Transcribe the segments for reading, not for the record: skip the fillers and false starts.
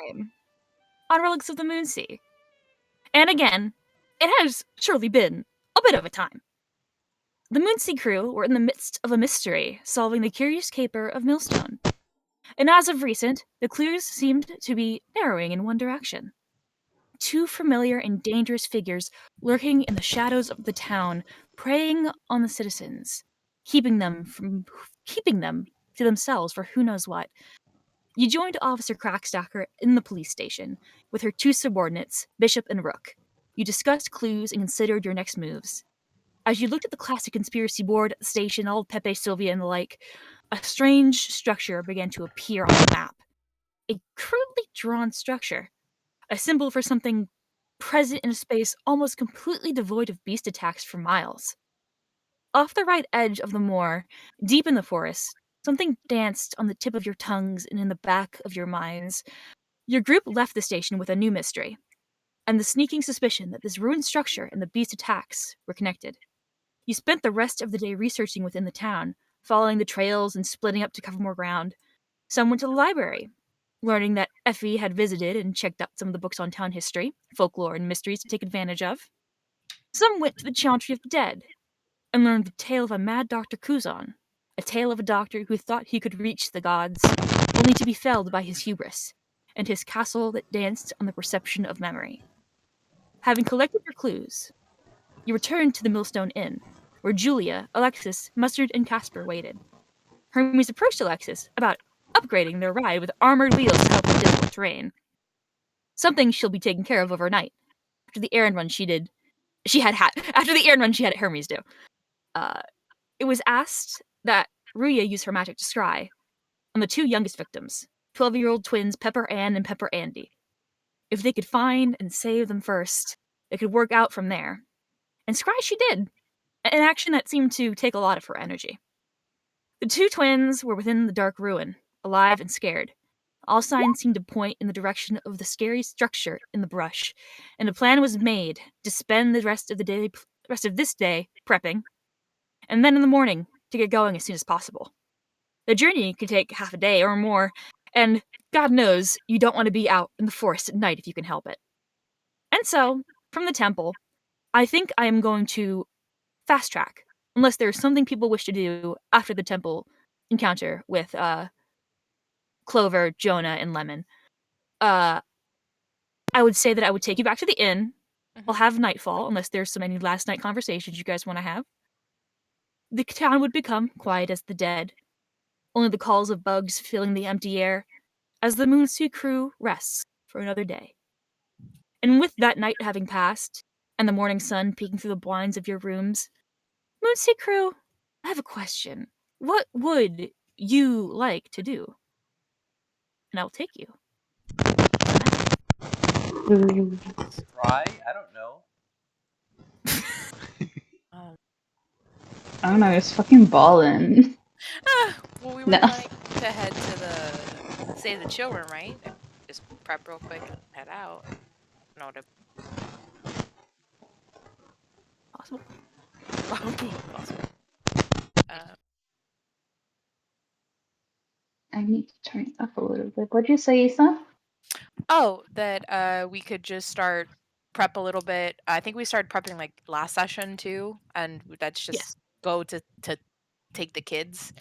time on Relics of the Moonsea. And again, it has surely been a bit of a time. The Moonsea crew were in the midst of a mystery, solving the curious caper of Millstone. And as of recent, the clues seemed to be narrowing in one direction. Two familiar and dangerous figures lurking in the shadows of the town, preying on the citizens, keeping them to themselves for who knows what. You joined Officer Crackstacker in the police station with her two subordinates, Bishop and Rook. You discussed clues and considered your next moves. As you looked at the classic conspiracy board at the station, old Pepe Sylvia and the like, a strange structure began to appear on the map. A crudely drawn structure. A symbol for something present in a space almost completely devoid of beast attacks for miles. Off the right edge of the moor, deep in the forest, something danced on the tip of your tongues and in the back of your minds. Your group left the station with a new mystery, and the sneaking suspicion that this ruined structure and the beast attacks were connected. You spent the rest of the day researching within the town, following the trails and splitting up to cover more ground. Some went to the library, learning that Effie had visited and checked out some of the books on town history, folklore, and mysteries to take advantage of. Some went to the Chantry of the Dead, and learned the tale of a mad Dr. Kuzan, a tale of a doctor who thought he could reach the gods, only to be felled by his hubris, and his castle that danced on the perception of memory. Having collected your clues, you returned to the Millstone Inn, where Julia, Alexis, Mustard, and Casper waited. Hermes approached Alexis about upgrading their ride with armored wheels to help with difficult terrain. Something she'll be taken care of overnight, after the errand run she had at Hermes do. It was asked that Ruya use her magic to scry on the two youngest victims, 12-year-old twins Pepper Ann and Pepper Andy. If they could find and save them first, it could work out from there. And scry she did, an action that seemed to take a lot of her energy. The two twins were within the dark ruin, alive and scared. All signs seemed to point in the direction of the scary structure in the brush, and a plan was made to spend the rest of this day prepping, and then in the morning to get going as soon as possible. The journey could take half a day or more, and God knows you don't want to be out in the forest at night if you can help it. And so, from the temple, I think I am going to fast track, unless there's something people wish to do after the temple encounter with Clover, Jonah, and Lemon. I would say that I would take you back to the inn. I'll have nightfall, unless there's so many last night conversations you guys want to have. The town would become quiet as the dead, only the calls of bugs filling the empty air, as the Moonsea crew rests for another day. And with that night having passed, and the morning sun peeking through the blinds of your rooms, Moonsea crew, I have a question. What would you like to do? And I'll take you. Try? I don't know. I don't know, it's fucking ballin'. Well, we were planning to head to the Save the Children, right? Just prep real quick and head out. No, Possible. Possible. I need to turn it up a little bit. What'd you say, Isa? Oh, that we could just start prep a little bit. I think we started prepping like last session too, and that's just go to take the kids.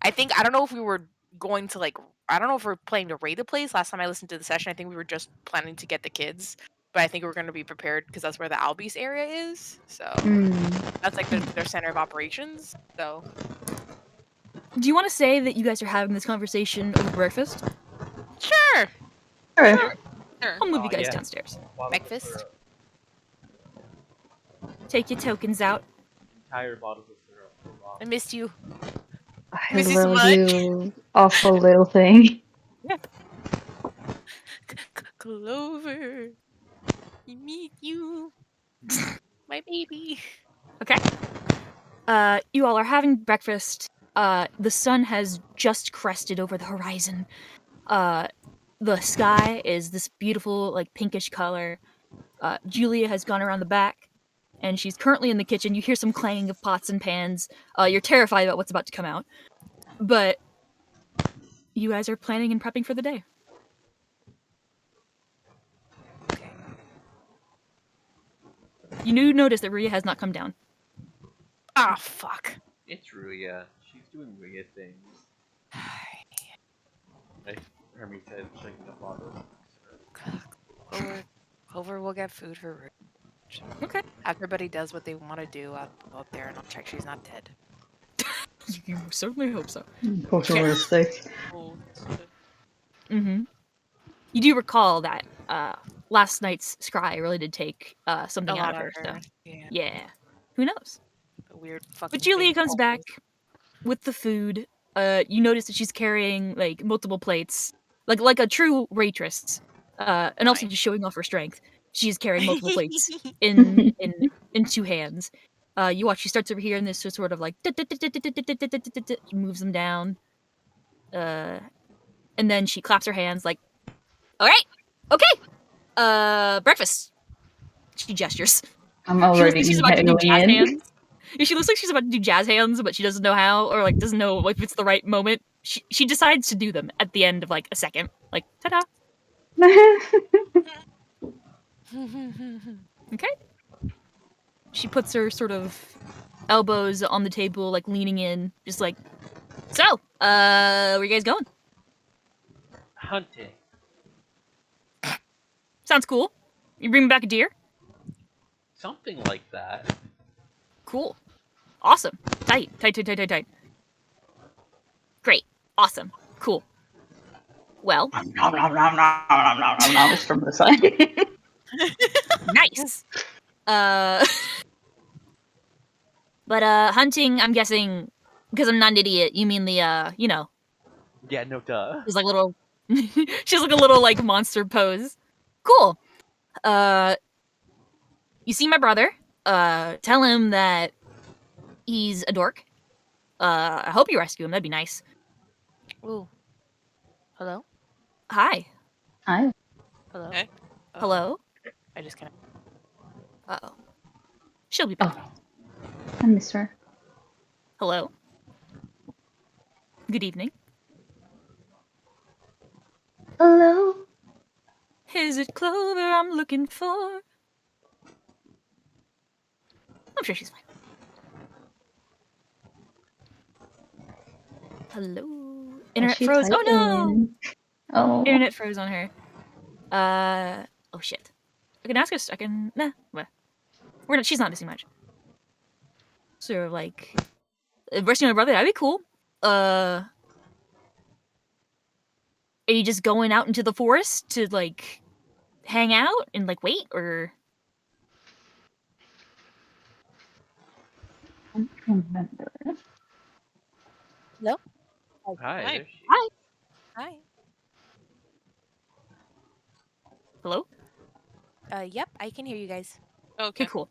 I don't know if we were going to I don't know if we're planning to raid the place. Last time I listened to the session, I think we were just planning to get the kids, but I think we're going to be prepared because that's where the Albies area is. So that's like their center of operations. So, do you want to say that you guys are having this conversation over breakfast? Sure. I'll move you guys downstairs. Breakfast. Take your tokens out. Entire bottles of syrup. I missed you. I Miss you so love much. you, awful little thing. Yeah. Clover. I meet you. My baby. Okay. You all are having breakfast. The sun has just crested over the horizon. The sky is this beautiful, pinkish color. Julia has gone around the back, and she's currently in the kitchen. You hear some clanging of pots and pans. You're terrified about what's about to come out. But you guys are planning and prepping for the day. You do notice that Rhea has not come down. Ah, fuck. It's Ruya. She's doing Ruya things. Like Hermes said, checking the bottle. Clover will get food for Rouge. Okay. Everybody does what they want to do. I'll go up there and I'll check she's not dead. You certainly hope so. Cultural respect. Mm-hmm. You do recall that last night's scry really did take something out of her. So yeah, who knows? The weird fucking. But Julia thing comes also- back with the food. You notice that she's carrying like multiple plates, like a true waitress, and also just showing off her strength. She's carrying multiple plates in 2 hands. You watch. She starts over here, and this just sort of like moves them down. And then she claps her hands like, "All right, okay, breakfast." She gestures. I'm She looks already like she's about to do heading jazz in. hands. Yeah, she looks like she's about to do jazz hands, but she doesn't know how, or like doesn't know if it's the right moment. She decides to do them at the end of like a second, like ta-da. Okay. She puts her sort of elbows on the table, like leaning in, just like, so, where you guys going? Hunting. Sounds cool. You bring me back a deer? Something like that. Cool. Awesome. Tight. Great. Awesome. Cool. Well, It's from the side. nice. But hunting, I'm guessing, because I'm not an idiot, you mean the Yeah, no duh. she's like little she's like a little like monster pose. Cool. You see my brother. Tell him that he's a dork. I hope you rescue him, that'd be nice. Ooh. Hello? Hi. Hi. Hello? Hey. Hello? I just kind of. Uh-oh. She'll be back. I miss her. Hello? Good evening. Hello. Is it Clover I'm looking for? I'm sure she's fine. Hello? Internet She froze. Oh no! typing? Oh. Internet froze on her. Oh shit. I can ask her. I can. Nah. Well, she's not missing much. Sort of like rescuing my brother. That'd be cool. Are you just going out into the forest to like hang out and like wait, or? I don't remember. Hello? Hi. Hi. There she is. Hi. Hi. Hello? Yep, I can hear you guys. Okay, Okay. cool.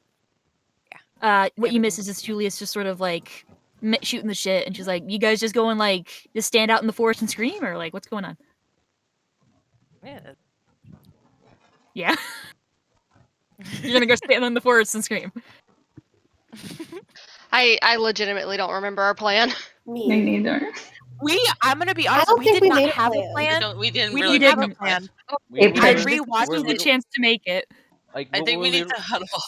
Yeah. What you miss is this Julia's just sort of like shooting the shit, and she's like, "You guys just going like just stand out in the forest and scream, or like what's going on?" Yeah. Yeah, you're gonna go stand in the forest and scream. I legitimately don't remember our plan. Me Me. neither. I'm gonna be honest, don't we think did we not made a have a plan. plan. We didn't We really didn't make have a plan. We April. were I literally- rewatched we're This is the lit- chance to make it. Like, I what think we're we need lit- to huddle up.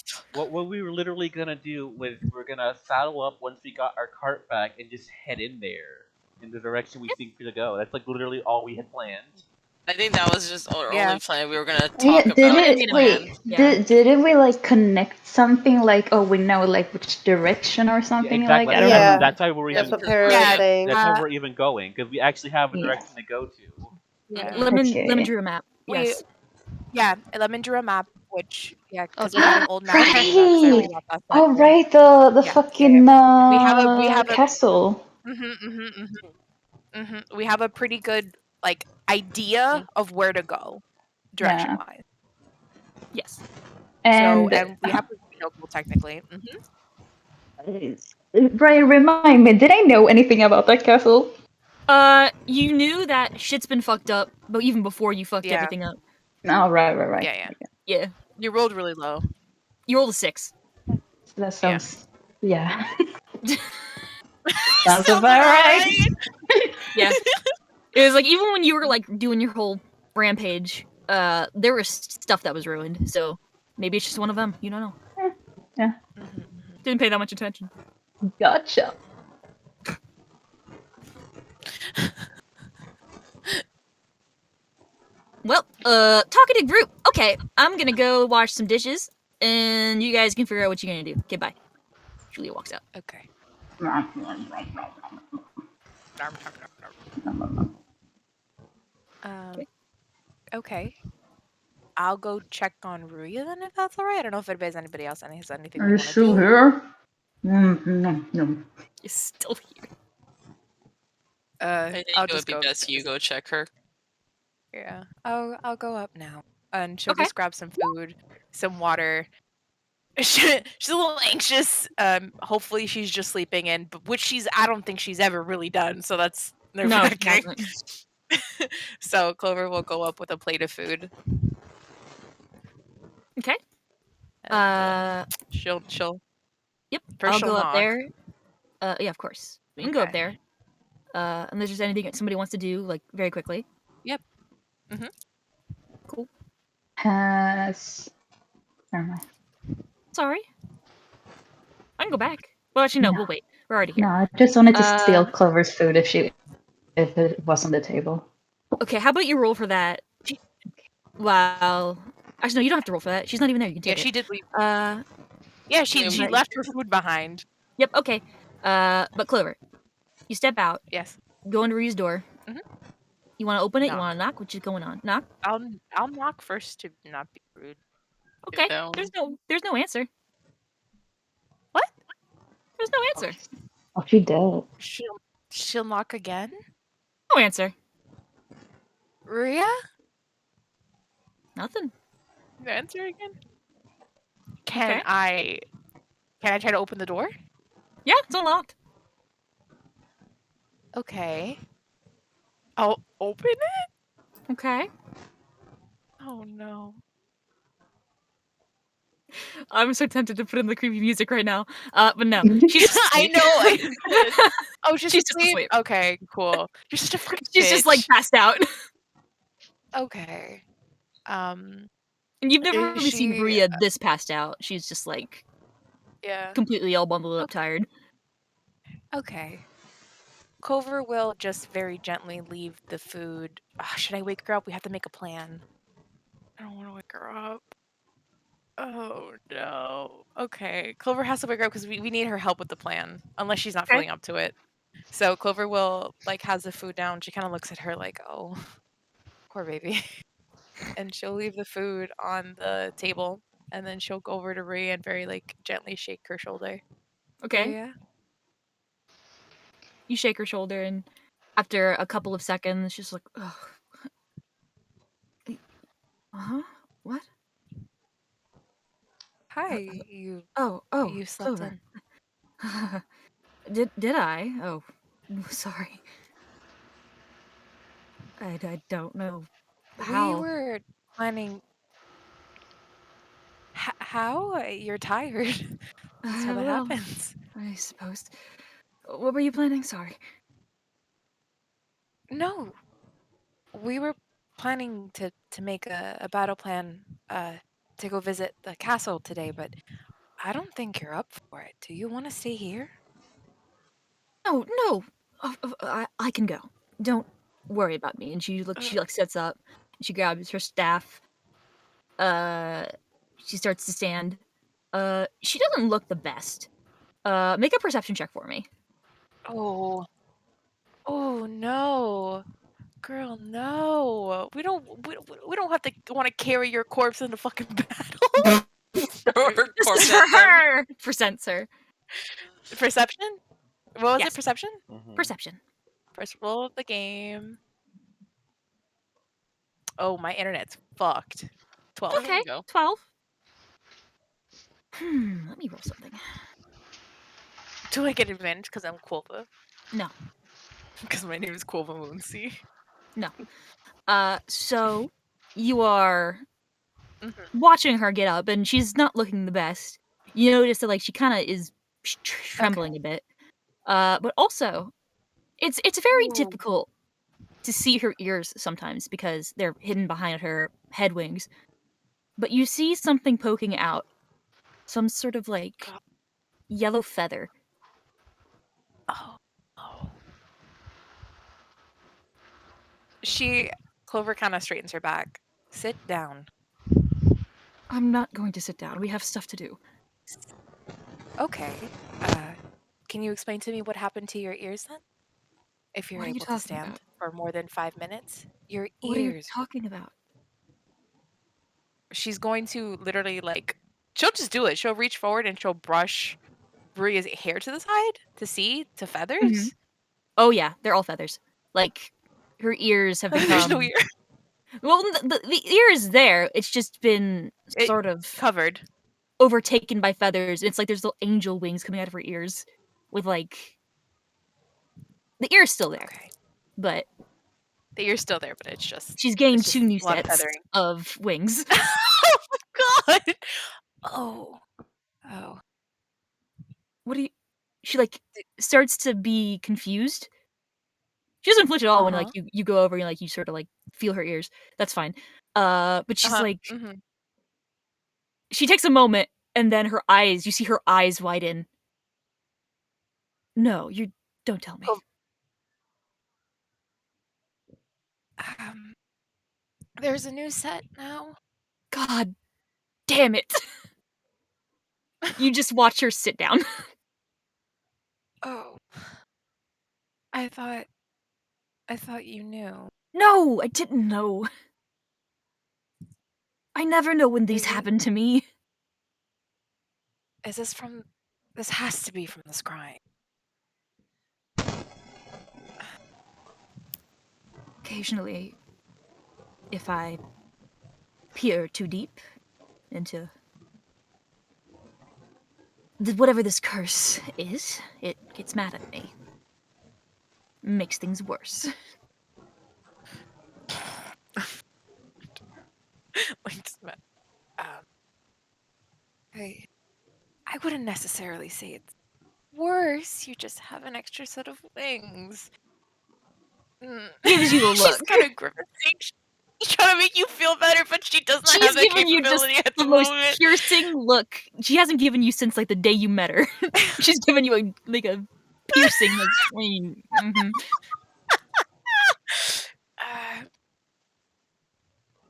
what we were literally gonna do was we're gonna saddle up once we got our cart back and just head in there in the direction we think we're to go. That's like literally all we had planned. I think that was just our Yeah. only plan. We were gonna talk Yeah, about did it. it? plan. Wait, Yeah. didn't we like connect something like? Oh, we know like which direction or something exactly. like? I don't Yeah. remember. That's why we're Yeah, even. That's what because Perry we're- was Yeah, saying. That's why we're even going because we actually have a Yeah. direction to go to. Yeah. Lemon Okay. drew a map. We- Yes. Yeah, Lemon drew a map, which because Oh, we have an old map. of right. Enoch, so we got that Oh side. right, the Yeah, fucking We have a- castle. We have a pretty good like idea of where to go, direction wise. Yes. And And we have a vehicle technically. Brian, remind me, did I know anything about that castle? You knew that shit's been fucked up, but even before you fucked Yeah. everything up. No, right. Yeah. Yeah. You rolled really low. You rolled a 6. That sounds. Yeah. Sounds about right. Yeah. It was like even when you were like doing your whole rampage, there was stuff that was ruined. So maybe it's just one of them. You don't know. Didn't pay that much attention. Gotcha. Well, talkative group. Okay, I'm gonna go wash some dishes, and you guys can figure out what you're gonna do. Okay, bye. Julia walks out. Okay. Okay. I'll go check on Ruya then, if that's alright. I don't know if anybody else has anything Are they you want to still do. here? No. You're still here. I think I'll it just would be go best you go check her. Yeah. I'll go up now. And she'll Okay. just grab some food, some water. She's a little anxious. Hopefully she's just sleeping in, but which I don't think she's ever really done, so that's No, she okay. hasn't. So Clover will go up with a plate of food. Okay. And, she'll Yep. first I'll she'll go up knock. there. Yeah, of course. We can go up Okay. there. Unless there's anything that somebody wants to do, like, very quickly. Yep. Cool. Never mind. Sorry. I can go back. Well, actually, no, No. we'll wait. We're already here. No, I just wanted to steal Uh, Clover's food if it was on the table. Okay, how about you roll for that? Wow. Actually, no, you don't have to roll for that. She's not even there. You can Yeah, take it. she did leave. Yeah. Yeah, she Right. left her food behind. Yep. Okay. But Clover, you step out. Yes. Go into Ryu's door. Mhm. You want to open it? You Knock. want to knock? What's going on? Knock. I'll knock first to not be rude. Okay. down. There's no answer. What? There's no answer. Oh, she did. She'll knock again? No answer. Ruya? Nothing. Answer again? Can Okay. I try to open the door? Yeah, it's unlocked. Okay. I'll open it? Okay. Oh no. I'm so tempted to put in the creepy music right now. But no. She's just I asleep. know. Oh, she's She's just asleep? asleep. Okay, cool. You're such a fucking She's just like bitch. passed out. Okay. And you've never Is really seen she- Bria this passed out. She's just like Yeah. completely all bundled up, tired. Okay. Clover will just very gently leave the food. Should I wake her up? We have to make a plan. I don't want to wake her up. Oh no. Okay. Clover has to wake her up because we need her help with the plan. Unless she's not Okay. feeling up to it. So Clover will has the food down. She kind of looks at her like, oh, poor baby. And she'll leave the food on the table. And then she'll go over to Ray and very gently shake her shoulder. Okay. Yeah. You shake her shoulder, and after a couple of seconds, she's like, ugh. What? Hi, you Oh, you slept Clover. in. Did I? Oh, sorry. I don't know how. We were planning. How? You're tired. That's how that Well, happens. I suppose. What were you planning? Sorry. No, we were planning to make a battle plan to go visit the castle today, but I don't think you're up for it. Do you want to stay here? No. I can go. Don't worry about me. And she sits up. She grabs her staff. She starts to stand. She doesn't look the best. Make a perception check for me. Oh no, girl, no. We don't have to want to carry your corpse into fucking battle. Or This corpse is for anthem. her. Percent, sir. Perception? What was Yes. it? Perception? Perception. First roll of the game. Oh, my internet's fucked. 12. There Okay. you go. 12. Let me roll something. Do I get advantage because I'm Quilva? No. Because my name is Quilva Moonsea. So you are Mhm. watching her get up, and she's not looking the best. You notice that she kind of is trembling a bit. But also, it's very Ooh. difficult to see her ears sometimes because they're hidden behind her head wings. But you see something poking out some sort of like yellow feather. Oh. Clover kind of straightens her back. Sit down. I'm not going to sit down. We have stuff to do. Okay. Can you explain to me what happened to your ears then? If you're What are you able to talking stand about? for more than 5 minutes? Your What are you ears. talking about? She's going to literally she'll just do it. She'll reach forward and she'll brush Maria's hair to the side to feathers. Oh yeah, they're all feathers. Like her ears have become. There's no ear. Well, the ear is there. It's just been It- sort of Covered. overtaken by feathers. It's like there's little angel wings coming out of her ears, with like the ear is still there, Okay. but The ear's still there, but it's just she's gained it's just 2 new a lot of sets feathering. of wings. Oh my god. Oh. What do you? She like starts to be confused. She doesn't flinch at all when like you go over and like you sort of like feel her ears. That's fine. But she's like she takes a moment and then her eyes, you see her eyes widen. No, you don't tell me. There's a new set now. God damn it. You just watch her sit down. Oh. I thought you knew. No, I didn't know. I never know when these happen to me. Is this has to be from the scrying. Occasionally, if I peer too deep into whatever this curse is, it gets mad at me. Makes things worse. I wouldn't necessarily say it's worse. You just have an extra set of wings. Gives you a look. She's kind of grimacing. She's trying to make you feel better, but she doesn't have She's the giving you just capability at the the most moment. piercing look. She hasn't given you since like the day you met her. She's given you a piercing like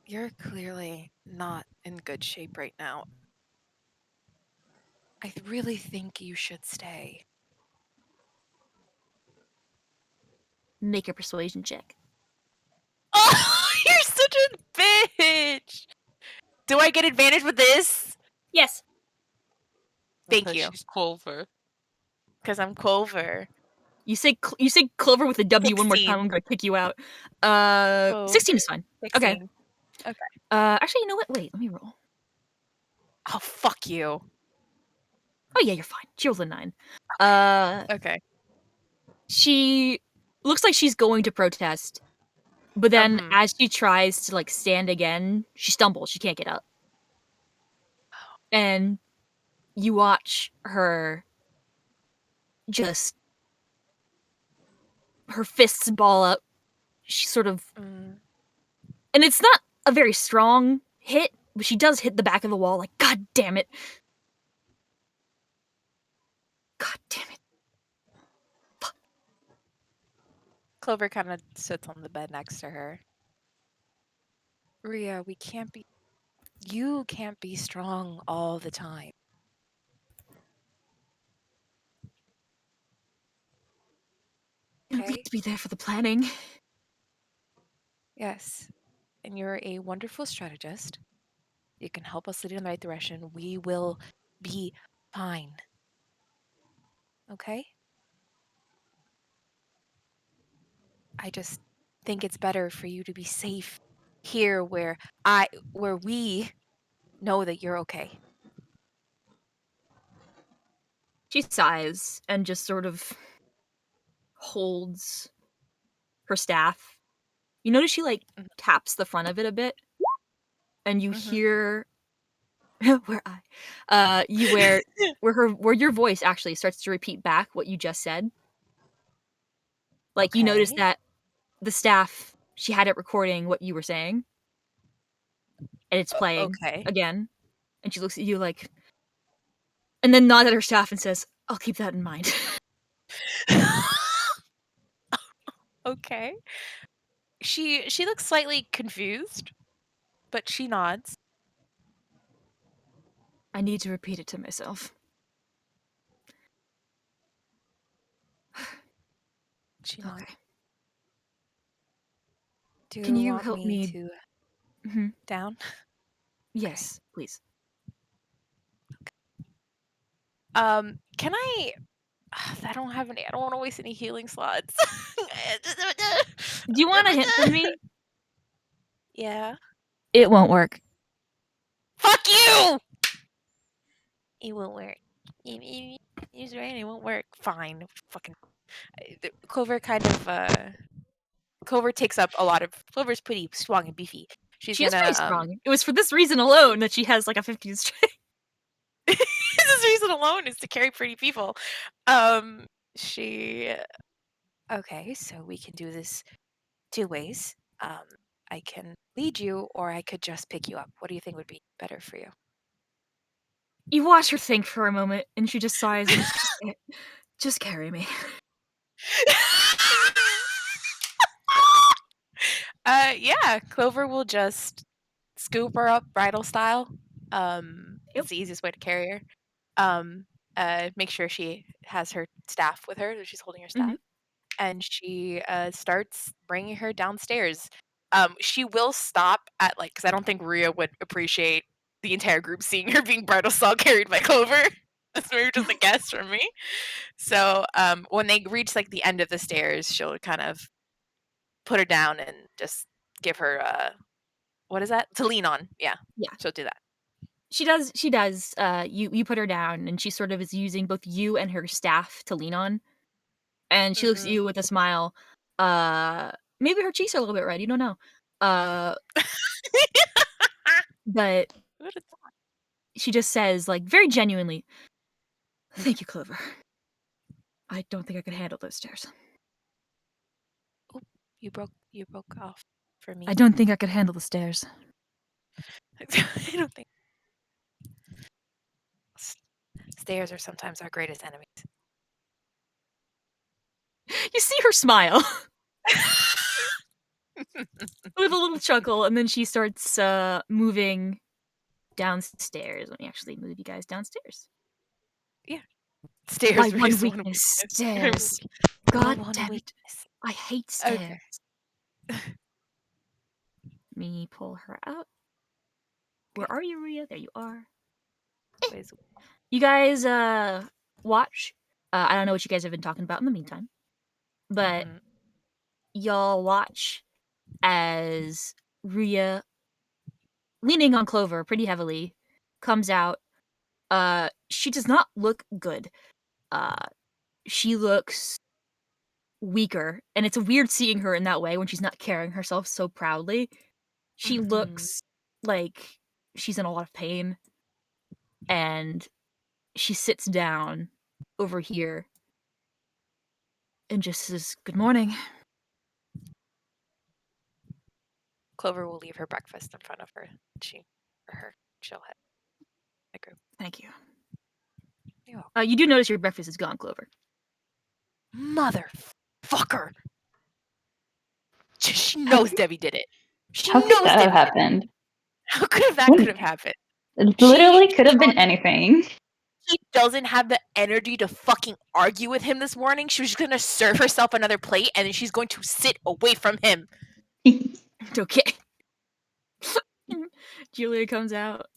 You're clearly not in good shape right now. I really think you should stay. Make a persuasion check. Oh, you're such a bitch! Do I get advantage with this? Yes. Thank Because you. she's Clover. Because I'm Clover. You say Clover with a W one more 16. time. I'm gonna kick you out. 12, 16 is fine. 16. Okay. Actually, you know what? Wait, let me roll. Oh, fuck you. Oh yeah, you're fine. She rolls a 9. Okay. She looks like she's going to protest, but then as she tries to like stand again, she stumbles. She can't get up, and you watch her just her fists ball up. She sort of, and it's not a very strong hit, but she does hit the back of the wall. Like, God damn it! God damn it! Fuck. Clover kind of sits on the bed next to her. Rhea, you can't be strong all the time. You need to be there for the planning. Yes. And you're a wonderful strategist. You can help us lead in the right direction. We will be fine. Okay? I just think it's better for you to be safe here where we know that you're okay. She sighs and just sort of holds her staff. You notice she like taps the front of it a bit, and you hear where your voice actually starts to repeat back what you just said. Like you notice that the staff, she had it recording what you were saying, and it's playing again. And she looks at you like, and then nods at her staff and says, "I'll keep that in mind." Okay. She looks slightly confused, but she nods. I need to repeat it to myself. She nods. Okay. Do Can you want help me me? to Mhm. down? Yes, please. Can I? I don't have any. I don't want to waste any healing slots. Do you want a hint from me? Yeah. It won't work. Fuck you! It won't work. He's right. It won't work. Fine. Fucking. Clover kind of. Clover takes up a lot of. Clover's pretty strong and beefy. She's She is gonna. pretty strong. It was for this reason alone that she has like a 15 strength. This reason alone is to carry pretty people. She. Okay, so we can do this 2 ways. I can lead you, or I could just pick you up. What do you think would be better for you? You watch her think for a moment, and she just sighs and just carry me. Yeah, Clover will just scoop her up bridal style. Yep. It's the easiest way to carry her. Make sure she has her staff with her, that she's holding her staff, and she starts bringing her downstairs. She will stop at because I don't think Rhea would appreciate the entire group seeing her being bridal style carried by Clover. That's maybe just a guess from me. So when they reach the end of the stairs, she'll kind of put her down and just give her what is that? To lean on. Yeah. Yeah. She'll do that. She does. You put her down, and she sort of is using both you and her staff to lean on. And she looks at you with a smile. Maybe her cheeks are a little bit red. You don't know. But she just says, very genuinely, "Thank you, Clover. I don't think I could handle those stairs. Oh, you broke off for me. I don't think I could handle the stairs." I don't think stairs are sometimes our greatest enemies. You see her smile with a little chuckle, and then she starts moving downstairs. Let me actually move you guys downstairs. Stairs My is one one weakness, stairs. God one damn it. weakness. I hate stairs. Okay. Let me pull her out. Where are you, Rhea? There you are. You guys watch. I don't know what you guys have been talking about in the meantime, but y'all watch as Rhea, leaning on Clover pretty heavily, comes out. She does not look good. She looks weaker, and it's weird seeing her in that way when she's not carrying herself so proudly. She looks like she's in a lot of pain, and she sits down over here and just says, "Good morning." Clover will leave her breakfast in front of her. She'll head the group. Thank you. You're welcome. You do notice your breakfast is gone, Clover. Motherfucker! She knows Debbie did it. She How knows could that Debbie have did it. happened? How could have happened? It literally could have been anything. She doesn't have the energy to fucking argue with him this morning. She was just gonna serve herself another plate, and then she's going to sit away from him. Okay. Julia comes out,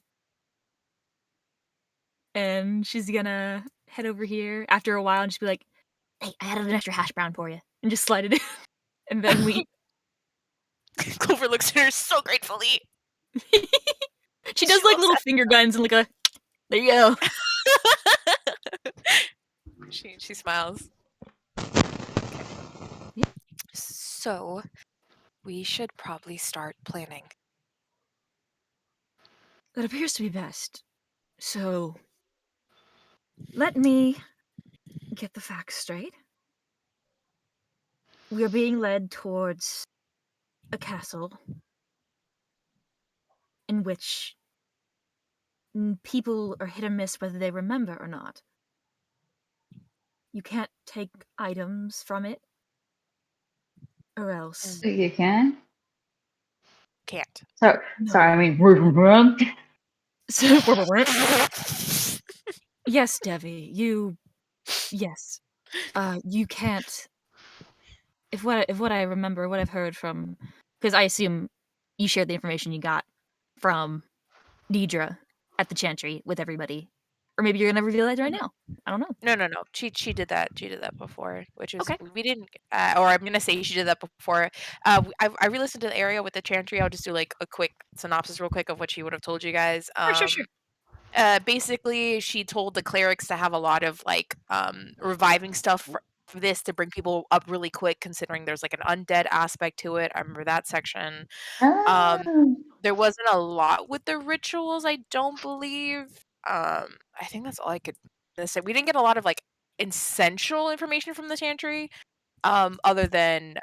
and she's gonna head over here after a while and just be like, "Hey, I added an extra hash brown for you," and just slide it in. And then we. Clover looks at her so gratefully. She does little finger guns and a. There you go. She smiles. Yep. So, we should probably start planning. That appears to be best. So, let me get the facts straight. We are being led towards a castle in which people are hit or miss whether they remember or not. You can't take items from it, or else. You can? Can't. So, No. sorry, I mean... Yes, Devi, yes. You can't. If what I remember, what I've heard from, because I assume you shared the information you got from Deidre at the Chantry with everybody, or maybe you're gonna reveal that right now. I don't know. No. She did that. She did that before, which was Okay. we didn't. Or I'm gonna say she did that before. I re-listened to the area with the Chantry. I'll just do like a quick synopsis, real quick, of what she would have told you guys. Sure. Basically, she told the clerics to have a lot of like reviving stuff for this to bring people up really quick, considering there's like an undead aspect to it. I remember that section. There wasn't a lot with the rituals, I don't believe. I think that's all I could say. We didn't get a lot of like essential information from the Chantry, other than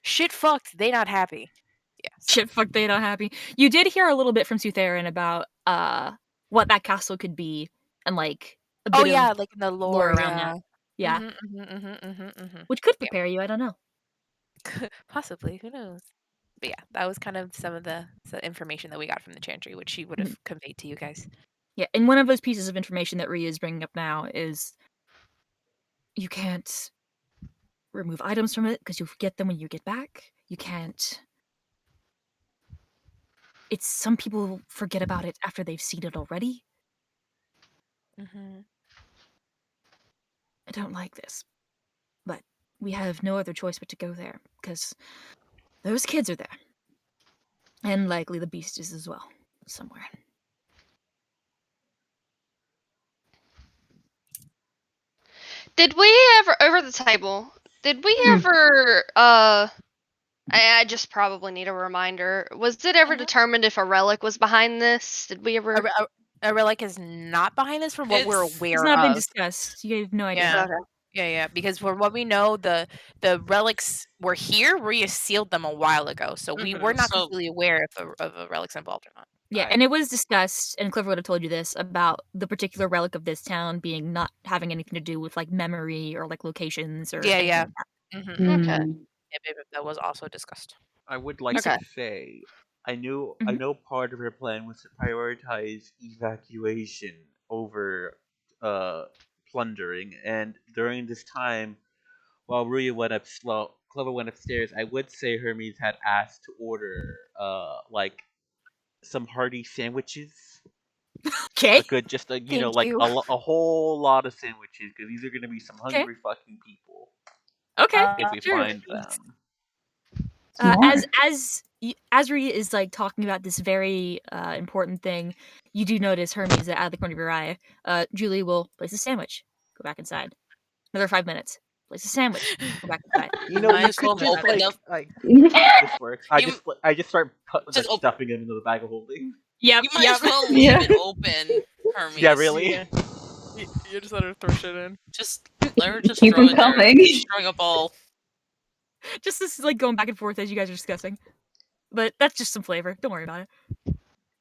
shit fucked, they not happy. Yeah. So. Shit, fuck, they not happy. You did hear a little bit from Sutherin about what that castle could be, and like a bit of like in the lore around yeah. that. Yeah, Mm-hmm. which could prepare you. I don't know. Possibly, who knows? But yeah, that was kind of some of the information that we got from the Chantry, which she would have conveyed to you guys. Yeah, and one of those pieces of information that Rhea is bringing up now is you can't remove items from it because you'll forget them when you get back. You can't. It's some people forget about it after they've seen it already. Mm-hmm. I don't like this, but we have no other choice but to go there because those kids are there, and likely the beast is as well somewhere. Did we ever over the table? Did we ever? I just probably need a reminder. Was it ever determined if a relic was behind this? Did we ever? A relic is not behind this, from what we're aware It's not of. been discussed. You have no idea. Yeah. Okay. Yeah, because from what we know, the relics were here. Rhea sealed them a while ago, so we were not So- completely aware if a relic's involved or not. Yeah, and it was discussed, and Clifford would have told you this, about the particular relic of this town being not having anything to do with like memory or like locations or anything Yeah. like that. Mm-hmm. Okay. Yeah, babe, that was also discussed. I would like Okay. to say, I Mhm. know part of her plan was to prioritize evacuation over plundering, and during this time, while Ruya Clover went upstairs, I would say Hermes had asked to order like some hearty sandwiches. Okay. A good, just a Thank like you. a whole lot of sandwiches, because these are gonna be some hungry fucking people Okay. if we sure. find them. As Rhea is like talking about this very important thing, you do notice Hermes out of the corner of your eye. Julie will place a sandwich. Go back inside. Another 5 minutes. Place a sandwich. Go back inside. You know, Might you as well could just open up. this works. I You- just start Just op- stuffing them into the bag of holding. Yep. You might as well leave Yeah. it open, Hermes. Yeah, really. You just let her throw shit in. Just let her just Keep throw them in there, coming. string a ball. Just this is like going back and forth as you guys are discussing. But that's just some flavor. Don't worry about it.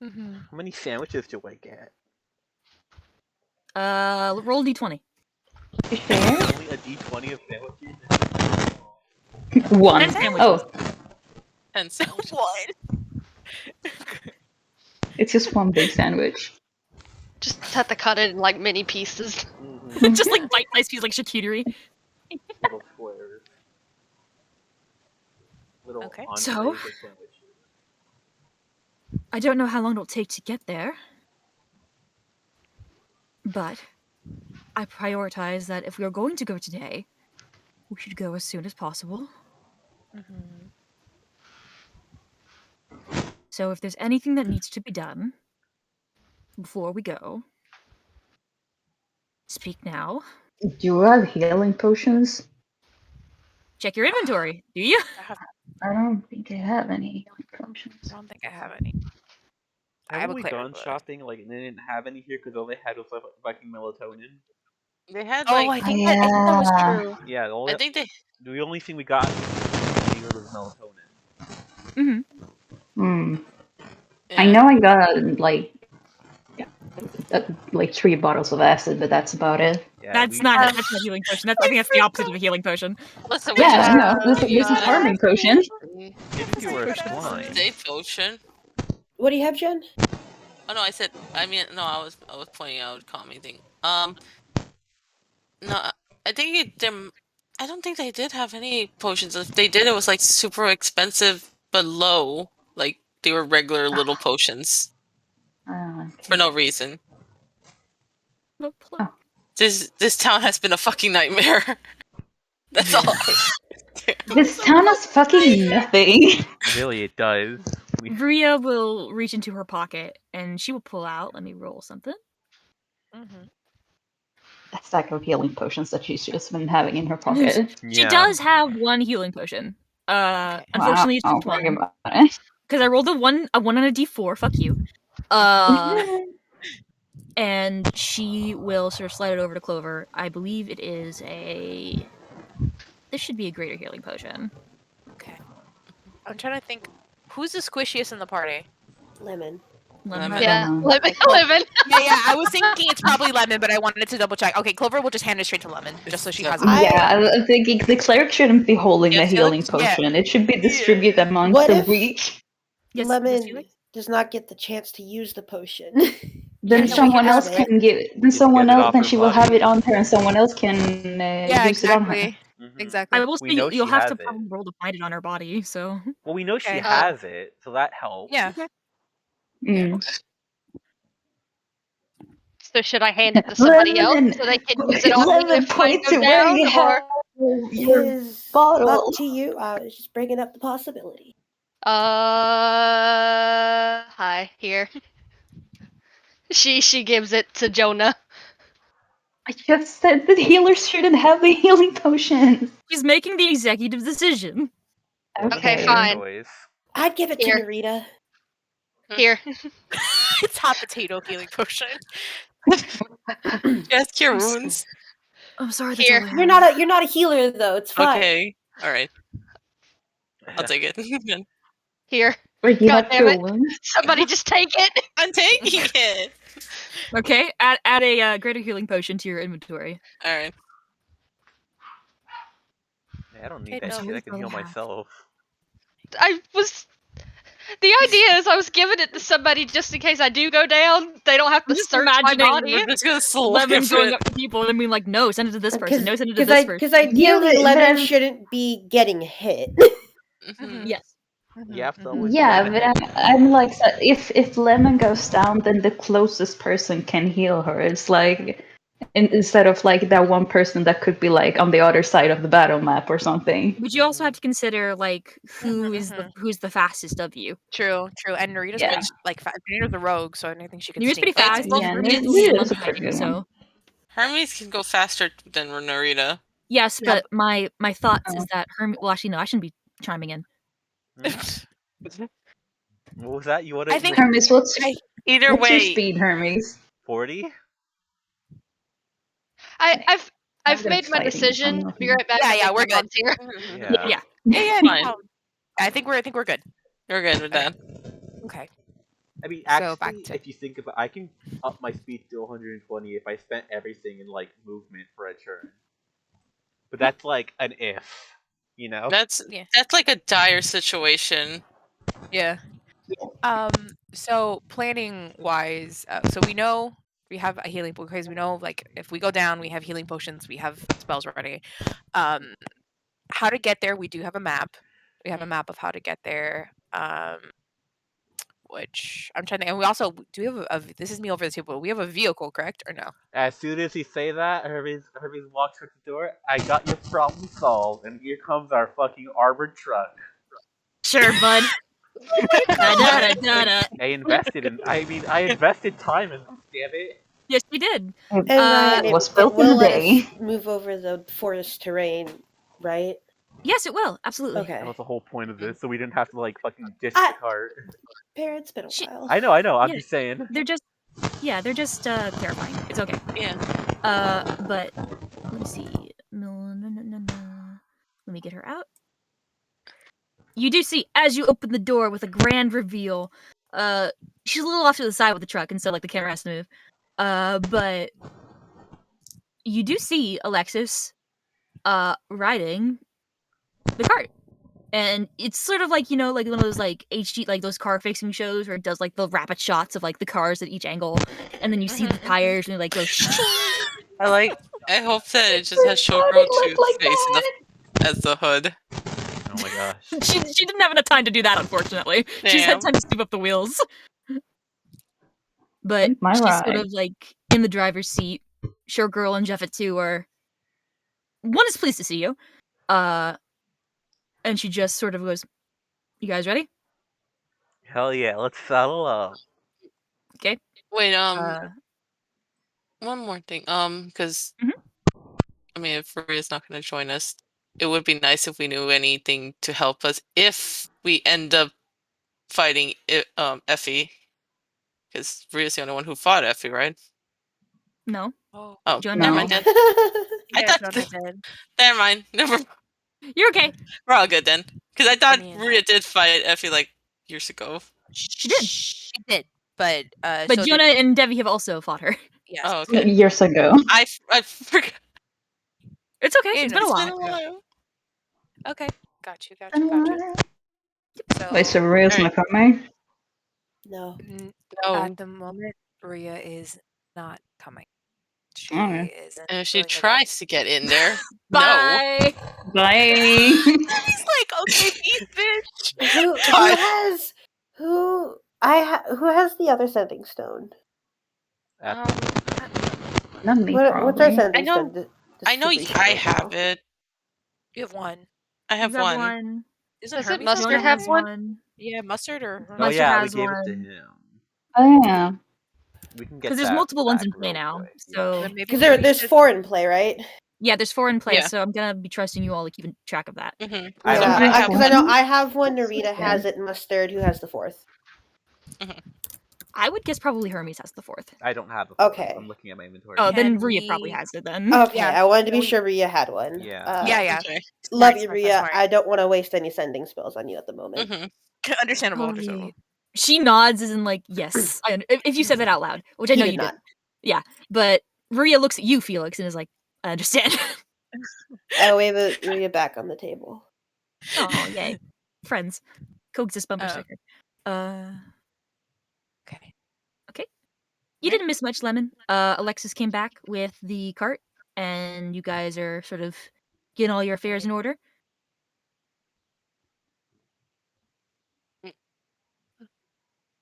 Mm-hmm. How many sandwiches do I get? Roll d20. You sure? Only a D20 of sandwiches. One. 10 sandwiches. Oh, And so What? it's just one big sandwich. Just have to cut it in like mini pieces. Mhm. Just like bite-sized piece like charcuterie. Little squares. Little Okay. entrees So? of sandwiches. I don't know how long it'll take to get there. But I prioritize that if we are going to go today, we should go as soon as possible. Mm-hmm. So if there's anything that needs to be done before we go, speak now. Do you have healing potions? Check your inventory. Do you? I don't think I have any healing potions. I don't think I have any. I have Haven't a we cleric, gone but- shopping like and they didn't have any here because all they had was like fucking melatonin? they had Oh, like I think that was Yeah. true. Yeah, I think they the only thing we got here was melatonin. Mm-hmm. Hmm. I yeah. know I got like Like 3 bottles of acid, but that's about it. Yeah, That's not a healing potion. I think that's the opposite of a healing potion. Listen, we Yeah, just no, this is harming potion. maybe if you were blind. stay potion. What do you have, Jen? Oh no, I was pointing out Cami thing. No, I think I don't think they did have any potions. If they did, it was like super expensive but low. Like they were regular little potions for no reason. Oh. This town has been a fucking nightmare. That's all. This town has fucking nothing. Really, it does. Bria will reach into her pocket and she will pull out. Let me roll something. A stack of healing potions that she's just been having in her pocket. She does have one healing potion. Unfortunately, it's just worry one. about it. Because I rolled a 1 on a d4. Fuck you. And she will sort of slide it over to Clover. I believe it is a. This should be a greater healing potion. Okay. I'm trying to think. Who's the squishiest in the party? Lemon. Lemon. Yeah, Okay. Lemon. Yeah. I was thinking it's probably Lemon, but I wanted to double check. Okay, Clover will just hand it straight to Lemon, just so she has it. Yeah, I'm thinking the cleric shouldn't be holding Yeah, the healing Felix? Yeah. potion. It should be distributed amongst What the if- weak. Yes, Lemon Felix? does not get the chance to use the potion. Then Yeah, someone we else have it. can give. Then Just someone get it else. off Then her she will have body. it on her, and someone else can Yeah, use it on her. exactly. Mhm. Exactly. I will We say know you'll she have has to it. probably roll to find it on her body, so. Well, we know she Okay. has it, so that helps. Yeah. Mm. So should I hand it to somebody else Lemon! so they can use it on me Lemon, if I point go to where down? you Or have your Is bottle. up to you. I was just bringing up the possibility. hi, here. She gives it to Jonah. I just said that healers shouldn't have the healing potions. She's making the executive decision. Okay, Good fine. choice. I'd give it Here. to Narita. Here. It's hot potato healing potion. Just cure wounds. I'm sorry. That's Here. all I You're not a healer though. It's fine. Okay. All right. I'll take it. Here. Or you God have damn cure it. wounds. Somebody just take it. I'm taking it. Okay, add a greater healing potion to your inventory. All right. Yeah, I don't need Okay, that no, shit. I that's can all heal I have. myself. The idea is I was giving it to somebody just in case I do go down. They don't have to just search my imagining body. We're just gonna slow Lemon going it. up to people and being like, "No, send it to this person. No, send it to Because this person." ideally Yeah, but Lemon then- shouldn't be getting hit. Mhm. Yes. Yeah, so with Yeah, Lemon. but I'm like, so if Lemon goes down, then the closest person can heal her. It's like instead of like that one person that could be like on the other side of the battle map or something. But you also have to consider like who's the fastest of you. True. And Narita's Yeah. pretty, like Narita's a rogue, so anything she can Narita's sneak. pretty by. fast. Well, Yeah, Hermes Narita is is a pretty good so one. Hermes can go faster than Narita. yes. Yeah. But my thoughts Oh. is that Hermes. Well, actually, no. I shouldn't be chiming in. What was that? You wanted I think- Hermes, what's Either your way, speed, Hermes? 40? I've They're made my fighting decision. something. Be right back. Yeah, I yeah, think we're my good. mom's here. Yeah. Yeah. Yeah. Fine. No. I think we're good. You're good with that. Okay. I mean, So, actually, back to- if you think about, I can up my speed to 120 if I spent everything in like movement for a turn. But that's like an if, you know. That's like a dire situation. Yeah. So planning wise, so we know we have a healing because we know like if we go down, we have healing potions, we have spells ready. How to get there? We do have a map. We have a map of how to get there. Which I'm trying to. And we also do we have a. This is me over the table. We have a vehicle, correct or no? As soon as you say that, Hermes walks out the door. I got your problem solved, and here comes our fucking armored truck. Sure, bud. Da-da-da-da-da. I invested time in this, damn it. Yes, you did. And It was built in will a let day. us move over the forest terrain, right? Yes, it will. Absolutely. Okay. That was the whole point of this, so we didn't have to like fucking ditch the cart. Bear, it's been a She- while. I know. I'm Yeah. just saying. They're just terrifying. It's okay. Yeah. But let me see. Let me get her out. You do see, as you open the door with a grand reveal, She's a little off to the side with the truck, and so like the camera has to move. But you do see Alexis riding the cart. And it's sort of like, like one of those like HD, like those car fixing shows where it does like the rapid shots of like the cars at each angle, and then you see the tires and it like goes. I hope that it just has Why Showgirl did it look 2's like face that? as the hood. Oh my gosh. She didn't have enough time to do that, unfortunately. She's had time to scoop up the wheels. But My she's ride. sort of like in the driver's seat. Showgirl and Jeffet too are. One is pleased to see you. And she just sort of goes, "You guys ready?" Hell yeah, let's saddle up. Okay. Wait, one more thing. Because I mean, if Maria's not going to join us, it would be nice if we knew anything to help us if we end up fighting Effie. Because Maria's the only one who fought Effie, right? No. Oh, Jonah never No. mind then. Yeah, thought Jonah did. Never mind. Never. You're okay. We're all good then. Because I thought mean- Maria did fight Effie like years ago. She did. She did, but But so Jonah and Debbie have also fought her. Yes. Oh, okay. Years ago. I forgot. It's okay. Yeah, It's been a It's while. been a while. Okay, got you. So, Wait, so Maria's not coming? No. No. at the moment, Maria is not coming. She Alright. isn't. And if she feeling the tries to get in there, no. Bye. Bye. He's like, okay, peace, bitch. Who has the other sending stone? Not me, What's our probably. sending I know- stone? I know I have it. You have one. I have You got one. Isn't Doesn't Hermes Mustard Jonah have has one? Yeah, mustard or Oh Mustard yeah, we has gave it to one. him. Oh yeah. We can get Because there's that multiple ones in back play real now. quick, So Then maybe Because we there's should- 4 in play, right? yeah, there's 4 in play. Yeah. So I'm gonna be trusting you all to keep track of that. Mm-hmm. I don't Yeah, have because I one. know I have one. That's Narita okay. has it. Mustard, who has the 4th? I would guess probably Hermes has the 4th. I don't have a Okay. I'm looking at my inventory. Oh, then Can Rhea we- probably has it then. Okay, Yeah, I wanted to be we- sure Rhea had one. Yeah. Yeah. Okay. Love Smart, you, smart, Rhea. smart. I don't want to waste any sending spells on you at the moment. Mm-hmm. Understandable. Oh, Understandable. She nods as in like, yes. If you said that out loud, which I He know did you not. did. Yeah, but Rhea looks at you, Felix, and is like, I understand. I wave Rhea back on the table. Oh, yay. Friends. Coexist bumper Oh. sticker. Okay. You didn't miss much, Lemon. Alexis came back with the cart, and you guys are sort of getting all your affairs in order.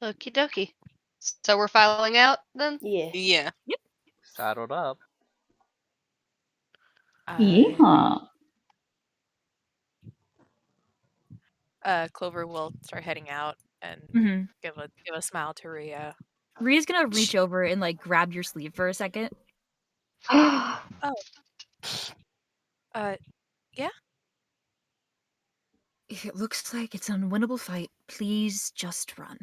Okie dokie. So we're filing out then? Yeah. Yeah. Saddled up. Yeah. Clover will start heading out and Mm-hmm. give a smile to Rhea. Rhea's gonna reach over and like grab your sleeve for a second. Yeah. If it looks like it's an unwinnable fight, please just run.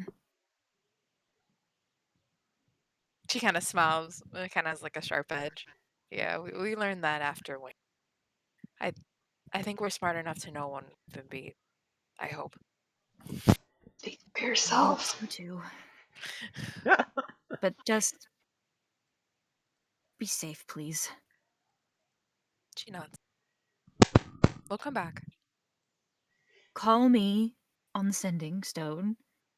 She kind of smiles. It kind of has like a sharp edge. Yeah, we learned that after when. I think we're smart enough to know when we've been beat. I hope. Speak for yourself. So too. But just be safe, please. She nods. We'll come back. Call me on the sending stone.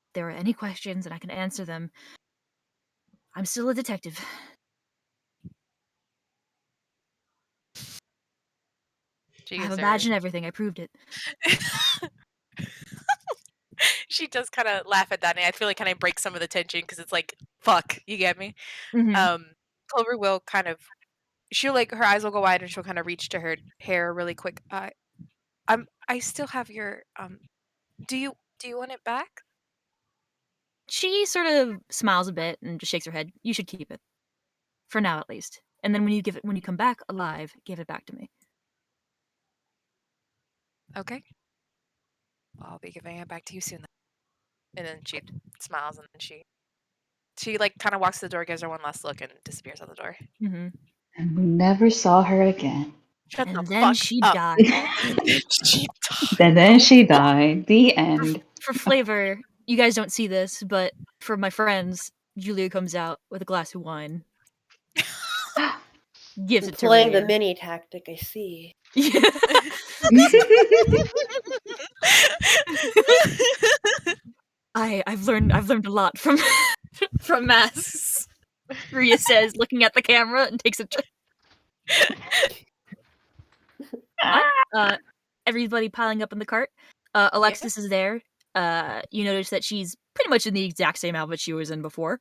If there are any questions and I can answer them. I'm still a detective. She I have gives a her- badge and everything. I proved it. She does kind of laugh at that, and I feel like kind of breaks some of the tension because it's like, fuck, you get me? Mhm. Clover will kind of, she'll like, her eyes will go wide and she'll kind of reach to her hair really quick. I still have your, do you want it back? She sort of smiles a bit and just shakes her head. You should keep it. For now, at least. And then when you come back alive, give it back to me. Okay. I'll be giving it back to you soon then. And then she smiles and then she like kind of walks to the door, gives her one last look, and disappears out the door. Mm-hmm. And we never saw her again. Shut And the then fuck she up. died. She died. And then she died. The end. For flavor, you guys don't see this, but for my friends, Julia comes out with a glass of wine, gives it to Playing the Ria. mini tactic, I see. Yeah. I've learned a lot from from masks. Ria says, looking at the camera, and takes a drink. Everybody piling up in the cart. Alexis is there. You notice that she's pretty much in the exact same outfit she was in before.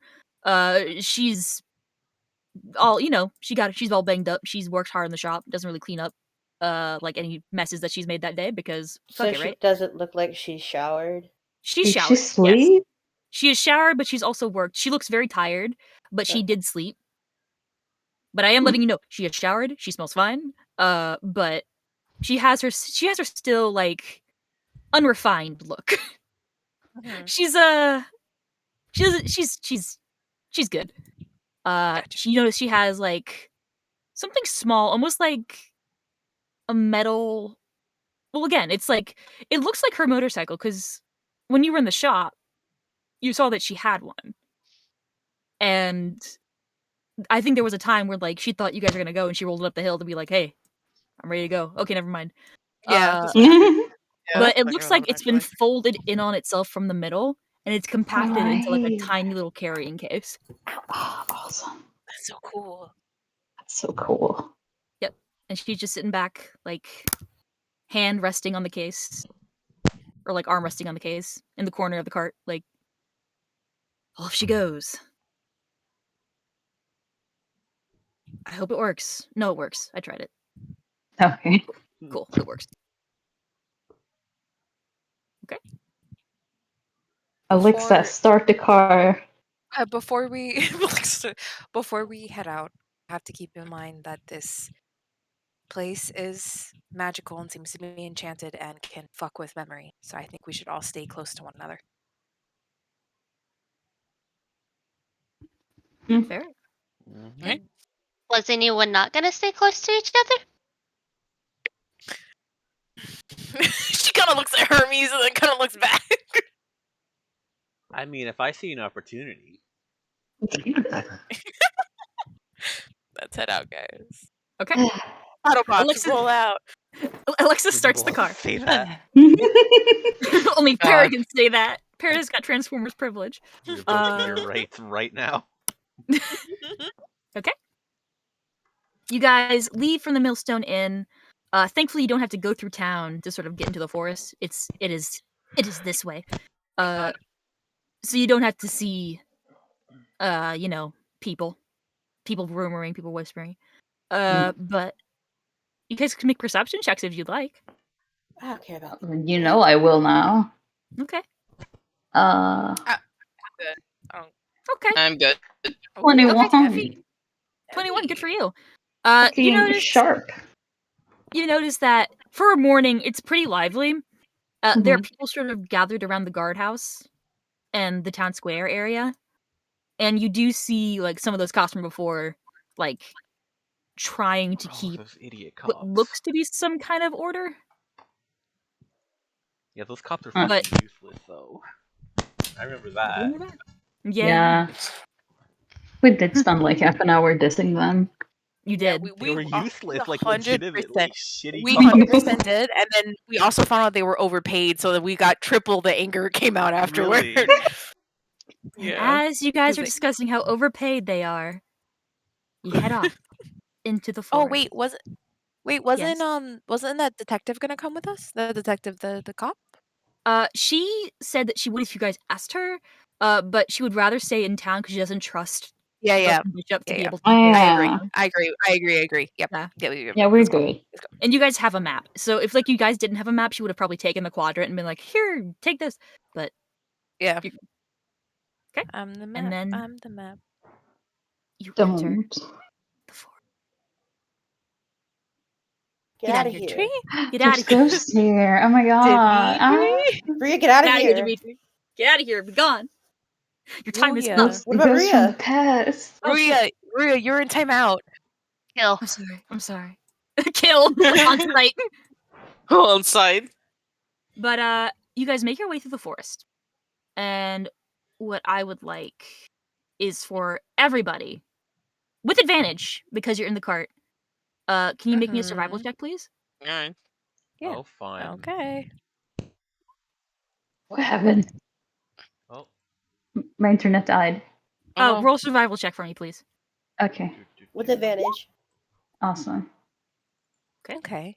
She's all she's all banged up. She's worked hard in the shop. Doesn't really clean up like any messes that she's made that day because So fuck it, she right? doesn't look like she's showered. She's Did showered. she sleep? Yes. She is showered, but she's also worked. She looks very tired, but she did sleep. But I am letting you know she is showered. She smells fine. But she has her still like unrefined look. She's good. Gotcha. You notice she has like something small, almost like a metal. Well, again, it's like it looks like her motorcycle because when you were in the shop, you saw that she had one, and I think there was a time where like she thought you guys were gonna go, and she rolled it up the hill to be like, "Hey, I'm ready to go." Okay, never mind. Yeah. But it looks like it's been folded in on itself from the middle, and it's compacted into like a tiny little carrying case. Oh, awesome. That's so cool. That's so cool. Yep. And she's just sitting back, like hand resting on the case, or like arm resting on the case in the corner of the cart, like off she goes. I hope it works. No, it works. I tried it. Okay. Cool. It works. Okay. Alexa, start the car. Before we head out, I have to keep in mind that this place is magical and seems to be enchanted and can fuck with memory. So I think we should all stay close to one another. Fair. Right? Was anyone not gonna stay close to each other? She kind of looks at Hermes and then kind of looks back. I mean, if I see an opportunity. Let's head out, guys. Okay. Autobots, Alexis- roll out. Alexis starts the car. Say that. Only Parrot can say that. Parrot has got Transformers privilege. You're breaking your rights right now. Okay. You guys leave from the Millstone Inn. Thankfully, you don't have to go through town to sort of get into the forest. It is this way. So you don't have to see, people rumoring, people whispering. But you guys can make perception checks if you'd like. I don't care about You know I will now. Okay. Good. Okay. I'm good. 21. Okay, 21. Good for you. Fucking You notice sharp. You notice that for a morning, it's pretty lively. There are Mhm. people sort of gathered around the guardhouse and the town square area, and you do see like some of those cops from before, like trying to keep Those idiot what cops. looks to be some kind of order. Yeah, those cops are But- fucking useless, though. I remember that. Yeah, We did spend like half an hour dissing them. you did. They were useless, like 100%. legitimately shitty We cops. 100% did, and then we also found out they were overpaid, so that we got triple the anger came out afterward. Really? Yeah. As you guys are Is it- discussing how overpaid they are, you head off into the forest. Oh wait, wasn't that detective gonna come with us? The detective, the cop. She said that she would if you guys asked her. But she would rather stay in town because she doesn't trust Yeah, yeah. the bishop to be Yeah. able to. Oh, get yeah. around. I agree. Yep. Yeah. Yeah, we're Let's go. good. And you guys have a map. So if like you guys didn't have a map, she would have probably taken the quadrant and been like, "Here, take this." But Yeah. You- Okay. I'm the map. And then- I'm the map. you enter Don't. the forest. Get out of here. Tree. Get out There's of here. ghosts here. Oh my god. Ria, get out Get of out of here. here, Dimitri. Get out of here. Be gone. Your time is Ruya. up. Ghosts, What about ghosts from Ria? the past. Oh, shit. Ruya, you're in timeout. Kill. I'm sorry. Kill on site. On side. But you guys make your way through the forest. And what I would like is for everybody, with advantage, because you're in the cart, can you make me a survival check, please? All right. Yeah. Oh, fine. Okay. What happened? Oh. My internet died. Oh, no. Roll survival check for me, please. Okay, With advantage. awesome. Okay.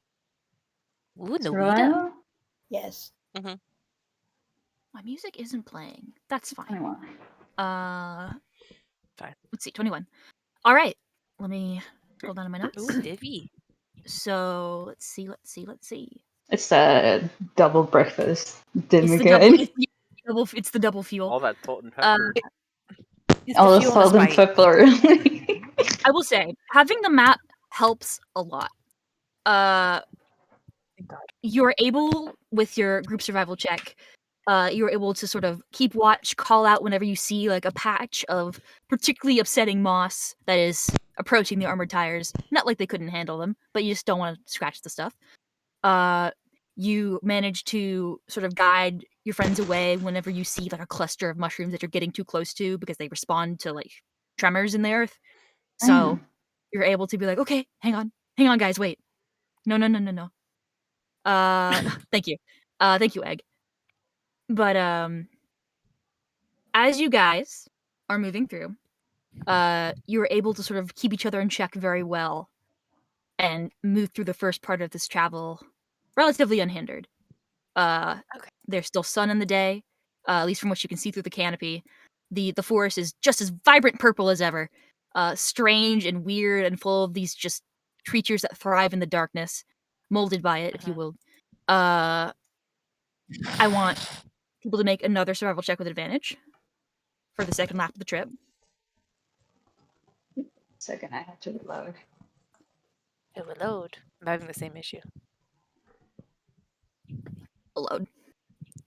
Ooh, Narita. Survival? Yes. My music isn't playing. That's fine. 21. Fine. Let's see, 21. All right. Let me scroll down to my notes. Ooh, Divvy. So let's see. It's a double breakfast. Dim It's the again. it's the double fuel. All that salt and pepper. It's All the the fuel salt and and the spice. pepper. I will say, having the map helps a lot. Thank God. You're able, with your group survival check, you're able to sort of keep watch, call out whenever you see like a patch of particularly upsetting moss that is approaching the armored tires. Not like they couldn't handle them, but you just don't want to scratch the stuff. You manage to sort of guide your friends away whenever you see like a cluster of mushrooms that you're getting too close to because they respond to like tremors in the earth. So you're able to be like, okay, hang on, guys, wait. No. Thank you. Thank you, Egg. But as you guys are moving through, you're able to sort of keep each other in check very well and move through the first part of this travel relatively unhindered. Okay. There's still sun in the day, at least from what you can see through the canopy. The forest is just as vibrant purple as ever, strange and weird and full of these just creatures that thrive in the darkness, molded by it, if you will. I want people to make another survival check with advantage for the second lap of the trip. Second, I have to reload. It will load. I'm having the same issue. Load.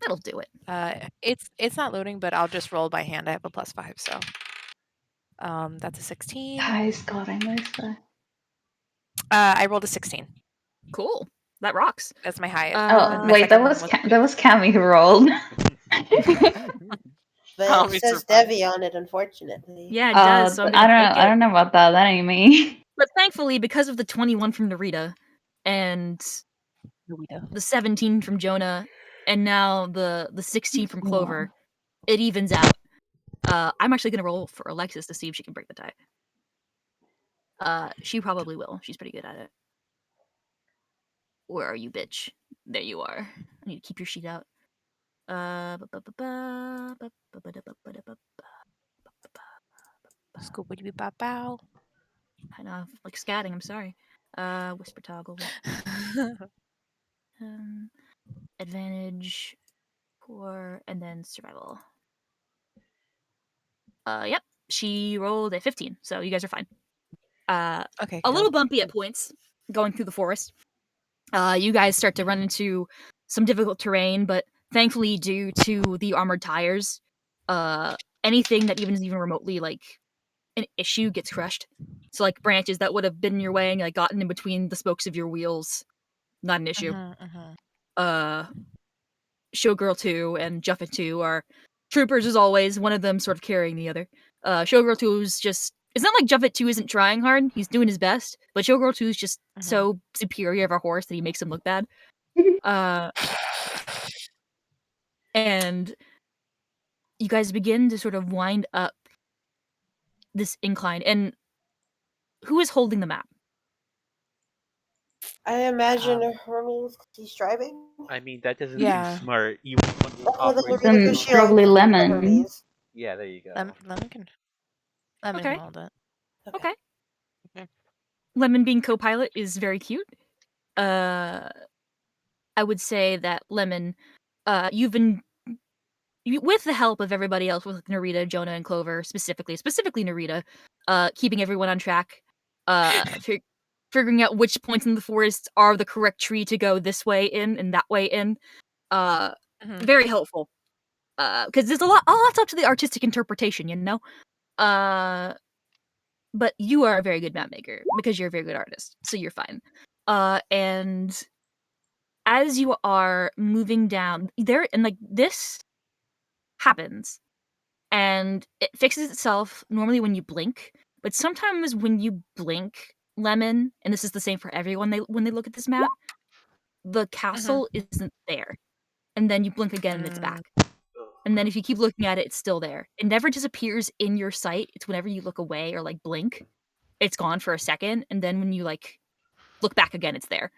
That'll do it. It's not loading, but I'll just roll by hand. I have a +5, so that's a 16. Guys, God, I missed that. I rolled a 16. Cool. That rocks. That's my highest. Oh, my wait, that second one was that was Cami who rolled. But I'll it be says surprised. Devi on it, unfortunately. Yeah, it does. So I'm gonna take I it. don't know about that. That ain't me. But thankfully, because of the 21 from Narita and Narita. the 17 from Jonah, and now the 16 from Clover, it evens out. I'm actually gonna roll for Alexis to see if she can break the tie. She probably will. She's pretty good at it. Where are you, bitch? There you are. I need to keep your sheet out. Scoopity bop bow. I know, like scatting. I'm sorry. Whisper toggle. Advantage, core, and then survival. Yep. She rolled a 15, so you guys are fine. Okay. A little bumpy at points going through the forest. You guys start to run into some difficult terrain, but thankfully, due to the armored tires, anything that even is even remotely like an issue gets crushed. So like branches that would have been in your way and like gotten in between the spokes of your wheels, not an issue. Showgirl 2 and Juffet 2 are troopers as always, one of them sort of carrying the other. Showgirl 2 is just, it's not like Juffet 2 isn't trying hard, he's doing his best, but Showgirl 2 is just so superior of a horse that he makes him look bad. And you guys begin to sort of wind up this incline. And who is holding the map? I imagine Hermes, he's driving. I mean, that doesn't Yeah. seem smart. You want to Okay, then we're operate. gonna Then go shield probably Lemon. Hermes. Yeah, there you go. Lemon can Okay. hold it. Okay. Okay. Lemon being co-pilot is very cute. I would say that Lemon, you've been, with the help of everybody else, with Narita, Jonah, and Clover specifically Narita, keeping everyone on track, figuring out which points in the forest are the correct tree to go this way in and that way in. Very helpful. Because there's a lot's up to the artistic interpretation, you know? But you are a very good map maker because you're a very good artist, so you're fine. And as you are moving down there, and like this happens. And it fixes itself normally when you blink, but sometimes when you blink, Lemon, and this is the same for everyone when they look at this map, the castle isn't there. And then you blink again and it's back. And then if you keep looking at it, it's still there. It never disappears in your sight. It's whenever you look away or like blink, it's gone for a second, and then when you like look back again, it's there.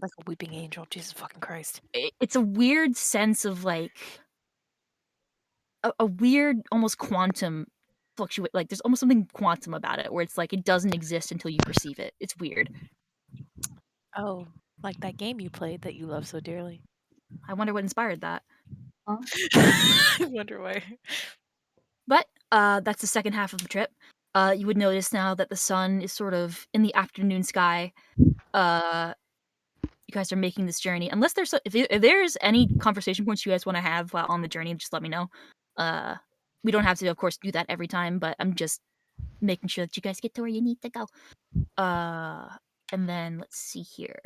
Like a weeping angel, Jesus fucking Christ. It's a weird sense of like a weird almost quantum fluctuate, like there's almost something quantum about it where it's like it doesn't exist until you perceive it. It's weird. Oh, like that game you played that you love so dearly. I wonder what inspired that. I wonder why. But that's the second half of the trip. You would notice now that the sun is sort of in the afternoon sky. You guys are making this journey. Unless there's if there's any conversation points you guys want to have while on the journey, just let me know. We don't have to, of course, do that every time, but I'm just making sure that you guys get to where you need to go. And then let's see here.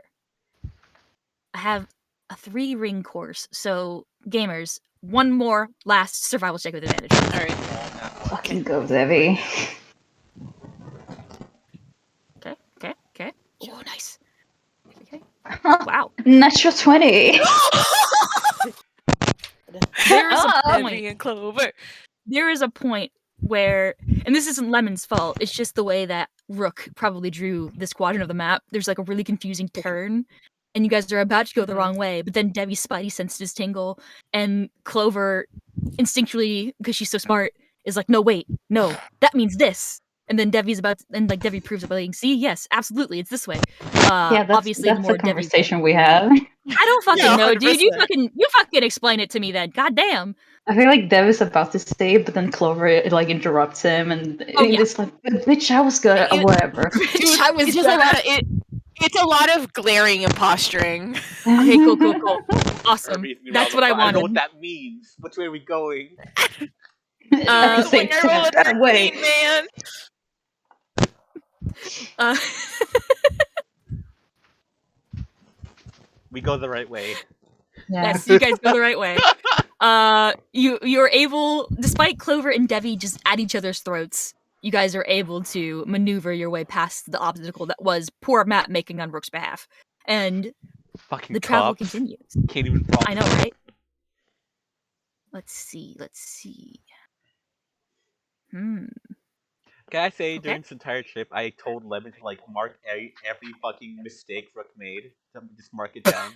I have a 3-ring course, so gamers, one more last survival check with advantage. All right. Fucking go, Debbie. Okay. Oh, nice. Okay. Wow. Natural 20. There is a Debbie point. and Clover. There is a point where, and this isn't Lemon's fault, it's just the way that Rook probably drew this quadrant of the map. There's like a really confusing turn, and you guys are about to go the wrong way, but then Debbie's spidey senses tingle, and Clover instinctually, because she's so smart, is like, no, wait, no, that means this. And then Debbie's about to, and like Debbie proves it by like, see, yes, absolutely, it's this way. Yeah, that's obviously the more conversation we had. I don't fucking Yeah, know, dude. You 100%. fucking explain it to me then. God damn. I feel like Dev is about to say, but then Clover like interrupts him, and Oh, yeah. it's like, bitch, I was good, or whatever. Dude, I was it's just a lot of it. It's a lot of glaring and posturing. Okay, cool. Awesome. That's what I I wanted. know what that means. Which way are we going? At the same When I roll a time, that way. 13, man. We go the right way. Yeah. Yes, you guys go the right way. You're able, despite Clover and Debbie just at each other's throats, you guys are able to maneuver your way past the obstacle that was poor map making on Rook's behalf. And Fucking the travel cops. continues. Can't even follow. I know, right? Let's see. Can I say Okay. during this entire trip, I told Lemon to like mark every fucking mistake Rook made. Just mark it down.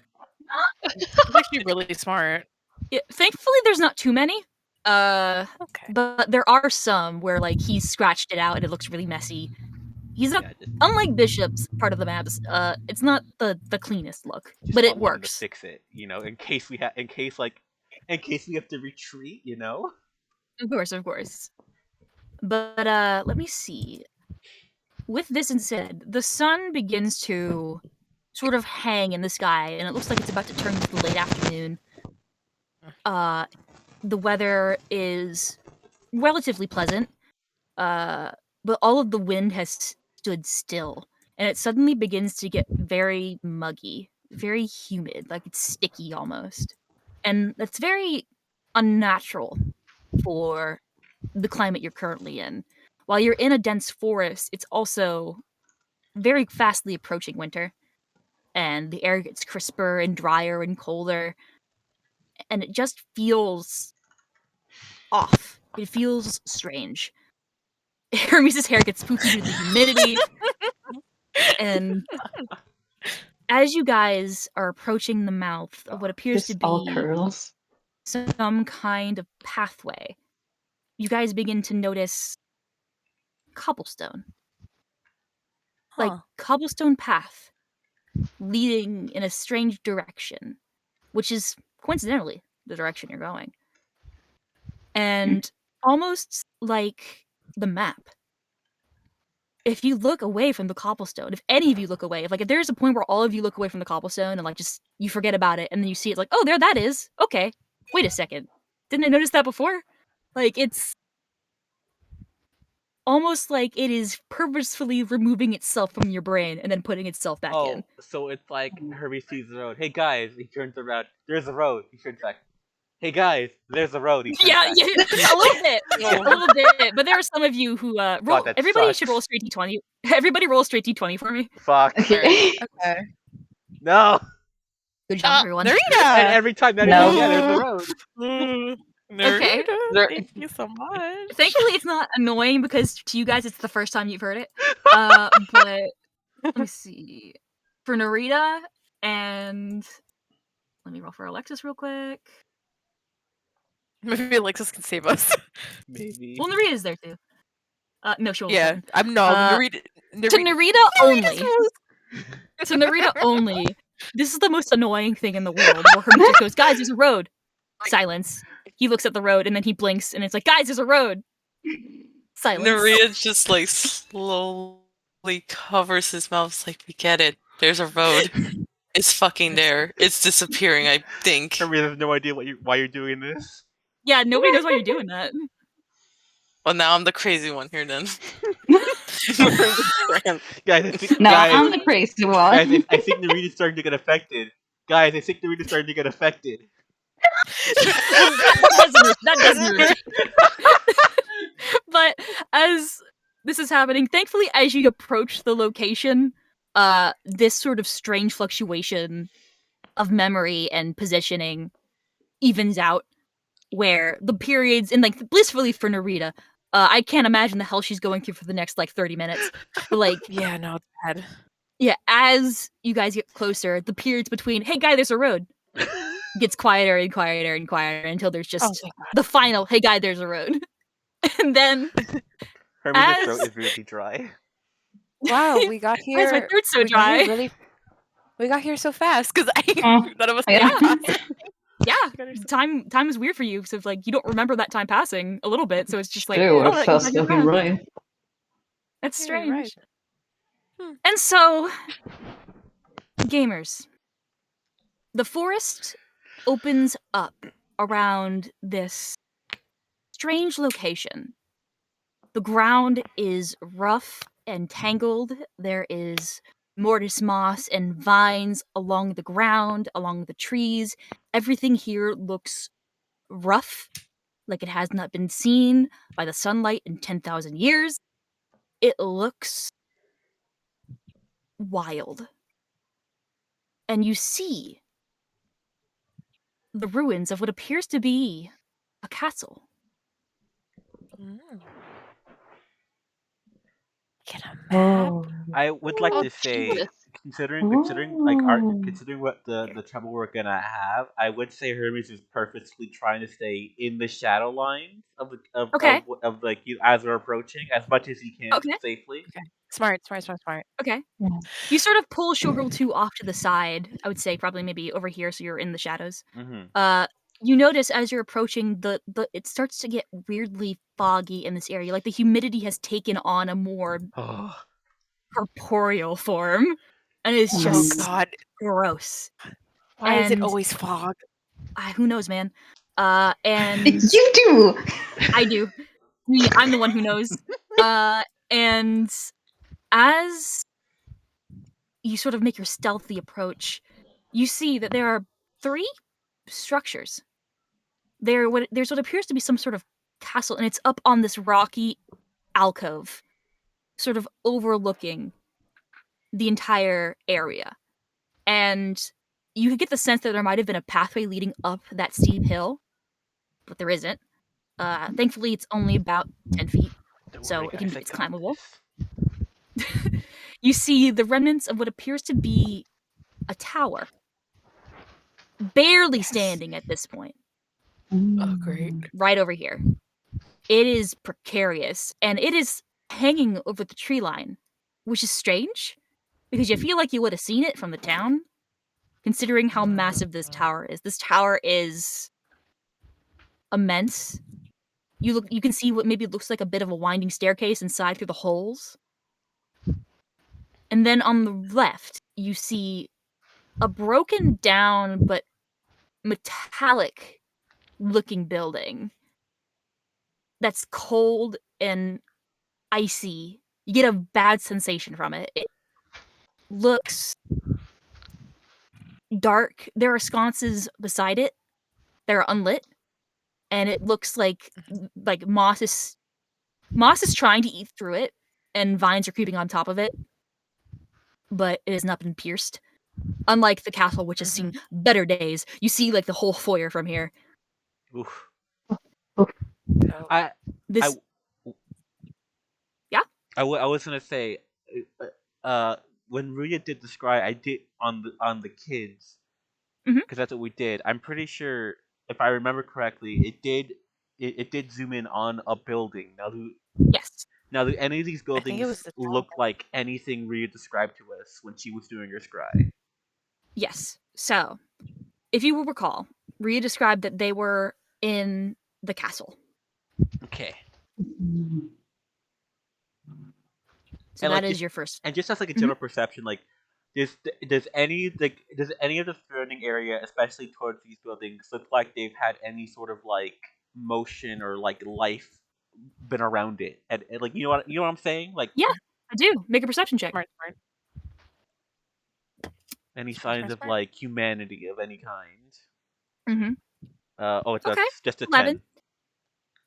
It's actually really smart. Yeah, thankfully, there's not too many. Okay. But there are some where like he's scratched it out and it looks really messy. He's not, Yeah, unlike Bishop's part of the maps. It's not the cleanest look, just but not it wanting to works. fix it, you know, in case we have to retreat, you know. Of course. But let me see. With this instead, the sun begins to sort of hang in the sky, and it looks like it's about to turn into the late afternoon. The weather is relatively pleasant, but all of the wind has stood still, and it suddenly begins to get very muggy, very humid, like it's sticky almost. And that's very unnatural for the climate you're currently in. While you're in a dense forest, it's also very fastly approaching winter, and the air gets crisper and drier and colder, and it just feels off. It feels strange. Hermes' hair gets poofy due to the humidity, and as you guys are approaching the mouth of what appears to Just all be curls. some kind of pathway, you guys begin to notice cobblestone. Like cobblestone path leading in a strange direction, which is coincidentally the direction you're going. And almost like the map, if you look away from the cobblestone, if any of you look away, if there's a point where all of you look away from the cobblestone and like just you forget about it and then you see it's like, oh, there that is. Okay. Wait a second. Didn't I notice that before? Like it's almost like it is purposefully removing itself from your brain and then putting itself back in. So it's like Herbie sees the road. Hey guys, he turns around. There's a road. He turns back. Hey guys, there's the road. He turns Yeah, back. yeah, a little bit, a little bit. But there are some of you who roll. that Everybody sucks. should roll a straight d20. Everybody roll a straight d20 for me. Fuck. Okay. Okay. No. Good job, everyone. And Narita! every time that No. yeah, there's the road. Okay. Narita, thank you so much. Thankfully, it's not annoying because to you guys, it's the first time you've heard it. But let me see. For Narita and let me roll for Alexis real quick. Maybe Alexis can save us. Maybe. Well, Narita's there too. No, she won't. Yeah, I'm no To Narita only. To Narita only. This is the most annoying thing in the world. Where Hermes just goes, guys, there's a road. Silence. He looks at the road and then he blinks and it's like, guys, there's a road. Silence. Narita just like slowly covers his mouth. It's like, we get it. There's a road. It's fucking there. It's disappearing, I think. Hermes has no idea why you're doing this. Yeah, nobody knows why you're doing that. Well, now I'm the crazy one here then. Guys, I think, No, guys, I'm the crazy one. guys, I think Narita's starting to get affected. Guys, I think Narita's starting to get affected. That doesn't hurt. But as this is happening, thankfully, as you approach the location, this sort of strange fluctuation of memory and positioning evens out, where the periods, and like blissfully for Narita, I can't imagine the hell she's going through for the next like 30 minutes. But like, Yeah, no, it's bad. yeah, as you guys get closer, the periods between, hey guy, there's a road, gets quieter and quieter and quieter until there's just thank God. the final, hey guy, there's a road. And then Hermes' As- throat is really dry. Wow, we got why is here. my throat so we got here dry? really, we got here so fast because Oh, none of us. yeah. Yeah, time is weird for you, so like you don't remember that time passing a little bit, so it's just like, Dude, oh, what a that fast goes by fucking fast. ride. That's Yeah, strange. right. And so, gamers, the forest opens up around this strange location. The ground is rough and tangled. There is mortis moss and vines along the ground, along the trees. Everything here looks rough, like it has not been seen by the sunlight in 10,000 years. It looks wild. And you see the ruins of what appears to be a castle. Get a map. Oh. I would like Oh, to say, Jesus. considering Ooh. considering what the trouble we're gonna have, I would say Hermes is purposely trying to stay in the shadow lines of the Okay. of like you as we're approaching as much as he can Okay. safely. Smart. Okay. Yeah. You sort of pull Shogirl 2 off to the side. I would say probably maybe over here so you're in the shadows. Mm-hmm. You notice as you're approaching the it starts to get weirdly foggy in this area. Like the humidity has taken on a more corporeal form. And it's Oh, Oh just God, gross. why is it And- always fog? Who knows, man? And You do! I do. I'm the one who knows. And as you sort of make your stealthy approach, you see that there are 3 structures. There's what appears to be some sort of castle, and it's up on this rocky alcove, sort of overlooking the entire area. And you could get the sense that there might have been a pathway leading up that steep hill, but there isn't. Thankfully, it's only about 10 feet, so it's climbable. You see the remnants of what appears to be a tower, barely standing at this point. Oh, great. Right over here. It is precarious, and it is hanging over the tree line, which is strange, because you feel like you would have seen it from the town, considering how massive this tower is. This tower is immense. You can see what maybe looks like a bit of a winding staircase inside through the holes. And then on the left, you see a broken down but metallic looking building that's cold and icy. You get a bad sensation from it. It looks dark. There are sconces beside it that are unlit, and it looks like moss is trying to eat through it, and vines are creeping on top of it, but it has not been pierced. Unlike the castle, which has seen better days, you see like the whole foyer from here. Oof. Oof. I Yeah? I was gonna say, when Ruya did the scry, I did on the kids, because that's what we did. I'm pretty sure, if I remember correctly, it did zoom in on a building. Yes. Now, do any of these buildings look like anything Ruya described to us when she was doing her scry? Yes. So, if you will recall, Rhea described that they were in the castle. Okay. So that is your first. And just as like a general perception, like, does any of the surrounding area, especially towards these buildings, look like they've had any sort of like motion or like life been around it? And like, you know what I'm saying? Like, yeah, I do. Make a perception check. Smart. Any signs of like humanity of any kind? Mm-hmm. That's okay. just a 11. 10.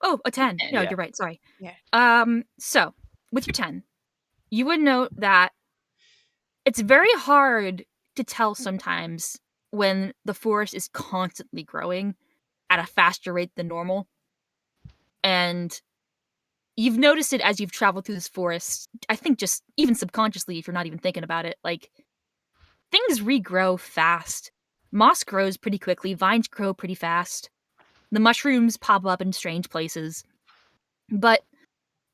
Oh, a 10. No, Yeah. you're right. Sorry. Yeah. So with your 10, you would note that it's very hard to tell sometimes when the forest is constantly growing at a faster rate than normal. And you've noticed it as you've traveled through this forest, I think just even subconsciously, if you're not even thinking about it, like, things regrow fast. Moss grows pretty quickly, vines grow pretty fast. The mushrooms pop up in strange places. But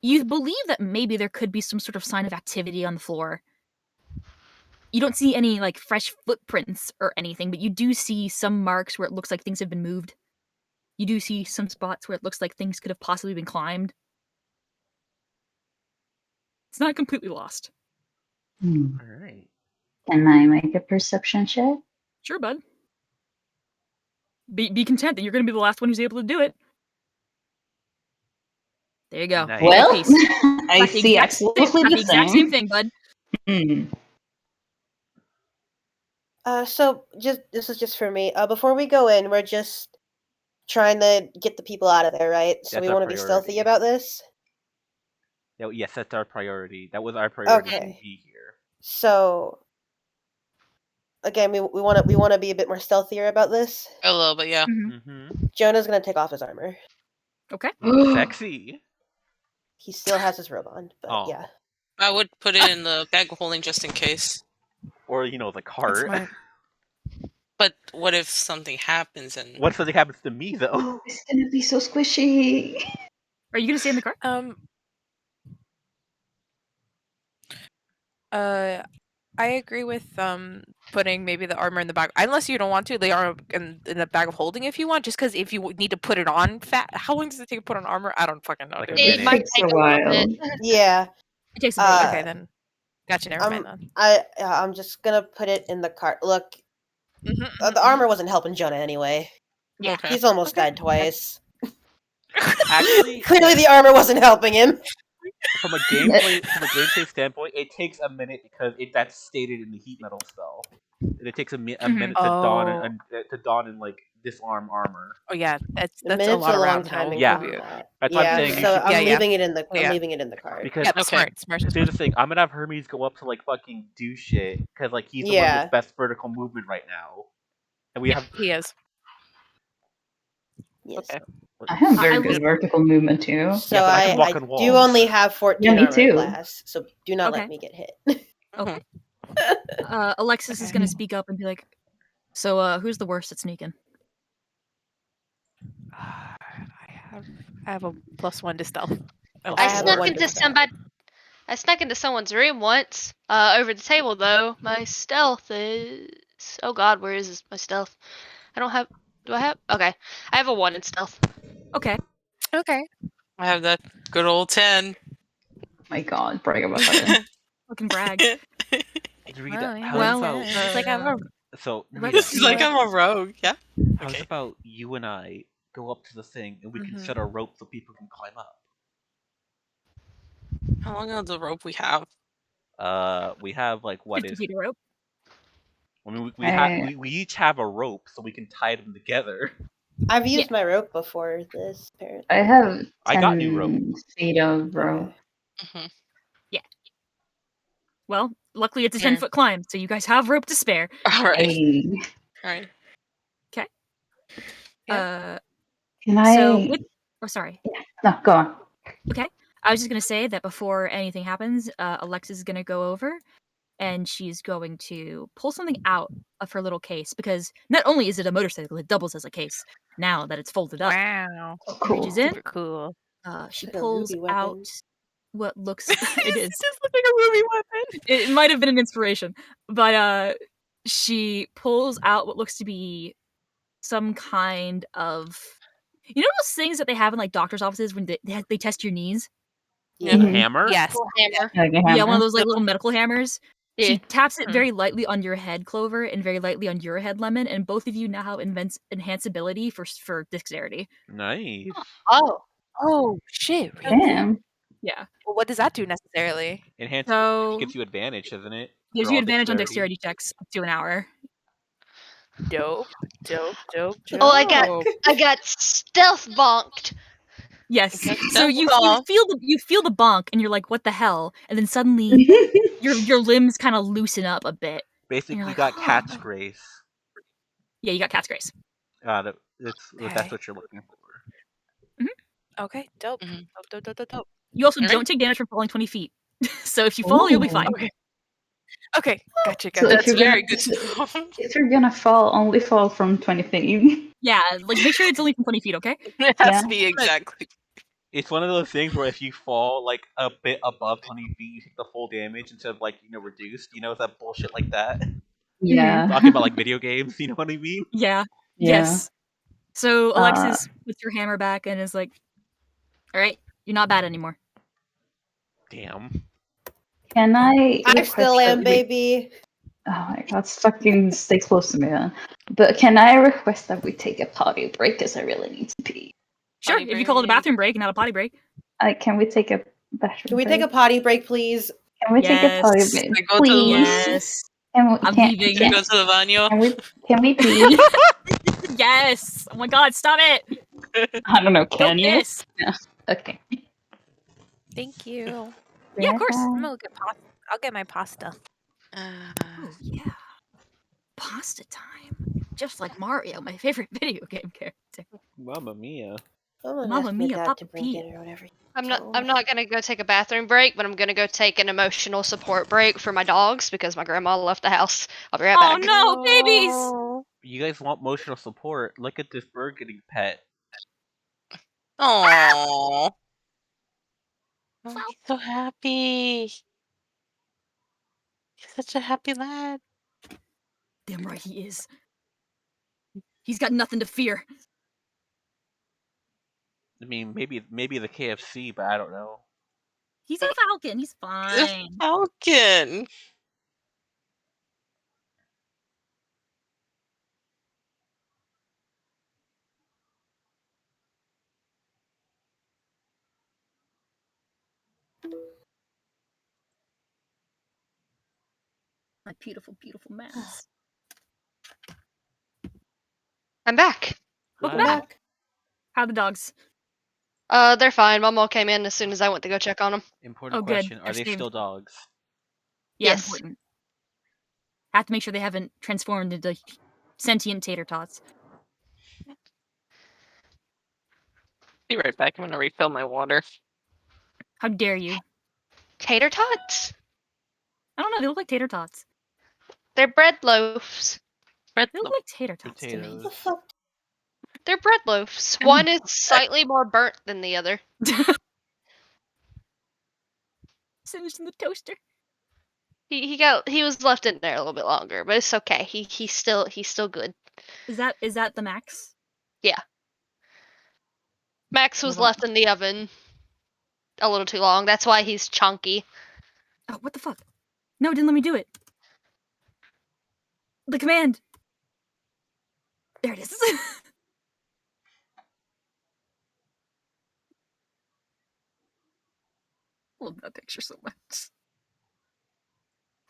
you believe that maybe there could be some sort of sign of activity on the floor. You don't see any, like, fresh footprints or anything, but you do see some marks where it looks like things have been moved. You do see some spots where it looks like things could have possibly been climbed. It's not completely lost. All right. Can I make a perception check? Sure, bud. Be content that you're going to be the last one who's able to do it. There you go. Nice. Well, I I see absolutely the the exact same thing, bud. So this is just for me. Before we go in, we're just trying to get the people out of there, right? So That's we our want to be stealthy priority. about this. Yes, that's our priority. That was our priority to Okay. be here. So again, we want to be a bit more stealthier about this. A little bit, yeah. Jonah's gonna take off his armor. Okay. Sexy. He still has his robe on, but yeah. I would put it in the bag of holding just in case. Or, the cart. But what if something happens and... What if something happens to me, though? It's gonna be so squishy. Are you gonna stay in the car? I agree with putting maybe the armor in the bag, unless you don't want to. They are in the bag of holding if you want. Just because if you need to put it on, how long does it take to put on armor? I don't fucking know. Like It might take a while. Yeah. It takes a minute. Okay, then. Gotcha. Never mind then. I'm just gonna put it in the cart. Look, the armor wasn't helping Jonah anyway. Yeah. He's almost died twice. Actually, clearly the armor wasn't helping him. From a gameplay standpoint, it takes a minute because that's stated in the heat metal spell. It takes a minute to dawn and like disarm armor. Oh yeah, that's a lot long around time. That's what I'm saying. So I'm leaving it in the leaving it in the cart. Because smart. Here's the thing: I'm gonna have Hermes go up to like fucking do shit because like he's the one with best vertical movement right now, and he is. Yes. Okay. I have very good vertical movement too. So I do only have 14 armor class, so do not let me get hit. Okay. Alexis is gonna speak up and be like, "So, who's the worst at sneaking?" I have a +1 to stealth. I snuck into someone's room once. Over the table though. My stealth is. Oh God, where is my stealth? I don't have. Do I have? Okay, I have a 1 in stealth. Okay. Okay. I have that good old 10. My God, brag about it. Fucking brag. Rita, it's like I'm a. So It's like I'm a rogue. Yeah. How's about you and I go up to the thing and we can set a rope so people can climb up? How long is the rope we have? We have like what 50 is? feet of rope. I mean, we each have a rope, so we can tie them together. I've used my rope before this, apparently. I have 10 I got new rope. feet of rope. Okay. Well, luckily it's a Yeah. 10-foot climb, so you guys have rope to spare. All right. Hey, All right. Uh, can I? so with, oh, sorry. No, go on. Okay. I was just gonna say that before anything happens, Alexa's gonna go over and she's going to pull something out of her little case because not only is it a motorcycle, it doubles as a case now that it's folded up. Wow. Oh, cool. Reaches in, Super cool. she Like a pulls ruby out weapon. what looks it is. just looked like a ruby weapon. It might have been an inspiration, but she pulls out what looks to be some kind of, you know, those things that they have in like doctors' offices when they test your knees. Yeah. The Mhm. hammer? Yes. Little hammer. Like a Yeah, one hammer. of those like little medical hammers. Yeah. She taps it Hmm. very lightly on your head, Clover, and very lightly on your head, Lemon, and both of you now have enhanced ability for dexterity. Nice. Oh. Oh shit! Really? Damn. Yeah, Well, what does that do necessarily? Enhanced so gives you advantage, doesn't it? gives For you all advantage on dexterity? dexterity checks up to an hour. Dope. Oh, I got stealth bonked. Yes. Okay, So that's you all. feel the bonk, and you're like, "What the hell?" And then suddenly your limbs kind of loosen up a bit. Basically, you're you like, got "Huh." cat's grace. Yeah, you got cat's grace. That's Okay. what you're looking for. Okay. Dope. Mhm. Dope. You also Alright. don't take damage from falling 20 feet. So if you fall, you'll be Ooh. fine. Okay. Gotcha. So Gotcha. if That's you're very gonna, good to know. if you're gonna fall, only fall from 20 feet. Yeah, like make sure it's only from 20 feet, okay? It has Yeah. to be exactly. It's one of those things where if you fall like a bit above 20 feet, you take the full damage instead of like reduced. You know that bullshit like that. Yeah. Talking about like video games, you know what I mean? Yeah. Yeah. Yes. So Alexis puts your hammer back and is like, "All right, you're not bad anymore." Damn. Can I? I request still that am, we- baby. Oh my god, fucking stay close to me then. But can I request that we take a potty break? Because I really need to pee. Sure, Potty if you call it a break. bathroom break and not a potty break. Can we take a bathroom Can we break? take a potty break, please? Can we take a potty Yes. break? I go to the Please. Yes. Can we, I'm can, leaving. Can Can, go to the baño. can we pee? Yes. Oh my god, stop it. I don't know. Can Don't you? piss. Okay. Thank you. Yeah, of course. I'm gonna get pasta. I'll get my pasta. Oh, yeah. Pasta time. Just like Mario, my favorite video game character. Mamma mia. I'm gonna Mamma ask my mia, dad Papa to bring Pia. dinner whenever. I'm not gonna go take a bathroom break, but I'm gonna go take an emotional support break for my dogs because my grandma left the house. I'll be right Oh back. no, babies! You guys want emotional support? Look at this bird getting pet. Aww. Oh, Well. he's so happy. He's such a happy lad. Damn right he is. He's got nothing to fear. I mean, maybe the KFC, but I don't know. He's a falcon. He's fine. Falcon. My beautiful, beautiful mouse. I'm back. Welcome Hi. back. How are the dogs? They're fine. Mama came in as soon as I went to go check on them. Important Oh, good. question: Are They're they saved. still dogs? Yeah, Yes. important. Have to make sure they haven't transformed into sentient tater tots. Be right back. I'm gonna refill my water. How dare you? Tater tots? I don't know. They look like tater tots. They're bread loaves. Bread They look like tater tots to me. Potatoes. What the fuck? They're bread loaves. One is slightly more burnt than the other. Singed in the toaster. He was left in there a little bit longer, but it's okay. He's still good. Is that the max? Max was Hold on. left in the oven a little too long. That's why he's chunky. Oh, what the fuck? No, it didn't let me do it. The command. There it is. I love that picture so much.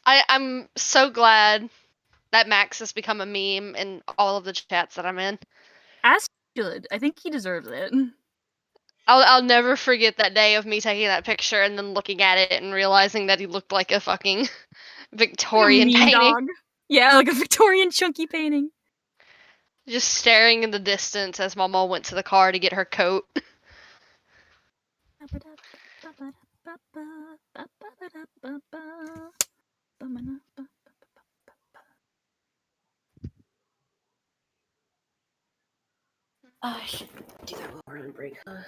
I'm so glad that Max has become a meme in all of the chats that I'm in. As Good. I think he deserves it. I'll never forget that day of me taking that picture and then looking at it and realizing that he looked like a fucking Victorian Like a mean painting. dog. Yeah, like a Victorian chunky painting. Just staring in the distance as my mom went to the car to get her coat. I should do that while we're on break, huh?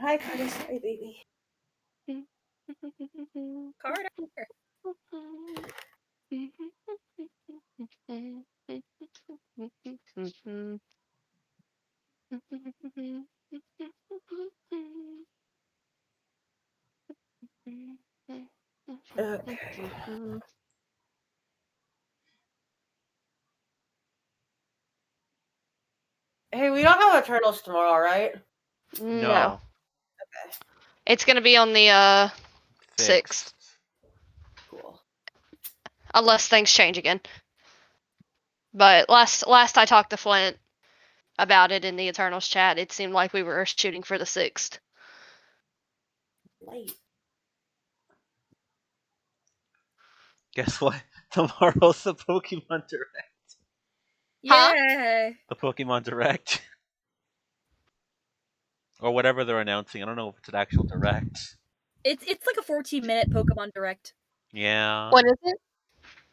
Hi, Carter. Sorry, baby. Carter. Okay. Hey, we don't have Eternals tomorrow, right? No. Okay. It's gonna be on the 6th. Cool. Unless things change again. But last I talked to Flint about it in the Eternals chat, it seemed like we were shooting for the 6th. Late. Guess what? Tomorrow's the Pokemon Direct. Huh? Yay! The Pokemon Direct. Or whatever they're announcing. I don't know if it's an actual Direct. It's like a 14-minute Pokemon Direct. Yeah. When is it?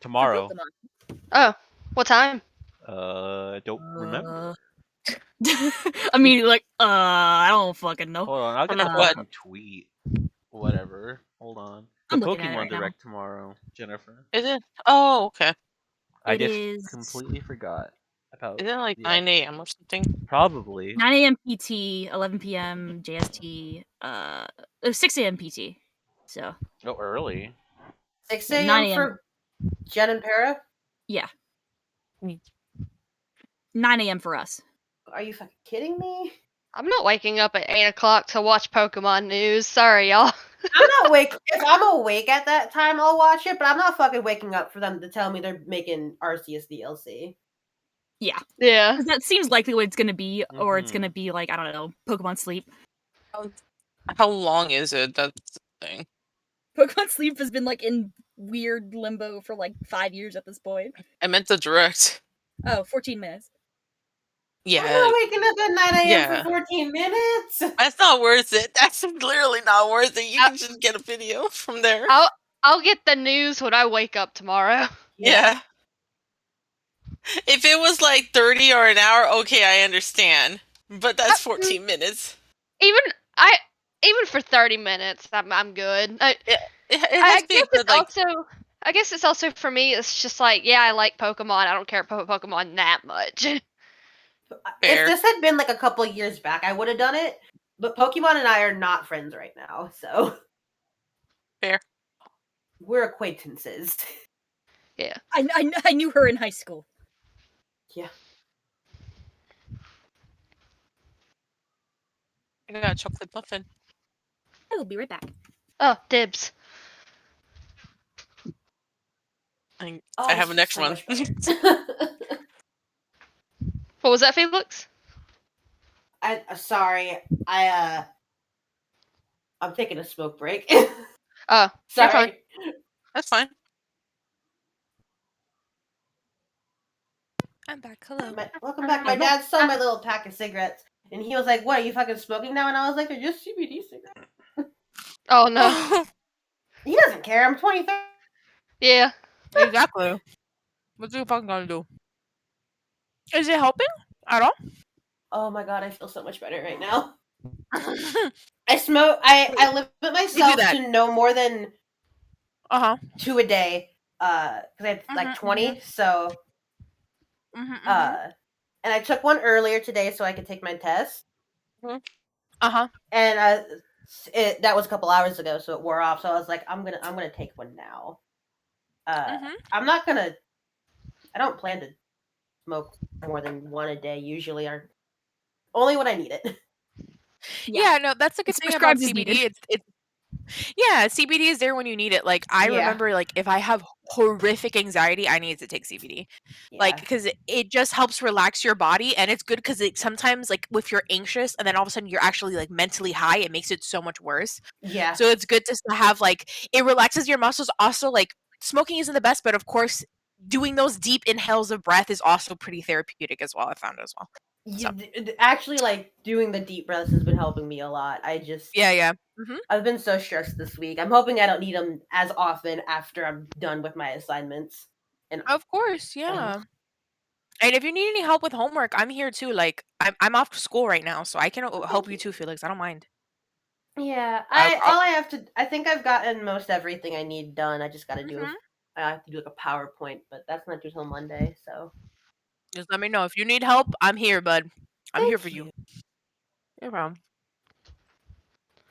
Tomorrow. For Pokemon. Oh, what time? Don't remember. I mean, like, I don't fucking know. Hold on, I'll get the Remember what? fucking tweet. Whatever. Hold on. The I'm looking at it Pokemon right now. Direct tomorrow, Jennifer. Is it? Oh, okay. I It just is completely forgot about Is it like the 9 a.m. or something? Probably. 9 a.m. PT, 11 p.m. JST, 6 a.m. PT. So Oh, early. 6 9 a.m. a.m. for Jen and Para? Yeah. Mm. 9 a.m. for us. Are you fucking kidding me? I'm not waking up at 8 o'clock to watch Pokemon news. Sorry, y'all. I'm not awake. If I'm awake at that time, I'll watch it, but I'm not fucking waking up for them to tell me they're making Arceus DLC. Yeah. Yeah. 'Cause that seems likely what it's going to be, or it's Mhm. going to be like, I don't know, Pokemon Sleep. How long is it? That's the thing. Pokemon Sleep has been like in weird limbo for like 5 years at this point. I meant the direct. Oh, 14 minutes. I'm Yeah. not waking up at 9 a.m. Yeah. for 14 minutes. That's not worth it. That's literally not worth it. You can just get a video from there. I'll get the news when I wake up tomorrow. Yeah. If it was like 30 or an hour, okay, I understand. But that's 14 minutes. Even for 30 minutes, I'm good. It has to be a good, like, I guess it's also for me. It's just like, yeah, I like Pokemon. I don't care about Pokemon that much. Fair. If this had been like a couple of years back, I would have done it. But Pokemon and I are not friends right now, so Fair. we're acquaintances. Yeah. I knew her in high school. Yeah. I got a chocolate muffin. I will be right back. Oh, dibs. I Oh, have an this extra is one. so much better. What was that, Felix? Sorry. I'm taking a smoke break. Oh, you're fine. Sorry. That's fine. I'm back. Hello. Welcome back. My dad saw my little pack of cigarettes, and he was like, "What? Are you fucking smoking now?" And I was like, "They're just CBD cigarettes." Oh no. He doesn't care. I'm 23. Yeah. Exactly. What's you fucking gonna do? Is it helping at all? Oh my god, I feel so much better right now. I smoke. I limit myself that. to no more than 2 a day. Because I had like 20. So and I took one earlier today so I could take my test. And that was a couple hours ago, so it wore off. So I was like, I'm gonna take one now. I'm not gonna. I don't plan to smoke more than one a day. Usually, or only when I need it. Yeah, no, that's a good It's thing about prescribed as CBD. needed. It's CBD is there when you need it. Like I remember, like if I have horrific anxiety, I needed to take CBD. Like, because it just helps relax your body, and it's good because it sometimes, like, if you're anxious and then all of a sudden you're actually like mentally high, it makes it so much worse. Yeah. So it's good to have, like, it relaxes your muscles. Also, like, smoking isn't the best, but of course doing those deep inhales of breath is also pretty therapeutic as well. I found as well. So. Actually, like, doing the deep breaths has been helping me a lot. Yeah. I've been so stressed this week. I'm hoping I don't need them as often after I'm done with my assignments. And of course, yeah. And if you need any help with homework, I'm here too. Like, I'm off school right now, so I can help you too, Felix. I don't mind. Yeah, I think I've gotten most everything I need done. I just got to do. I have to do like a PowerPoint, but that's not due till Monday. So just let me know if you need help. I'm here, bud. I'm here for you. No problem.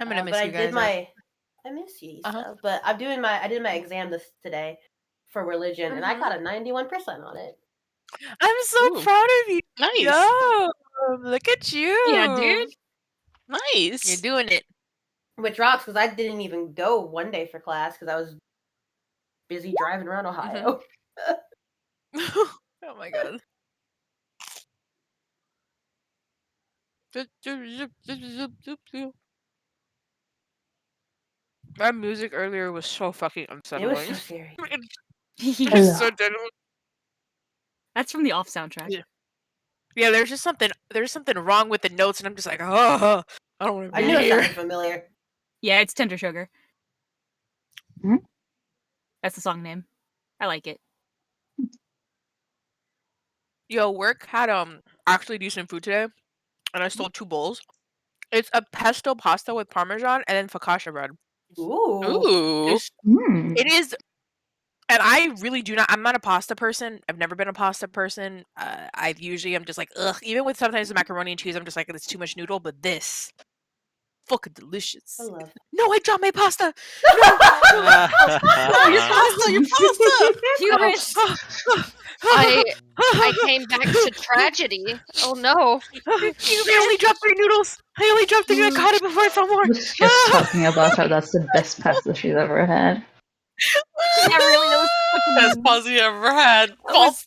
I'm gonna miss you guys. I miss you, Isa. But I did my exam today for religion, and I got a 91% on it. I'm so proud of you. Nice. Yo, look at you. Yeah, dude. Nice. You're doing it. Which rocks, because I didn't even go one day for class because I was busy driving around Ohio. Oh my god. That music earlier was so fucking unsettling. It was so scary. It's so dead. That's from the Off soundtrack. Yeah, there's something wrong with the notes, and I'm just like, oh, I don't want to be here. I knew it sounded familiar. Yeah, it's Tender Sugar. Hmm? That's the song name. I like it. Yo, work had actually decent food today, and I stole 2 bowls. It's a pesto pasta with parmesan and then focaccia bread. Ooh. It is, and I really do not. I'm not a pasta person. I've never been a pasta person. I usually am just like, ugh. Even with sometimes the macaroni and cheese, I'm just like, it's too much noodle. But this, fucking delicious. I love. No, I dropped my pasta. No, your pasta, your pasta. I came back to tragedy. Oh no! I only dropped 3 noodles. I only dropped 3. I caught it before I saw more. I was just talking about how that's the best pasta she's ever had. Yeah, really, that was fucking Best pasta you ever had. That was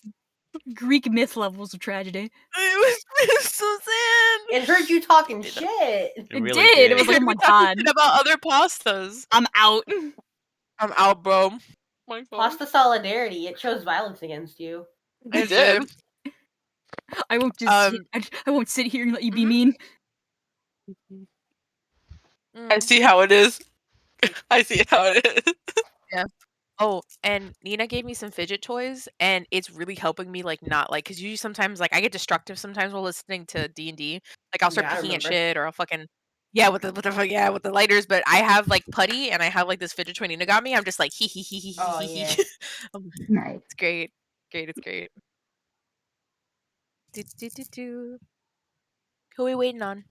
Greek myth levels of tragedy. It was so sad. It heard you talking shit. It really did. It was like, oh my god. About other pastas. I'm out. I'm out, bro. Pasta solidarity. It shows violence against you. It did. I won't just. I won't sit here and let you be mean. I see how it is. I see how it is. Yeah. Oh, and Nina gave me some fidget toys, and it's really helping me, like, not, like, because usually sometimes, like, I get destructive sometimes while listening to D&D. Like, I'll start picking at shit, or I'll fucking, with the lighters, but I have, like, putty, and I have, like, this fidget toy Nina got me. I'm just like, hee. Oh, yeah. Nice. It's great. It's great. Who are we waiting on?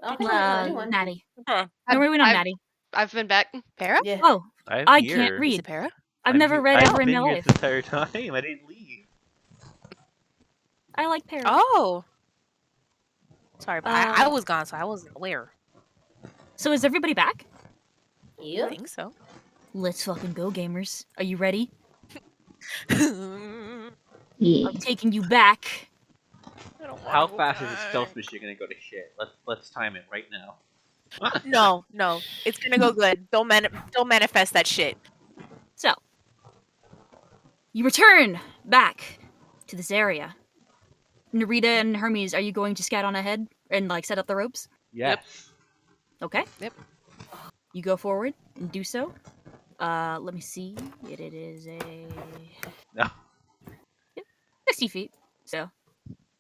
Natty. Huh. No, we're waiting on Natty. I've been back. Para? Yeah. Oh, I'm I here. can't Is read. it Para? I've never read ever in my I've been here life. this entire time. I didn't leave. I like Para. Oh. Sorry, but I was gone, so I wasn't aware. So is everybody back? Yeah. I think so. Let's fucking go, gamers. Are you ready? Yeah. I'm taking you back. How fast is a stealth mission gonna go to shit? Let's time it right now. No. It's gonna go good. Don't manifest that shit. So, you return back to this area. Narita and Hermes, are you going to scout on ahead and, like, set up the ropes? Yes. Okay. Yep. You go forward and do so. Let me see. It is a... No. 60 feet. So,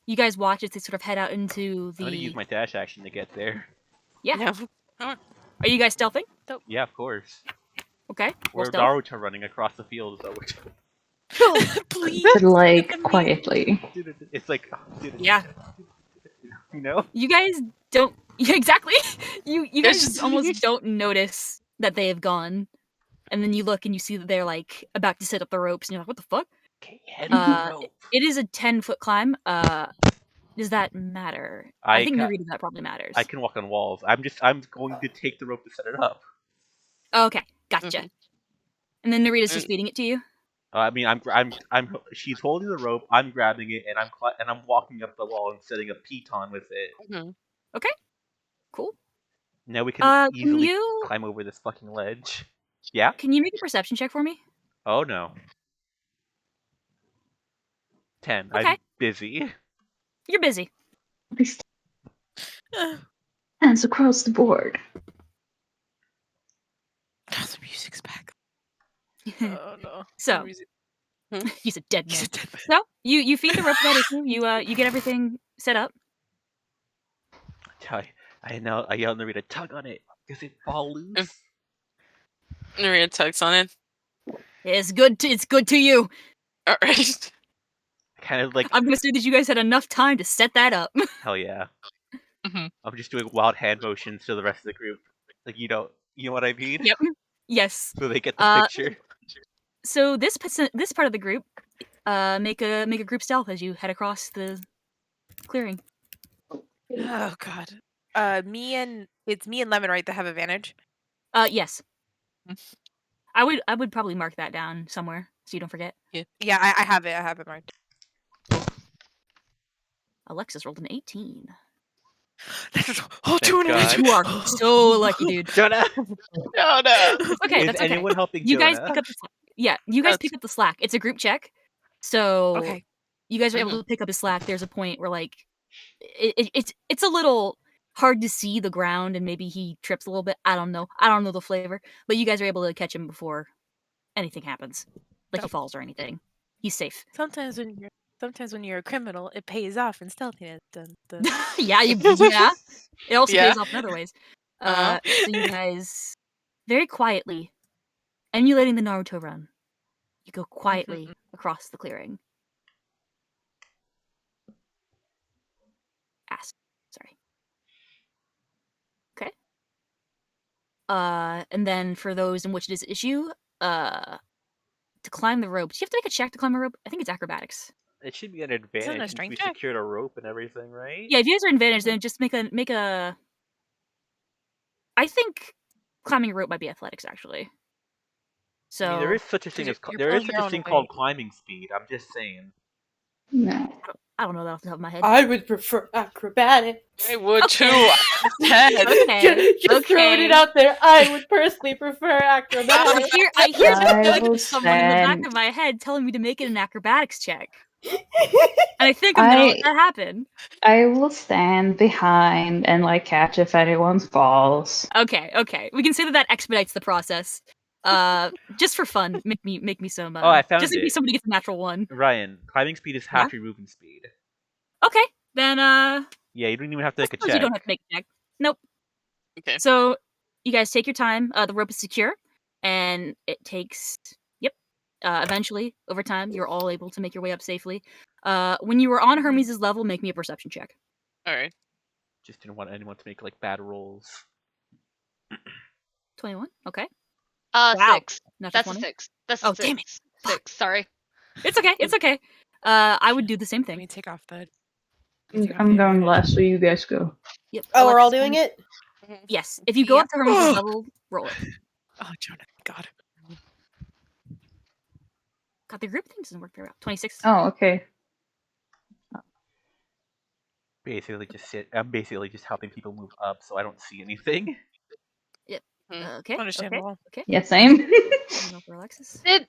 you guys watch as they sort of head out into the... I'm gonna use my dash action to get there. Yeah. Are you guys stealthing? Yeah, of course. Okay. We're stealth. Naruto running across the field, so Please. But, like, quietly. it's like, Yeah. You know? You guys don't... Yeah, exactly. You guys Yes. almost don't notice that they have gone. And then you look and you see that they're, like, about to set up the ropes, and you're like, what the fuck? It is a 10-foot climb. Does that matter? I think Narita, that probably matters. I can walk on walls. I'm going to take the rope to set it up. Oh, okay, gotcha. And then Narita's just feeding it to you? I mean, she's holding the rope. I'm grabbing it, and I'm walking up the wall and setting a piton with it. Mm-hmm. Okay. Cool. Now we can Can easily you climb over this fucking ledge. Yeah? can you make a perception check for me? Oh no. 10. Okay. I'm busy. You're busy. Hands across the board. Oh, the music's back. Oh no. So The music- he's a dead man. He's a dead man. So you feed the rope without issue. You get everything set up. I yell at Narita, tug on it. Does it fall loose? Narita tugs on it. It's good to you. All right. Kind of like, I'm gonna say that you guys had enough time to set that up. hell yeah. Mm-hmm. I'm just doing wild hand motions to the rest of the group. Like, you know what I mean? Yep. Yes. So they get the picture. So this part of the group, make a group stealth as you head across the clearing. Oh god. It's me and Lemon, right, that have advantage? Yes. I would probably mark that down somewhere so you don't forget. Yeah, I have it. I have it marked. Alexis rolled an 18. Oh, Thank 2 and God. You are so lucky, dude. Jonah! Oh no. Okay, Is that's okay. anyone helping You guys Jonah? pick up the slack. Yeah, you guys pick up the slack. It's a group check. So Okay. you guys are able to pick up the slack. There's a point where like it's a little hard to see the ground and maybe he trips a little bit. I don't know the flavor, but you guys are able to catch him before anything happens. Like he falls or anything. He's safe. Sometimes when you're a criminal, it pays off in stealthiness. Dun, dun. Yeah, yeah. It also Yeah. pays off in other ways. Uh-huh. So you guys very quietly, emulating the Naruto run, you go quietly across the clearing. Sorry. Okay. And then for those in which it is issue, to climb the rope, do you have to make a check to climb a rope? I think it's acrobatics. It should be an advantage since strength we check? secured a rope and everything, right? Yeah, if you guys are advantage, then just make a. I think climbing a rope might be athletics, actually. So I mean, there is such a thing you're called pulling your own called weight. climbing speed. I'm just saying. No. I don't know that off the top of my head. I would prefer acrobatics. I would Okay. too. Head. Okay. Just throwing it out there. I would personally prefer acrobatics. I hear I will someone in the back stand- of my head telling me to make it an acrobatics check, and I think I'm gonna let that happen. I will stand behind and like catch if anyone falls. Okay. We can say that expedites the process. Just for fun, make me some. Oh, I found just in case it. somebody gets a natural one. Ryan, climbing speed is half your movement speed. Okay, then Yeah, you don't even have to make a suppose check. you don't have to make a check. Nope. Okay. So you guys take your time. The rope is secure, and it takes. Yep. Eventually, over time, you're all able to make your way up safely. When you were on Hermes' level, make me a perception check. All right. Just didn't want anyone to make like bad rolls. 21. Okay. Wow. 6. That's Natural 20. a 6. That's Oh, a 6. damn it. 6. Sorry. It's okay. It's okay. I would do the same Let me thing. take off the. I'm going last, so you guys go. Yep. Oh, we're all Alexis, doing it? Yes. If you go Yeah. up to Hermes' level, roll it. Oh, Jonah, God. God, the group thing doesn't work very well. 26. Oh, okay. Basically, I'm basically just helping people move up, so I don't see anything. Okay. Understandable. Okay. Yeah, same. Go for Alexis. Did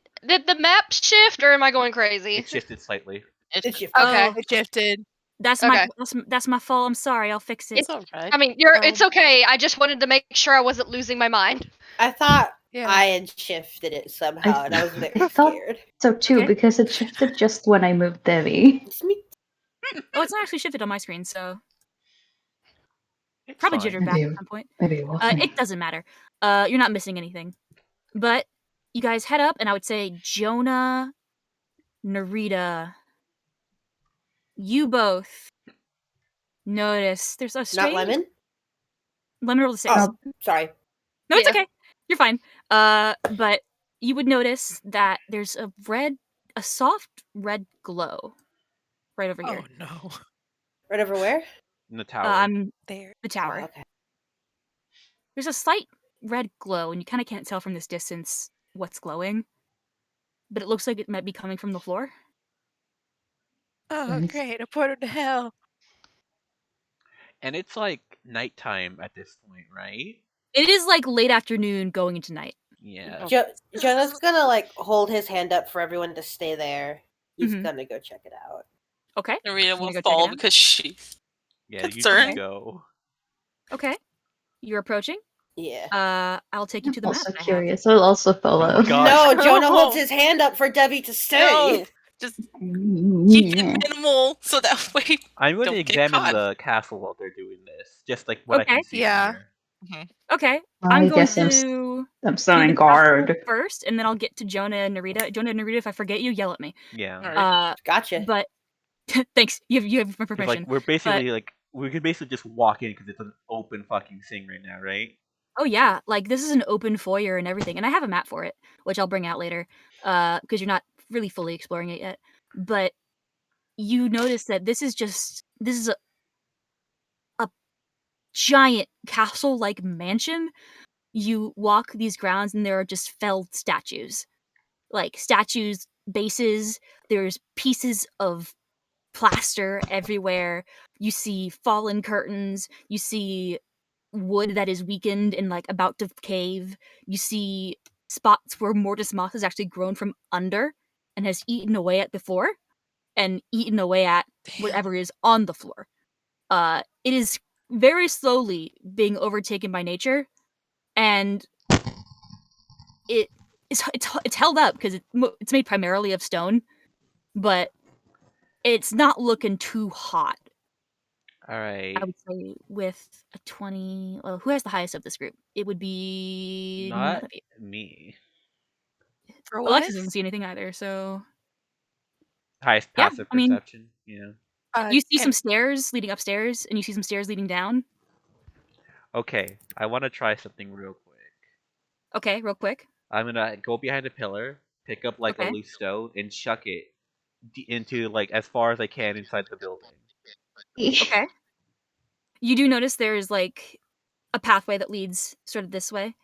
the map shift, or am I going crazy? It shifted slightly. It's your Okay. Oh, It shifted. that's Okay. that's my fault. I'm sorry. I'll fix it. It's all right. I mean, it's okay. I just wanted to make sure I wasn't losing my mind. I thought Yeah. I had shifted it somehow, and I was very I thought- scared. So too, Okay. because it shifted just when I moved Debbie. It's me. Oh, it's not actually shifted on my screen, so It's probably fine. jittered back Maybe- at some point. Maybe it wasn't. It doesn't matter. You're not missing anything. But you guys head up, and I would say Jonah, Narita, you both notice there's a strange... Not lemon? Lemon rolled a 6. Oh, sorry. No, it's Yeah. okay. You're fine. But you would notice that there's a soft red glow right over here. Oh no. Right over where? In the tower. I'm There. the tower. Oh, okay. There's a slight red glow, and you kind of can't tell from this distance what's glowing. but it looks like it might be coming from the floor. Oh, great! A portal to hell. And it's like nighttime at this point, right? It is like late afternoon going into night. Yeah. Jonah's gonna like hold his hand up for everyone to stay there. He's gonna go check it out. Okay. Narita will go check fall it out? because she's Yeah, you concerned. just go. Okay. You're approaching. Yeah. I'll take you to the map. Also curious. I'll also follow. Oh gosh. No, Jonah holds his hand up for Debbie to stay. No, just keep it minimal so that way. I'm going to don't get examine caught. the castle while they're doing this, just like what I Okay. can see Yeah. from here. Okay. I I'm going guess I'm to I'm do standing the castle guard. first, and then I'll get to Jonah and Narita. Jonah and Narita, if I forget you, yell at me. Yeah. Alright. Gotcha. But thanks. You have my 'Cause, permission. like we're basically like we could basically just walk in because it's an open fucking thing right now, right? Oh yeah, like this is an open foyer and everything, and I have a map for it, which I'll bring out later, because you're not really fully exploring it yet. But you notice that this is a giant castle-like mansion. You walk these grounds, and there are just felled statues, like statues, bases. There's pieces of plaster everywhere. You see fallen curtains. You see wood that is weakened and like about to cave. You see spots where mortis moss has actually grown from under and has eaten away at the floor and eaten away at whatever is on the floor. It is very slowly being overtaken by nature, and it's held up because it's made primarily of stone, but it's not looking too hot. All right. I would say with a 20. Well, who has the highest of this group? It would be none Not of you. me. For Alexis doesn't see anything either, so Highest Yeah, passive I mean- perception. Yeah. you see some stairs leading upstairs, and you see some stairs leading down. Okay, I want to try something real quick. Okay, real quick. I'm gonna go behind a pillar, pick up like Okay. a loose stone, and chuck it into like as far as I can inside the building. Okay. You do notice there's like a pathway that leads sort of this way,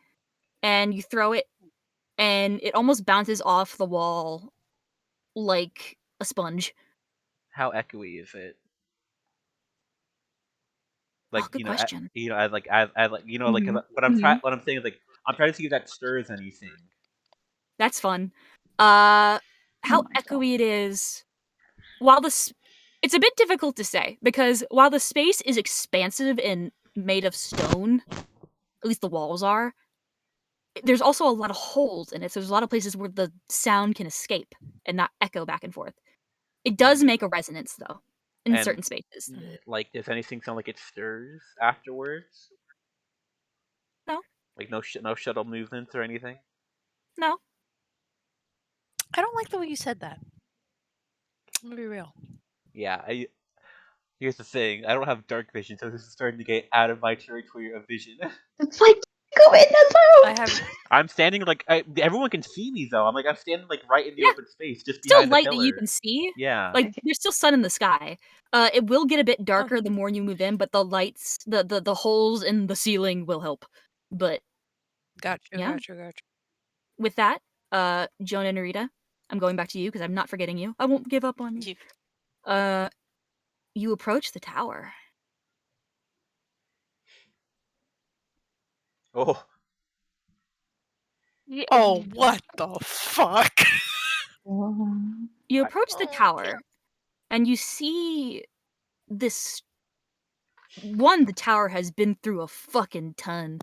and you throw it, and it almost bounces off the wall like a sponge. How echoey is it? Like good question. I like Mhm, what I'm mhm. what I'm saying is like I'm trying to see if that stirs anything. That's fun. How my God. echoey it is. While it's a bit difficult to say because while the space is expansive and made of stone, at least the walls are, there's also a lot of holes in it. So there's a lot of places where the sound can escape and not echo back and forth. It does make a resonance though in And, certain spaces. Like, does anything sound like it stirs afterwards? No. Like no shuttle movements or anything? No. I don't like the way you said that. I'm gonna be real. Yeah, here's the thing. I don't have dark vision, so this is starting to get out of my territory of vision. It's like go in the I have. I'm standing like everyone can see me though. I'm standing like right in the Yeah. open space, just Still behind the light pillar. that you can see. Yeah. Like there's still sun in the sky. It will get a bit darker the more you move in, but the lights, the holes in the ceiling will help. But Gotcha. Yeah. Gotcha. with that, Jonah and Narita, I'm going back to you because I'm not forgetting you. I won't give up on you. You approach the tower. Oh. Oh, what the fuck? You approach the tower, and you see this. One, the tower has been through a fucking ton.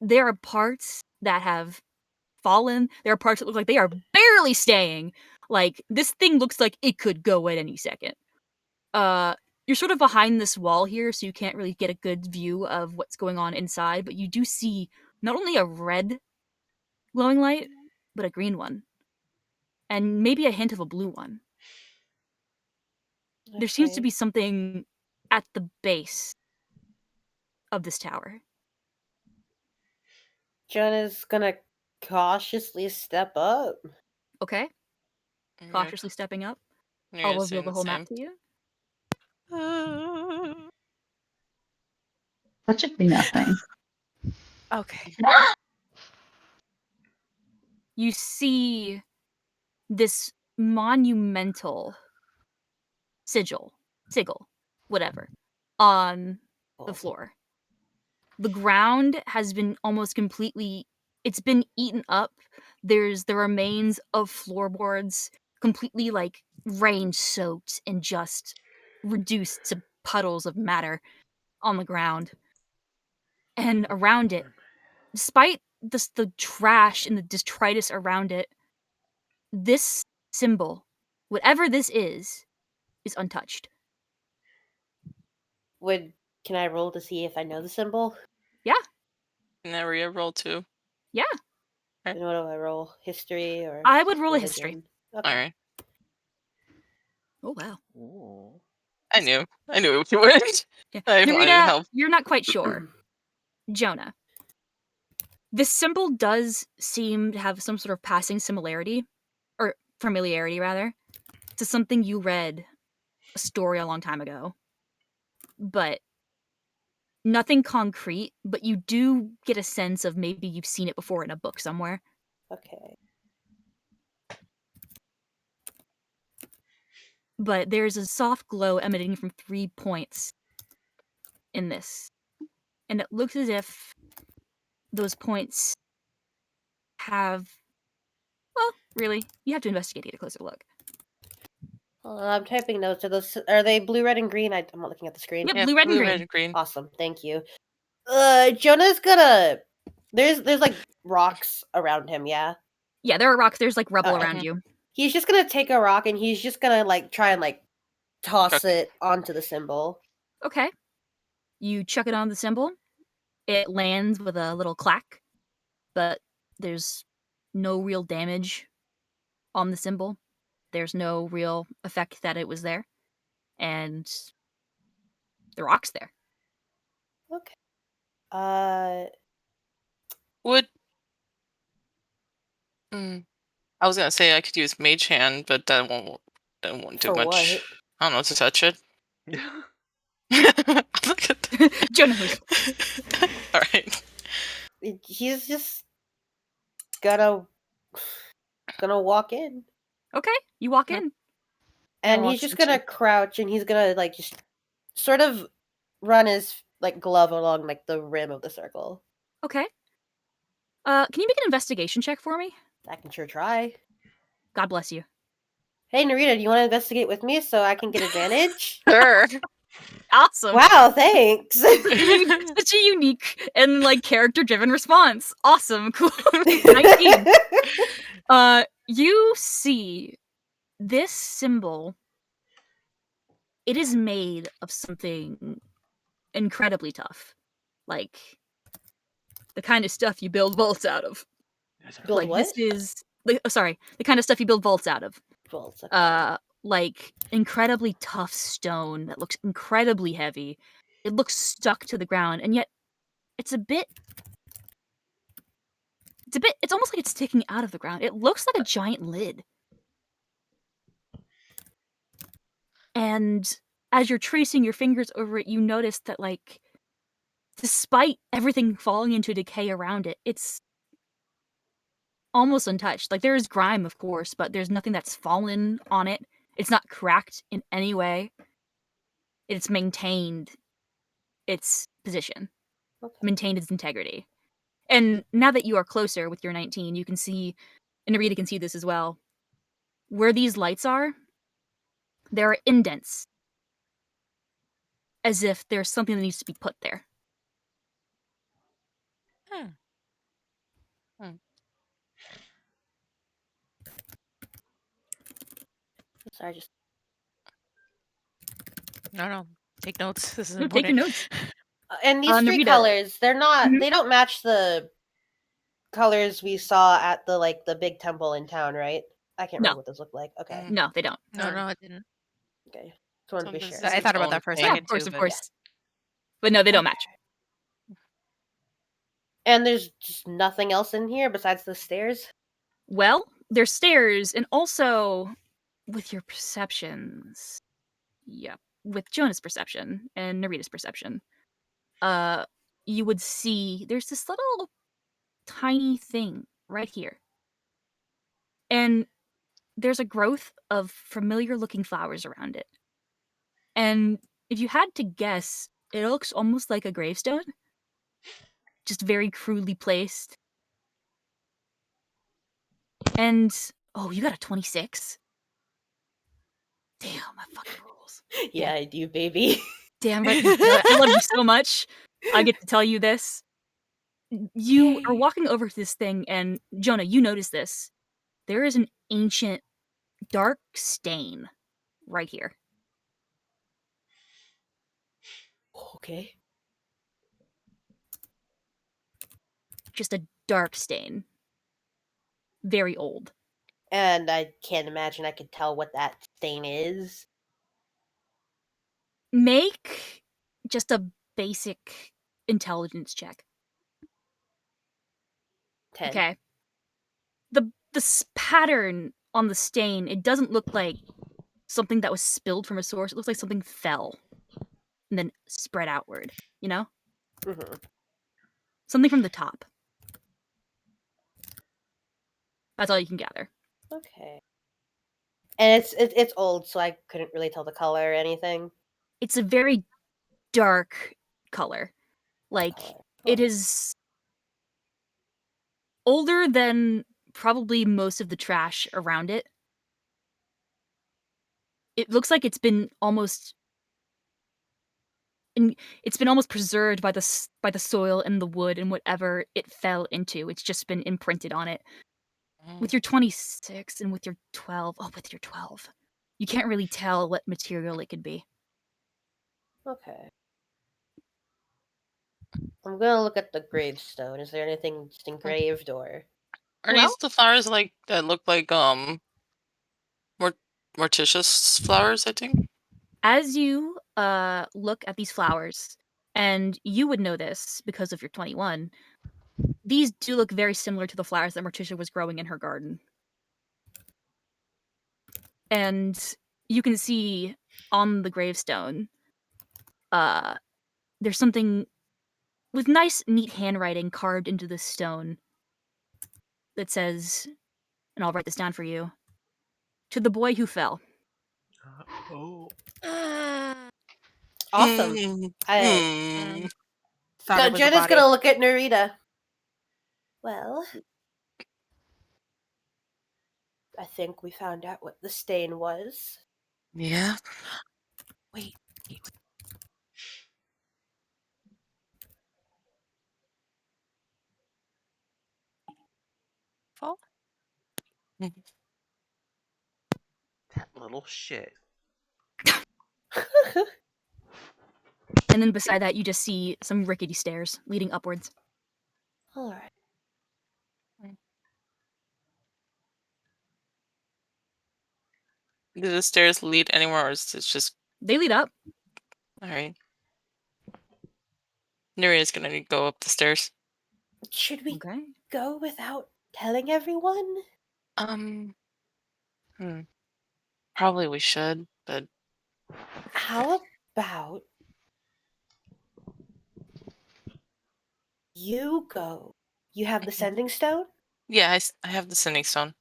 There are parts that have fallen. There are parts that look like they are barely staying. Like, this thing looks like it could go at any second. You're sort of behind this wall here, so you can't really get a good view of what's going on inside, but you do see not only a red glowing light, but a green one. And maybe a hint of a blue one. There seems to be something at the base of this tower. Jonah's gonna cautiously step up. Okay? Cautiously stepping up. I'll reveal the whole map to you. That should be nothing. Okay. you see this monumental sigil, whatever, on the floor. The ground has been almost completely, it's been eaten up. There's the remains of floorboards, completely like rain-soaked and just reduced to puddles of matter on the ground. And around it, despite the trash and the detritus around it, this symbol, whatever this is untouched. Can I roll to see if I know the symbol? Yeah. Can I roll too? Yeah. And what do I roll? History or? I would roll a history. Okay. All right. Oh wow. Ooh. I knew what you would. Yeah. I wanted to Narita, help. you're not quite sure. Jonah. This symbol does seem to have some sort of passing similarity, or familiarity rather, to something you read a story a long time ago. But nothing concrete, but you do get a sense of maybe you've seen it before in a book somewhere. Okay. But there's a soft glow emanating from 3 points in this. And it looks as if those points have... Well, really, you have to investigate to get a closer look. I'm typing notes. Are they blue, red, and green? I'm not looking at the screen. Yep, Yeah, blue, red, and green. red, and green. Awesome, thank you. Jonah's gonna... There's like rocks around him, yeah? Yeah, there are rocks. There's like rubble Okay. around you. He's just gonna take a rock and he's just gonna like try and like toss it onto the symbol. Okay. You chuck it on the symbol. It lands with a little clack, but there's no real damage on the symbol. There's no real effect that it was there. And the rock's there. Okay. Would I was gonna say I could use Mage Hand, but that won't do For much. what? I don't know to touch it. Jonah moves. All right. He's just gonna walk in. Okay, you walk in. And he's just gonna crouch and he's gonna like just sort of run his like glove along like the rim of the circle. Okay. Can you make an investigation check for me? I can sure try. God bless you. Hey Narita, do you want to investigate with me so I can get advantage? Sure. Awesome. Wow, thanks. Such a unique and like character-driven response. Awesome, cool. 19. You see this symbol. It is made of something incredibly tough, like the kind of stuff you build vaults out of. Build like what? this is, the kind of stuff you build vaults out of. Vaults. Okay. Like incredibly tough stone that looks incredibly heavy. It looks stuck to the ground, and yet it's almost like it's sticking out of the ground. It looks like a giant lid. And as you're tracing your fingers over it, you notice that, like, despite everything falling into decay around it, it's almost untouched. Like, there is grime, of course, but there's nothing that's fallen on it. It's not cracked in any way. It's maintained its position, maintained its integrity. And now that you are closer with your 19, you can see, and Narita can see this as well, where these lights are, there are indents, as if there's something that needs to be put there. Sorry, just No. Take notes. This is Take important. your notes. and these three Narita. colors, they're not. Mhm. They don't match the colors we saw at the big temple in town, right? I can't remember what those look like. Okay. No, they don't. No, it didn't. Okay. Just wanted to be sure. I thought about that for a Yeah, second of course, too. of course. But no, they don't match. And there's just nothing else in here besides the stairs? Well, there's stairs, and also with your perceptions. Yeah, with Jonah's perception and Narita's perception. You would see there's this little tiny thing right here. And there's a growth of familiar-looking flowers around it. And if you had to guess, it looks almost like a gravestone. Just very crudely placed. And, oh, you got a 26? Damn, that fucking rules. Yeah, I do, baby. Damn right. I love you so much. I get to tell you this. You are walking over to this thing, and Jonah, you notice this. There is an ancient, dark stain right here. Okay. Just a dark stain. Very old. And I can't imagine I could tell what that stain is. Make just a basic intelligence check. 10. Okay. The pattern on the stain, it doesn't look like something that was spilled from a source. It looks like something fell and then spread outward, you know? Mm-hmm. Something from the top. That's all you can gather. Okay. And it's old, so I couldn't really tell the color or anything. It's a very dark color. Like, it Oh. is older than probably most of the trash around it. It looks like it's been almost preserved by the soil and the wood and whatever it fell into. It's just been imprinted on it. With your 26 and with your 12, with your 12, you can't really tell what material it could be. Okay. I'm gonna look at the gravestone. Is there anything just engraved or? Are these the flowers like that look like Morticia's flowers, I think? As you look at these flowers, and you would know this because of your 21, these do look very similar to the flowers that Morticia was growing in her garden. And you can see on the gravestone, there's something with nice, neat handwriting carved into the stone that says, and I'll write this down for you, "To the boy who fell." Oh. Awesome. Jonah's gonna look at Narita. Well, I think we found out what the stain was. Yeah. Wait. Fall? That little shit. And then beside that, you just see some rickety stairs leading upwards. All right. Do the stairs lead anywhere, or is it just... They lead up. Alright. Neria's gonna go up the stairs. Should we go without telling everyone? Probably we should, but... How about you go? You have the sending stone? Yeah, I have the sending stone.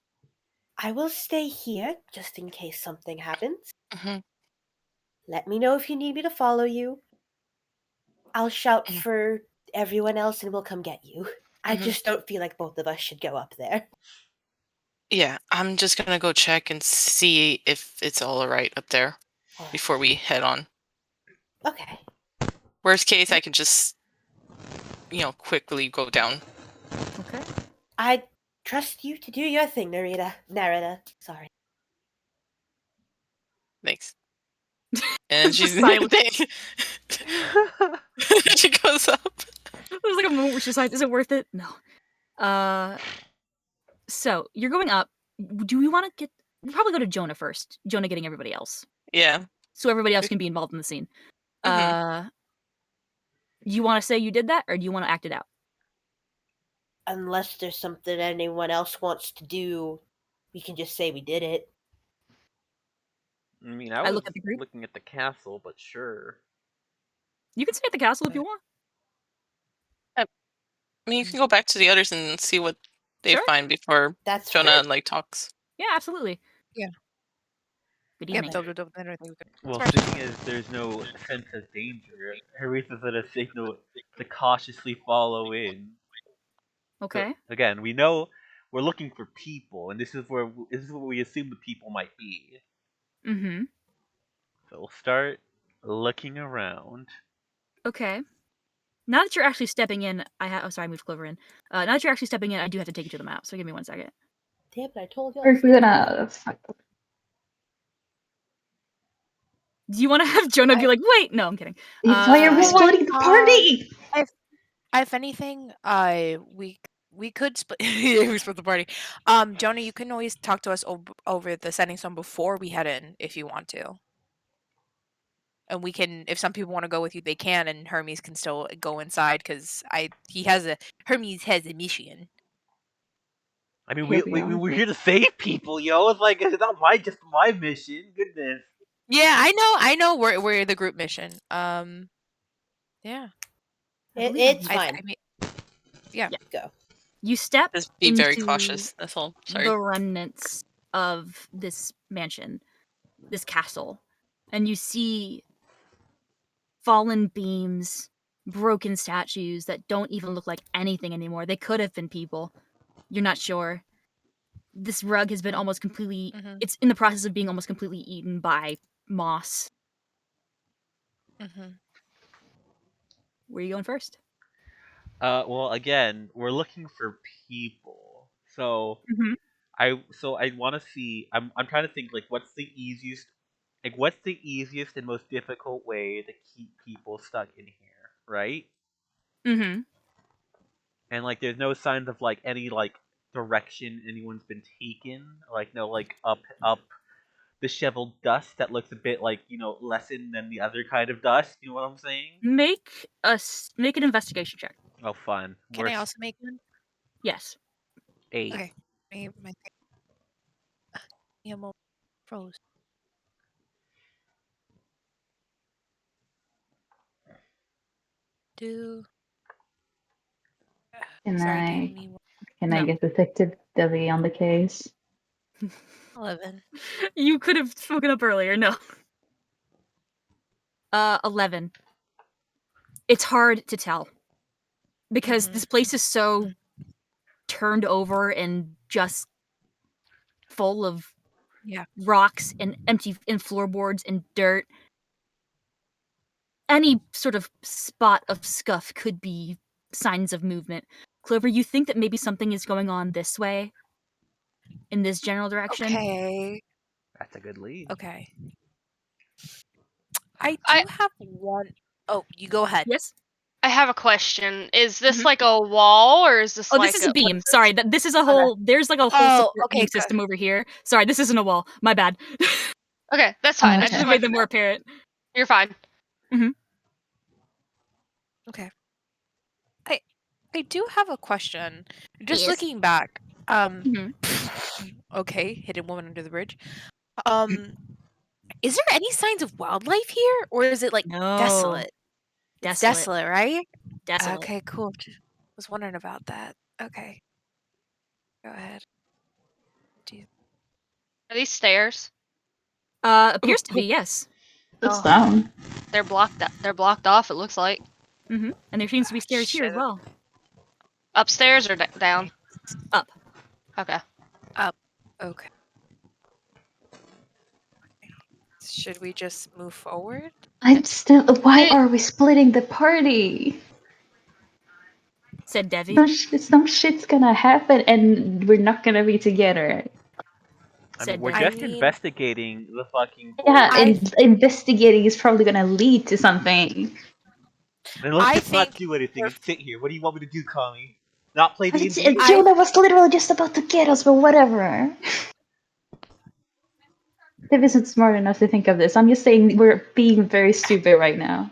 I will stay here just in case something happens. Mm-hmm. Let me know if you need me to follow you. I'll shout for everyone else and we'll come get you. I just don't feel like both of us should go up there. Yeah, I'm just gonna go check and see if it's all alright up there before we head on. Okay. Worst case, I can just, quickly go down. Okay. I trust you to do your thing, Narita. Sorry. Thanks. And she's silent. She goes up. There's like a moment where she's like, "Is it worth it?" No. So you're going up. Do we want to get? We'll probably go to Jonah first. Jonah getting everybody else. Yeah. So everybody else can be involved in the scene. You want to say you did that, or do you want to act it out? Unless there's something anyone else wants to do, we can just say we did it. I mean, I was look at the group. looking at the castle, but sure. You can stay at the castle if you want. I mean, you can go back to the others and see what they Sure. find before That's Jonah fair. talks. Yeah, absolutely. Yeah. Good Yep. evening. Well, seeing as there's no sense of danger, Harith is at a signal to cautiously follow in. Okay. So, again, we know we're looking for people, and this is where we assume the people might be. Mm-hmm. So we'll start looking around. Okay. Now that you're actually stepping in, oh, sorry, I moved Clover in. Now that you're actually stepping in, I do have to take you to the map, so give me 1 second. Damn it, I told you. Or if we're gonna. Do you want to have Jonah be like, wait? No, I'm kidding. Why are we splitting the party? If anything, we could split. We split the party. Jonah, you can always talk to us over the setting stone before we head in, if you want to. And we can, if some people want to go with you, they can, and Hermes can still go inside because Hermes has a mission. I mean, we're here to save people, yo. It's like it's not just my mission. Goodness. Yeah, I know. We're the group mission. Yeah. It's fine. Yeah. Go. You step Just be into very cautious. That's all. Sorry. the remnants of this mansion, this castle, and you see fallen beams, broken statues that don't even look like anything anymore. They could have been people. You're not sure. This rug has been almost completely... Mhm. It's in the process of being almost completely eaten by moss. Mm-hmm. Where are you going first? Well, again, we're looking for people. So Mhm. I want to see. I'm trying to think like what's the easiest and most difficult way to keep people stuck in here, right? Mm-hmm. And like, there's no signs of like any like direction anyone's been taken. Like no like up disheveled dust that looks a bit like lessened than the other kind of dust. You know what I'm saying? Make an investigation check. Oh, fun. Can I also make one? Yes. 8. Okay. My Emo froze. Can Sorry, give me Can I No. get Detective Debbie on the case? 11. You could have spoken up earlier. No. 11. It's hard to tell because this place is so turned over and just full of rocks and empty and floorboards and dirt. Any sort of spot of scuff could be signs of movement. Clover, you think that maybe something is going on this way? In this general direction? Okay. That's a good lead. Okay. I do have one. Oh, you go ahead. Yes? I have a question. Is this like a wall, or is this Oh, like this is a beam. Sorry, this is a whole... There's like a whole support beam system over here. Sorry, this isn't a wall. My bad. Okay, that's fine. I just made them more apparent. You're fine. Mm-hmm. Okay. I do have a question. Just Yes. looking back. Mm-hmm. Okay, hidden woman under the bridge. Is there any signs of wildlife here, or is it like desolate? It's desolate, right? Desolate. Okay, cool. Just was wondering about that. Okay. Go ahead. Are these stairs? Appears to be, yes. It's down. They're blocked. They're blocked off. It looks like. Mm-hmm. And there seems to be stairs here as well. Upstairs or down? Up. Okay. Up. Okay. Should we just move forward? I'm still. Why are we splitting the party? Said Devi. Some shit's gonna happen, and we're not gonna be together. I mean, we're just investigating the fucking. Yeah, and investigating is probably gonna lead to something. Then let's just not do anything and sit here. What do you want me to do, Cami? Not play D&D? Jonah was literally just about to get us, but whatever. Dev isn't smart enough to think of this. I'm just saying we're being very stupid right now.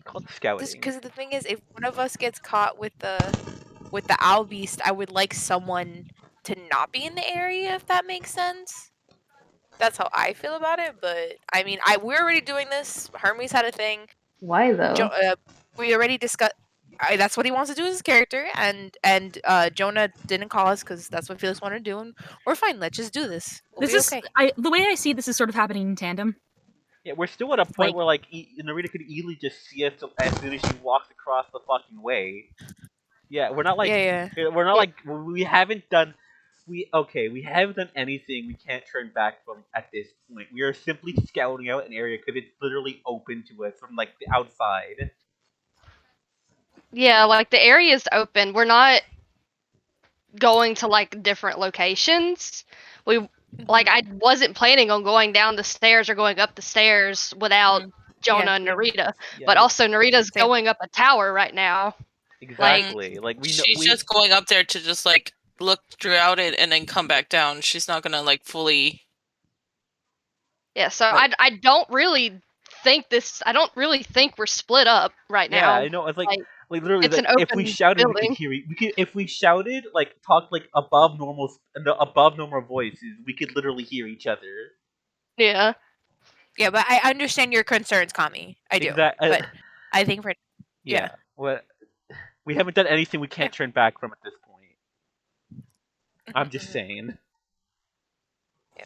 Called scouting. Because the thing is, if one of us gets caught with the owl beast, I would like someone to not be in the area, if that makes sense. That's how I feel about it. But I mean, we're already doing this. Hermes had a thing. Why though? We already discussed. that's what he wants to do as his character, and Jonah didn't call us because that's what Felix wanted to do, and we're fine. Let's just do this. We'll This be is okay. the way I see this is sort of happening in tandem. Yeah, we're still at a point Like- where like Narita could easily just see us as soon as she walks across the fucking way. Yeah, we're not like we're not like we haven't done we haven't done anything we can't turn back from at this point. We are simply scouting out an area because it's literally open to us from like the outside. Yeah, like the area's open. We're not going to like different locations. I wasn't planning on going down the stairs or going up the stairs without Jonah and Narita. Yeah, but also Narita's going up a tower right now. exactly. Like we know She's just going up there to just like look throughout it and then come back down. She's not gonna like fully. Yeah, so I don't really think we're split up right now. Yeah, I know. It's like literally, it's like, an if we open shouted, we building. could hear. If we shouted, like talked like above normal voices, we could literally hear each other. Yeah. Yeah, but I understand your concerns, Cami. I do. Exactly. But I think for Well, we haven't done anything we can't turn back from at this point. I'm just saying. Yeah.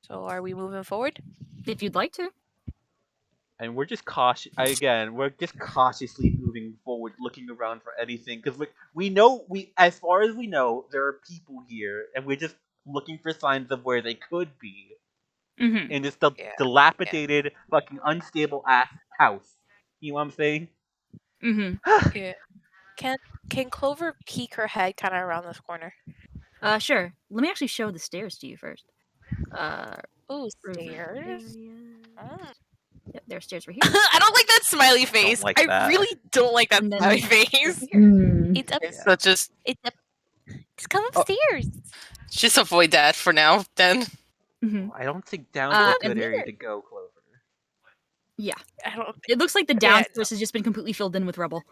So are we moving forward? If you'd like to. And we're just cautious. We're just cautiously moving forward, looking around for anything, because as far as we know, there are people here, and we're just looking for signs of where they could be. Mm-hmm. In this dilapidated, fucking unstable ass house. You know what I'm saying? Mm-hmm. Yeah. Can Clover peek her head kind of around this corner? Sure. Let me actually show the stairs to you first. Ooh, stairs. Yep, there's stairs right here. I don't like that smiley face. Like I that. really don't like that And then smiley face. It's up. So just come upstairs. just avoid that for now. Then Mm-hmm. I don't think down's a good and area there- to go, Clover. Yeah. I don't. It looks like the downstairs has just been completely filled in with rubble.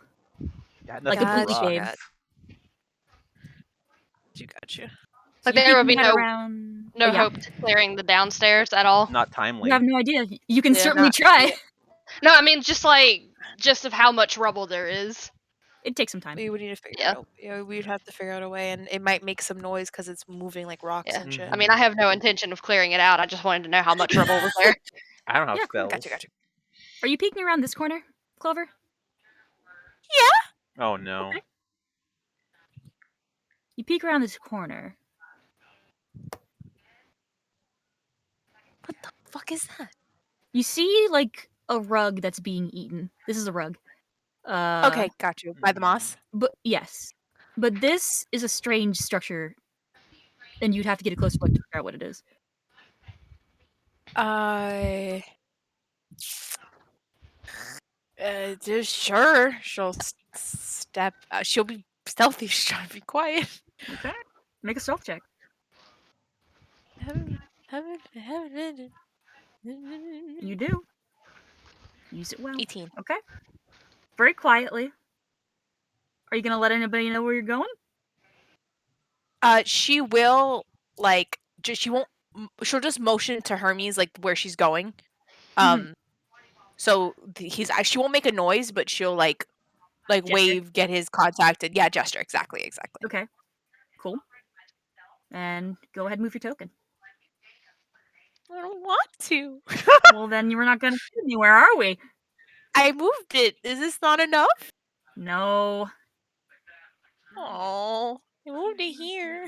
Yeah, Like nothing completely wrong. shaved. Gotcha. Like You there would peek be your head no around... hope to clearing the downstairs at all. Not timely. You have no idea. You can Yeah, certainly try. No, I mean just of how much rubble there is. It takes some time. We would need to figure out. Yeah, we'd have to figure out a way, and it might make some noise because it's moving like rocks and shit. I mean, I have no intention of clearing it out. I just wanted to know how much rubble was there. I don't have Yeah, spells. Gotcha. Are you peeking around this corner, Clover? Oh no. Okay. You peek around this corner. What the fuck is that? You see, like, a rug that's being eaten. This is a rug. Okay, got you. By the moss? But yes. But this is a strange structure. And you'd have to get a closer look to figure out what it is. Just sure. She'll step. She'll be stealthy. She's trying to be quiet. Okay. Make a stealth check. You do. Use it well. 18. Okay. Very quietly. Are you gonna let anybody know where you're going? She will she'll just motion to Hermes like where she's going. So she won't make a noise, but she'll like gesture? wave, get his contacted. Yeah, gesture. Exactly. Okay. Cool. And go ahead and move your token. I don't want to. Well, then we're not gonna get anywhere, are we? I moved it. Is this not enough? No. Oh, I moved it here.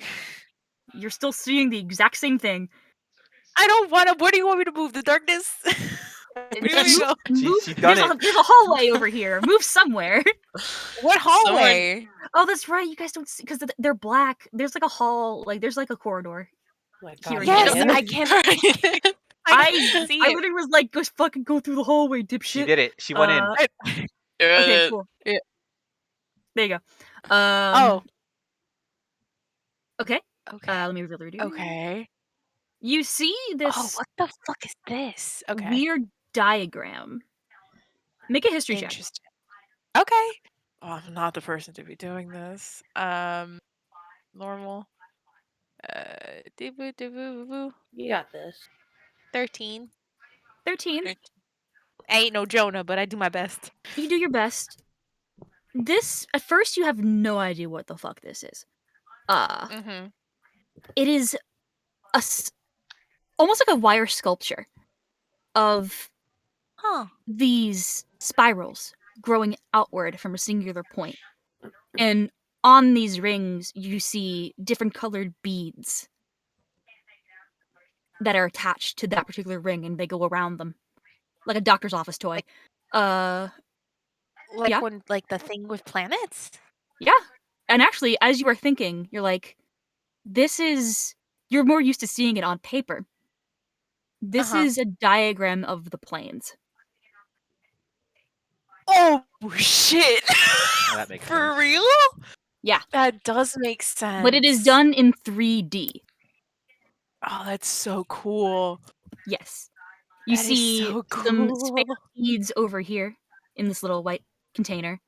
You're still seeing the exact same thing. I don't want to. Where do you want me to move? The darkness? Where do you want me to go? She's done it. There's a hallway over here. Move somewhere. What hallway? Oh, that's right. You guys don't see because they're black. There's like a hall. Like there's like a corridor. Here Yes, again. I can't. I see I it. literally was like, "Go fucking go through the hallway, dipshit." She did it. She went in. Okay, cool. Yeah. There you go. Oh. Okay. Okay. Let me really do. Okay. You see this Oh, what the fuck is this? Okay. weird diagram. Make a history check. Interesting. Okay. Oh, I'm not the person to be doing this. Normal. You got this. 13. 13. I ain't no Jonah, but I do my best. You do your best. This, at first, you have no idea what the fuck this is. It is almost like a wire sculpture of these spirals growing outward from a singular point. And on these rings, you see different colored beads that are attached to that particular ring, and they go around them. Like a doctor's office toy. Like yeah. when, like, the thing with planets? Yeah. And actually, as you are thinking, you're like, you're more used to seeing it on paper. This is a diagram of the planes. Oh, shit! Oh, that makes For sense. real? Yeah. That does make sense. But it is done in 3D. Oh, that's so cool. Yes. You That is see so some cool. spare beads over here in this little white container.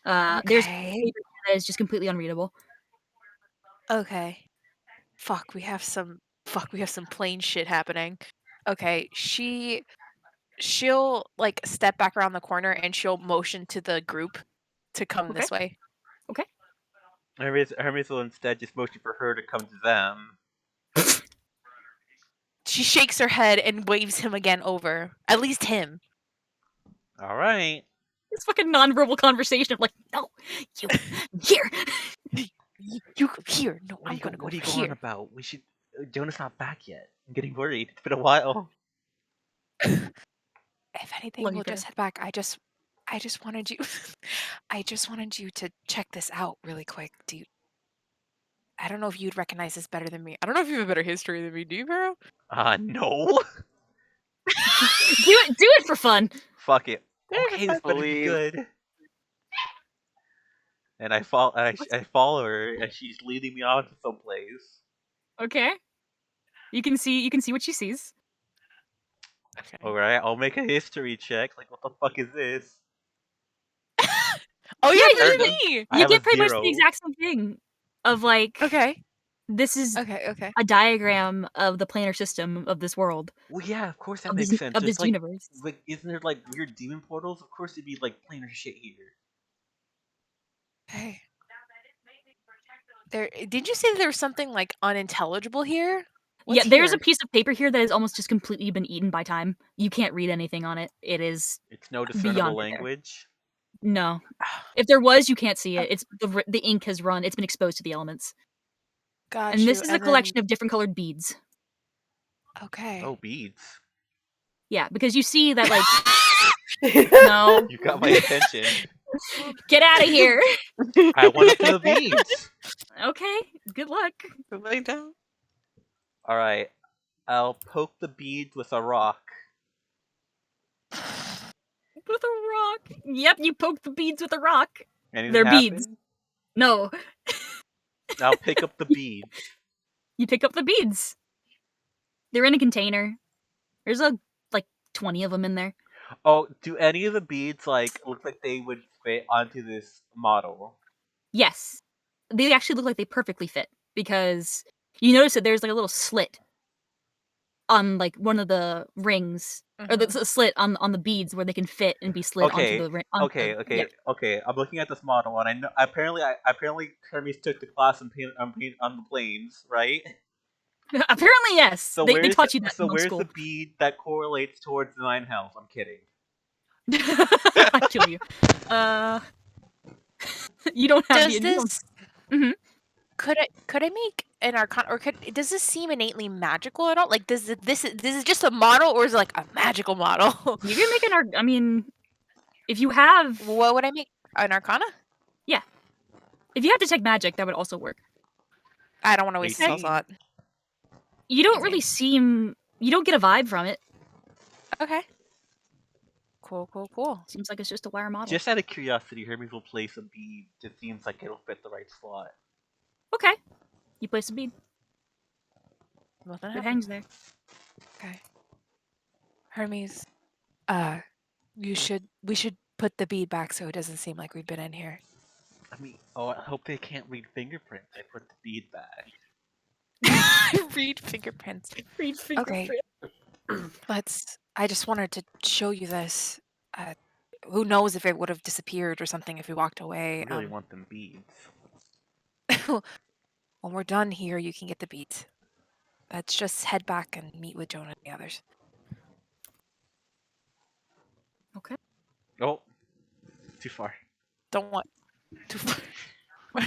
There's Okay. paper that is just completely unreadable. Okay. Fuck, we have some plane shit happening. Okay, she'll like step back around the corner and she'll motion to the group to come this way. Okay. Hermes will instead just motion for her to come to them. She shakes her head and waves him again over. At least him. All right. This fucking nonverbal conversation of like, no, you here. You go here. No, What I'm gonna go What are you here. going about? We should. Jonah's not back yet. I'm getting worried. It's been a while. If anything, Love you, we'll just Greta. head back. I just wanted you I just wanted you to check this out really quick, dude. I don't know if you'd recognize this better than me. I don't know if you have a better history than me, do you, Vero? No. Do it for fun. Fuck it. Yeah, Okay, I this better be believe. good. And I follow her, and she's leading me on to someplace. Okay. You can see what she sees. Okay. Alright, I'll make a history check. Like, what the fuck is this? Oh yeah, Yeah, this is me. I You have get a pretty much 0. the exact same thing. Of like, Okay. this is Okay. a diagram of the planar system of this world. Well, yeah, of course that Of makes this, sense. of There's this universe. like, isn't there like weird demon portals? Of course it'd be like planar shit here. Hey. Did you say there was something like unintelligible here? What's There's here? a piece of paper here that has almost just completely been eaten by time. You can't read anything on it. It is It's no discernible beyond there. language. No. If there was, you can't see it. It's the ink has run. It's been exposed to the elements. Got And you. this is a collection of different colored beads. Okay. Oh, beads. Yeah, because you see that like no. You got my attention. Get out of here. I want to feel beads. Okay. Good luck. Lay down. Alright. I'll poke the beads with a rock. With a rock. Yep, you poke the beads with a rock. Anything They're happen? beads. No. I'll pick up the beads. You pick up the beads. They're in a container. There's like 20 of them in there. Oh, do any of the beads like look like they would fit onto this model? Yes. They actually look like they perfectly fit because you notice that there's like a little slit on like one of the rings or the slit on the beads where they can fit and be slid onto the ring. Okay. I'm looking at this model, and I know apparently Hermes took the class on the planes, right? Apparently, yes. So they taught you that So in where's school. the bead that correlates towards the 9 health? I'm kidding. I kill you. You don't have Does the. this? Mhm. Could I make an arcana, or does this seem innately magical at all? Like, this is just a model, or is it like a magical model? You can make an I mean, if you have. What would I make? An arcana? Yeah. If you have detect magic, that would also work. I don't want to waste a spell slot. You don't really seem. You don't get a vibe from it. Okay. Cool. Seems like it's just a wire model. Just out of curiosity, Hermes will place a bead. It seems like it'll fit the right slot. Okay. You place a bead. Nothing It happened. hangs there. Okay. Hermes, we should put the bead back so it doesn't seem like we've been in here. I mean, I hope they can't read fingerprints. I put the bead back. Read fingerprints. Read fingerprints. I just wanted to show you this. who knows if it would have disappeared or something if we walked away. I really want them beads. When we're done here, you can get the beads. Let's just head back and meet with Jonah and the others. Okay. Oh, too far. Don't want too far. Oh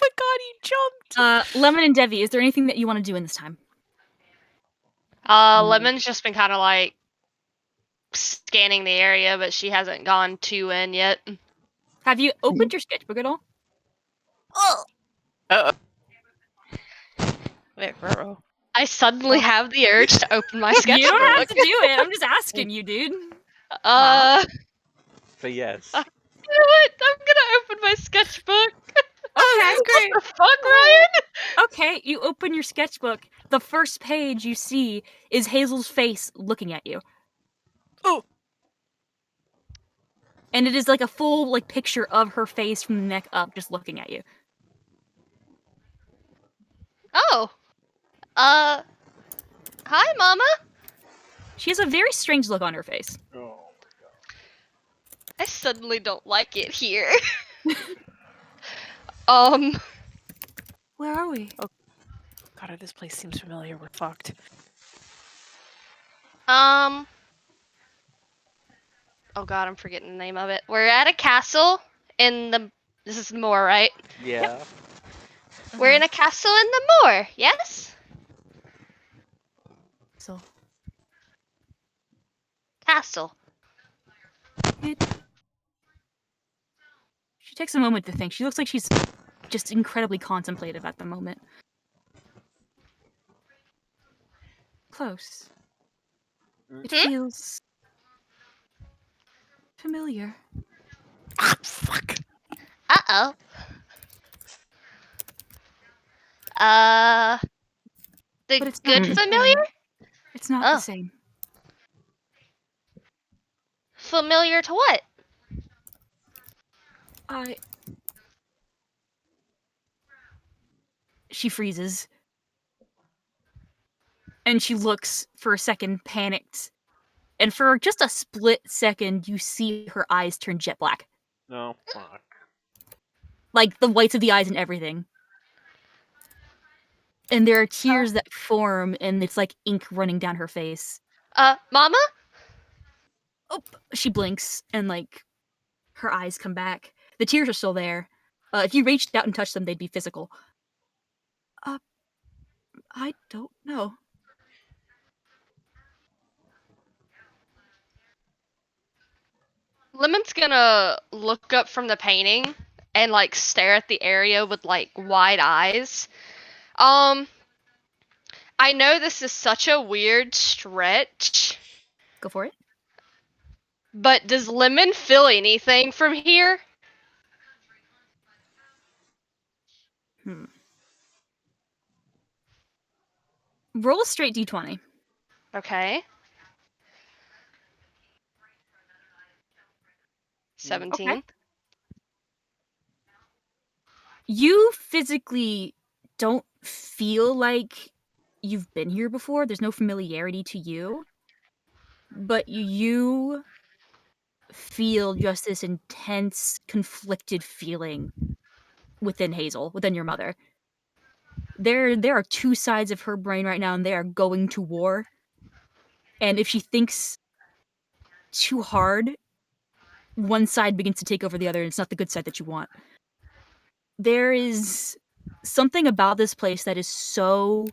my god, you jumped! Lemon and Devi, is there anything that you want to do in this time? Lemon's just been kind of like scanning the area, but she hasn't gone too in yet. Have you opened your sketchbook at all? Uh-oh. Wait, ruh-roh. I suddenly have the urge to open my sketchbook. You don't have to do it. I'm just asking you, dude. Say yes. You know what? I'm gonna open my sketchbook. Okay, that's great. What the fuck, Ryan? Okay, you open your sketchbook. The first page you see is Hazel's face looking at you. Oh. And it is like a full picture of her face from the neck up, just looking at you. Oh. Hi, Mama. She has a very strange look on her face. Oh. I suddenly don't like it here. Where are we? Oh god, this place seems familiar. We're fucked. Oh god, I'm forgetting the name of it. We're at a castle in the... This is Moor, right? Yeah. Yep. We're in a castle in the moor, yes? So, Castle. she takes a moment to think. She looks like she's just incredibly contemplative at the moment. Close. It feels familiar. Ah, fuck. Uh-oh. But it's good not the familiar? same. It's not the same. Familiar to what? She freezes. And she looks for a second, panicked. And for just a split second, you see her eyes turn jet black. No, fuck. Like the whites of the eyes and everything. And there are tears that form, and it's like ink running down her face. Mama? Oh, she blinks, and her eyes come back. The tears are still there. If you reached out and touched them, they'd be physical. I don't know. Lemon's gonna look up from the painting and stare at the area with wide eyes. I know this is such a weird stretch. Go for it. But does Lemon feel anything from here? Roll a straight d20. Okay. 17. Okay. You physically don't feel like you've been here before. There's no familiarity to you. But you feel just this intense, conflicted feeling within Hazel, within your mother. There are two sides of her brain right now, and they are going to war. And if she thinks too hard, one side begins to take over the other, and it's not the good side that you want. There is something about this place that is so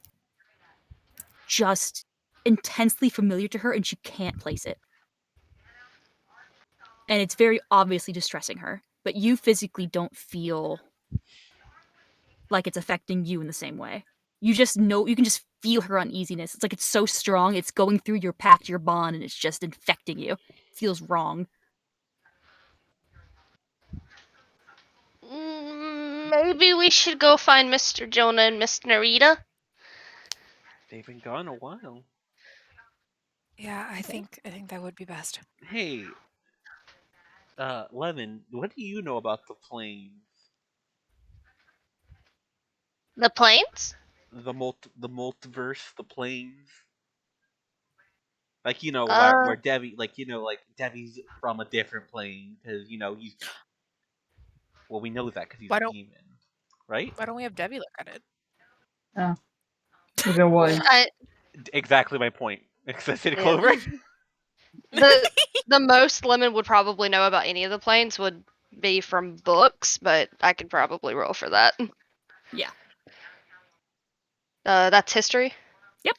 just intensely familiar to her, and she can't place it. And it's very obviously distressing her, but you physically don't feel like it's affecting you in the same way. You just know, you can just feel her uneasiness. It's like it's so strong, it's going through your pact, your bond, and it's just infecting you. It feels wrong. Maybe we should go find Mr. Jonah and Miss Narita. They've been gone a while. Yeah, I think that would be best. Hey, Lemon, what do you know about the planes? The planes? The multiverse, the planes? Like, where Debbie, like Debbie's from a different plane because he's. Well, we know that because he's a demon, right? Why don't we have Debbie look at it? Oh, if it was. Exactly my point. Excessive Clover. The most Lemon would probably know about any of the planes would be from books, but I could probably roll for that. Yeah. That's history. Yep.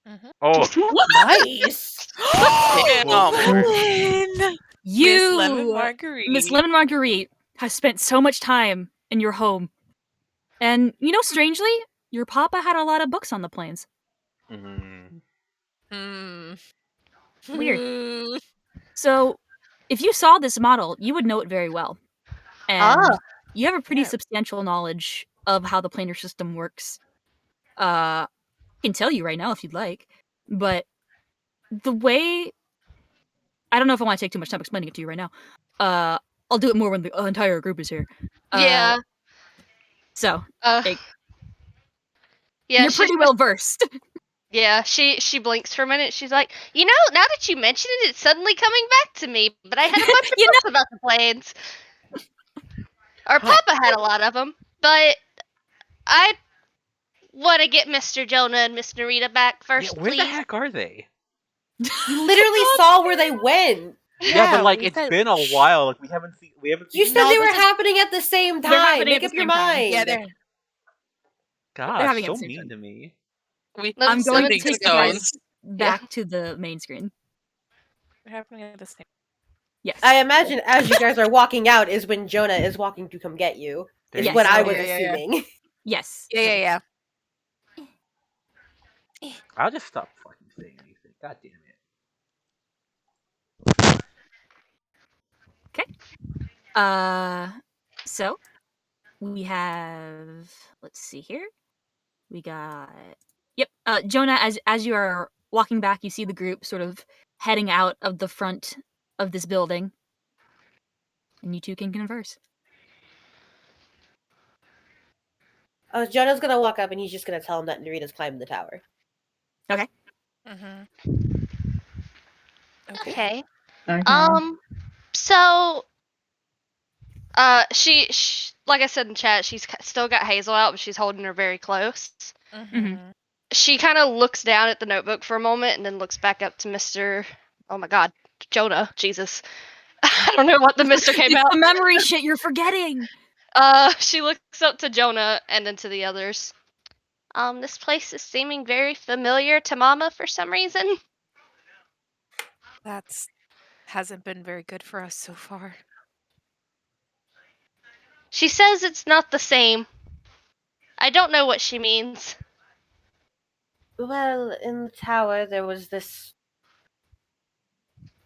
Mm-hmm. Oh, Nice. You, Lemon Marguerite. Miss Lemon Marguerite, has spent so much time in your home. And, strangely, your papa had a lot of books on the planes. Weird. So, if you saw this model, you would know it very well. And you have a pretty substantial knowledge of how the planar system works. I can tell you right now if you'd like. But the way... I don't know if I want to take too much time explaining it to you right now. I'll do it more when the entire group is here. Yeah. So, yeah, you're pretty well versed. Yeah, she blinks for a minute. She's like, now that you mention it, it's suddenly coming back to me. But I had a bunch of books about the planes. Our Papa had a lot of them. But I want to get Mr. Jonah and Miss Narita back first, where please. the heck are they? You literally saw where they went. Yeah, but it's been a while. Like we haven't seen. You said they were happening at the same time. Make up your mind. Yeah, they're gosh, so mean to me. I'm going to take you guys stones. back to the main screen. They're happening at the same. Yes. I imagine as you guys are walking out is when Jonah is walking to come get you. Is Yes. what I was assuming. Yes. Yeah. I'll just stop fucking saying anything. God damn it. Okay. So we have. Let's see here. We got. Yep. Jonah, as you are walking back, you see the group sort of heading out of the front of this building, and you two can converse. Jonah's gonna walk up and he's just gonna tell him that Narita's climbing the tower. Okay. Mm-hmm. Okay. So, she like I said in chat, she's still got Hazel out, but she's holding her very close. Mm-hmm. She kind of looks down at the notebook for a moment and then looks back up to Mr. Oh my God, Jonah. Jesus. I don't know what the Mr. came It's out. the memory shit you're forgetting. She looks up to Jonah and then to the others. This place is seeming very familiar to Mama for some reason. That's hasn't been very good for us so far. She says it's not the same. I don't know what she means. Well, in the tower there was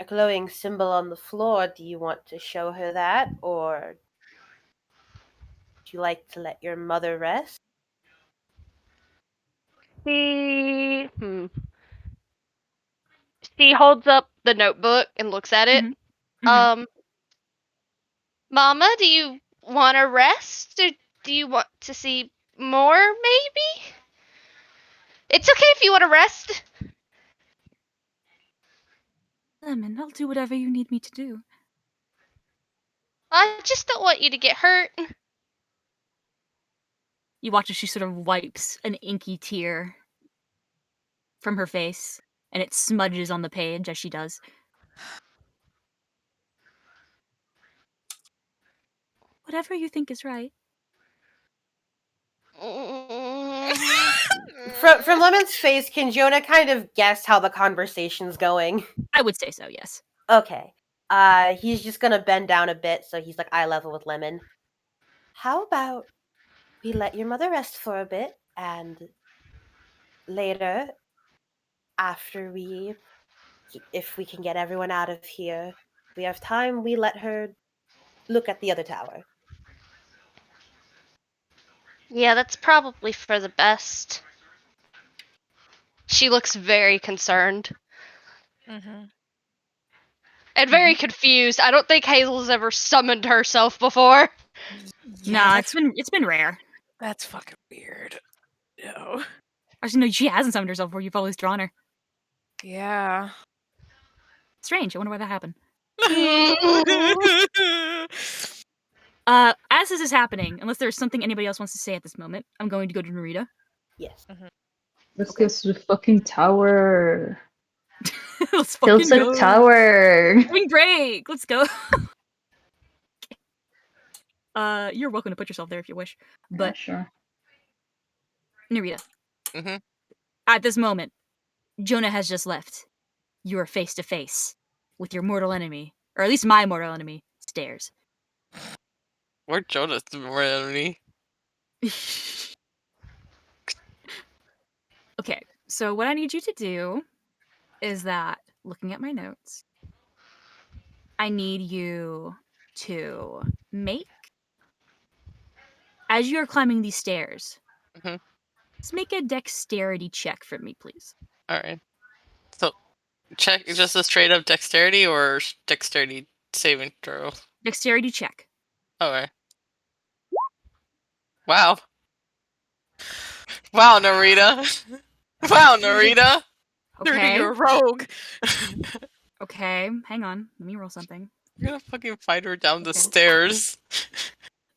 a glowing symbol on the floor. Do you want to show her that, or would you like to let your mother rest? She holds up the notebook and looks at it. Mm-hmm. Mama, do you want to rest, or do you want to see more, maybe? It's okay if you want to rest. Lemon, I'll do whatever you need me to do. I just don't want you to get hurt. You watch as she sort of wipes an inky tear from her face, and it smudges on the page as she does. Whatever you think is right. From Lemon's face, can Jonah kind of guess how the conversation's going? I would say so, yes. Okay. He's just gonna bend down a bit, so he's like eye level with Lemon. How about we let your mother rest for a bit, and later, after if we can get everyone out of here, if we have time, we let her look at the other tower. Yeah, that's probably for the best. She looks very concerned. Mm-hmm. And very confused. I don't think Hazel's ever summoned herself before. Nah, it's been rare. That's fucking weird. No. Actually, no, she hasn't summoned herself before. You've always drawn her. Yeah. Strange. I wonder why that happened. As this is happening, unless there's something anybody else wants to say at this moment, I'm going to go to Narita. Yes. Let's go to the fucking tower. Let's Kill fucking to the go. tower. Spring break. Let's go. You're welcome to put yourself there if you wish. But Yeah, sure. Narita, Mm-hmm. at this moment, Jonah has just left. You are face to face with your mortal enemy, or at least my mortal enemy, Stairs. We're Jonas enemy. Okay, so what I need you to do is that, looking at my notes, I need you to make, as you are climbing these stairs, Mm-hmm. just make a dexterity check for me, please. Alright. So, check just a straight up dexterity or dexterity saving throw? Dexterity check. Okay. Wow. Wow, Narita. Wow, Narita. Okay. You're a rogue. Okay, hang on. Let me roll something. You're gonna fucking fight her down the Okay. stairs.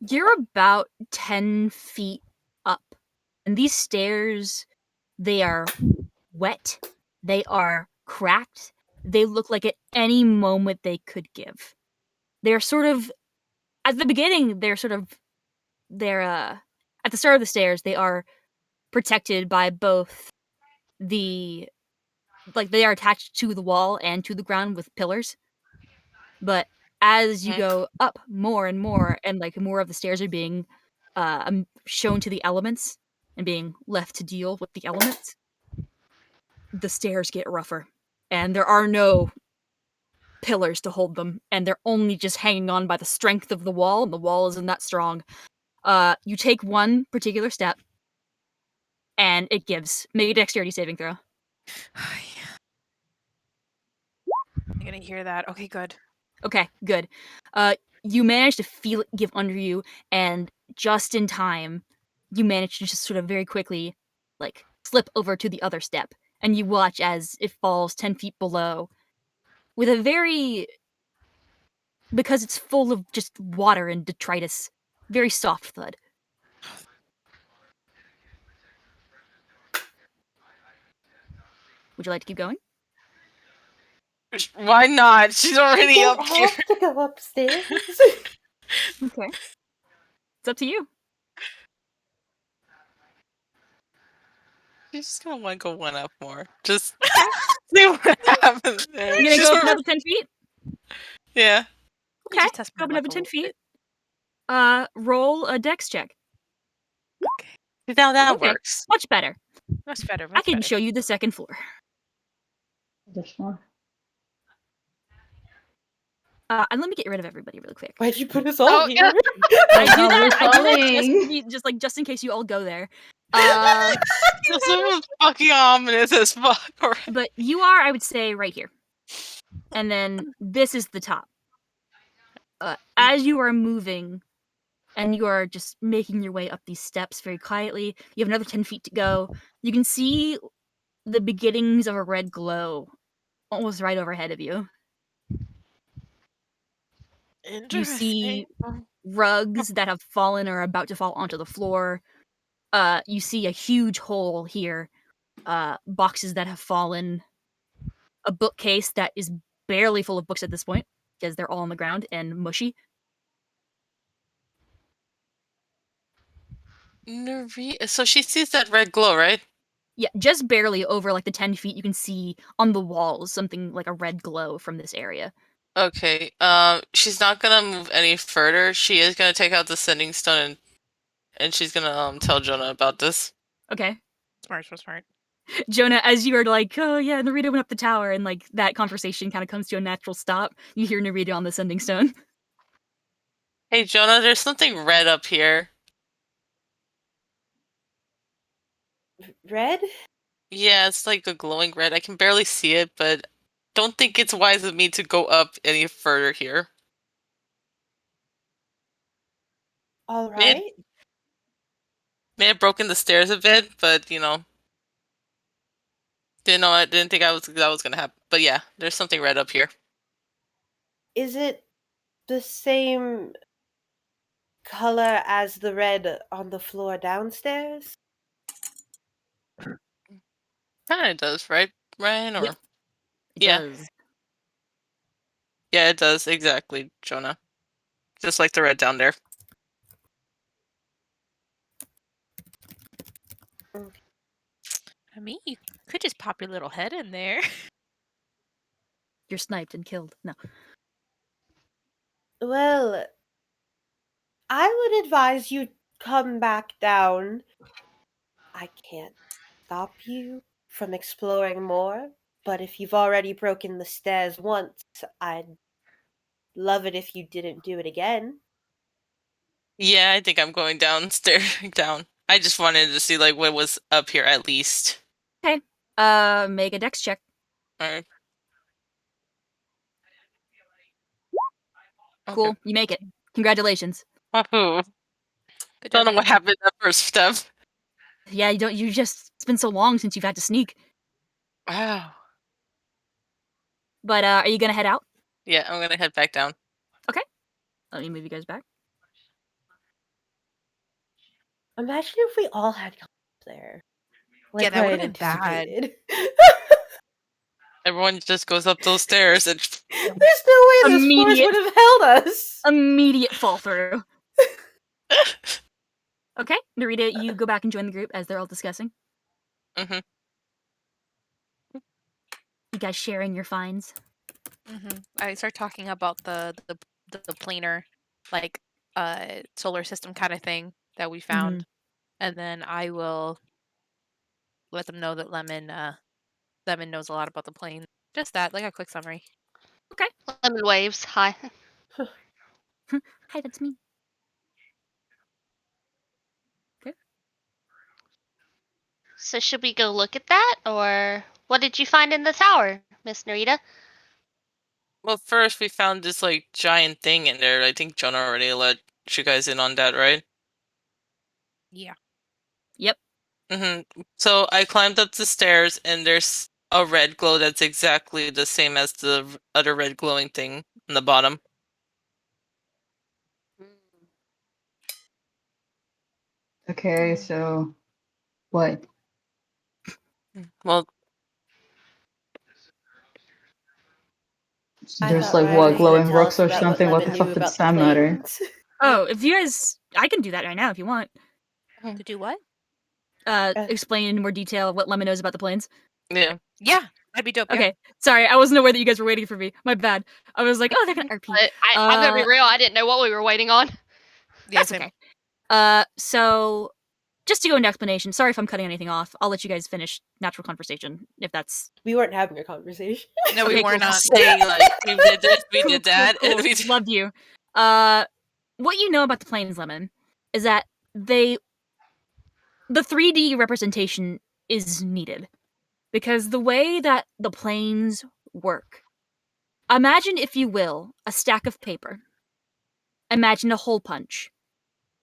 You're about 10 feet up. And these stairs, they are wet. They are cracked. They look like at any moment they could give. They're sort of, at the beginning, at the start of the stairs, they are protected by both they are attached to the wall and to the ground with pillars. But as you go up more and more, and like more of the stairs are being shown to the elements and being left to deal with the elements, the stairs get rougher, and there are no pillars to hold them, and they're only just hanging on by the strength of the wall, and the wall isn't that strong. You take one particular step, and it gives. Make a dexterity saving throw. I'm gonna hear that. Okay, good. Okay, good. You manage to feel it give under you, and just in time, you manage to just sort of very quickly, like, slip over to the other step, and you watch as it falls 10 feet below with a very, because it's full of just water and detritus, very soft thud. Would you like to keep going? Why not? She's already You up don't here. have to go upstairs. Okay. It's up to you. She's just gonna want to go one up more. Just see what happens there. You're gonna She's go up already- another 10 feet? Yeah. You Okay, just test go my up another luck a 10 little feet. bit. Roll a dex check. Now that Okay, works. much better. Much better. I can show you the second floor. This one. And let me get rid of everybody really quick. Why'd you put us all here? I do No, we're that falling. just in case you all go there. This is fucking ominous as fuck. But you are, I would say, right here. And then this is the top. As you are moving and you are just making your way up these steps very quietly, you have another 10 feet to go. You can see the beginnings of a red glow almost right overhead of you. You see rugs that have fallen or are about to fall onto the floor. You see a huge hole here. Boxes that have fallen. A bookcase that is barely full of books at this point because they're all on the ground and mushy. So she sees that red glow, right? Yeah, just barely over like the 10 feet. You can see on the walls something like a red glow from this area. Okay. She's not gonna move any further. She is gonna take out the sending stone and she's gonna tell Jonah about this. Okay. Smart. Jonah, as you are like, oh yeah, Narita went up the tower, and like that conversation kind of comes to a natural stop. You hear Narita on the sending stone. Hey Jonah, there's something red up here. Red? Yeah, it's like a glowing red. I can barely see it, but don't think it's wise of me to go up any further here. All right. May have broken the stairs a bit, but you know. Didn't know. I didn't think that was gonna happen. But yeah, there's something red up here. Is it the same color as the red on the floor downstairs? Kind of does, right, Ryan? Or Yep. It yeah, does. yeah, it does exactly, Jonah. Just like the red down there. I mean, you could just pop your little head in there. You're sniped and killed. No. Well, I would advise you come back down. I can't stop you from exploring more, but if you've already broken the stairs once, I'd love it if you didn't do it again. Yeah, I think I'm going downstairs down. I just wanted to see like what was up here at least. Okay. Make a dex check. Alright. Cool. Okay. You make it. Congratulations. Wahoo. Good Don't job, know what Ian. happened that first step. Yeah, you just, it's been so long since you've had to sneak. Wow. But, are you gonna head out? Yeah, I'm gonna head back down. Let me move you guys back. Imagine if we all had gone up there. Yeah, that I would've had been bad. anticipated. Everyone just goes up those stairs and There's no way those floors Immediate- would have held us. Immediate fall through. Okay, Narita, you go back and join the group as they're all discussing. Mhm. You guys sharing your finds. I start talking about the planar, like solar system kind of thing that we found, and then I will let them know that Lemon knows a lot about the plane. Just that, like a quick summary. Lemon waves. Hi. Hi, that's me. So should we go look at that, or what did you find in the tower, Miss Narita? well, first we found this like giant thing in there. I think Jonah already let you guys in on that, right? Yeah. Yep. So I climbed up the stairs, and there's a red glow that's exactly the same as the other red glowing thing on the bottom. Okay, so what? Well, So I there's thought like Ryan what, was gonna glowing tell rocks us or about what something? What the Lemon fuck knew did about the Sam matter? planes. Oh, if you guys, I can do that right now if you want. To do what? Explain in more detail what Lemon knows about the planes. yeah. Yeah, that'd be dope. Yeah. Okay, sorry, I wasn't aware that you guys were waiting for me. My bad. I was like, oh, they're gonna RP. I'm gonna be real. I didn't know what we were waiting on. Yeah, That's same. okay. So just to go into explanation, sorry if I'm cutting anything off. I'll let you guys finish natural conversation if that's. We weren't having a conversation. No, we Okay, were cool. not. Saying like we did this, we Cool, did that, cool, and cool. we Loved you. What you know about the planes, Lemon, is that the 3D representation is needed because the way that the planes work. Imagine, if you will, a stack of paper. Imagine a hole punch.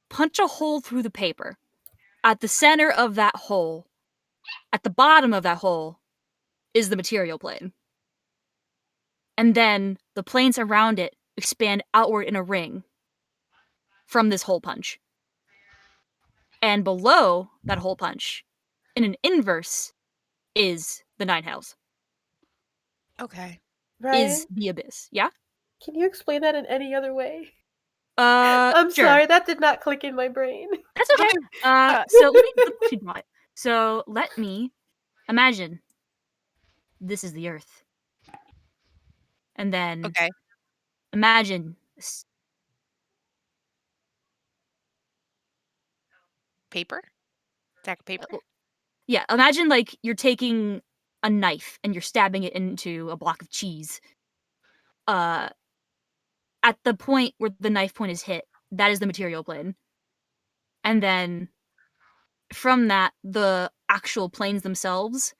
Punch a hole through the paper. At the center of that hole, at the bottom of that hole, is the material plane. And then the planes around it expand outward in a ring from this hole punch. And below that hole punch, in an inverse, is the Nine Hells. Okay. Ryan, Is the abyss. Yeah? can you explain that in any other way? I'm sorry, that did not click in my brain. That's okay. So let me imagine this is the Earth. And then Okay. imagine Paper. Stack of paper. yeah, imagine like you're taking a knife and you're stabbing it into a block of cheese. At the point where the knife point is hit, that is the material plane. And then from that, the actual planes themselves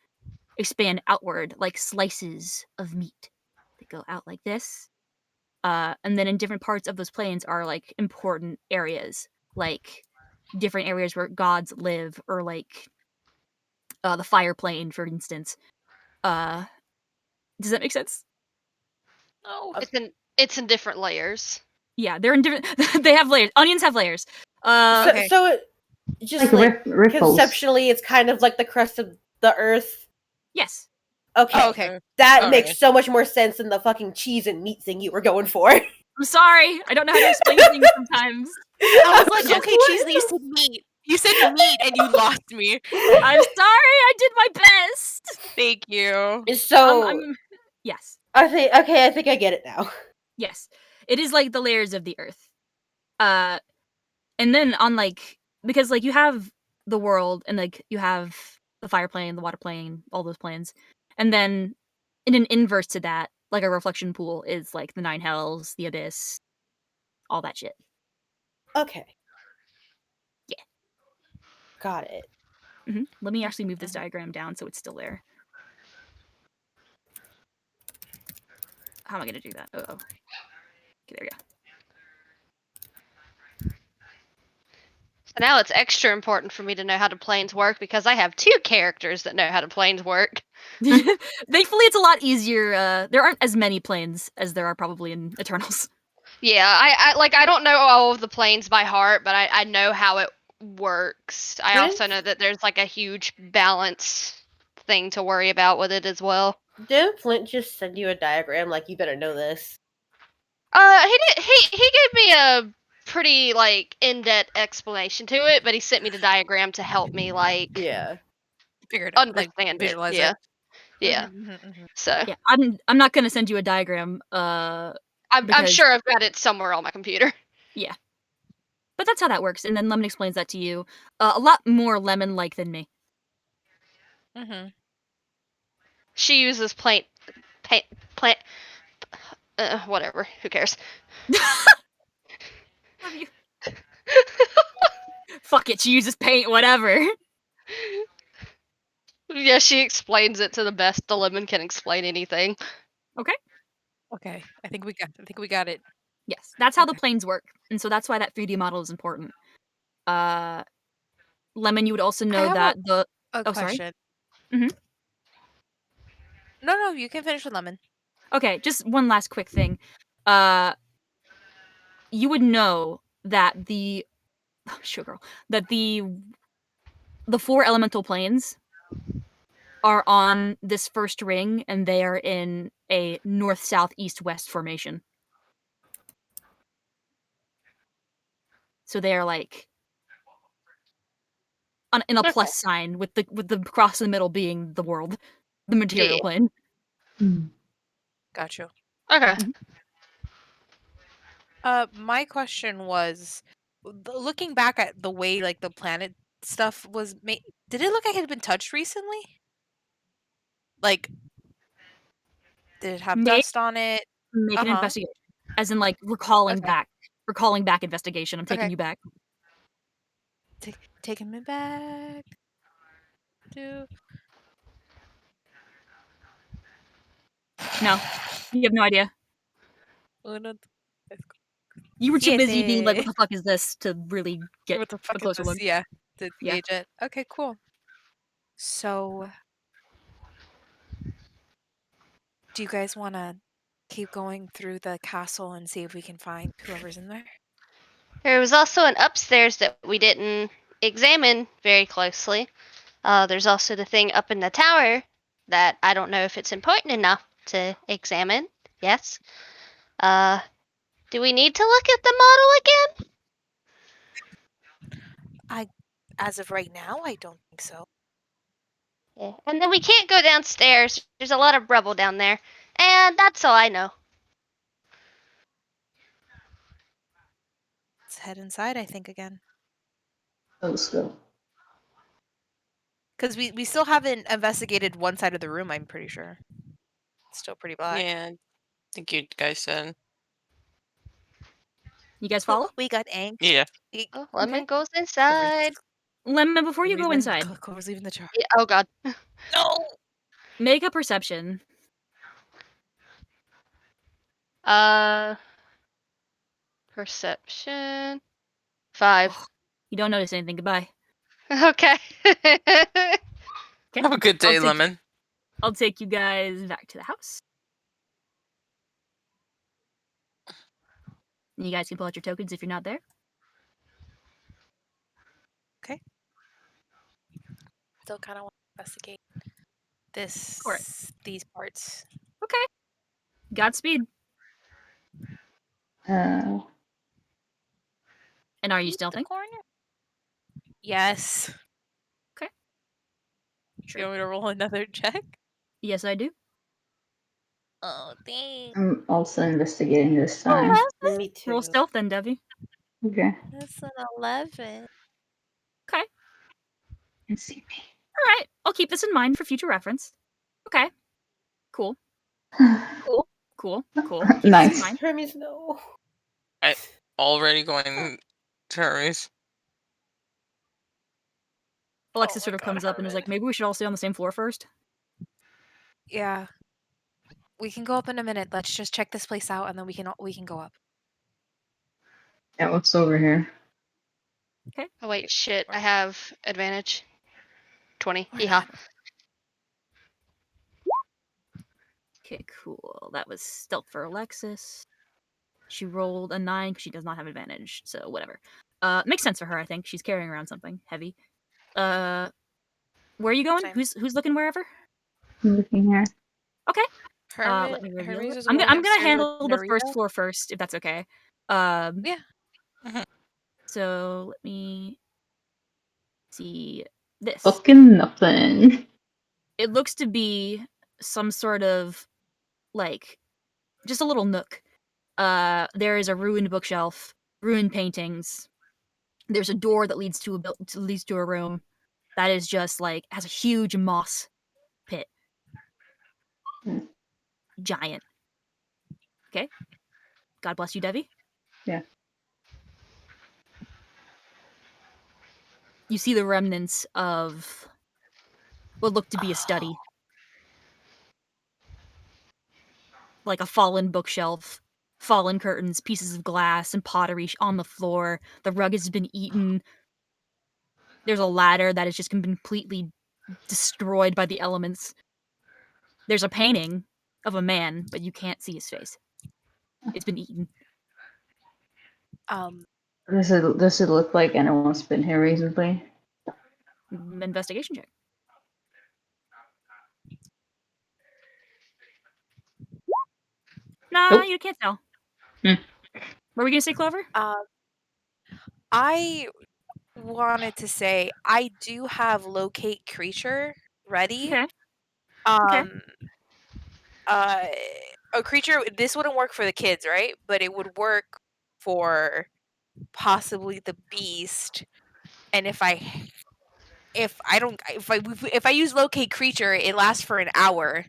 expand outward like slices of meat. They go out like this. And then in different parts of those planes are like important areas, like different areas where gods live, or like the fire plane, for instance. Does that make sense? Oh. It's in different layers. Yeah, they're in different. They have layers. Onions have layers. Okay. So it just Like ripples. conceptually, it's kind of like the crust of the earth. Yes. Okay. Oh, okay. That All makes right. so much more sense than the fucking cheese and meat thing you were going for. I'm sorry. I don't know how to explain things sometimes. I was like, Yes. okay, cheese, you said meat. You said meat and you lost me. I'm sorry. I did my best. Thank you. So Yes. I think I get it now. Yes. It is like the layers of the earth. And then on like, because like you have the world and like you have the fire plane, the water plane, all those planes. And then in an inverse to that, like a reflection pool is like the nine hells, the abyss, all that shit. Okay. Yeah. Got it. Let me actually move this diagram down so it's still there. How am I going to do that? Oh. Okay, there we go. So now it's extra important for me to know how the planes work because I have 2 characters that know how the planes work. Thankfully, it's a lot easier. There aren't as many planes as there are probably in Eternals. Yeah, I don't know all of the planes by heart, but I know how it works. I also know that there's like a huge balance thing to worry about with it as well. Didn't Flint just send you a diagram like you better know this? He gave me a pretty like in-depth explanation to it, but he sent me the diagram to help me like Figure it out, understand like, it. visualize Yeah. it. Yeah. So Yeah, I'm not gonna send you a diagram. I'm because- sure I've got it somewhere on my computer. Yeah, but that's how that works. And then Lemon explains that to you. A lot more Lemon-like than me. She uses plant, whatever. Who cares? Love you. Fuck it, she uses paint, whatever. Yeah, she explains it to the best the Lemon can explain anything. Okay, I think we got it. Yes, that's how the planes work, and so that's why that 3D model is important. Lemon, you would also know have that the. A Oh, sorry. question. Mhm. No, you can finish with Lemon. Okay, just one last quick thing. You would know that the the 4 elemental planes are on this first ring, and they are in a north, south, east, west formation. So they are like in a plus sign, with the cross in the middle being the world, the material plane. Got you. Okay. My question was, looking back at the way like the planet stuff was made, did it look like it had been touched recently? Like, did it have dust on it? Make an investigation, as in like recalling back investigation. I'm taking you back. Taking me back. No, you have no idea. You were too busy being like, "What the fuck is this?" to really get what the fuck a closer is this? look. Yeah, to gauge it. Okay, cool. So, do you guys want to keep going through the castle and see if we can find whoever's in there? There was also an upstairs that we didn't examine very closely. There's also the thing up in the tower that I don't know if it's important enough to examine. Yes. Do we need to look at the model again? As of right now, I don't think so. Yeah. And then we can't go downstairs. There's a lot of rubble down there. And that's all I know. Let's head inside, I think, again. Let's go. Because we still haven't investigated one side of the room, I'm pretty sure. It's still pretty black. Yeah, I think you guys said. You guys follow? We got angst. Yeah. Oh, Lemon goes inside. Lemon, before you go inside, Clover's leaving the jar. Yeah, oh god. No. make a perception. Perception. 5. You don't notice anything. Goodbye. Okay. Have a good day, I'll take- Lemon. I'll take you guys back to the house. And you guys can pull out your tokens if you're not there. Okay. Still kind of want to investigate Alright. these parts. Okay. Godspeed. Uh, And are you Keep the stealthing? corner. Yes. Okay. You want me to roll another check? Yes, I do. Oh, thanks. I'm also investigating this time. Me too. Roll stealth then, Debbie. Okay. That's an 11. Okay. You see me. Alright. I'll keep this in mind for future reference. Okay. Cool. Cool. Keep this in Nice. mind. Hermes, no. Already going to Hermes. Alexis Oh sort my of God, comes up and is like, maybe we should all stay on the same floor first. Yeah. We can go up in a minute. Let's just check this place out and then we can go up. Yeah, what's over here? Oh wait, shit! I have advantage. 20. Where Yeehaw. Okay, cool. That was stealth for Alexis. She rolled a 9 because she does not have advantage, so whatever. Makes sense for her, I think. She's carrying around something heavy. Where are you going? Same. Who's looking wherever? I'm looking here. Okay. Hermes, Let me reveal Hermes it. is I'm going gonna upstairs with handle the first Narita. floor first, if that's okay. Yeah. So let me see this. Fucking nothing. It looks to be some sort of like just a little nook. There is a ruined bookshelf, ruined paintings. There's a door that leads to a room that is just like has a huge moss pit. Giant. Okay. God bless you, Debbie. Yeah. You see the remnants of what looked to be a study. Like a fallen bookshelf, fallen curtains, pieces of glass, and pottery on the floor. The rug has been eaten. There's a ladder that has just been completely destroyed by the elements. There's a painting of a man, but you can't see his face. It's been eaten. Does it look like anyone's been here recently? Investigation check. Nah, Nope. you can't tell. Hmm. What were we gonna say, Clover? I wanted to say I do have locate creature ready. Okay. Okay. A creature. This wouldn't work for the kids, right? But it would work for possibly the beast. And if I use locate creature, it lasts for an hour.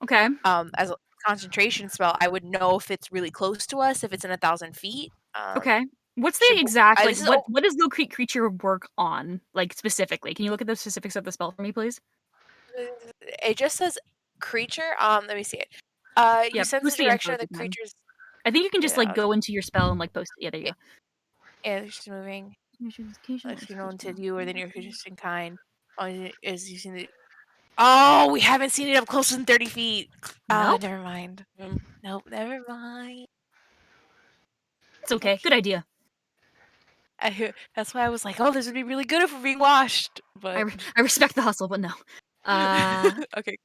Okay. As a concentration spell, I would know if it's really close to us, if it's in 1,000 feet. Okay. What's the exact like? this is What does locate creature work on? Like specifically? Can you look at the specifics of the spell for me, please? It just says creature. Let me see it. You sense post the the direction info of the if you can. creature's. I think you can just like Yeah. go into your spell and like post. Yeah, there you go. Yeah, it's moving. If you know into you or the near creature's in kind. Is using the. Oh, we haven't seen it up closer than 30 feet. Nope. Never mind. Nope, never mind. It's okay. Good idea. That's why I was like, oh, this would be really good if we're being washed. But I respect the hustle, but no. okay.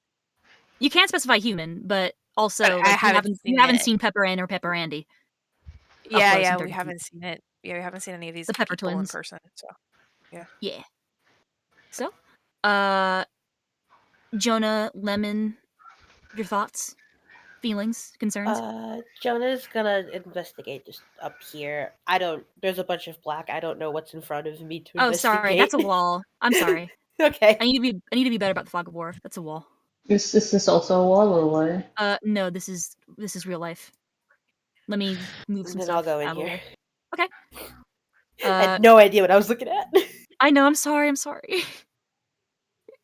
You can specify human, but also But I like you haven't seen Pepper Ann or Pepper Andy. Yeah, we haven't seen it. Yeah, we haven't seen any of these The Pepper people twins in person. So yeah. Yeah. So, Jonah, Lemon, your thoughts, feelings, concerns? Jonah's gonna investigate just up here. There's a bunch of black. I don't know what's in front of me to investigate. Sorry, that's a wall. I'm sorry. Okay. I need to be better about the fog of war. That's a wall. Is this also a wall or what? No, this is real life. Let me move some Then stuff I'll go in out of the here. way. Okay. I had no idea what I was looking at. I know. I'm sorry.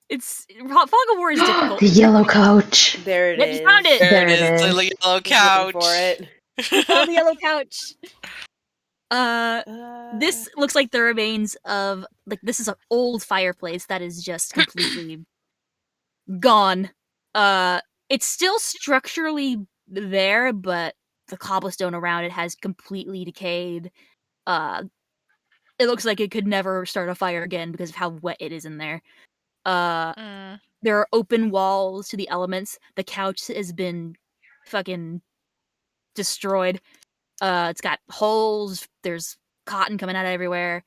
It's fog of war is difficult. The yellow couch. There it Yep, is. you found it. There it is. The yellow Just looking couch. for it. You found the yellow couch. This looks like the remains of this is an old fireplace that is just completely gone. It's still structurally there, but the cobblestone around it has completely decayed. It looks like it could never start a fire again because of how wet it is in there. There are open walls to the elements. The couch has been fucking destroyed. It's got holes. There's cotton coming out everywhere.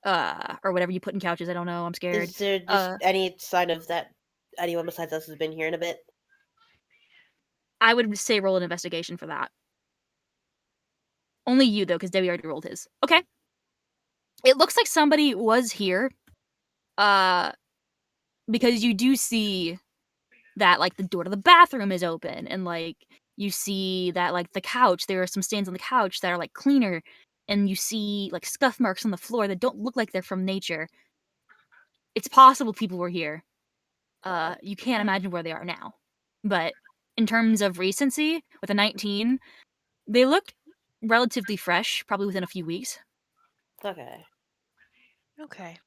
Or whatever you put in couches. I don't know. I'm scared. Is there just any sign of that anyone besides us has been here in a bit? I would say roll an investigation for that. Only you, though, because Debbie already rolled his. Okay. It looks like somebody was here. Because you do see that, like, the door to the bathroom is open, and, like, you see that, like, the couch, there are some stains on the couch that are, like, cleaner, and you see, like, scuff marks on the floor that don't look like they're from nature. It's possible people were here. You can't imagine where they are now. But in terms of recency, with a 19, they look relatively fresh, probably within a few weeks. Okay. Okay.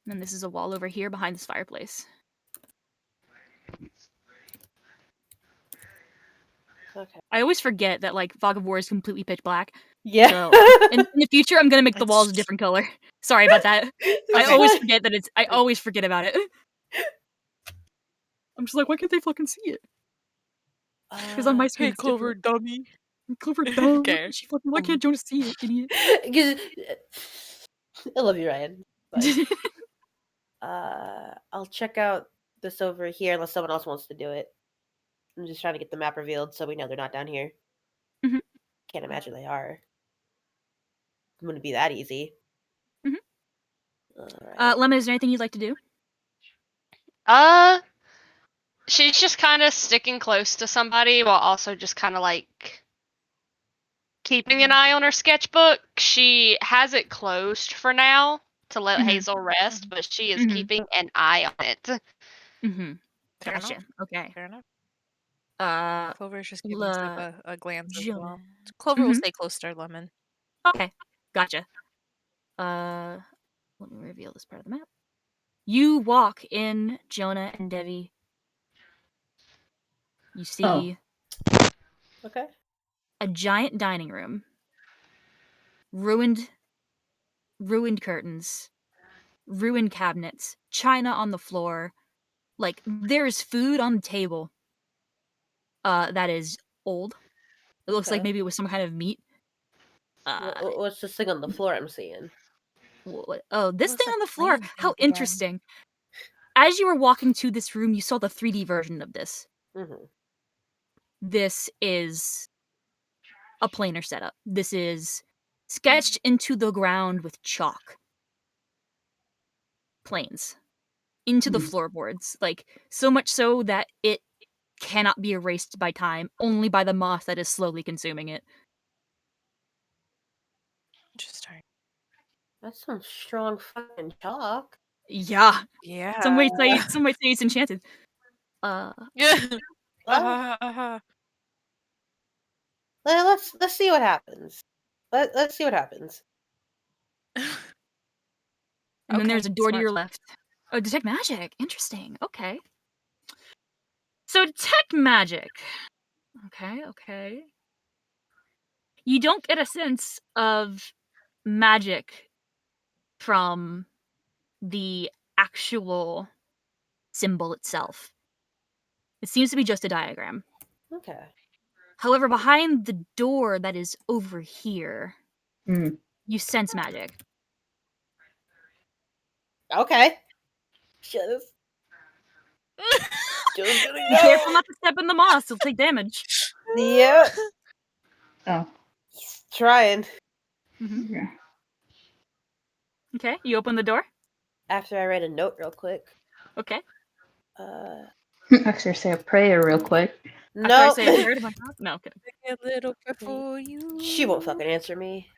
And this is a wall over here behind this fireplace. Okay. I always forget that, like, Fog of War is completely pitch black. Yeah. So in the future, I'm gonna make the walls a different color. Sorry about that. I always forget that it's. I always forget about it. I'm just like, why can't they fucking see it? Because on my screen, Hey, Clover, dummy. Clover, dumb. Okay. She fucking. Why can't Jonas see it, idiot? I love you, Ryan. But, I'll check out this over here unless someone else wants to do it. I'm just trying to get the map revealed so we know they're not down here. Mhm. Can't imagine they are. It wouldn't be that easy. Mhm. Alright. Lemon, is there anything you'd like to do? She's just kind of sticking close to somebody while also just kind of like keeping an eye on her sketchbook. She has it closed for now to let Hazel rest, but she is keeping an eye on it. Mm-hmm. Fair Gotcha. enough. Okay. Fair enough. Uh, Clover's just giving stuff a glance as well. Jonah. Clover will stay close to her, Lemon. Okay. Gotcha. Let me reveal this part of the map. You walk in, Jonah and Devi. You see Okay. a giant dining room. Ruined curtains. Ruined cabinets. China on the floor. Like, there's food on the table. That is old. It looks like maybe it was some kind of meat. What's this thing on the floor I'm seeing? Oh, this Looks thing like on the floor. plans How again. interesting. As you were walking to this room, you saw the 3D version of this. Mm-hmm. This is a planar setup. This is sketched into the ground with chalk. Planes. Into the floorboards. Like, so much so that it cannot be erased by time, only by the moth that is slowly consuming it. Interesting. That's some strong fucking chalk. Yeah. Yeah. Some might say it's enchanted. Yeah. Let's see what happens. Let's see what happens. And then there's a door to smart. your left. Oh, detect magic. Interesting. Okay. So detect magic. Okay. You don't get a sense of magic from the actual symbol itself. It seems to be just a diagram. Okay. However, behind the door that is over here, you sense magic. Okay. Just gonna Be careful not to step in the moss, you'll take damage. Yeah. Oh. He's trying. Yeah. Okay, you open the door. After I write a note real quick. Okay. After say a prayer real quick. After I No. say a prayer to my God? No, okay. A little prayer for you. She won't fucking answer me.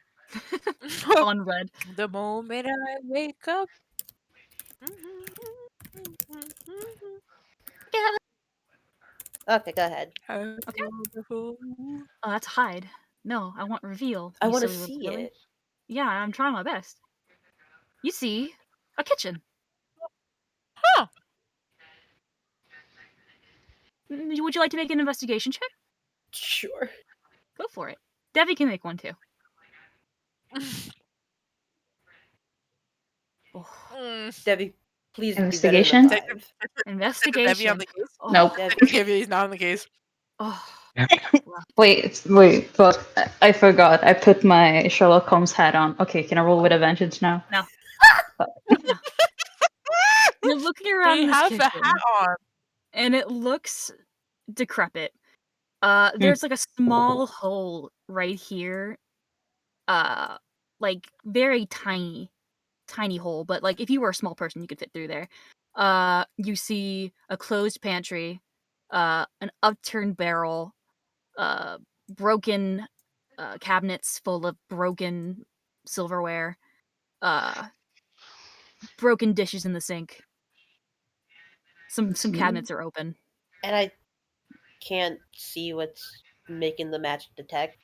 On red. The moment I wake up. Yeah. Okay, go ahead. Okay. Oh, that's hide. No, I want reveal. I you want to silly little see silly. it. Yeah, I'm trying my best. You see a kitchen. Huh. Would you like to make an investigation check? Sure. Go for it. Devi can make one too. Oh. Debbie, please Investigation? be better than 5. Investigation. Debbie on the case? Oh. Nope. Debbie's not on the case. Oh. Wait, but I forgot. I put my Sherlock Holmes hat on. Okay, can I roll with advantage now? No. You're looking around He this has kitchen, the hat on. and it looks decrepit. There's like a small hole right here. Like very tiny hole, but like if you were a small person, you could fit through there. You see a closed pantry, an upturned barrel, broken cabinets full of broken silverware, broken dishes in the sink. Some cabinets are open. And I can't see what's making the magic detect.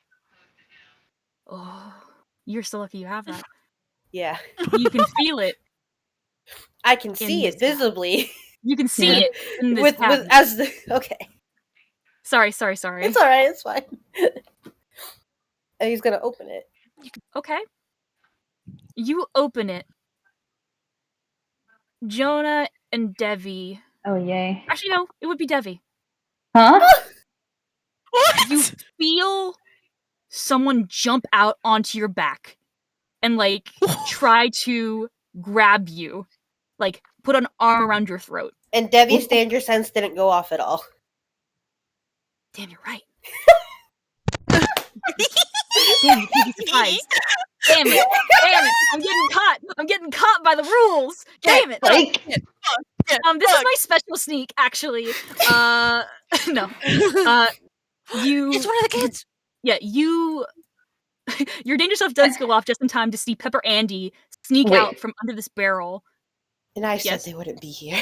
Oh, you're so lucky you have that. Yeah. You can feel it. I can see it this visibly. You can see Yeah. it in this with cabinet. as the okay. Sorry. It's alright, it's fine. And he's gonna open it. Okay. You open it. Jonah and Devi. Oh, yay. Actually, no, it would be Devi. Huh? What? You feel someone jump out onto your back and like try to grab you. Like put an arm around your throat. And Debbie's danger sense didn't go off at all. Damn, you're right. Damn, you can't be surprised. Damn it. I'm getting caught by the rules. Damn it. Like, This is my special sneak, actually. No. You. It's one of the kids. Yeah, you. Your danger stuff does go off just in time to see Pepper Andy sneak Wait. out from under this barrel. And I said Yes. they wouldn't be here.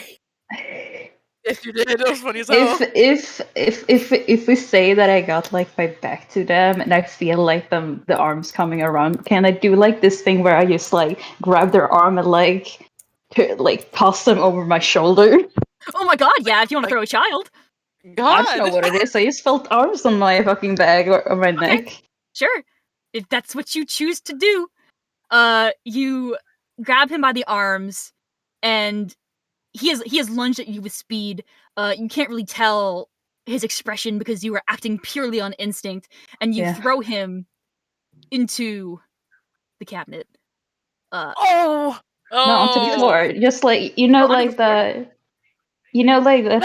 Yes, you did. It was funny as hell. if we say that I got like my back to them and I feel like the arms coming around, can I do like this thing where I just like grab their arm and like toss them over my shoulder? Oh my god, yeah, if you want to throw a child. I don't know what it is. I just felt arms on my fucking bag or my neck. Sure. If that's what you choose to do. You grab him by the arms and he has lunged at you with speed. You can't really tell his expression because you were acting purely on instinct, and you throw him into the cabinet. No, onto the floor. Just like like the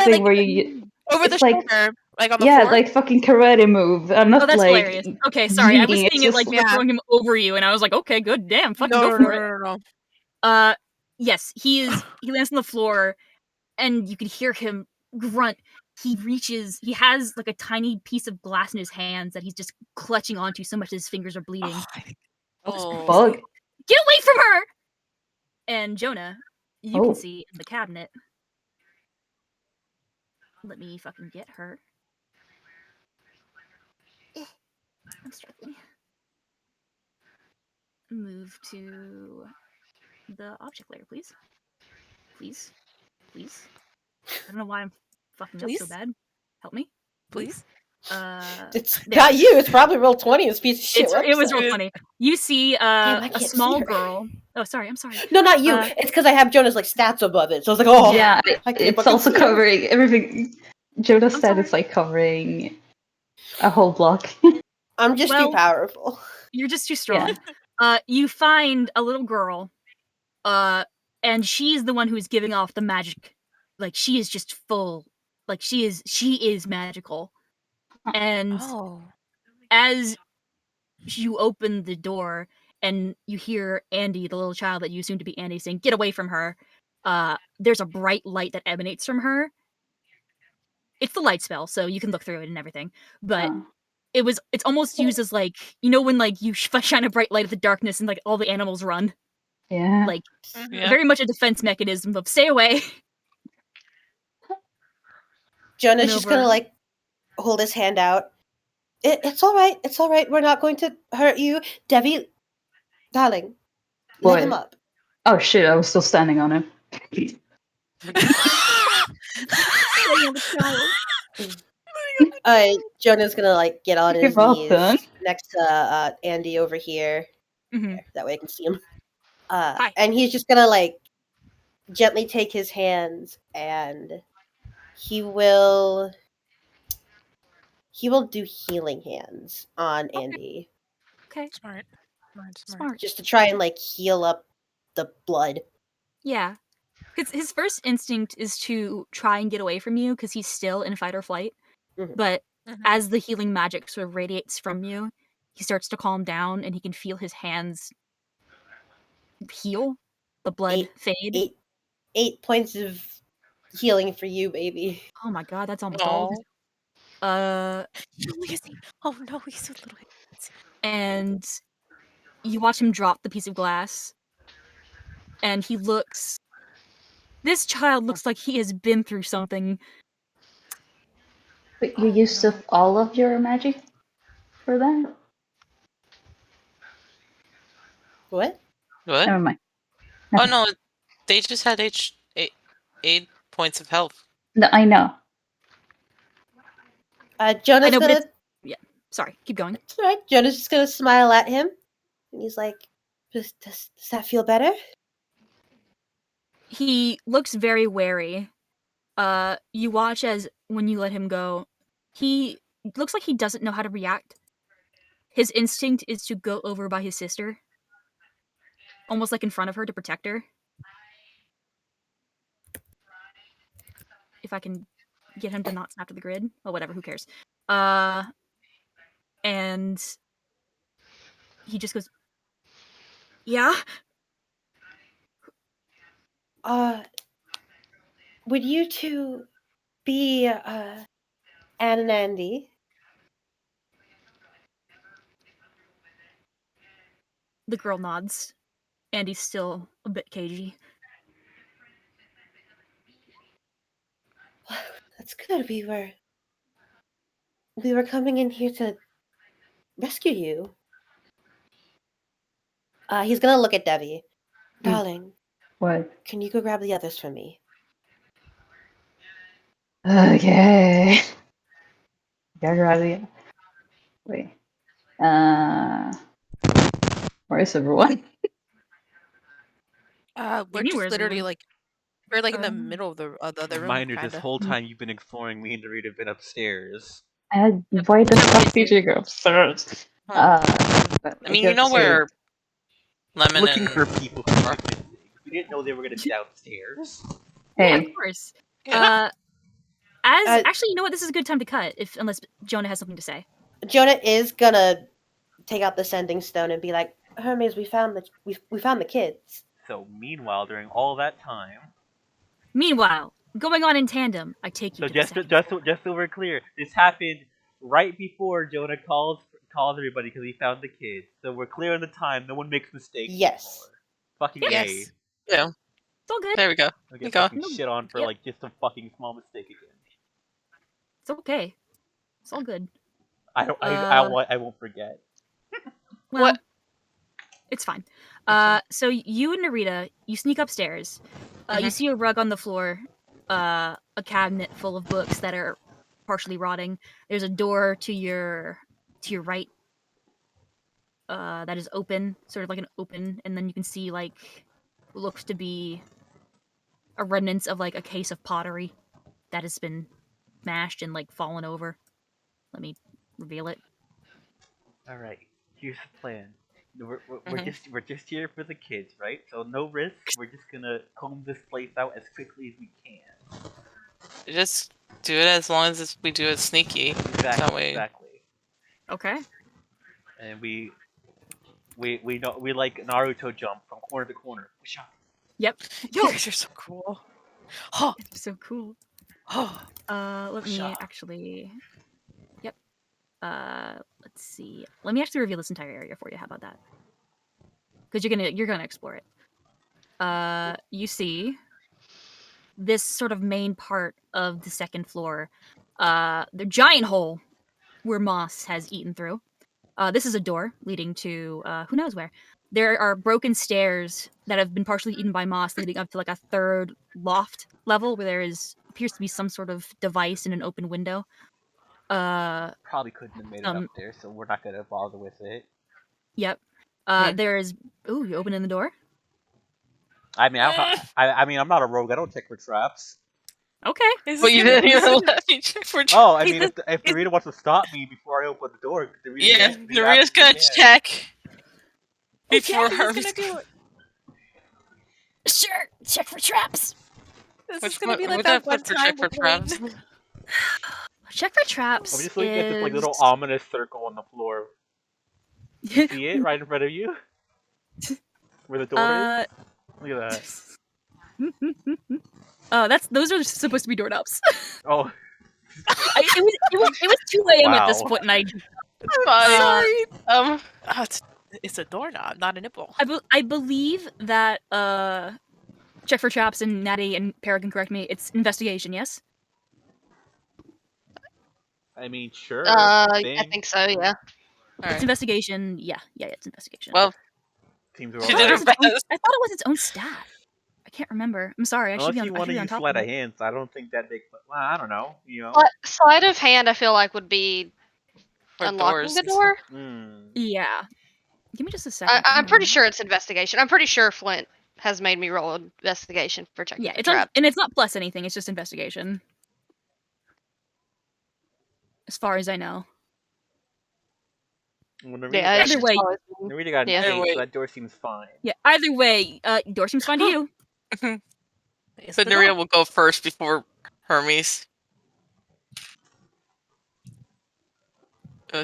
thing where you over the shoulder, like on the floor. floor. Like fucking karate move. I'm not that's like hilarious. Okay, sorry, I was yeeting, seeing it like you were throwing him over you, and I was like, okay, good, damn, fucking go for it. No. Yes, he lands on the floor, and you can hear him grunt. He has like a tiny piece of glass in his hands that he's just clutching onto so much that his fingers are bleeding. bug. Get away from her! And Jonah, you can see in the cabinet. Let me fucking get her. I'm struggling. Move to the object layer, please. Please. I don't know why I'm fucking up so bad. Help me. Please. It's not you. It's probably roll 20. This piece of shit. It was roll 20. You see a small girl. Oh, sorry. I'm sorry. No, not you. It's because I have Jonah's like stats above it. So I was like, oh yeah. It's also covering everything. Jonah said it's like covering a whole block. I'm just too powerful. You're just too strong. You find a little girl, and she's the one who's giving off the magic. Like she is just full. Like she is magical. And as you open the door and you hear Andy, the little child that you assume to be Andy, saying, "Get away from her." There's a bright light that emanates from her. It's the light spell, so you can look through it and everything. But it's almost used as like, you know, when like you shine a bright light at the darkness and like all the animals run. Yeah. Like very much a defense mechanism of stay away. Jonah's just gonna like hold his hand out. It's all right. It's all right. We're not going to hurt you, Debbie. Darling, let him What? up. Oh shit! I was still standing on him. Sitting on the child. Jonah's gonna like get on his Well done. knees next to Andy over here. Mhm. There, that way I can see him. Hi. And he's just gonna like gently take his hands, and he will do healing hands on Andy Okay. Smart. Smart. just to try and like heal up the blood. Yeah. Because his first instinct is to try and get away from you because he's still in fight or flight. Mhm. But Mhm. as the healing magic sort of radiates from you, he starts to calm down and he can feel his hands heal, the blood fade. 8 points of healing for you, baby. Oh my god, that's almost all. Oh, Lizzie. Oh no, he's so little. And you watch him drop the piece of glass, and he looks. This child looks like he has been through something. But you used up all of your magic for that? What? What? Never mind. Oh no, they just had 8 points of health. No, I know. Jonah's I know, but gonna. it's. Yeah, sorry, keep going. It's all right. Jonah's just gonna smile at him, and he's like, does that feel better?" He looks very wary. You watch as when you let him go, he looks like he doesn't know how to react. His instinct is to go over by his sister, almost like in front of her to protect her. If I can get him to not snap to the grid. Well, whatever, who cares? And he just goes, yeah? Would you two be Anne and Andy? The girl nods. Andy's still a bit cagey. That's good. We were coming in here to rescue you. He's gonna look at Debbie. Darling, What? can you go grab the others for me? Okay. Get ready. Wait. Where is everyone? We're Maybe just where's literally everyone? like we're like in the middle of the other room, Reminder: this kinda. whole time you've been exploring, me and Dorita have been upstairs. And why the fuck did you go upstairs? But I mean, you know where Lemon Looking and for people who are missing. We didn't know they were gonna be downstairs. Yeah, of Hey, course. Yeah. Actually, you know what? This is a good time to cut, unless Jonah has something to say. Jonah is gonna take out the sending stone and be like, Hermes, we found the kids. So meanwhile, during all that time, Meanwhile, going on in tandem, I take you so to the just second just floor. just so we're clear, this happened right before Jonah calls everybody because he found the kids. So we're clear on the time. No one makes mistakes Yes. anymore. Fucking Yes. A. yeah, It's all good. there we go. I We get go. fucking No, shit on for yep. like just a fucking small mistake again. It's okay. It's all good. I won't forget. Well, What? it's fine. fine. So you and Narita, you sneak upstairs. You see a rug on the floor, a cabinet full of books that are partially rotting. There's a door to your right that is open, sort of like an open, and then you can see like what looks to be a remnants of like a case of pottery that has been smashed and like fallen over. Let me reveal it. All right, here's the plan. We're just here for the kids, right? So no risk. We're just gonna comb this place out as quickly as we can. Just do it as long as we do it sneaky. Exactly. Okay. And we know we like Naruto jump from corner to corner. Yep. You guys are so cool. Oh, So cool. oh. Let me actually. Yep. Let's see. Let me actually reveal this entire area for you. How about that? Because you're gonna explore it. You see this sort of main part of the second floor The giant hole where moss has eaten through. This is a door leading to who knows where. There are broken stairs that have been partially eaten by moss, leading up to like a third loft level where there appears to be some sort of device in an open window. Probably couldn't have made it up there, so we're not gonna bother with it. Yep. There is. Ooh, you opening the door? I mean, I'm not a rogue. I don't check for traps. Okay. But you didn't even let me check for traps. Oh, I mean, if Narita wants to stop me before I open the door, Narita's gonna check before her. Sure, check for traps. This is gonna be like that one time check for traps. Check for traps. I'm just looking at this like little ominous circle on the floor. You see it right in front of you? Where the door is? Look at that. Those are supposed to be doorknobs. Oh. It was 2 a.m. at this point, and it's a doorknob, not a nipple. I believe that check for traps, and Natty and Para can correct me. It's investigation, yes. I mean, sure. I think so. Yeah. It's investigation. Yeah, it's investigation. Well, she did her best. I thought it was its own stat. I can't remember. I'm sorry. Unless you want to use sleight of it. hand, I don't think that big. Well, I don't know. Sleight of hand, I feel like would be or unlocking doors. the door. Yeah. Give me just a second. I'm pretty sure it's investigation. I'm pretty sure Flint has made me roll investigation for checking. Yeah, and it's not plus anything. It's just investigation, as far as I know. Either way, Narita got an 8, so that door seems fine. Yeah, either way, door seems fine to you. So Narita will go first before Hermes.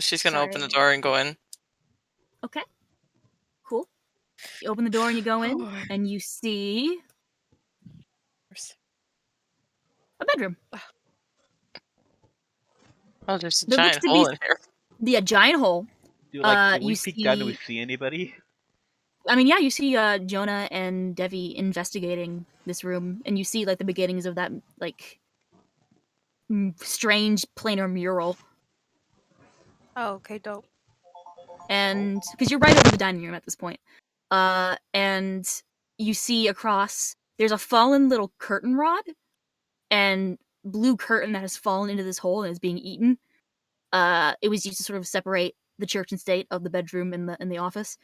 She's gonna open the door and go in. Okay. Cool. You open the door and you go in, and you see a bedroom. Oh, there's a giant hole in here. Yeah, giant hole. Dude, did we peek down? Do we see anybody? I mean, yeah, you see Jonah and Devi investigating this room, and you see like the beginnings of that like strange planar mural. Oh, okay, dope. And because you're right over the dining room at this point, and you see across there's a fallen little curtain rod, and blue curtain that has fallen into this hole and is being eaten. It was used to sort of separate the church and state of the bedroom and the office.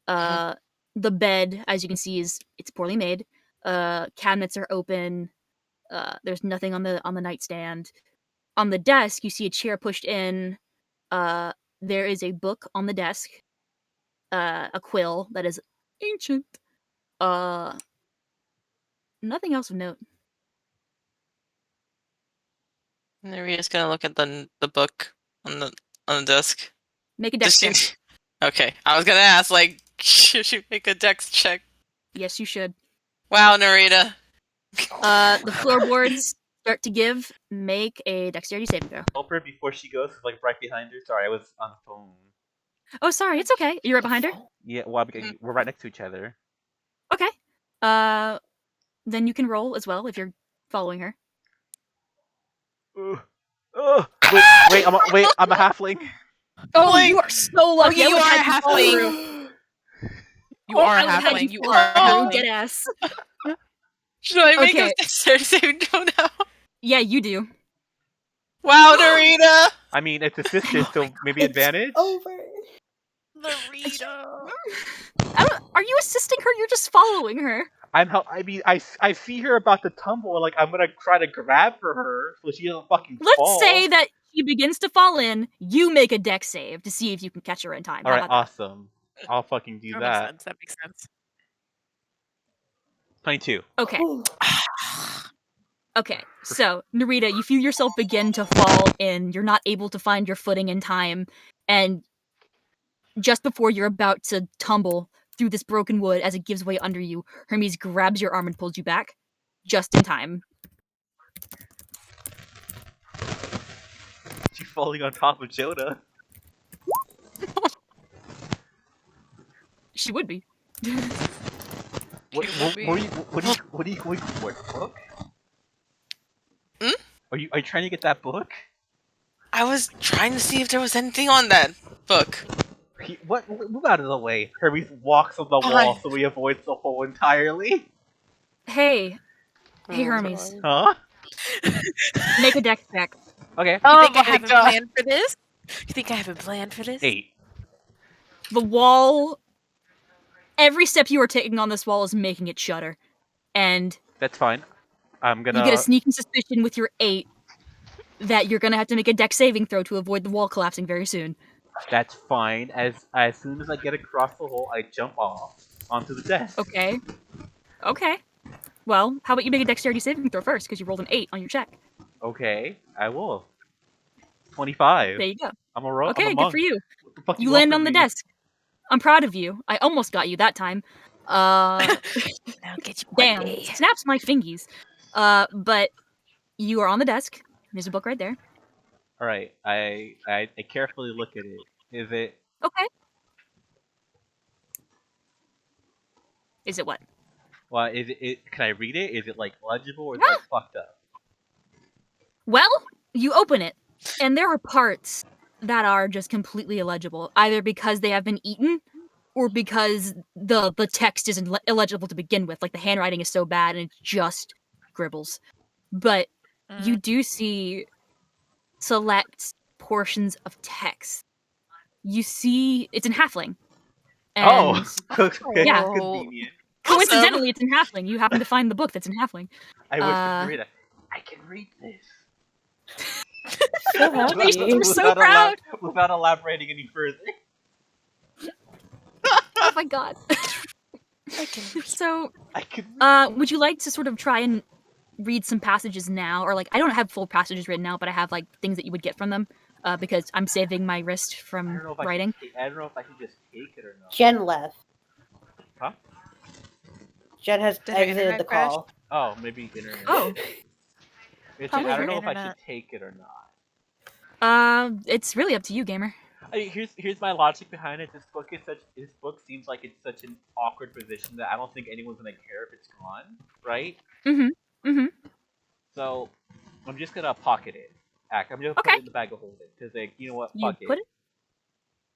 The bed, as you can see, it's poorly made. Cabinets are open. There's nothing on the nightstand. On the desk, you see a chair pushed in. There is a book on the desk. A quill that is ancient. Nothing else of note. Narita's gonna look at the book on the desk. Make a dex check. Okay, I was gonna ask, like, should she make a dex check? Yes, you should. Wow, Narita. The floorboards start to give. Make a dexterity saving throw. Help her before she goes, like right behind her. Sorry, I was on the phone. Oh, sorry, it's okay. You're right behind her? Yeah, well, we're right next to each other. Okay. Then you can roll as well if you're following her. Wait, I'm a halfling. Oh, you are so lucky. You are a halfling. You are a halfling. You are a halfling. Get ass. Should I make a dexterity saving throw now? Yeah, you do. Wow, Narita! I mean, it's assisted, so maybe advantage? Over. Narita. Are you assisting her? You're just following her. I see her about to tumble, like, I'm gonna try to grab for her so she doesn't fucking fall. Let's say that she begins to fall in, you make a dex save to see if you can catch her in time. Alright, awesome. I'll fucking do that. That makes sense. 22. Okay. Okay, so, Narita, you feel yourself begin to fall in, you're not able to find your footing in time, and just before you're about to tumble through this broken wood as it gives way under you, Hermes grabs your arm and pulls you back, just in time. She's falling on top of Jonah. She would be. What book? Hmm? Are you trying to get that book? I was trying to see if there was anything on that book. What? Move out of the way. Hermes walks on the wall so he avoids the hole entirely. Hey, Oh, Hermes, Huh? make a dex check. Okay. You Oh think I my haven't god. planned for this? You think I haven't planned for this? 8. The wall. Every step you are taking on this wall is making it shudder, and That's fine. I'm gonna. you get a sneaking suspicion with your 8 that you're gonna have to make a dex saving throw to avoid the wall collapsing very soon. That's fine. As soon as I get across the hole, I jump off onto the desk. Okay. Okay. Well, how about you make a dexterity saving throw first, because you rolled an 8 on your check. Okay, I will. 25. There you go. I'm a I'm Okay, a good monk. for you. What the fuck You want land from on the me? desk. I'm proud of you. I almost got you that time. I'll get you one Damn. day. Snaps my fingies. But you are on the desk. There's a book right there. All right. I carefully look at it. Is it? Okay. Is it what? Well, is it? Can I read it? Is it like legible or is it like fucked up? Well, you open it, and there are parts that are just completely illegible, either because they have been eaten or because the text isn't illegible to begin with. Like the handwriting is so bad and it's just gribbles. But you do see select portions of text. You see it's in halfling. And yeah. Oh. Convenient. coincidentally, it's in halfling. You happen to find the book that's in halfling. I whispered to Rita, I can read this. So happy. We're so proud. Without elaborating any further. Oh my god. So, I can. would you like to sort of try and read some passages now, or like I don't have full passages written out, but I have like things that you would get from them, because I'm saving my wrist I from don't know if writing. I don't know if I can just take it or not. Jen left. Huh? Jen has Did her exited internet the crash? call. Oh, maybe internet. Oh, I don't know if I internet. should take it or not. it's really up to you, gamer. Here's my logic behind it. This book seems like it's such an awkward position that I don't think anyone's gonna care if it's gone, right? So I'm just gonna pocket it. I'm gonna put it in the bag of holding because, like, you know what? You Fuck put it.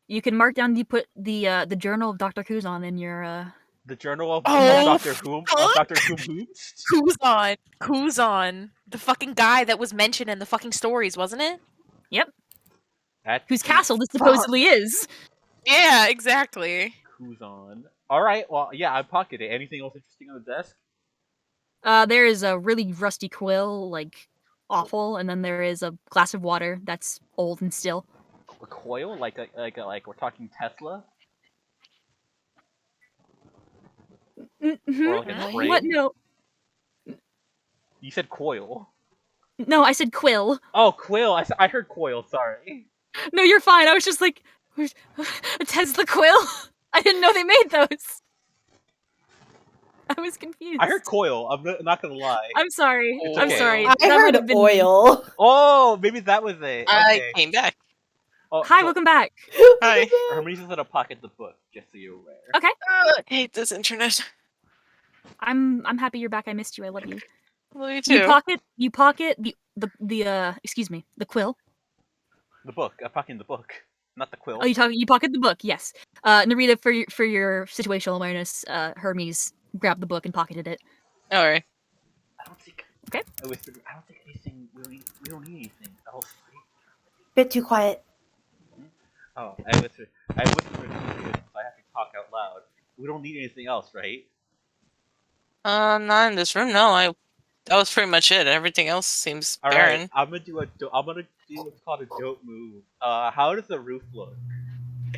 You can mark down. You put the Journal of Dr. Kuzon in your The Journal of Oh, Dr. Whom? Of Dr. Whom? Kuzon. The fucking guy that was mentioned in the fucking stories, wasn't it? Yep. That Whose castle this supposedly is. Yeah, exactly. Kuzon. All right. Well, yeah, I pocket it. Anything else interesting on the desk? There is a really rusty quill, like awful, and then there is a glass of water that's old and still. A coil, like we're talking Tesla, or like a train. What? No, You said coil. no, I said quill. Oh, quill. I heard coil. Sorry. No, you're fine. I was just like, a Tesla quill? I didn't know they made those. I was confused. I heard coil. I'm not gonna lie. I'm sorry. It's I'm okay. sorry. I That heard would have been oil. Oh, maybe that was it. I Okay. came back. Oh, Hi, so welcome back. Hi. Hermes is gonna pocket the book, just so you're aware. Okay. I hate this internet. I'm happy you're back. I missed you. I love you. Well, you You too. pocket the quill. The book. I'm pocketing the book, not the quill. Oh, you pocket the book. Yes. Narita, for your situational awareness, Hermes grabbed the book and pocketed it. All right. I don't think. Okay. I whispered. I don't think anything. We don't need anything else. Bit too quiet. Oh, I whispered to you, so I have to talk out loud. We don't need anything else, right? Not in this room. No, that was pretty much it. Everything else seems All barren. right. I'm gonna do what's called a dope move. How does the roof look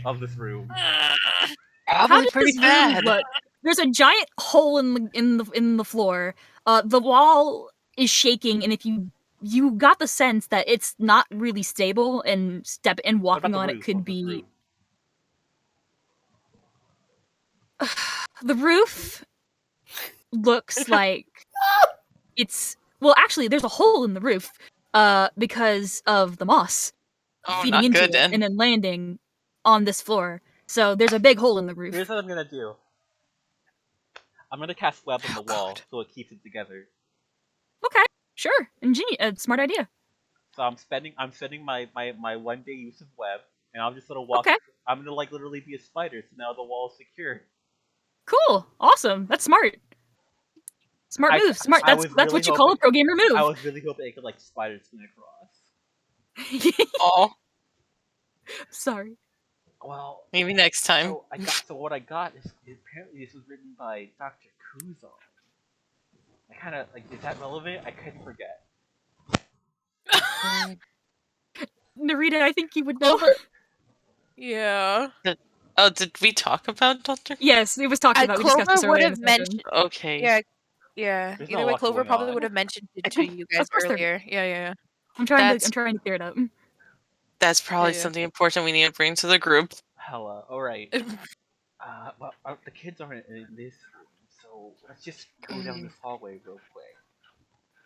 of this room? How Probably does pretty this room bad. look? There's a giant hole in the floor. The wall is shaking, and if you got the sense that it's not really stable, and What about walking the on roof it could of this be room? the roof looks like it's actually there's a hole in the roof because of the moss Oh, feeding not into good it then. and then landing on this floor. So there's a big hole in the roof. Here's what I'm gonna do. I'm gonna cast web on the wall so it keeps it together. Okay, sure. Smart idea. So I'm spending my 1 day use of web, and I'm just gonna walk. Okay. I'm gonna like literally be a spider, so now the wall is secure. Cool. Awesome. That's smart. Smart move. Smart. I That's was what really you call a hoping- pro gamer I move. was really hoping I could like spider spin across. Oh, Well, Sorry. maybe next time. So what I got is apparently this was written by Dr. Kuzon. I kind of like, is that relevant? I couldn't forget. Narita, I think you would know. Yeah. Oh, did we talk about Dr. Yes, it was talked about. We discussed Clover this would earlier. have mentioned. Okay. Yeah. There's Either not a way, lot Clover going probably on. would have mentioned it to you guys Of course there- earlier. Yeah. I'm trying That's- to clear it up. That's probably Yeah. something important we need to bring to the group. Hella. All right. Well, the kids aren't in this room, so let's just go down this hallway real quick.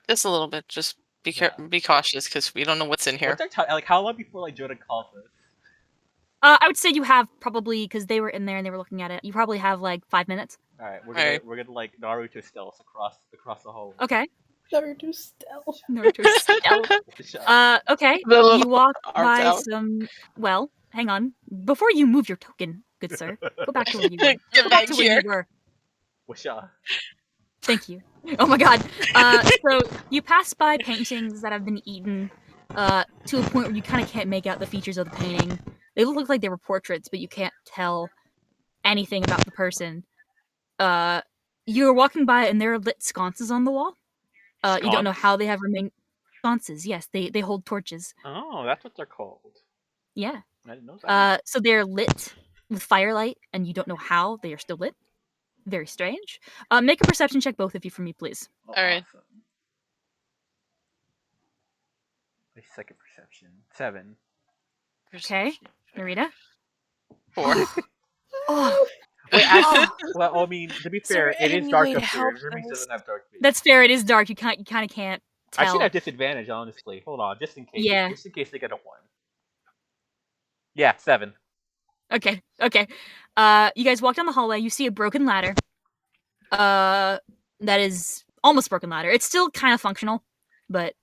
Just a little bit. Just be Yeah. be cautious because we don't know what's in here. What's our time? Like, how long before like Jordan calls us? I would say you have probably, because they were in there and they were looking at it. You probably have like 5 minutes. All right, we're Alright. gonna like Naruto stealth across the hallway. Okay. Naruto stealth. Naruto stealth. Okay. The little You walk arms by out. some. Well, hang on. Before you move your token, good sir, go back to where you were. Get Go back to where here. you were. Wisha. Thank you. Oh my god. So you pass by paintings that have been eaten to a point where you kind of can't make out the features of the painting. They look like they were portraits, but you can't tell anything about the person. You're walking by and there are lit sconces on the wall. You don't know how they have remained. Sconces, yes, they hold torches. Oh, that's what they're called. Yeah. I didn't know that. So they're lit with firelight, and you don't know how they are still lit. Very strange. Make a perception check, both of you, for me, please. Oh, alright. Awesome. My second perception. 7. Okay, Narita. 4. Oh, Wait, Oh. well, I mean, to be Is there fair, it is any dark way to up here. help Hermes us? doesn't have dark vision. that's fair. It is dark. You kind of can't I tell. should have disadvantage, honestly. Hold on, just in case. Yeah. Just in case they get a 1. Yeah, 7. Okay. You guys walk down the hallway. You see a broken ladder. That is almost broken ladder. It's still kind of functional, but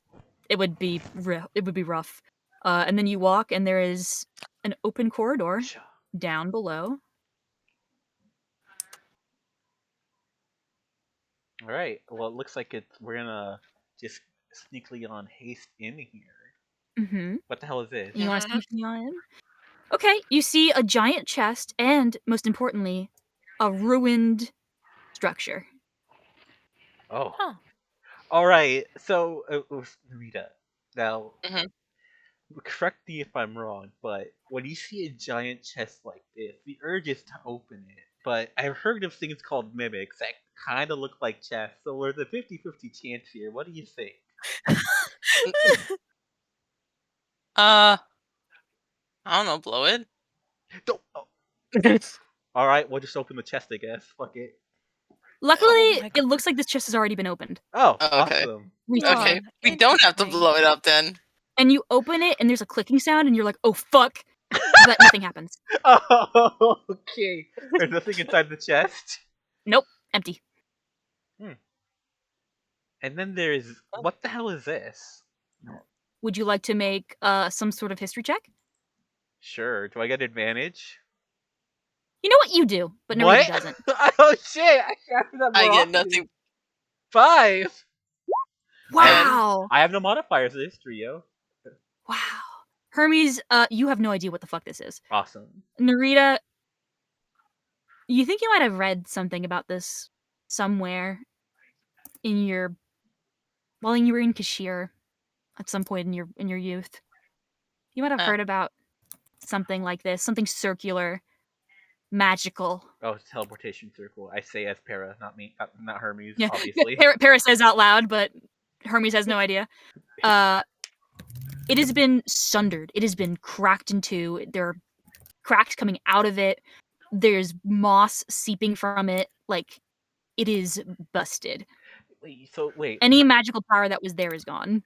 it would be rough. And then you walk, and there is an open corridor down below. All right. Well, it looks like we're gonna just sneakily on haste in here. Mm-hmm. What the hell is this? You want to sneak me on in? Okay. You see a giant chest, and most importantly, a ruined structure. Oh. Huh. All right. So, Rita, now, Mhm. correct me if I'm wrong, but when you see a giant chest like this, the urge is to open it. But I've heard of things called mimics that kind of look like chests, so there's a 50-50 chance here. What do you think? I don't know. Blow it. Don't. Oh. All right, we'll just open the chest, I guess. Fuck it. Luckily, Oh my it looks like this chest has already been opened. Oh, Oh, okay. awesome. recently. Okay, we don't have to Interesting. blow it up then. And you open it, and there's a clicking sound, and you're like, "Oh fuck!" But nothing happens. Oh, okay. There's nothing inside the chest. Empty. And then there's what the hell is this? Would you like to make some sort of history check? Sure. Do I get advantage? You know what you do, but Narita What? doesn't. Oh shit! I have that I more get often. nothing. 5. Wow! I have no modifiers in history, yo. Wow. Hermes, you have no idea what the fuck this is. Awesome. Narita, you think you might have read something about this somewhere in your while you were in Kashir at some point in your youth. You might have heard about something like this, something circular, magical. Oh, it's teleportation circle. I say as Para, not me, not Hermes, Yeah, obviously. Paris says out loud, but Hermes has no idea. It has been sundered. It has been cracked in two. There are cracks coming out of it. There's moss seeping from it. Like, it is busted. Wait. Any magical power that was there is gone.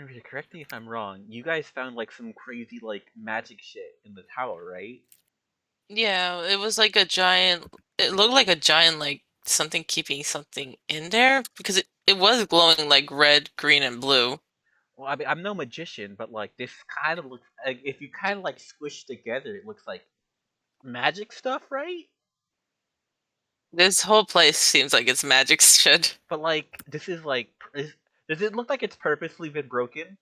Narita, correct me if I'm wrong. You guys found like some crazy like magic shit in the tower, right? Yeah, it was like a giant. It looked like a giant, like something keeping something in there because it was glowing like red, green, and blue. Well, I mean, I'm no magician, but like this kind of looks. Like, if you kind of like squish together, it looks like magic stuff, right? This whole place seems like it's magic shit. But like, this is like, does it look like it's purposely been broken,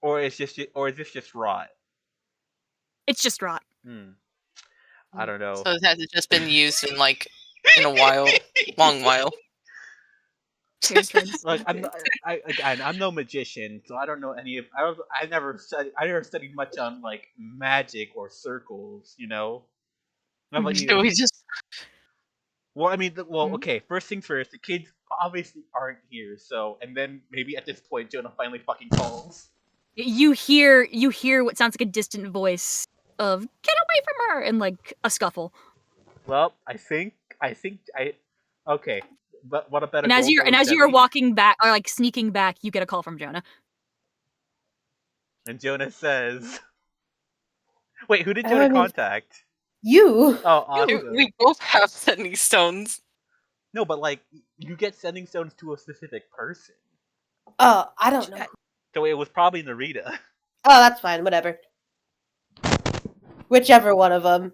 or is this just rot? It's just rot. I don't know. So it hasn't just been used in like in a while, long while. Like I'm no magician, so I don't know any of. I never studied much on like magic or circles. You know. How about you? Do we just? Well, I mean, okay. First things first. The kids obviously aren't here, so and then maybe at this point, Jonah finally fucking calls. You hear what sounds like a distant voice of "Get away from her!" and like a scuffle. Well, I think okay. But what a better. And as you're walking back or like sneaking back, you get a call from Jonah. And Jonah says, "Wait, who did Jonah contact?" You. Oh, awesome. We both have sending stones. No, but like you get sending stones to a specific person. Oh, I don't know. So it was probably Narita. Oh, that's fine. Whatever. Whichever one of them.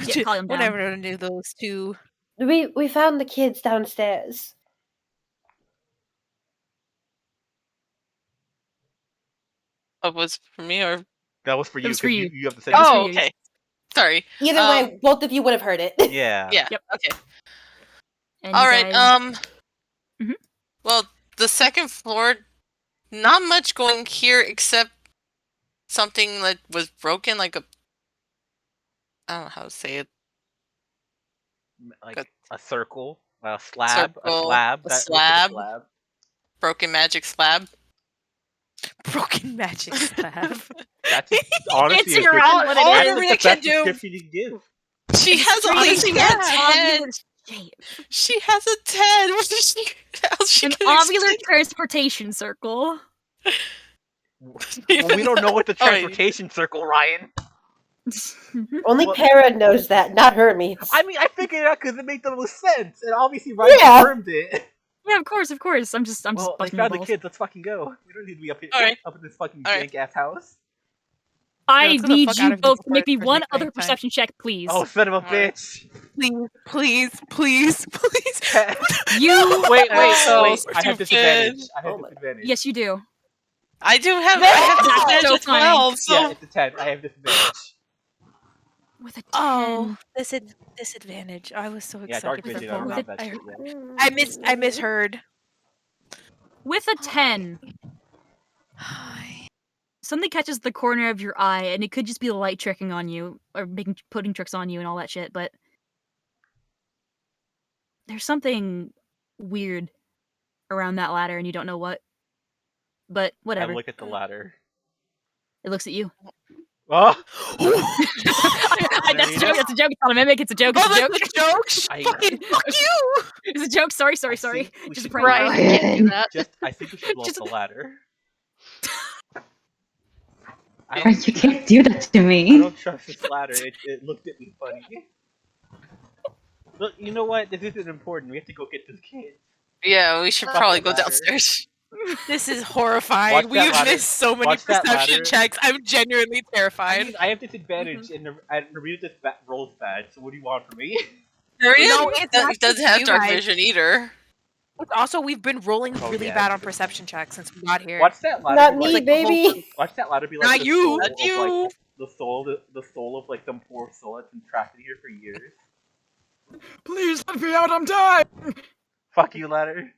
Yeah, call him down. Whatever to do those two. We found the kids downstairs. What was for me or? That was for you. It was for you. You have the sending Oh, stones. okay. Sorry. Either way, both of you would have heard it. Yeah. Yeah. Yep. Okay. And All you right. guys- Well, the second floor, not much going here except something that was broken, like a. I don't know how to say it. Like a circle, a slab, Circle, a slab, a that looks like slab. a slab. Broken magic slab. Broken magic slab. That's honestly It's irrelevant what it all is. Narita the can best do. description you can give. She has a Honestly, leaf that's head. ovular shape. She has a 10. What is she? Else she An can ovular extend? transportation circle. Well, we don't know what the Oh, wait. transportation circle, Ryan. Only Well- Para knows that, not Hermes. I mean, I figured it out because it made the most sense, and obviously Ryan Yeah. confirmed it. Yeah, of course. I'm just Well, I busting your found the balls. kids. Let's fucking go. We don't need to be up here, Alright. up in this fucking Alright. jank ass house. I let's get the need fuck out you of both this to make me for one night other time. perception check, please. Oh, son of a Alright. bitch! Please. You. wait. so I have stupid. disadvantage. Oh my- Yes, you do. I do have. That's I have disadvantage so as well. funny. So Yeah, it's a 10. I have disadvantage. With a 10. Oh, disadvantage. I was so Yeah, excited. dark for vision. that. I'm not that shit yet. I misheard. With a 10, something catches the corner of your eye, and it could just be the light tricking on you, or putting tricks on you and all that shit, but there's something weird around that ladder, and you don't know what. But whatever. I look at the ladder. It looks at you. Oh! That's a joke. That's a joke. It's not a mimic. It's a joke. It's a joke. That's a joke. I- Fucking fuck you. It's a joke. Sorry. I Just think we a should prank. Right, you can't do that. I think we should blow up the ladder. I Ryan, don't, you can't do that to I me. don't trust this ladder. It looked at me funny. Look, you know what? This isn't important. We have to go get this kid. yeah, we should Fuck probably the go ladder. downstairs. This is horrifying. Watch that We've ladder. missed so many Watch that perception ladder. checks. I'm genuinely I terrified. mean, I have disadvantage, and Narita just rolls bad. So what do you want from me? Narita No, it's not doesn't just have you dark guys. vision either. Also, we've been rolling Oh, really yeah, bad on true. perception checks since we got here. Watch that ladder. Not be me, like, baby. Watch that ladder be like Not the you, soul not of, you. like, the soul of like some poor soul that's been trapped in here for years. Please let me out. I'm dying. Fuck you, ladder.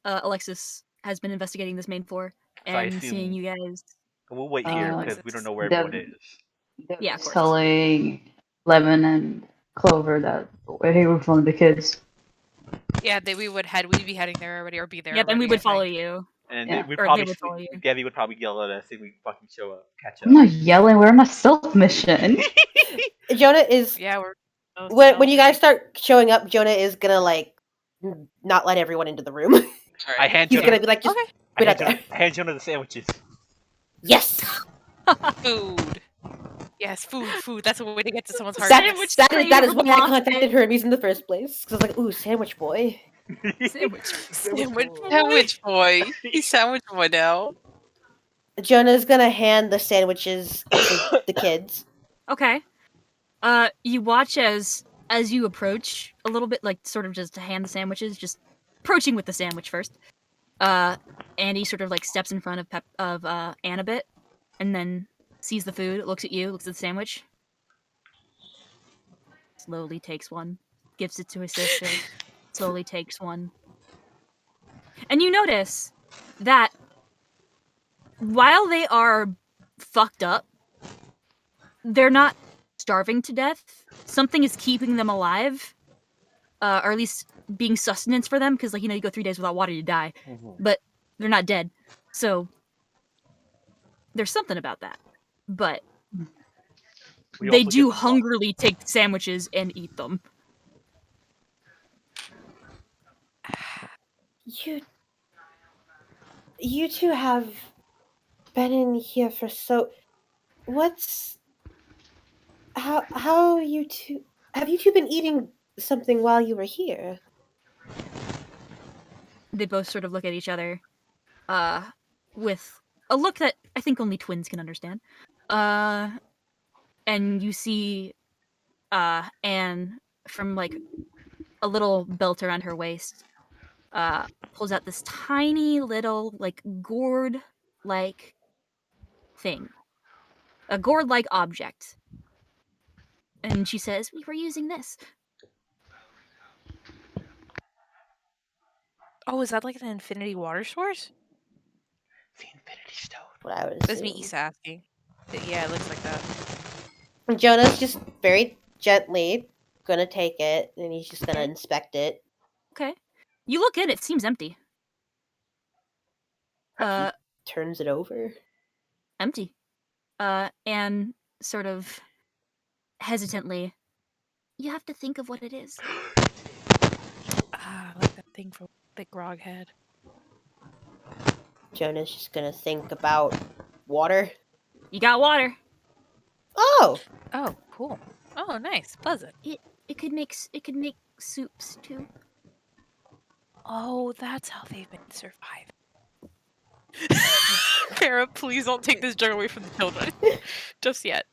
Alexis has been investigating this main floor So I and assume- seeing you guys. We'll wait here Uh, because we don't know where the- everyone is. Yeah, of course. Telling Lemon and Clover that he was one of the kids. Yeah, we'd be heading there already or be there. Yep, and we already, would I follow think. you. And Yeah. we'd Or they probably would follow you. Gabby would probably yell at us and we fucking show up, catch up. I'm not yelling. We're on a stealth mission. Jonah is Yeah, we're. when you guys start showing up. Jonah is gonna like not let everyone into the room. I hand He's Jonah, gonna be like, just Okay. put I out hand there. Jonah, hand Jonah the sandwiches. Yes, Food. Yes, food. That's a way to get to someone's heart. that Sandwich is tray why I of contacted Hermes in the first place. Because I was like, ooh, sandwich boy. Sandwich boy. He's sandwich boy now. Jonah's gonna hand the sandwiches to the kids. Okay. You watch as you approach a little bit, like sort of just to hand the sandwiches, just approaching with the sandwich first. Andy sort of like steps in front of Anna a bit, and then sees the food, looks at you, looks at the sandwich, slowly takes one, gives it to his sister, slowly takes one. And you notice that while they are fucked up, they're not starving to death. Something is keeping them alive, or at least being sustenance for them, because, like, you go 3 days without water, you die. But they're not dead. So there's something about that. But they do hungrily take sandwiches and eat them. You two have been in here for how you two have you two been eating something while you were here? They both sort of look at each other, with a look that I think only twins can understand. And you see, Anne, from like a little belt around her waist, pulls out this tiny little like gourd-like thing, a gourd-like object, and she says, "We were using this." Oh, is that like an infinity water source? The Infinity Stone. What I would That's me, assume. Isa asking. Yeah, it looks like that. Jonah's just very gently gonna take it, and he's just gonna inspect it. Okay. You look in, it seems empty. Turns it over. Empty. And sort of hesitantly, you have to think of what it is. I like that thing from Big Grog head. Jonah's just gonna think about water. You got water. Oh! Oh, cool. Oh, nice. Pleasant. It could make soups too. Oh, that's how they've been surviving. Kara, please don't take this jug away from the children. Just yet.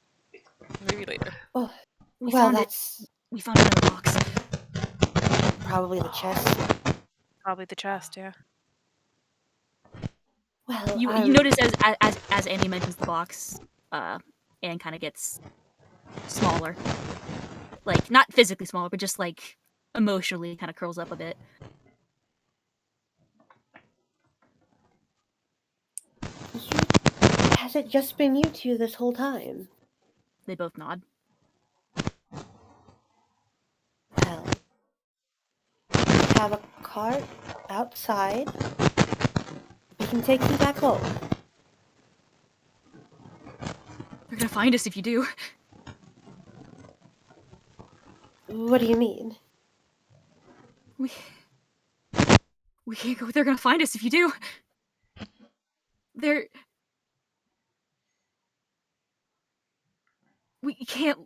Maybe later. Oh, We well, found that's it. We found it in a box. probably the chest. Probably the chest, yeah. Well, You notice as Andy mentions the box, Anne kind of gets smaller. Like, not physically smaller, but just like emotionally kind of curls up a bit. Has it just been you two this whole time? They both nod. Well, we have a cart outside. We can take you back home. They're gonna find us if you do. What do you mean? We can't go. They're gonna find us if you do. We can't.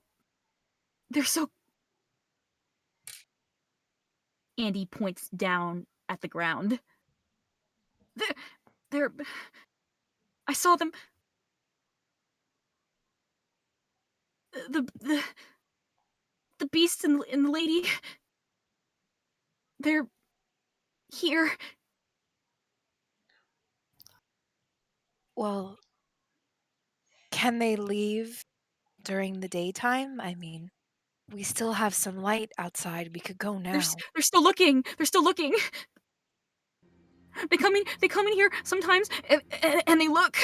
They're so. Andy points down at the ground. They're. I saw them. The beast and the lady. They're here. Well, can they leave during the daytime? I mean, we still have some light outside. We could go now. They're still looking. They're still looking. They come in here sometimes, and they look,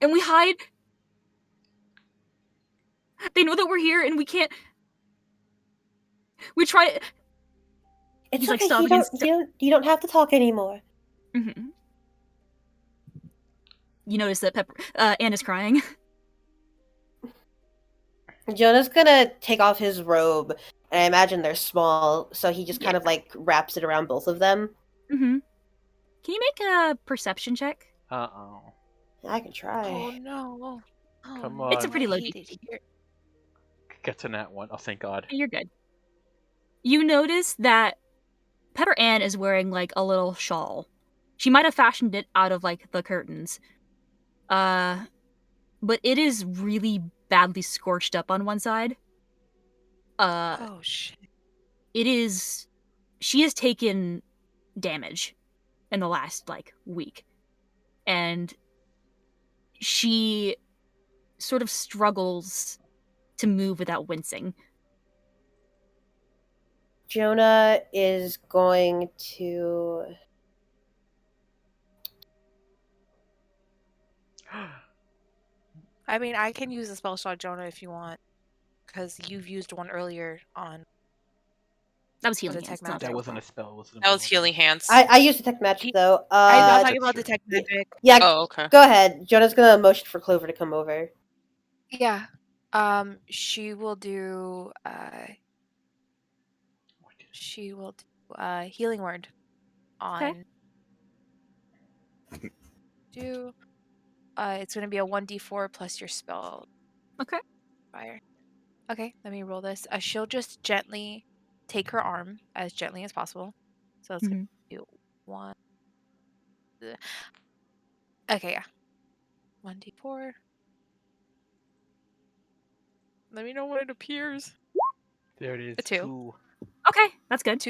and we hide. They know that we're here, and we can't. We try. It's He's okay. like You don't have to talk anymore. Mm-hmm. You notice that Anne is crying. Jonah's gonna take off his robe, and I imagine they're small, so he just kind of like wraps it around both of them. Mm-hmm. Can you make a perception check? Uh-oh. I can try. Oh no! Oh, Come no, on. It's a pretty I low hate DC. it here. Get to that one. Oh, thank God. You're good. You notice that Petter Ann is wearing like a little shawl. She might have fashioned it out of like the curtains. But it is really badly scorched up on one side. Oh shit. It is. She has taken damage in the last like week, and she sort of struggles to move without wincing. Jonah is going to. I mean, I can use a spell shot, Jonah, if you want, because you've used one earlier on. That was healing Detect hands. It's not magic. That wasn't a spell. It was an That was ability. healing hands. I used detect magic though. I'm not talking That's about true. detect magic. Yeah, Oh, okay. go ahead. Jonah's gonna motion for Clover to come over. Yeah. She will do. She will do healing word on. Do. It's gonna be a 1d4 plus your spell. Okay. Fire. Okay, let me roll this. She'll just gently take her arm as gently as possible. So it's gonna do 1. Okay, yeah. 1d4. Let me know when it appears. There it is. A 2. Okay, that's good.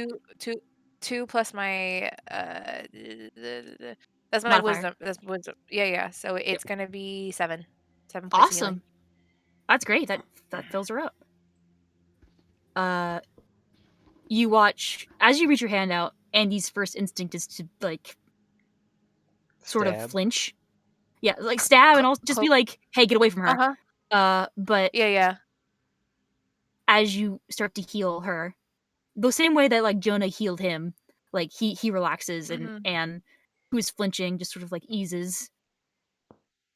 2 plus my that's my Modifier. wisdom. That's wisdom. Yeah. So it's gonna be 7. 7 points of healing. Awesome. That's great. That fills her up. You watch as you reach your hand out. Andy's first instinct is to like sort of Stab. flinch. Yeah, like stab and also just be like, "Hey, get away from her." But Yeah. as you start to heal her, the same way that like Jonah healed him, like he relaxes and who's flinching just sort of like eases,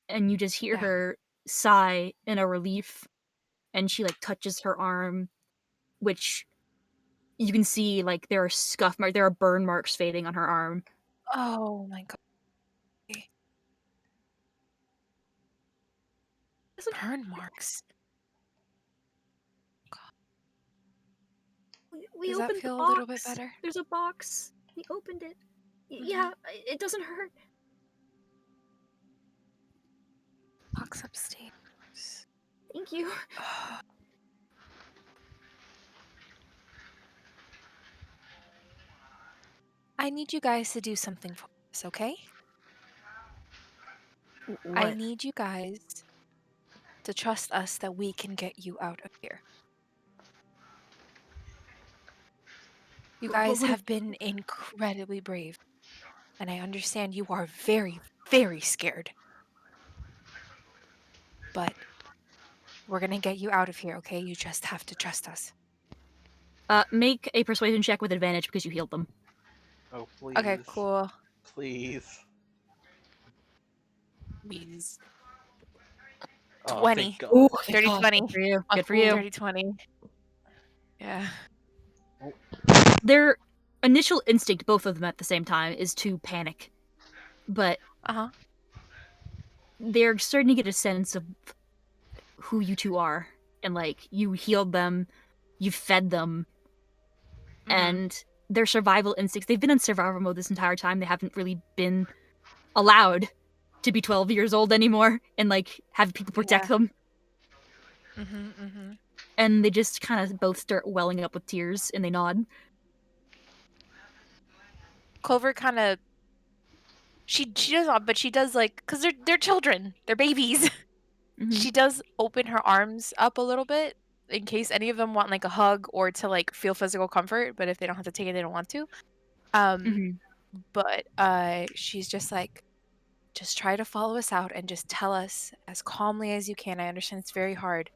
and you just hear her sigh in a relief, and she like touches her arm, which you can see like there are scuff marks, there are burn marks fading on her arm. Oh my god. Burn marks. We Does that opened feel the a box. little bit better? There's a box. We opened it. Yeah, it doesn't hurt. Box upstairs. Thank you. I need you guys to do something for us, okay? What? I need you guys to trust us that we can get you out of here. You guys have been incredibly brave, and I understand you are very, very scared. But we're gonna get you out of here, okay? You just have to trust us. Make a persuasion check with advantage because you healed them. Oh, please. Okay, cool. Please. Please. Oh, 20. thank God. Ooh, 30-20. Good for you. Good for you. 30-20. Yeah. Their initial instinct, both of them at the same time, is to panic. But they're starting to get a sense of who you two are. And, like, you healed them, you fed them, and their survival instincts, they've been in survival mode this entire time. They haven't really been allowed to be 12 years old anymore and, like, have people protect them. And they just kind of both start welling up with tears, and they nod. Clover kind of she does not, but she does like because they're children, they're babies. She does open her arms up a little bit in case any of them want like a hug or to like feel physical comfort. But if they don't have to take it, they don't want to. But she's just like, just try to follow us out and just tell us as calmly as you can. I understand it's very hard.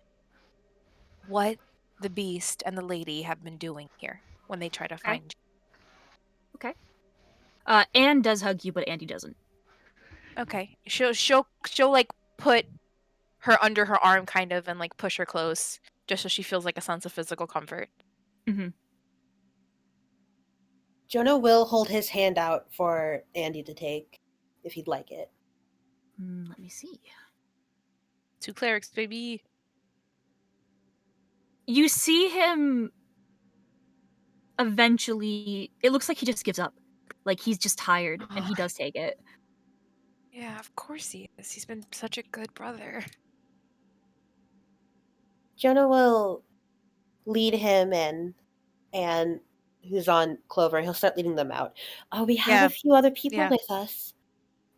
What the beast and the lady have been doing here when they try to find you. Okay. Anne does hug you, but Andy doesn't. Okay. She'll like put her under her arm kind of and like push her close just so she feels like a sense of physical comfort. Jonah will hold his hand out for Andy to take if he'd like it. Let me see. 2 clerics, baby. You see him eventually, it looks like he just gives up. Like, he's just tired, and he does take it. Yeah, of course he is. He's been such a good brother. Jonah will lead him in, and who's on Clover, he'll start leading them out. We have Yeah. a few other people Yeah. with us.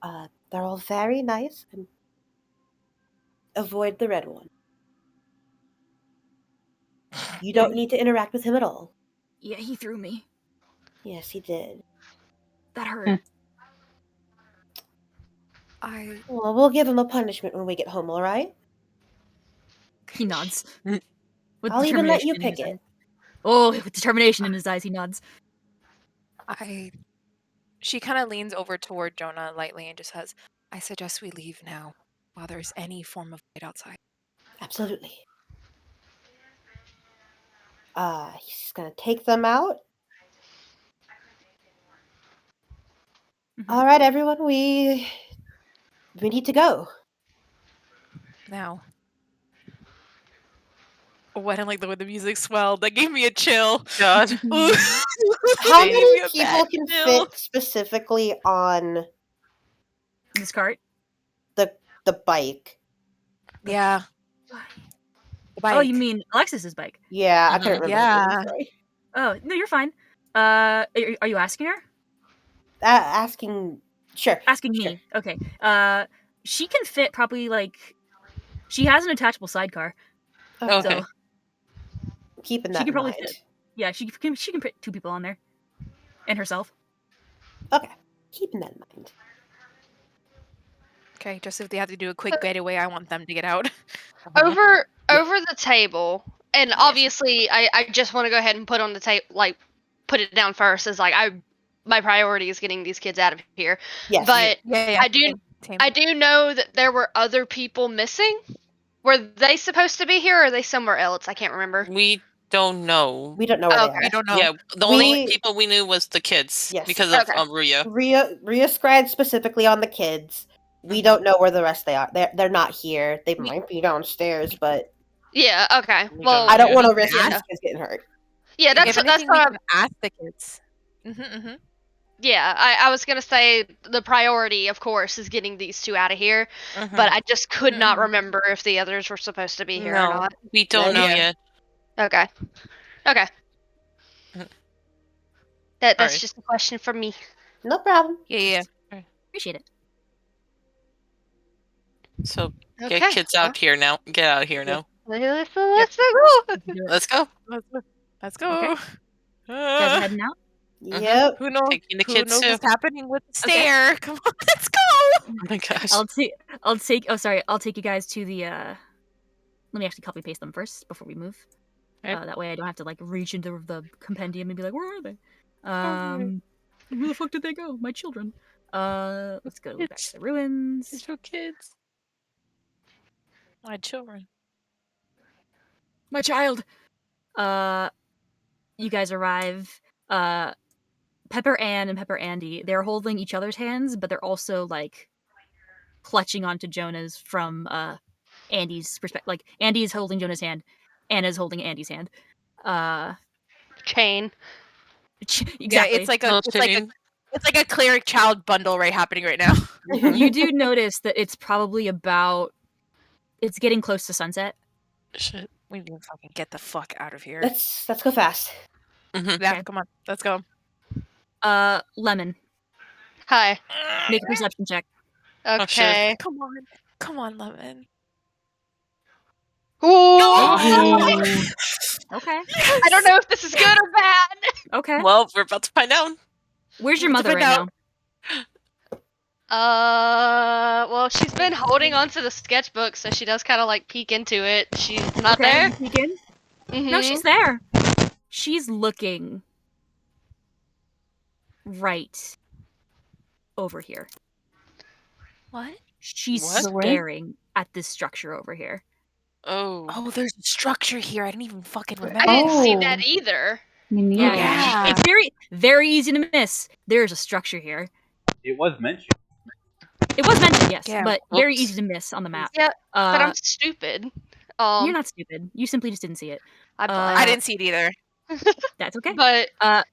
They're all very nice, and avoid the red one. You don't need to interact with him at all. Yeah, he threw me. Yes, he did. That hurt. Well, we'll give him a punishment when we get home, alright? He nods. With I'll even let you determination in pick his it. eyes. Oh, with determination in his eyes, he nods. She kind of leans over toward Jonah lightly and just says, I suggest we leave now while there's any form of light outside. Absolutely. He's gonna take them out. Alright, everyone, we need to go. Now. Oh, I didn't like the way the music swelled. That gave me a chill. God. How Gave me many a people bad can chill. fit specifically on This cart? the bike? Yeah. Oh, you mean Alexis's bike? Yeah, I couldn't remember. Yeah. Sorry. Oh, no, you're fine. Are you asking her? Asking. Sure. Asking sure. me. Okay. She can fit probably like. She has an attachable sidecar. Okay. So Keeping she that can in probably mind. fit. Yeah, she can put 2 people on there, and herself. Okay, keeping that in mind. Okay, just if they have to do a quick getaway, I want them to get out. Over the table, and obviously, I just want to go ahead and put on the table, like, put it down first. Is like my priority is getting these kids out of here. Yes. But Yeah. I do know that there were other people missing. Were they supposed to be here, or are they somewhere else? I can't remember. We don't know. We don't know where they Okay. are. We don't know. Yeah, the only people we knew was the kids. Yes. Because of Okay. Ruya. Rhea scribed specifically on the kids. We don't know where the rest they are. They're not here. They might be downstairs, but Yeah. Okay. We Well, I don't want to risk yeah. these kids getting hurt. Yeah, that's If anything, what we I'm. can ask the kids. Yeah, I was gonna say the priority, of course, is getting these 2 out of here. But I just could not remember if the others were supposed to be here or No, not. we don't know yet. Okay. That's Alright. just a question from me. No problem. Yeah. Appreciate it. So Okay. get kids out here now. Get out of here now. Let's go. Let's go. Let's go. Okay. You guys are heading out. Yep. Who knows? Taking the Who kids knows too. what's happening with the Okay. stair? Come on, let's go. Oh my gosh. I'll take you guys to the let me actually copy paste them first before we move. Okay. That way I don't have to like reach into the compendium and be like, where are they? Where the fuck did they go? My children. Let's go back to the ruins. It's for kids. My children. My child. You guys arrive. Pepper Ann and Pepper Andy, they're holding each other's hands, but they're also like clutching onto Jonah's from Andy's perspective. Like Andy is holding Jonah's hand, Anna's holding Andy's hand. Chain. Exactly. Yeah, it's like a cleric child bundle happening right now. You do notice that it's probably it's getting close to sunset. Shit. We need to fucking get the fuck out of here. Let's go fast. Yeah, come on, let's go. Lemon, Hi. make a perception check. Okay. Come on, Lemon. Ooh. Okay. I don't know if this is good or bad. Okay. Well, we're about to find out. Where's your we have to mother right find now? Well, she's been holding onto the sketchbook, so she does kind of like peek into it. She's not Okay, there. you peek in? Mhm. No, she's there. She's looking right over here. What? She's What? staring at this structure over here. Oh. There's a structure here. I didn't even fucking remember. I didn't see Oh. that either. Me neither. Yeah. It's very easy to miss. There's a structure here. It was mentioned. It was mentioned, yes, Yeah. but very Whoops. easy to miss on the map. Yeah, but Uh, I'm stupid. you're not stupid. You simply just didn't see it. I uh, I didn't see it either. That's okay.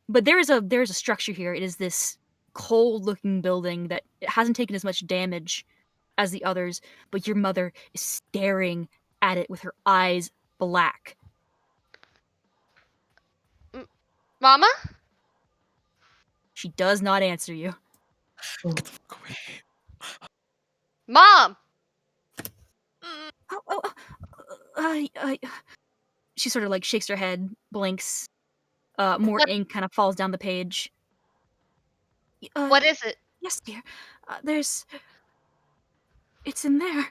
But there is a structure here. It is this cold-looking building that hasn't taken as much damage as the others, but your mother is staring at it with her eyes black. Mama? She does not answer you. Mom! She sort of like shakes her head, blinks. More ink kind of falls down the page. What is it? Yes, dear. It's in there.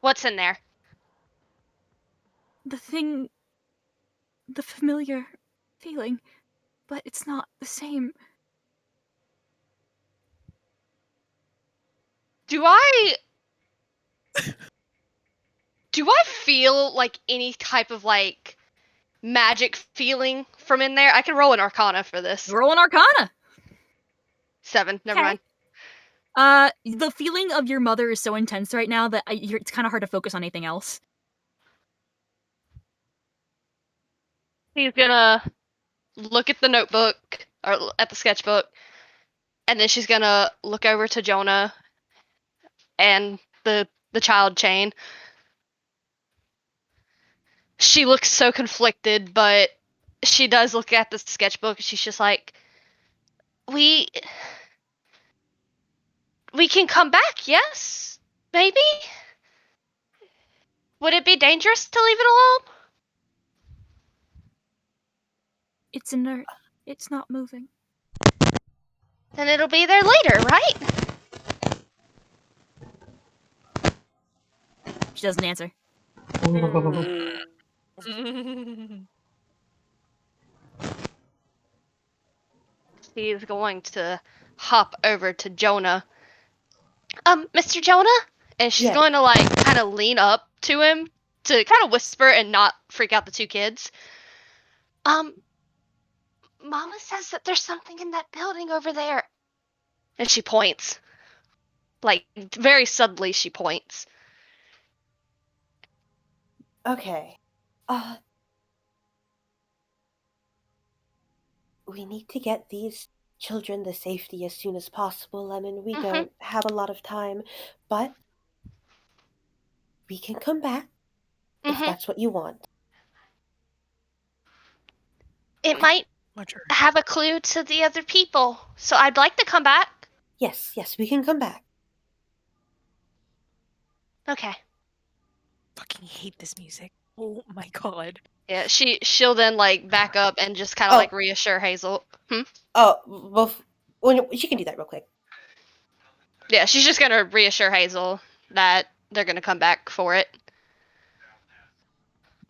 What's in there? The familiar feeling, but it's not the same. Do I feel like any type of like magic feeling from in there? I can roll an Arcana for this. Roll an Arcana. 7. Never mind. The feeling of your mother is so intense right now that it's kind of hard to focus on anything else. He's gonna look at the notebook or at the sketchbook, and then she's gonna look over to Jonah and the child chain. She looks so conflicted, but she does look at the sketchbook and she's just like, we can come back, yes? Maybe? Would it be dangerous to leave it alone? It's inert. It's not moving. Then it'll be there later, right? She doesn't answer. She's going to hop over to Jonah. Mr. Jonah? And she's going to, like, kind of lean up to him to kind of whisper and not freak out the two kids. Mama says that there's something in that building over there. And she points. Like, very suddenly she points. Okay. We need to get these children to safety as soon as possible, Lemon. We don't have a lot of time, but we can come back if that's what you want. It might have a clue to the other people, so I'd like to come back. Yes, we can come back. Okay. Fucking hate this music. Oh my god. Yeah, she'll then like back up and just kind of like reassure Hazel. She can do that real quick. Yeah, she's just gonna reassure Hazel that they're gonna come back for it.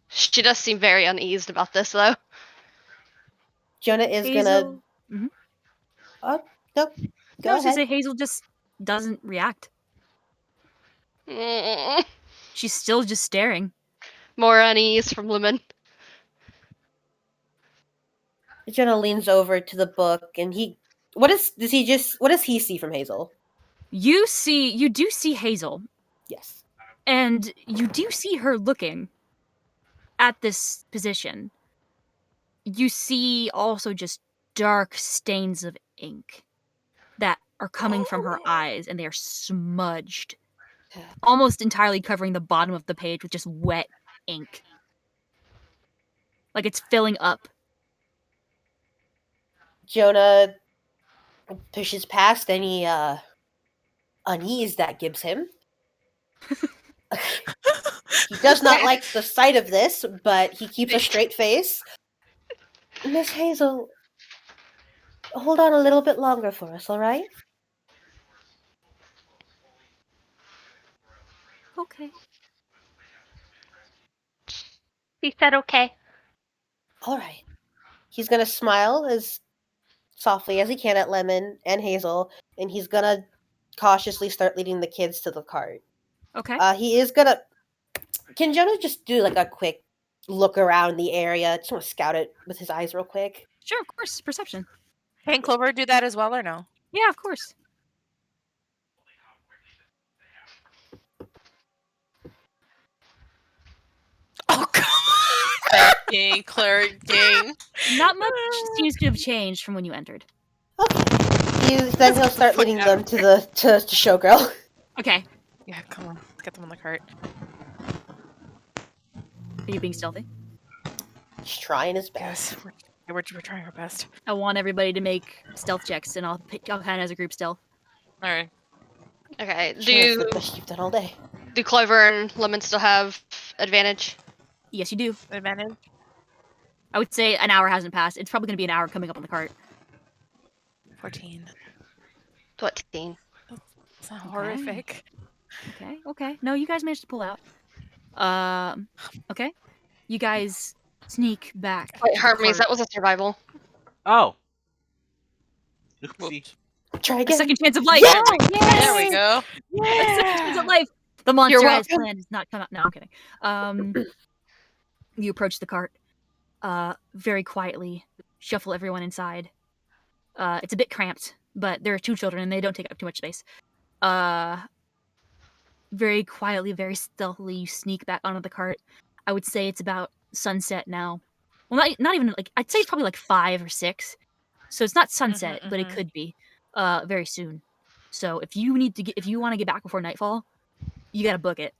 She does seem very uneased about this, though. Jonah is gonna. Oh no! Go ahead. Say Hazel just doesn't react. She's still just staring. More unease from Lemon. Jonah leans over to the book, and what does he see from Hazel? You do see Hazel. Yes. And you do see her looking at this position. You see also just dark stains of ink that are coming from her eyes, and they are smudged, almost entirely covering the bottom of the page with just wet ink. Like it's filling up. Jonah pushes past any unease that gives him. He does not like the sight of this, but he keeps a straight face. Miss Hazel, hold on a little bit longer for us, all right? Okay. He said okay. All right. He's going to smile as softly as he can at Lemon and Hazel, and he's going to cautiously start leading the kids to the cart. Okay. He is going to... Can Jonah just do like a quick look around the area? Just want to scout it with his eyes real quick. Sure, of course. Perception. Can Clover do that as well or no? Yeah, of course. Oh, come on! Clerking. Not much seems to have changed from when you entered. Then he'll start leading them to the to Showgirl. Okay. Yeah, come on. Let's get them on the cart. Are you being stealthy? He's trying his best. Yes, we're trying our best. I want everybody to make stealth checks, and I'll count as a group stealth. All right. Okay. Sure, that's the best you've done all day. Do Clover and Lemon still have advantage? Yes, you do. Advantage. I would say an hour hasn't passed. It's probably going to be an hour coming up on the cart. 14. 14. It's not horrific. Okay. No, you guys managed to pull out. Okay. You guys sneak back. Wait, to the Hermes, that cart. was a survival. Oh. Whoops. Try A again. second chance of life. Yeah! There we go. A second chance of life. The monster has welcome. planned does not come out. No, I'm kidding. You approach the cart. Very quietly shuffle everyone inside. It's a bit cramped, but there are 2 children and they don't take up too much space. Very quietly, very stealthily, you sneak back onto the cart. I would say it's about sunset now. Well, not even like, I'd say it's probably like 5 or 6. So it's not sunset, but it could be very soon. So if you want to get back before nightfall, you gotta book it.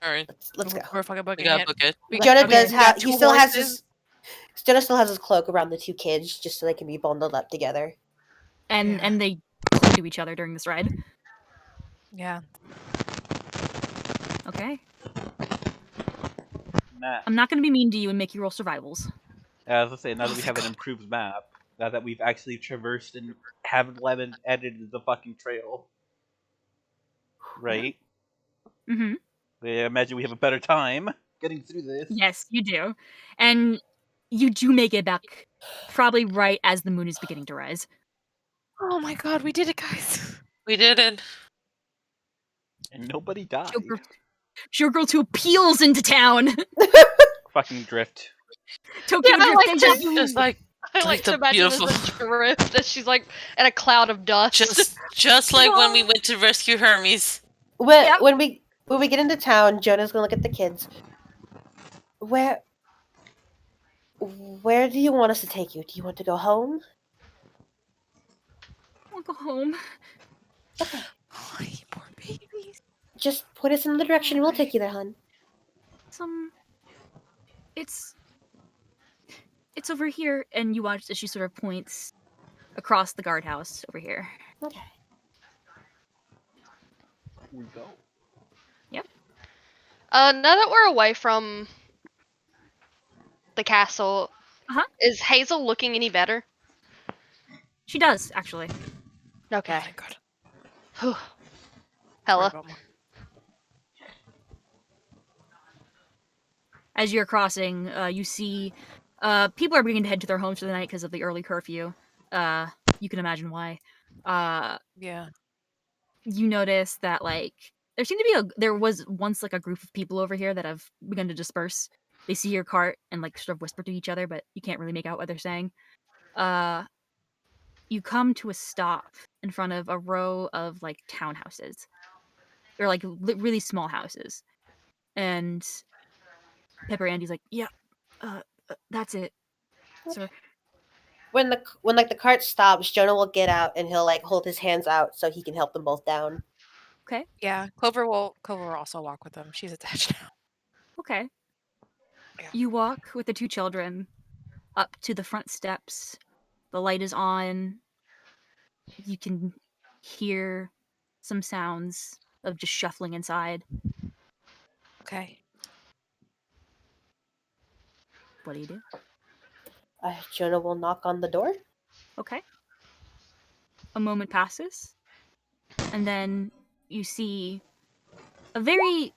All right. Let's go. We're fucking We booking gotta it. book it. Jonah Okay. does We got have. 2 He still has horses. his. Jonah still has his cloak around the 2 kids, just so they can be bundled up together. And Yeah. they cling to each other during this ride. Yeah. Okay. Matt. I'm not gonna be mean to you and make you roll survivals. As I say, now that we have an improved map, now that we've actually traversed and have Lemon edited the fucking trail, right? Mm-hmm. I imagine we have a better time getting through this. Yes, you do. And you do make it back probably right as the moon is beginning to rise. Oh my god, we did it, guys. We did it. And nobody died. Showgirl 2 peels into town. Fucking drift. Tokyo Yeah, I Drift like deja that. vu. Just like I like the to imagine beautiful- this as a drift as she's like in a cloud of dust. just like when we went to rescue Hermes. When we get into town, Jonah's gonna look at the kids. Where do you want us to take you? Do you want to go home? I'll go home. Oh, you poor babies. Just point us in the direction. We'll take you there, hun. It's over here, and you watch as she sort of points across the guardhouse over here. Okay. We go. Now that we're away from the castle, is Hazel looking any better? She does, actually. Okay. Oh, thank God. Whew. Sorry Hella. about my- As you're crossing, you see people are beginning to head to their homes for the night because of the early curfew. You can imagine why. Yeah. You notice that there was once like a group of people over here that have begun to disperse. They see your cart and like sort of whisper to each other, but you can't really make out what they're saying. You come to a stop in front of a row of like townhouses, or like really small houses, and Pepper Andy's like, "Yeah, that's it, sir." When the cart stops, Jonah will get out and he'll like hold his hands out so he can help them both down. Okay. Yeah. Clover will also walk with them. She's attached now. Okay. Yeah. You walk with the 2 children up to the front steps. The light is on. You can hear some sounds of just shuffling inside. Okay. What do? Jonah will knock on the door. Okay. A moment passes, and then you see a very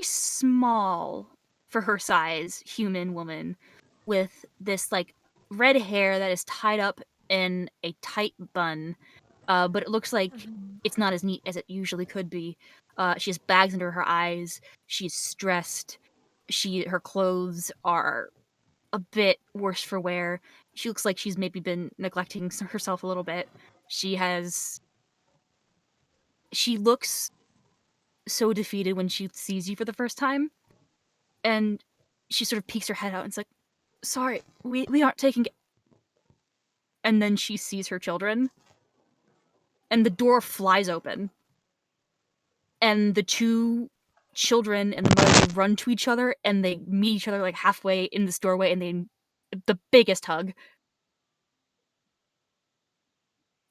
small, for her size, human woman with this like red hair that is tied up in a tight bun, but it looks like it's not as neat as it usually could be. She has bags under her eyes. She's stressed. Her clothes are a bit worse for wear. She looks like she's maybe been neglecting herself a little bit. She looks so defeated when she sees you for the first time, and she sort of peeks her head out and it's like, sorry, we aren't taking it. And then she sees her children, and the door flies open, and the two children and the mother, they run to each other, and they meet each other like halfway in this doorway, and they the biggest hug.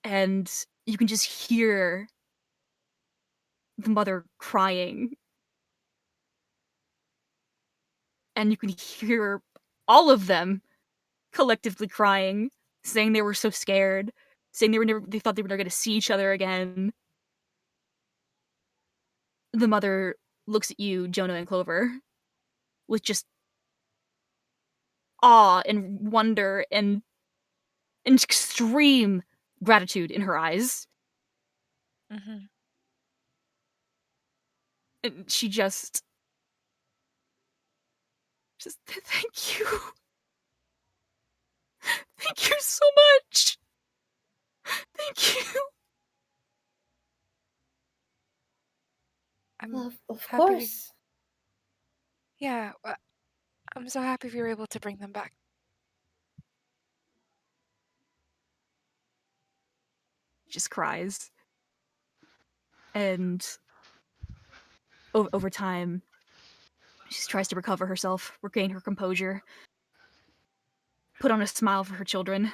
And you can just hear the mother crying. And you can hear all of them collectively crying, saying they were so scared, saying they thought they were never going to see each other again. The mother looks at you, Jonah and Clover, with just awe and wonder and extreme gratitude in her eyes. Mm-hmm. And she just thank you. Thank you so much. Thank you. I'm Of happy. course. Yeah, I'm so happy we were able to bring them back. Just cries. And over time, she tries to recover herself, regain her composure, put on a smile for her children.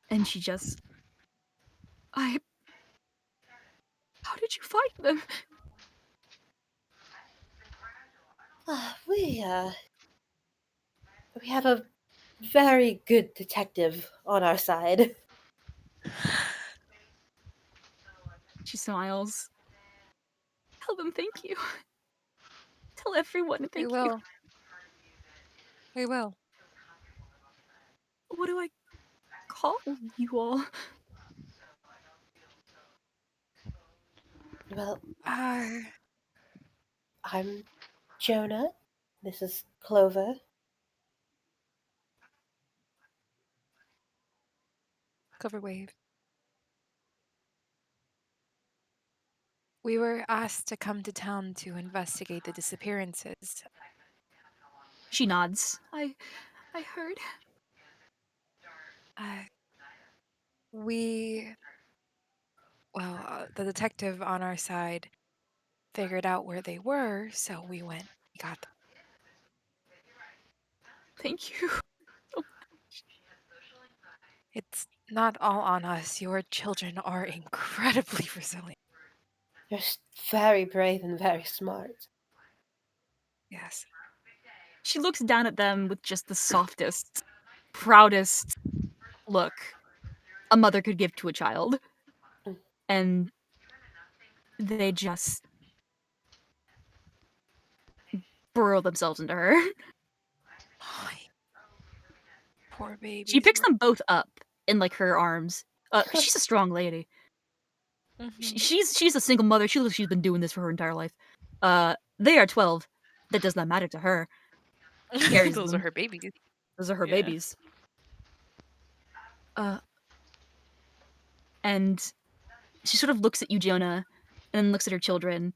And she just... how did you find them? We have a very good detective on our side. She smiles. Tell them thank you. Tell everyone thank We you. will. We will. What do I call you all? Well, Uh, I'm Jonah. This is Clover. Clover wave. We were asked to come to town to investigate the disappearances. She nods. I heard. The detective on our side figured out where they were, so we went. We got them. Thank you. It's not all on us. Your children are incredibly resilient. You're very brave and very smart. Yes. She looks down at them with just the softest, proudest look a mother could give to a child. And they just burrow themselves into her. Poor baby. She picks them both up in like her arms. She's a strong lady. Mm-hmm. She's a single mother. She's been doing this for her entire life. They are 12. That does not matter to her. She carries Those them. are her babies. Those are her Yeah. babies. And she sort of looks at you, Jonah, and then looks at her children,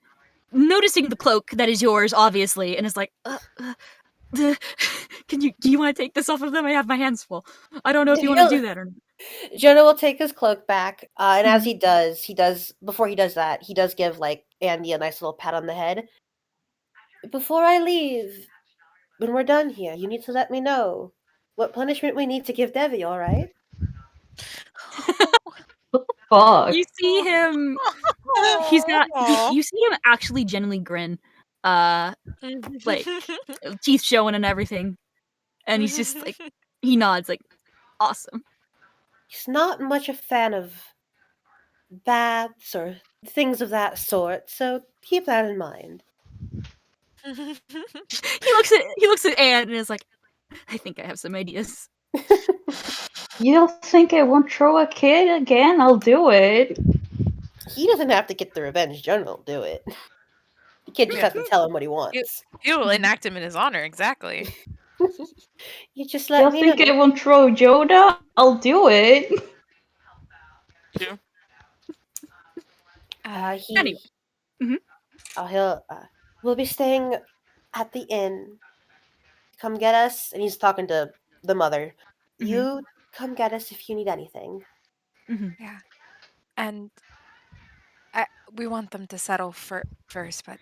noticing the cloak that is yours, obviously, and is like, do you want to take this off of them? I have my hands full. I don't know if you want to do that or not. Jonah will take his cloak back, and as he does, before he does that, he does give, like, Andy a nice little pat on the head. Before I leave, when we're done here, you need to let me know what punishment we need to give Devi, alright? What the fuck? You see him. You see him actually genuinely grin, like teeth showing and everything, and he's just like he nods like, awesome. He's not much a fan of baths or things of that sort, so keep that in mind. He looks at Anne and is like, I think I have some ideas. You don't think I won't throw a kid again? I'll do it. He doesn't have to get the revenge. Jonah will do it. The kid just has to tell him what he wants. He will enact him in his honor, exactly. You just You let me think know. I won't throw Yoda? I'll do it. True. Anyway. We'll be staying at the inn. Come get us. And he's talking to the mother. Mhm. You come get us if you need anything. Yeah. And we want them to settle first, but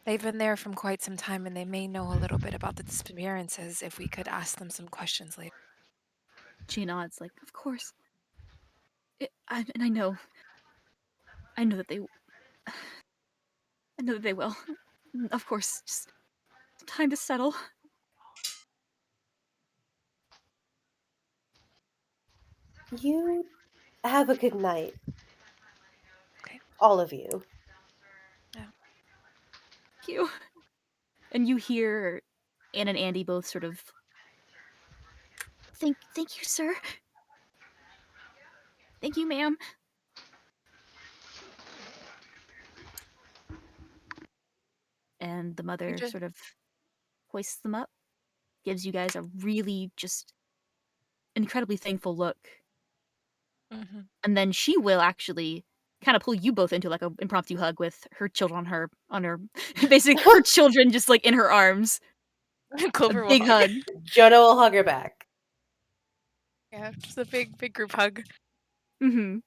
they've been there from quite some time and they may know a little bit about the disappearances if we could ask them some questions later. She nods, like, of course. And I know that they will. Of course, just time to settle. You have a good night. Okay. All of you. Yeah. Thank you. And you hear Anne and Andy both sort of thank you, sir. Thank you, ma'am. And the mother sort of hoists them up, gives you guys a really just incredibly thankful look. And then she will actually kind of pull you both into like an impromptu hug with her children on her basically her children just like in her arms. Clover a big will hug. Jonah will hug her back. Yeah, just a big group hug. Mm-hmm.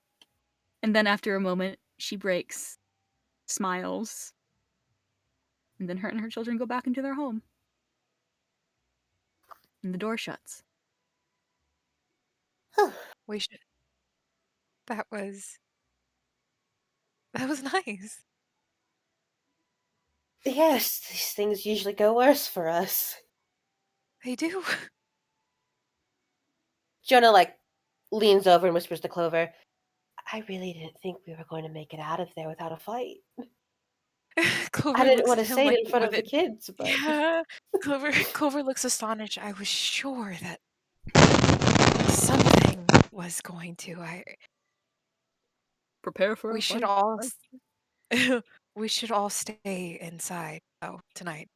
And then after a moment, she breaks, smiles, and then her and her children go back into their home. And the door shuts. We should. That was nice. Yes, these things usually go worse for us. They do. Jonah, like, leans over and whispers to Clover, I really didn't think we were going to make it out of there without a fight. Clover I didn't looks want at to him say like, it in front of the kids, but... Yeah. Clover looks astonished. I was sure that something was going to. Prepare for We a should fight. all we should all stay inside tonight.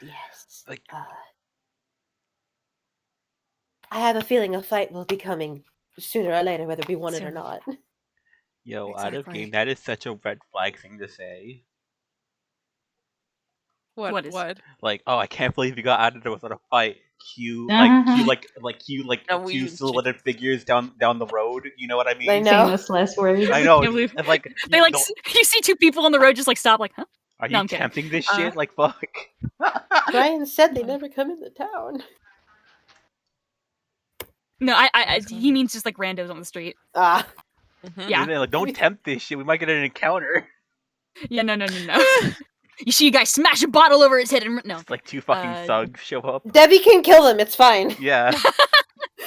Yes. Like- I have a feeling a fight will be coming sooner or later, whether we want it or Soon. not. Yo, out of Exactly. game, that is such a red flag thing to say. What is? Like, oh, I can't believe you got out of there without a fight. Cue No, we two should- silhouetted figures down the road. You know what I mean? I know. Famous last words. I know. Can't believe- It's like They like you see two people on the road just like stop like, huh? Are No, you I'm kidding. tempting this shit? Like, fuck. Brian said they never come into town. No, he means just like randos on the street. Ah. Yeah. They're like, don't tempt this shit. We might get an encounter. Yeah, no. You see a guy smash a bottle over his head and no. It's like two fucking thugs show up. Debbie can kill them, it's fine. Yeah.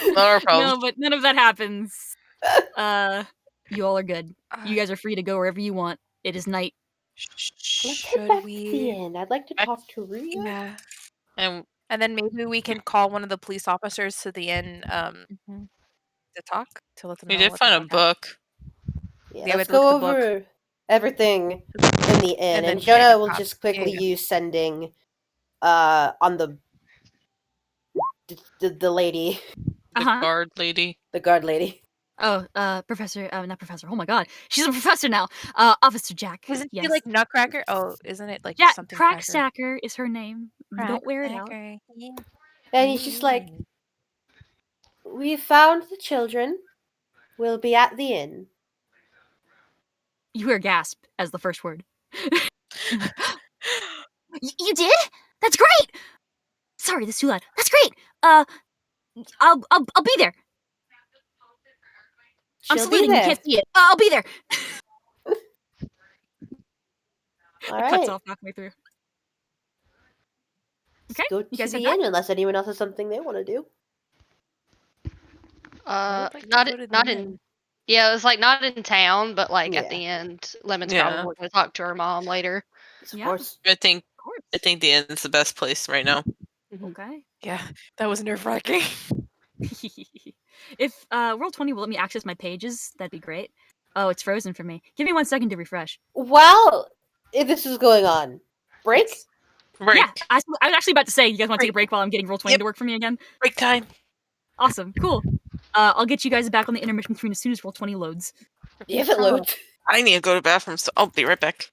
Not our problem. No, but none of that happens. You all are good. You guys are free to go wherever you want. It is night. Let's head back to the inn. I'd like to talk to Rhea. Yeah. And then maybe we can call one of the police officers to the inn to talk, to let them know. we did find a book. Yeah, Yeah, let's we had to go look at the over everything in the inn, And then and Jonah check will out. just quickly Yeah. use sending on the lady, The Uh-huh. guard lady. the guard lady. Oh, Professor, not Professor. Oh my God, she's a professor now. Officer Jack. Isn't yes. she like Nutcracker? Oh, isn't it like Yeah, something Crackstacker is her name. Don't wear it out. Crackstacker. Yeah. And he's just like, we found the children. We'll be at the inn. You hear a gasp as the first word. You did? That's great. Sorry, that's too loud. That's great. I'll be there. I'm She'll saluting. be You there. can't see it. I'll be there. All It cuts right. off halfway through. Okay, Go you to guys the head back? inn unless anyone else has something they want to do. I would like to Not go to the not inn. in. Yeah, it was like not in town, but like Yeah. at the end, Lemon's Yeah. probably going to talk to her mom later. Of Yeah. course. I think Of course. the end's the best place right now. Okay. Yeah, that was nerve-wracking. If Roll20 will let me access my pages, that'd be great. Oh, it's frozen for me. Give me 1 second to refresh. While this is going on, break? Yes. Break. Yeah, I was actually about to say, you guys want to take a break while I'm getting Roll20 Yep. to work for me again? Break time. Awesome, cool. I'll get you guys back on the intermission screen as soon as Roll20 loads. If it loads. I need to go to the bathroom, so I'll be right back.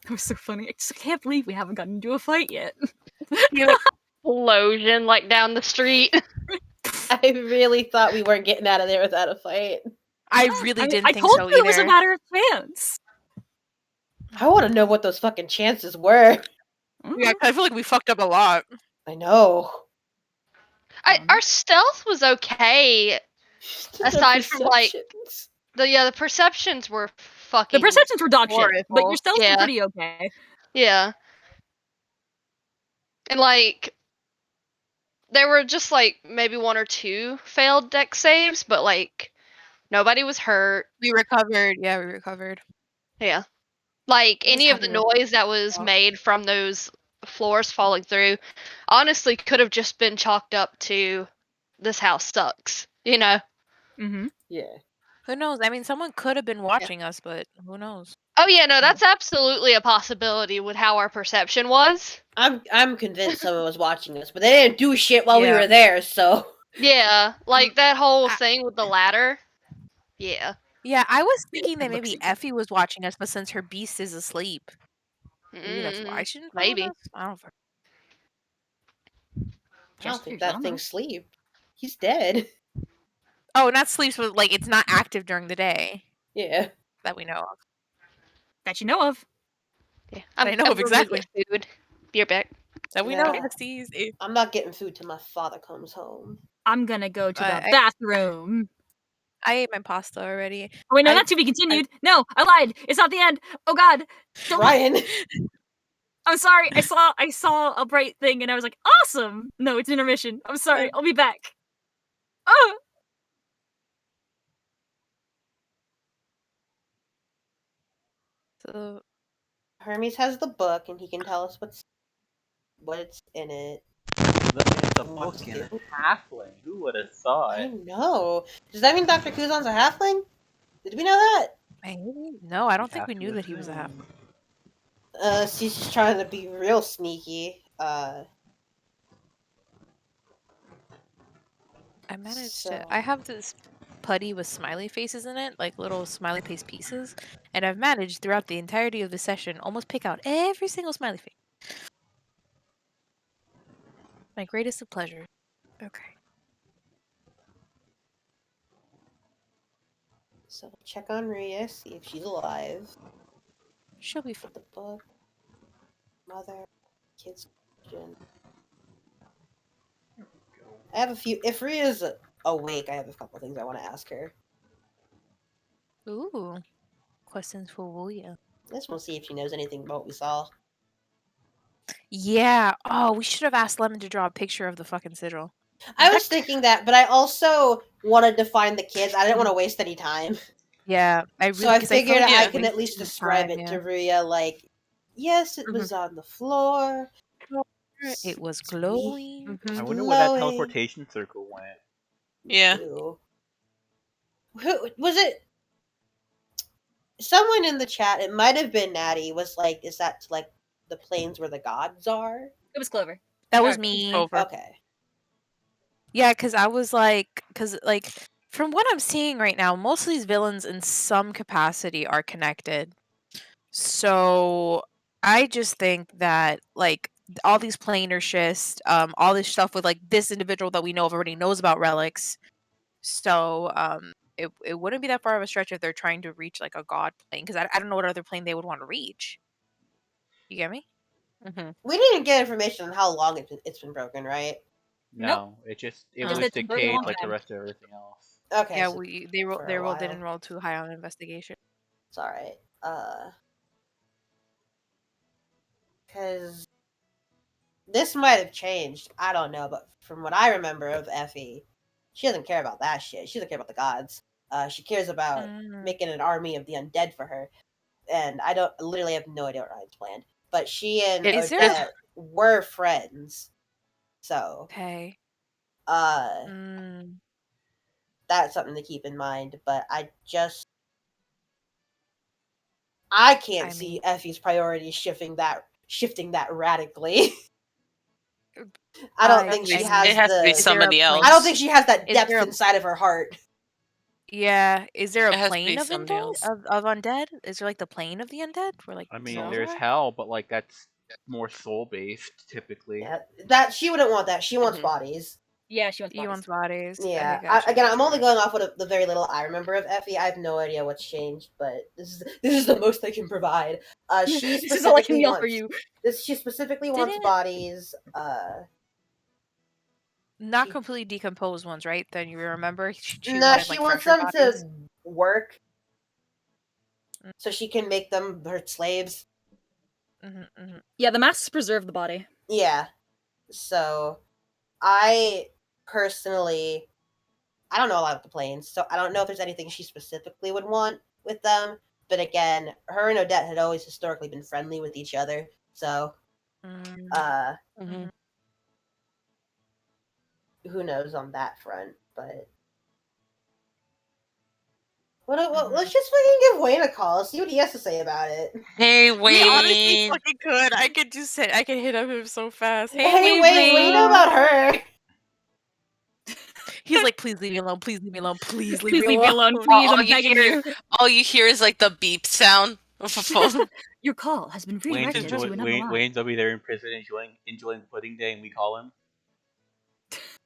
That was so funny. I just can't believe we haven't gotten into a fight yet. You explosion like down the street. I really thought we weren't getting out of there without a fight. I really didn't I think told so you it was a either. matter of chance. I want to know what those fucking chances were. Yeah, 'cause I feel like we fucked up a lot. I know. Our stealth was okay, aside from like Perceptions. the perceptions were fucking. The perceptions were dog shit, but horrible. your stealth Yeah. were pretty okay. Yeah. And like there were just like maybe 1 or 2 failed deck saves, but like nobody was hurt. We recovered. Yeah, we recovered. Yeah. Like I just any of the haven't really- noise that was Oh. made from those floors falling through honestly could have just been chalked up to this house sucks, you know? Mm-hmm. Yeah. Who knows? I mean, someone could have been watching us, but who knows? Oh yeah, no, that's absolutely a possibility with how our perception was. I'm convinced someone was watching us, but they didn't do shit while we Yeah. were there, so. Yeah, like that whole I- thing with the ladder. Yeah. Yeah, I was thinking that It maybe looks- Effie was watching us, but since her beast is asleep, maybe that's why she didn't follow Maybe. us? I don't know. I don't Gestures, think I that don't thing know. sleep. He's dead. Oh, not sleeps, but like it's not active during the day Yeah. that we know of. That you know of. Yeah. I know of gonna exactly. get food. Be right back. That we Yeah. know of. Besties. I'm not getting food till my father comes home. I'm gonna go to the I- bathroom. I ate my pasta already. Oh, wait, no, I- not to be continued. No, I lied. It's not the end. Oh God. Don't- Ryan! I'm sorry. I saw a bright thing and I was like, awesome. No, it's intermission. I'm sorry. I'll be back. Oh. So Hermes has the book and he can tell us what's in it. It's a What book to in a do. halfling. Who would have thought? I know. Does that mean Dr. Kuzan's a halfling? Did we know that? maybe? No, I don't think have we to knew that he was a half. assume. She's just trying to be real sneaky. I managed So- to. I have this putty with smiley faces in it, like little smiley face pieces, and I've managed throughout the entirety of the session almost pick out every single smiley face. My greatest of pleasure. Okay. So we'll check on Rhea, see if she's alive. She'll be fine. Put the book. Mother. Kids. Question. I have a few. If Rhea's awake, I have a couple things I want to ask her. Ooh. Questions for William. I just want to see if she knows anything about what we saw. Yeah. Oh, we should have asked Lemon to draw a picture of the fucking sigil. I was thinking that, but I also wanted to find the kids. I didn't want to waste any time. Yeah, I really. So I 'cause felt figured like we I were can at wasting least some describe time, it yeah. to Rhea, like, yes, it was on the floor. It was Sweet. glowing. I wonder where that Glowing. teleportation circle went. Yeah. Who was it? Someone in the chat, it might have been Natty, was like, is that like the planes where the gods are? It was Clover. That was Or- me. Over. Okay. Yeah, because I was like, from what I'm seeing right now, most of these villains in some capacity are connected. So I just think that like all these planar shifts, all this stuff with like this individual that we know of already knows about relics. So it wouldn't be that far of a stretch if they're trying to reach like a god plane, because I don't know what other plane they would want to reach. You get me? Mm-hmm. We didn't get information on how long it's been broken, right? No, it Just was that it's been broken a decayed long like the time. rest of everything else. Okay. Yeah, so they for a didn't while. roll too high on investigation. it's alright. Because this might have changed. I don't know, but from what I remember of Effie, she doesn't care about that shit. She doesn't care about the gods. She cares about making an army of the undead for her. And I literally have no idea what Ryan's planned. But she and Is there- Odette were friends. So, Okay. that's something to keep in mind. But I can't I see mean- Effie's priorities shifting that radically. I don't think she it has It has to be the. somebody else. I don't think she has that Is depth there a- inside of her heart. Yeah. Is there It a has to be plane of something undead? else. Of undead? Is there like the plane of the undead? Where like I mean, souls there's are? hell, but like that's more soul based typically. Yeah, that she wouldn't want that. She wants bodies. Yeah, she wants You bodies. want bodies. Yeah, Okay, gotcha, again, I'm gotcha. only going off what the very little I remember of Effie. I have no idea what's changed, but this is the most I can provide. She This is all I can specifically yell wants for you. she specifically wants Didn't- bodies. Not She- completely decomposed ones, right? Then you remember she No, wanted, she like, wants fresher them bodies? to work, so she can make them her slaves. Yeah, the masks preserve the body. Yeah, so I personally, I don't know a lot about the planes, so I don't know if there's anything she specifically would want with them. But again, her and Odette had always historically been friendly with each other, so who knows on that front? But let's just fucking give Wayne a call, see what he has to say about it. Hey, We honestly Wayne. fucking could. I could hit up him so fast. Hey, Hey, Wayne, what do you know about her? He's like, please leave me alone. Please leave me alone. Please leave Please me leave me alone. alone, please. All I'm you begging hear, you. all you hear is like the beep sound of a phone. Your call has been Wayne's, redirected to another line. Wayne's over there in prison enjoying pudding day, and we call him.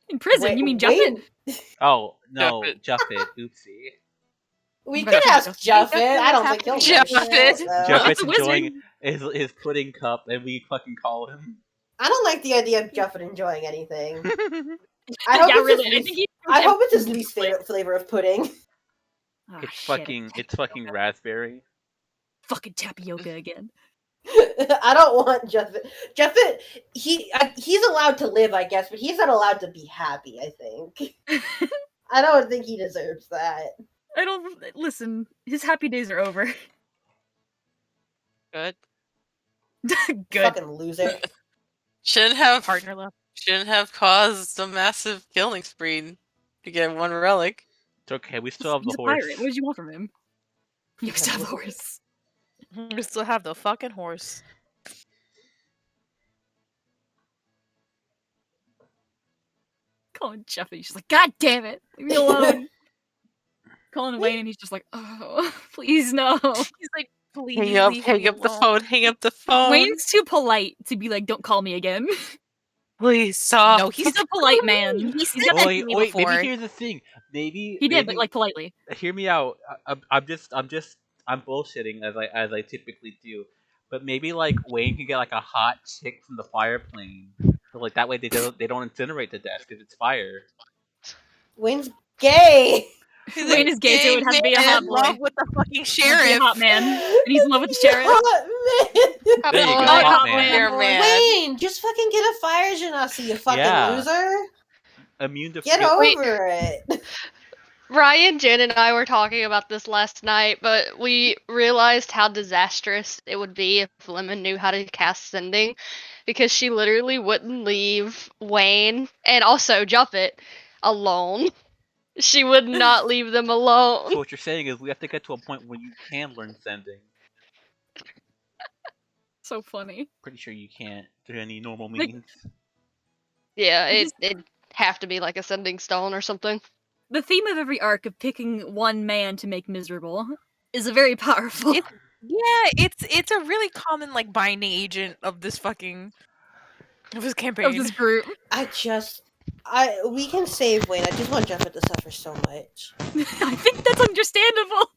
In prison? You mean Juffet? Wayne? Oh no, Juffet. Juffet. Oopsie. We I'm gonna can ask Juffet. Juffet. I don't think he'll know Juffet. shit, though. Juffet's a wizard. enjoying his pudding cup, and we fucking call him. I don't like the idea of Juffet enjoying anything. I hope Yeah, it's really. his I think he- I hope it's his least favorite flavor of pudding. Ah, It's shit. it's fucking raspberry. Fucking tapioca again. I don't want Juffet. Juffet, he's allowed to live, I guess, but he's not allowed to be happy, I think. I don't think he deserves that. I don't listen. His happy days are over. Good. Good. Fucking loser. Shouldn't have Partner left. Shouldn't have caused a massive killing spree to get one relic. It's okay. We still have He's the a horse. pirate. What did you want from him? You still have the horse. We still have the fucking horse. Calling Jeff and he's just like, God damn it, leave me alone. Calling Wayne and he's just like, oh, please no. He's like, please Hang up, leave hang me up the alone. phone, hang up the phone. Wayne's too polite to be like, don't call me again. Please stop. No, He's a polite man. He said He's got that that- to me Wait, before. maybe here's the thing. Maybe he did, maybe, but like politely. hear me out. I'm bullshitting as I typically do. But maybe like Wayne can get like a hot chick from the fire plane. So like that way they don't incinerate to death because it's fire. Wayne's gay. Wayne is gay, so it has to be a in hot love boy. with the fucking It has to be sheriff. a hot man. And he's in love with the sheriff. Hot man. There you go, Oh, hot hot man. man. Here, man. Wayne, just fucking get a fire genasi, you fucking Yeah. loser. Immune to Get fri- over it. Ryan, Jen, and I were talking about this last night, but we realized how disastrous it would be if Lemon knew how to cast Sending, because she literally wouldn't leave Wayne and also Juffet alone. She would not leave them alone. So what you're saying is we have to get to a point where you can learn sending. So funny. Pretty sure you can't through any normal means. Yeah, I just- it'd have to be like a Sending Stone or something. The theme of every arc of picking one man to make miserable is a very powerful. Yeah, it's a really common like binding agent of this fucking of this campaign. of this group. We can save Wayne. I just want Juffet to suffer so much. I think that's understandable.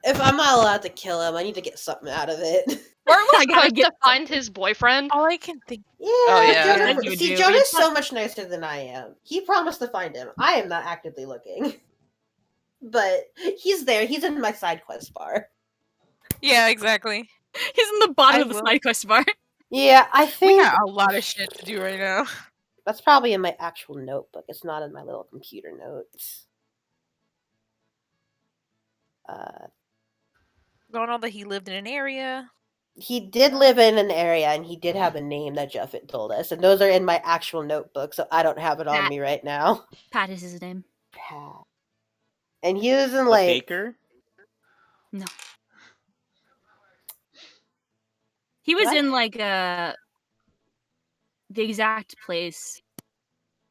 If I'm not allowed to kill him, I need to get something out of it. Or I like gotta to get find his boyfriend. All I can think. Yeah, yeah. Jonah, Then you would see, do, Jonah's but it's so much nicer than I am. He promised to find him. I am not actively looking. But he's there. He's in my side quest bar. Yeah, exactly. He's in the bottom I of the will- side quest bar. Yeah, I We think got a lot of shit to do right now. that's probably in my actual notebook. It's not in my little computer notes. Going on that he lived in an area. He did live in an area, and he did have a name that Juffet told us, and those are in my actual notebook, so I don't have it on Pat. me right now. Pat is his name. Pat. And he was in The like baker? No. He was What? in like the exact place.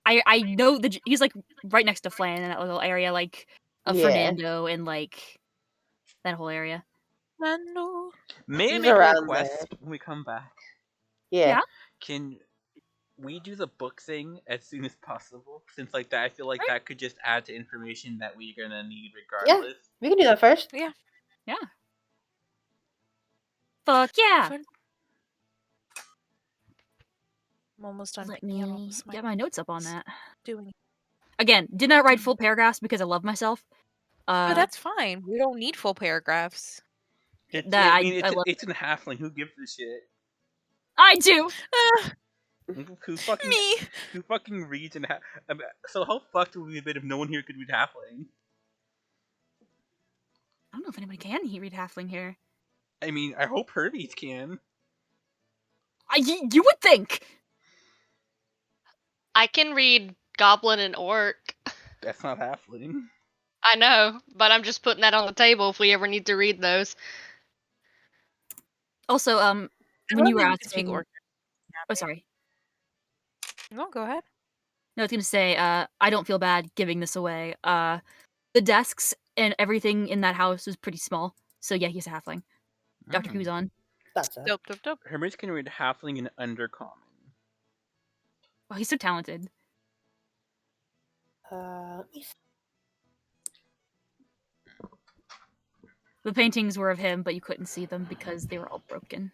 I know he's like right next to Flan in that little area, like of Yeah. Fernando and like that whole area. Fernando. May I He's make a around request there. when we come back? Yeah. Can we do the book thing as soon as possible? Since like that, I feel like that could just add to information that we're gonna need regardless. We can do that first. Yeah. Yeah. Fuck yeah! I'm almost done Let picking out all me this get my notes up on that. doing. Again, did not write full paragraphs because I love myself. But that's fine. We don't need full paragraphs. That I mean, I love it's in halfling. Who gives a shit? I do. Who fucking Me. Who fucking reads in so how fucked would we have been if no one here could read halfling? I don't know if anybody can read halfling here. I mean, I hope Hermes can. You would think. I can read Goblin and Orc. That's not halfling. I know, but I'm just putting that on the table if we ever need to read those. Also, when you were asking, oh sorry. No, go ahead. No, I was gonna say, I don't feel bad giving this away. The desks and everything in that house was pretty small, so yeah, he's a halfling. Dr. Who's on? That's it. Dope. Hermes can read halfling and undercommon. Oh, he's so talented. Let me see. The paintings were of him, but you couldn't see them because they were all broken.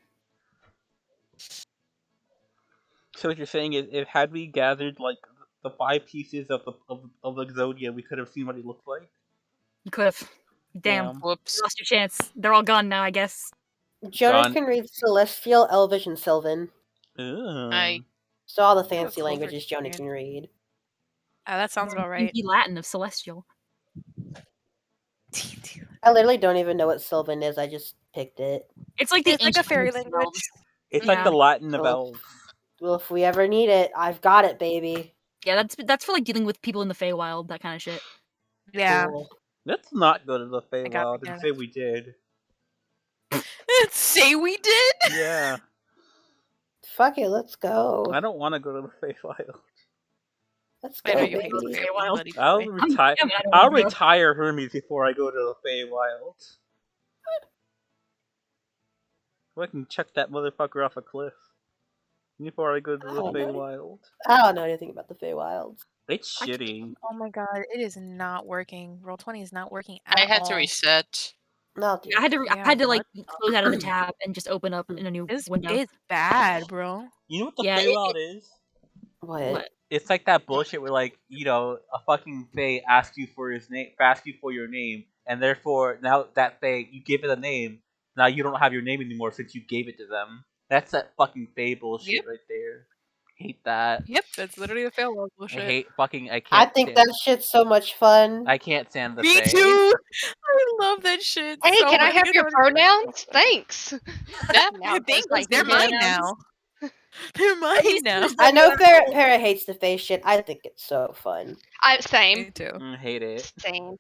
So what you're saying is, if had we gathered like the 5 pieces of Exodia, we could have seen what he looked like. You could have. Damn. Whoops. You lost your chance. They're all gone now, I guess. Jonas Gone. can read Celestial, Elvish, and Sylvan. I So all the That's fancy over languages Jonah here. can read. That sounds about right. Inky Latin of Celestial. I literally don't even know what Sylvan is. I just picked it. It's like the It's like a ancient fairy language of language. elves. It's like the Yeah. Latin of Well, elves. Well, if we ever need it, I've got it, baby. Yeah, that's for like dealing with people in the Feywild, that kind of shit. Yeah. Cool. Let's not go to the got Feywild it, and yeah. say we did. Say we did? Yeah. Fuck it, let's go. I don't want to go to the Feywild. Let's I go, know you hate baby. the Feywild, buddy. I'll Boy. retire. damn it, I don't I'll wanna go. retire Hermes before I go to the Feywild. So I can check that motherfucker off a cliff before I go to the Oh, no. Feywild. I don't know anything about the Feywild. It's shitty. Oh my god, it is not working. Roll20 is not working I at had all. to reset. No, I had to Yeah, I had to like close out of the tab and just open up in a new It's window. bad, bro. You know what the Yeah, Feywild is? What? It's like that bullshit where, like, you know, a fucking Fey asks you for your name, and therefore now that Fey, you give it a name. Now you don't have your name anymore since you gave it to them. That's that fucking Fey bullshit Yep. right there. Hate that. Yep, that's literally the Feywild bullshit. I I can't. think stand, that shit's so much fun. I can't stand the Me Fey. too! I love that shit. Hey, so can I much. have your pronouns? Thanks. Now Thanks, it's like they're mine now. They're mine now. I know Para hates the face shit. I think it's so fun. Same. Me too. I hate it. Same.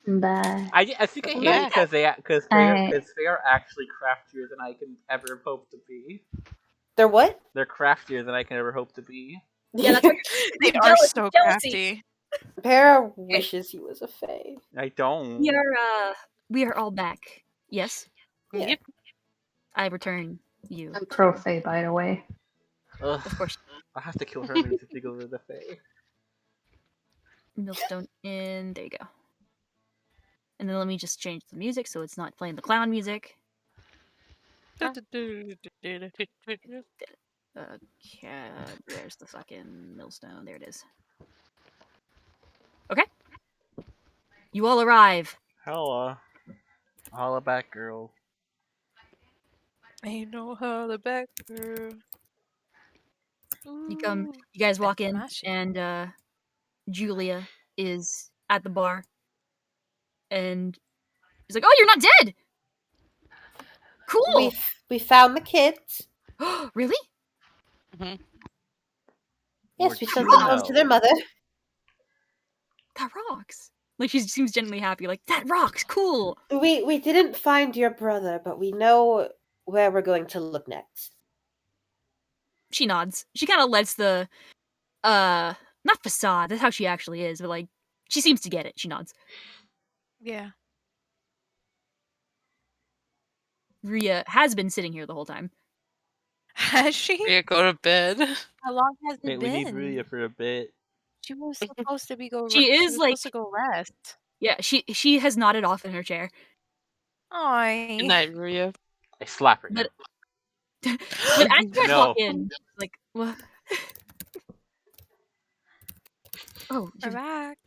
Bye. I think I hate it because they are actually craftier than I can ever hope to be. They're what? They're craftier than I can ever hope to be. Yeah, that's what They are so crafty. Para wishes he was a fae. I don't. we are all back. Yes, Yeah. Yep. I return you. I'm pro Fae, by the way. Ugh, Of course, I have to kill Hermes if they go to the Fae. millstone in. There you go. And then let me just change the music so it's not playing the clown music. There's the fucking millstone. There it is. Okay. You all arrive. Holla. Holla back, girl. Ain't no holler back, girl. You guys walk in, my shit. and Julia is at the bar. And she's like, "Oh, you're not dead! Cool! We found the kids. Really? Yes, we Or sent do them you home know? to their mother. That rocks!" Like, she seems genuinely happy. Like, that rocks! Cool! We didn't find your brother, but we know where we're going to look next. She nods. She kind of lets the not facade, that's how she actually is, but like, she seems to get it. She nods. Yeah. Ria has been sitting here the whole time. Has she? Rhea, go to bed. How long has it Wait, we need been? Ruya for a bit. She was supposed to be She is was like, supposed to go rest. yeah, she has nodded off in her chair. Aw. Good night, Rhea. I slap her. But but as you guys No. walk in, like, what? Oh, We're back.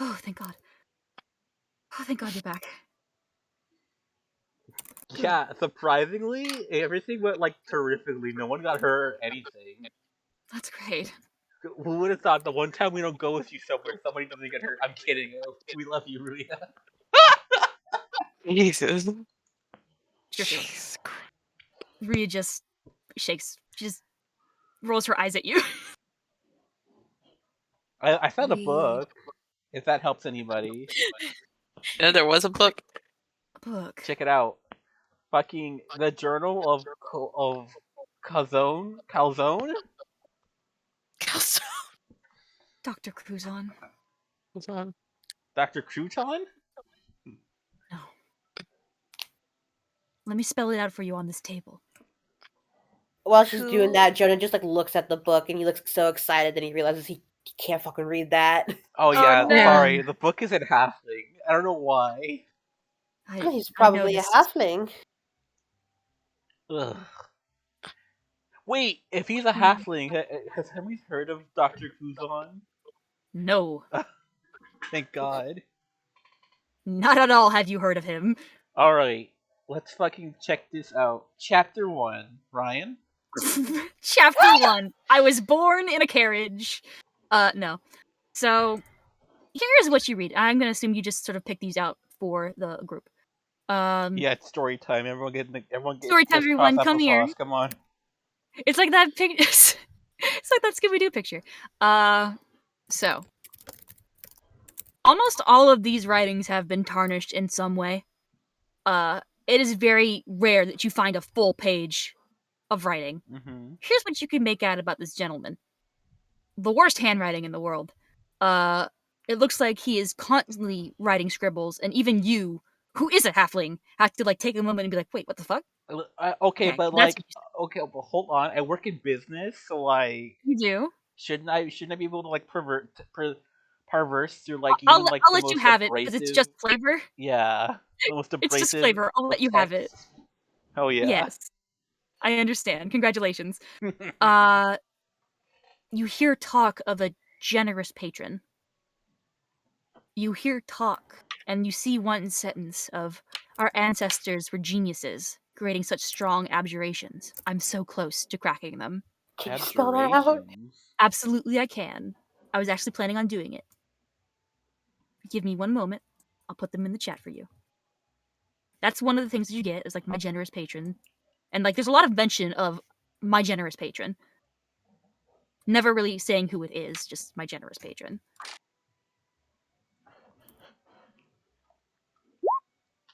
oh, thank God. Oh, thank God you're back. Yeah, surprisingly, everything went like terrifically. No one got hurt or anything. That's great. Who would have thought the one time we don't go with you somewhere, somebody doesn't get hurt? I'm kidding. We love you, Ruya. Jesus. Jesus Christ. Ria just shakes. She just rolls her eyes at you. I found a We- book. If that helps anybody, Yeah, there was a book. Book. check it out. Fucking the Journal of Calzone. Dr. Cruzon. What's on? Dr. Crouton? No. Let me spell it out for you on this table. While she's doing Who- that, Jonah just like looks at the book and he looks so excited that he realizes he can't fucking read that. Oh yeah, no. sorry. The book is in halfling. I don't know why. He's I probably a noticed. halfling. Ugh. Wait, if he's a halfling, has Henry heard of Dr. Cruzon? No. Thank God. Not at all have you heard of him. Alright, let's fucking check this out. Chapter 1, Ryan? Chapter 1. I was born in a carriage. No. So, here's what you read. I'm gonna assume you just sort of pick these out for the group. Yeah, it's story time. Everyone get Story time, everyone, come here. Come on. It's like that it's like that Scooby-Doo picture. So almost all of these writings have been tarnished in some way. It is very rare that you find a full page of writing. Mm-hmm. Here's what you can make out about this gentleman. The worst handwriting in the world. It looks like he is constantly writing scribbles, and even you, who is a halfling, have to like take a moment and be like, wait, what the fuck? Okay, Okay, but that's like, okay, but hold on. I work in business, so like, You do. shouldn't I be able to like perverse through like I'll even like I'll the let you most have it because it's just abrasive- flavor. Yeah, the most It's just abrasive flavor. I'll let you have it. text. Oh yeah. Yes, I understand. Congratulations. You hear talk of a generous patron. You hear talk, and you see one sentence of, our ancestors were geniuses, creating such strong abjurations. I'm so close to cracking them. Can you spell that out? Abjurations. Absolutely I can. I was actually planning on doing it. Give me one moment. I'll put them in the chat for you. That's one of the things that you get, is like my generous patron. And like there's a lot of mention of my generous patron. Never really saying who it is, just my generous patron.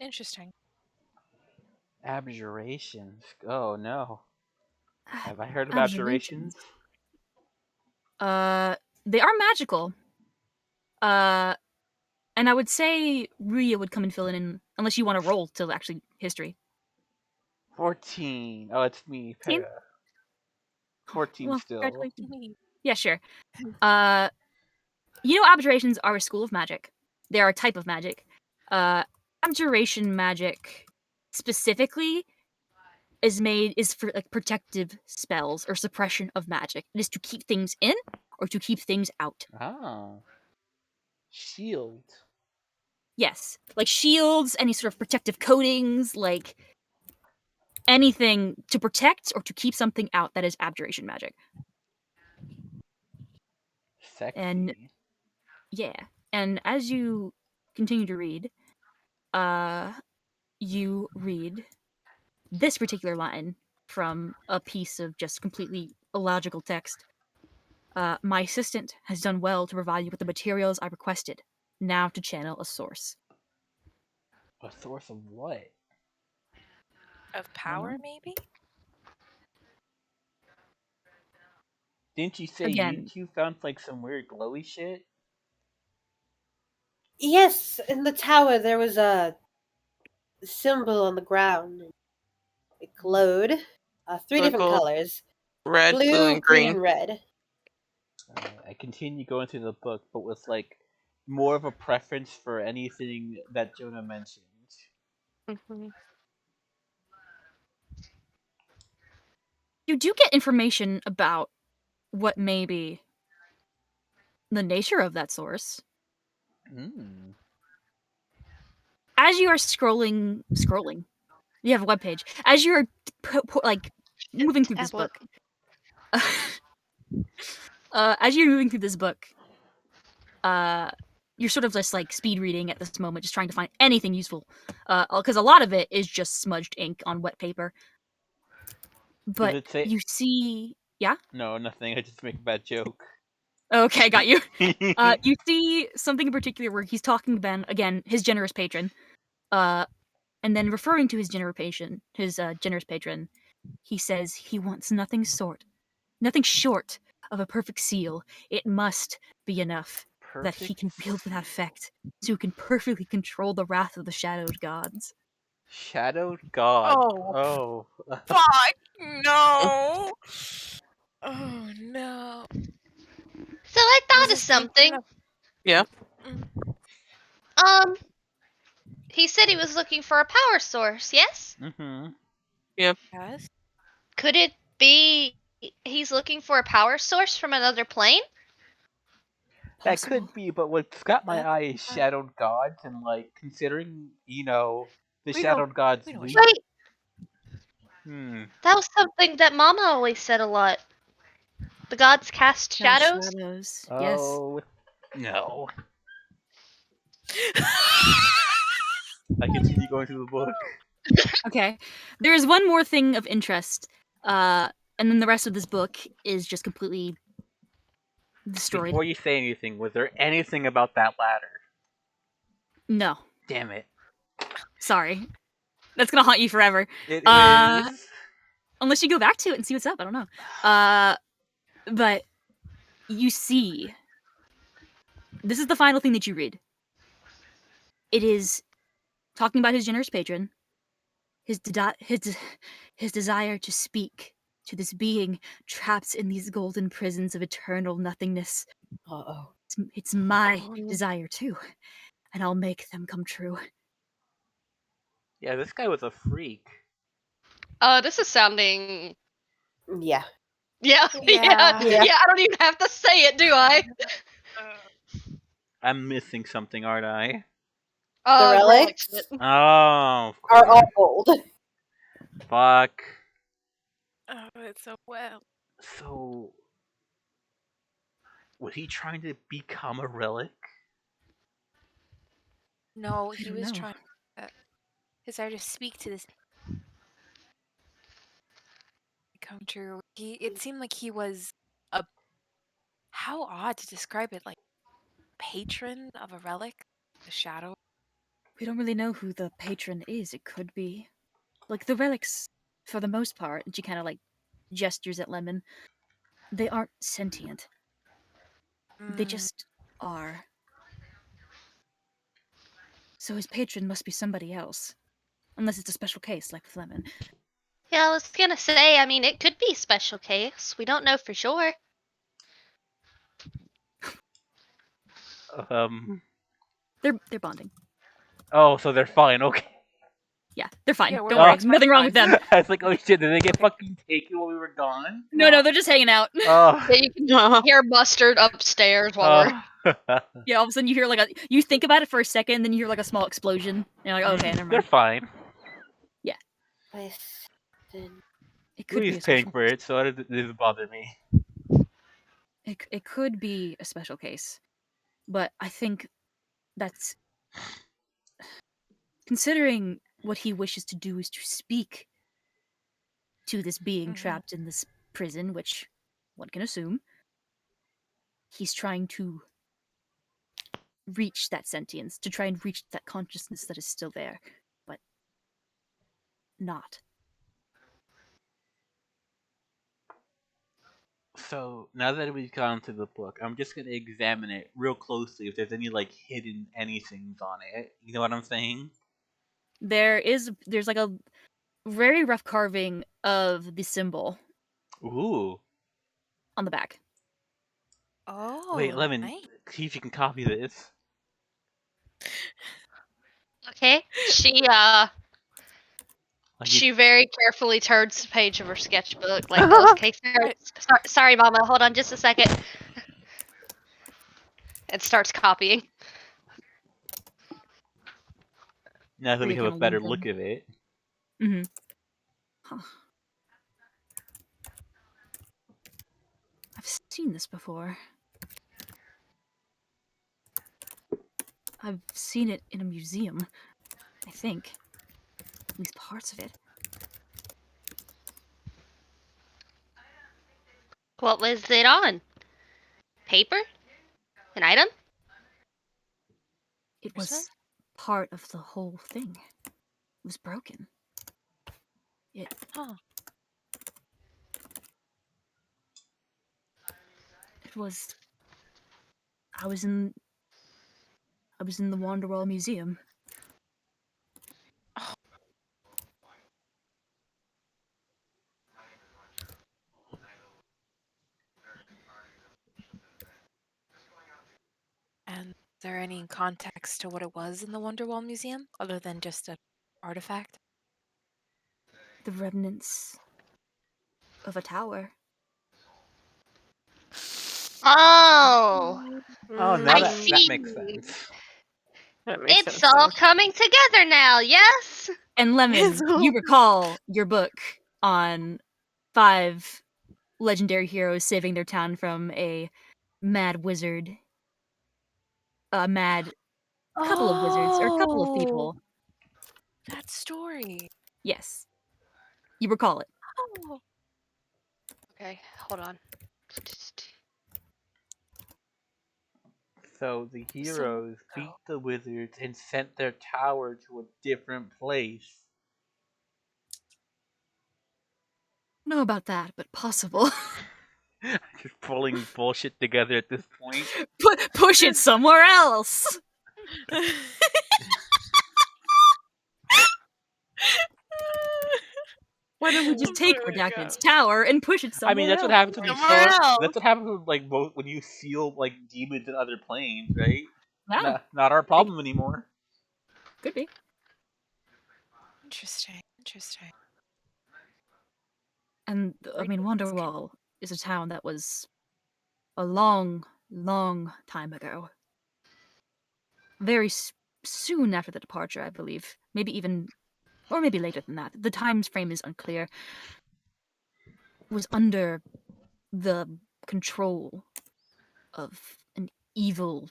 Interesting. Abjurations. Oh no. Have I heard of Abjurations. abjurations? They are magical. And I would say Ruya would come and fill it in, unless you want to roll to actually history. 14. Oh, it's me. 14? 14 Well, still. congratulations. Yeah, sure. You know, abjurations are a school of magic. They are a type of magic. Abjuration magic, specifically, is for like protective spells or suppression of magic. It is to keep things in or to keep things out. Oh. Shield. Yes, like shields, any sort of protective coatings, like anything to protect or to keep something out. That is abjuration magic. Sexy. And yeah, and as you continue to read, you read this particular line from a piece of just completely illogical text. My assistant has done well to provide you with the materials I requested. Now to channel a source. A source of what? Of power, maybe? Didn't you say you Again, two found like some weird glowy shit? Yes, in the tower there was a symbol on the ground. It glowed. Three different Circle, colors: red, blue, blue, and green, green. and red. I continue going through the book, but with like more of a preference for anything that Jonah mentioned. you do get information about what may be the nature of that source. Mm. As you are scrolling, you have a webpage. As you're like moving through this Tablet. book, as you're moving through this book, you're sort of just like speed reading at this moment, just trying to find anything useful, because a lot of it is just smudged ink on wet paper. Does But it say? you see, yeah. No, nothing. I just make a bad joke. Okay, got you. You see something in particular where he's talking about again his generous patron, and then referring to his generous patron, he says he wants nothing short of a perfect seal. It must be enough that he can wield that effect, so he can perfectly control the wrath of the shadowed gods. Shadowed god. Oh, fuck! No! Oh no! So I Was thought of this something. Yeah. He said he was looking for a power source, yes? Mm-hmm. Yep. Yes. Could it be he's looking for a power source from another plane? That Possible. could be, but what's got my That's eye is shadowed gods, and like considering the We know- shadowed gods we know weak. Wait, Hmm. that was something that Mama always said a lot. The gods cast shadows? Yes. Oh no. I continue going through the book. Okay. There is one more thing of interest, and then the rest of this book is just completely destroyed. Before you say anything, was there anything about that ladder? No. Damn it. Sorry. That's gonna haunt you forever. It Uh, is. Unless you go back to it and see what's up. I don't know. But you see, this is the final thing that you read. It is talking about his generous patron, his desire to speak to this being trapped in these golden prisons of eternal nothingness. Uh-oh. It's my desire too, and I'll make them come true. Yeah, this guy was a freak. This is sounding. Yeah. Yeah, Yeah. I don't even have to say it, do I? I'm missing something, aren't I? The relics Oh, of are course. all gold. Fuck. Oh, it's so well. So, was he trying to become a relic? No, I he don't was know. trying. His desire to speak to this come true. It seemed like he was a. How odd to describe it, like patron of a relic, the shadow. We don't really know who the patron is. It could be like the relics, for the most part. And she kind of like gestures at Lemon. They aren't sentient. They just are. So his patron must be somebody else. Unless it's a special case, like with Lemon. Yeah, I was gonna say, I mean, it could be special case. We don't know for sure. They're bonding. Oh, so they're fine. Okay. Yeah, they're fine. Yeah, Don't we're worry. fine. Nothing wrong with them. I was like, oh shit, did they get fucking taken while we were gone? No, they're just hanging out. Oh. Yeah, you can hear Mustard upstairs while we're. Yeah, all of a sudden you hear like you think about it for a second, then you hear like a small explosion. And you're like, okay, never They're mind. fine. Yeah. It could be Louis a paying special. for it, so it doesn't bother me. It could be a special case, but I think that's considering what he wishes to do is to speak to this being trapped in this prison, which one can assume he's trying to reach that sentience, to try and reach that consciousness that is still there, but not. So now that we've gone through the book, I'm just gonna examine it real closely if there's any like hidden anythings on it. You know what I'm saying? There's like a very rough carving of the symbol Ooh. on the back. Oh, Wait, Lemon, nice. see if you can copy this. Okay. She Like she very carefully turns the page of her sketchbook. Like, okay, sorry, Mama. Hold on just a second. And starts copying. now that Where we you have a kinda better leave look them. at it. Mm-hmm. Huh. I've seen this before. I've seen it in a museum, I think. At least parts of it. What was it on? Paper? An item? It Is was part of the whole thing. It was broken. Huh. It was. I was in the Wanderwall Museum. And is there any context to what it was in the Wonderwall Museum, other than just an artifact? The remnants of a tower. Oh, Oh, now I that see. makes sense. That makes It's sense. all then. coming together now, yes? And Lemon, you recall your book on 5 legendary heroes saving their town from a mad wizard. A mad couple of wizards, or a couple of people. That story. Yes. You recall it. Oh. Okay, hold on. So the heroes beat the wizards and sent their tower to a different place. I don't know about that, but possible. Just pulling bullshit together at this point. Push it somewhere else. Why don't we just take Redacted's tower and push it somewhere I mean, that's what else? happens when you Somewhere seal. else. That's what happens with, like when you seal like demons in other planes, right? Wow. Not our problem anymore. Could be. Interesting. And I mean, Wonderwall is a town that was a long, long time ago. Very soon after the departure, I believe. Maybe even, or maybe later than that. The time frame is unclear. Was under the control of an evil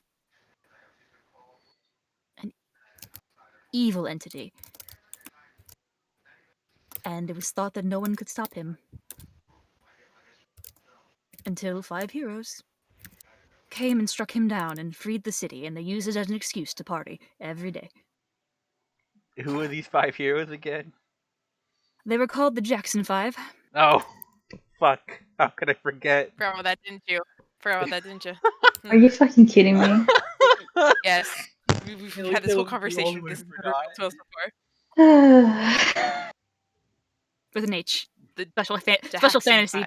entity. And it was thought that no one could stop him. Until 5 heroes came and struck him down and freed the city, and they used it as an excuse to party every day. Who are these 5 heroes again? They were called the Jackson 5. Oh, fuck! How could I forget? Forgot about that, didn't you? Are you fucking kidding me? Yes. We've At had least this I whole was the conversation. only one This who has never forgot. come to us before. With an H. The Special Jackson fantasy. 5.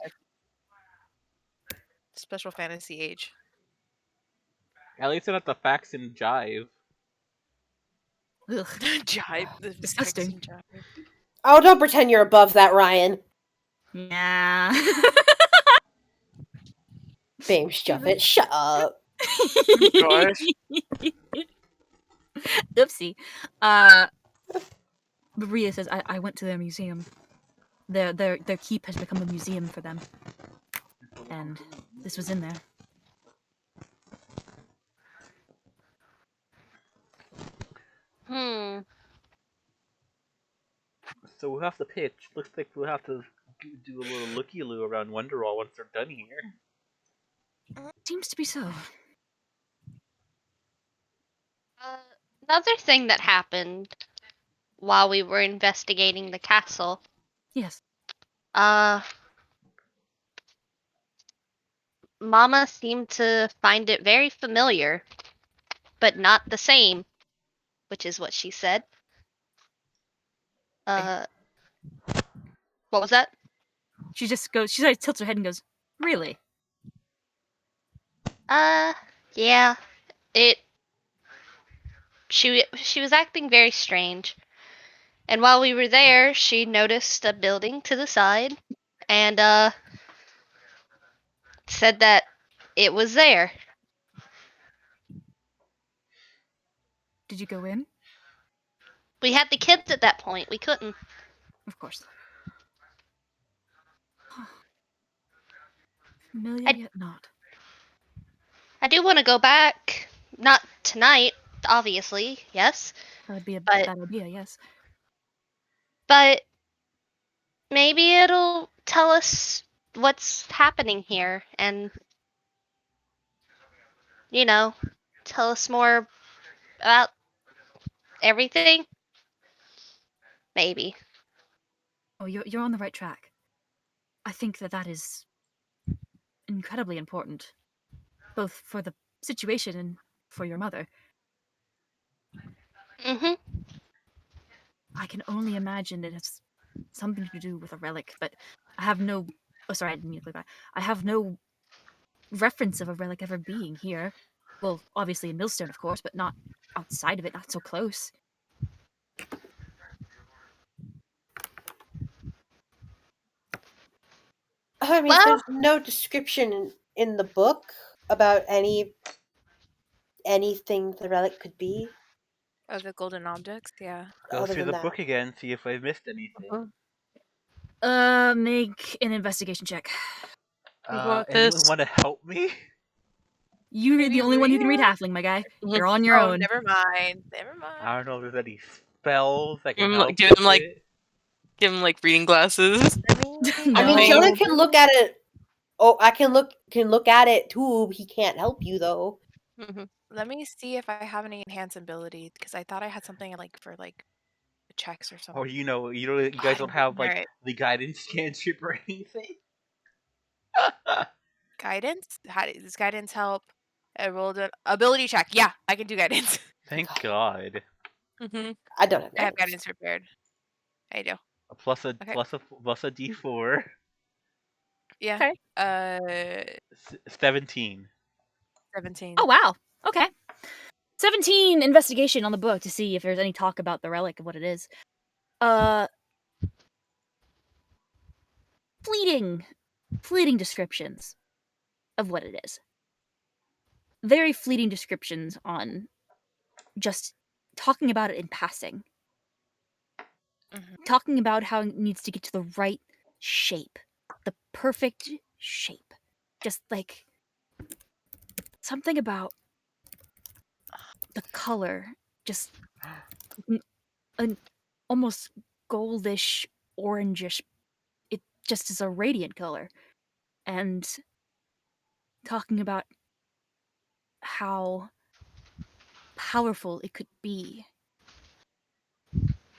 Special fantasy age. At least they're not the facts and jive. Ugh. Jive. The Disgusting. Jackson jive. Oh, don't pretend you're above that, Ryan. Nah. Babe, shut it. Shut up. Gosh. Oopsie. Maria says, I went to their museum. Their keep has become a museum for them. And this was in there. So we'll have to pitch. Looks like we'll have to do a little looky-loo around Wonderwall once they're done here. Seems to be so. Another thing that happened while we were investigating the castle. Yes. Mama seemed to find it very familiar, but not the same, which is what she said. What was that? She just goes. She like tilts her head and goes, "Really?" Yeah. She was acting very strange. And while we were there, she noticed a building to the side and said that it was there. Did you go in? We had the kids at that point. We couldn't. Of course. Familiar yet not. I do want to go back. Not tonight, obviously, yes. That would be a But- bad idea, yes. But maybe it'll tell us what's happening here and, you know, tell us more about everything. Maybe. Oh, you're on the right track. I think that is incredibly important, both for the situation and for your mother. Mm-hmm. I can only imagine it has something to do with a relic, but I have no. Oh, sorry, I didn't mean to click that. I have no reference of a relic ever being here. Well, obviously in Millstone, of course, but not outside of it, not so close. I mean, Well- there's no description in the book about anything the relic could be. Of the golden objects, yeah. Go Other through than the that. book again, see if I've missed anything. Make an investigation check. About Anyone this? want to help me? You're Maybe the only one who can read read? Halfling, my guy. Mhm. You're on your Oh, own. never mind. Never I mind. don't know if there's any spells that can Give him, help. give him, with like- it. Give him like reading glasses. I mean, No. Jonah can look at it. Oh, I can look at it too. He can't help you though. Mhm. Let me see if I have any enhanced ability because I thought I had something like for like checks or something. Or you guys don't I have didn't like hear it. the guidance cantrip or anything. Guidance? How does guidance help? I rolled an ability check. Yeah, I can do guidance. Thank God. Mhm. I don't have I have guidance. guidance prepared. I do. A plus a Okay. plus a D4. Yeah. Okay. 17. 17. Oh, wow. Okay. 17 investigation on the book to see if there's any talk about the relic of what it is. Fleeting descriptions of what it is. Very fleeting descriptions on just talking about it in passing. Mhm. Talking about how it needs to get to the right shape. The perfect shape. Just like something about the color. Just an almost goldish, orangish. It just is a radiant color. And talking about how powerful it could be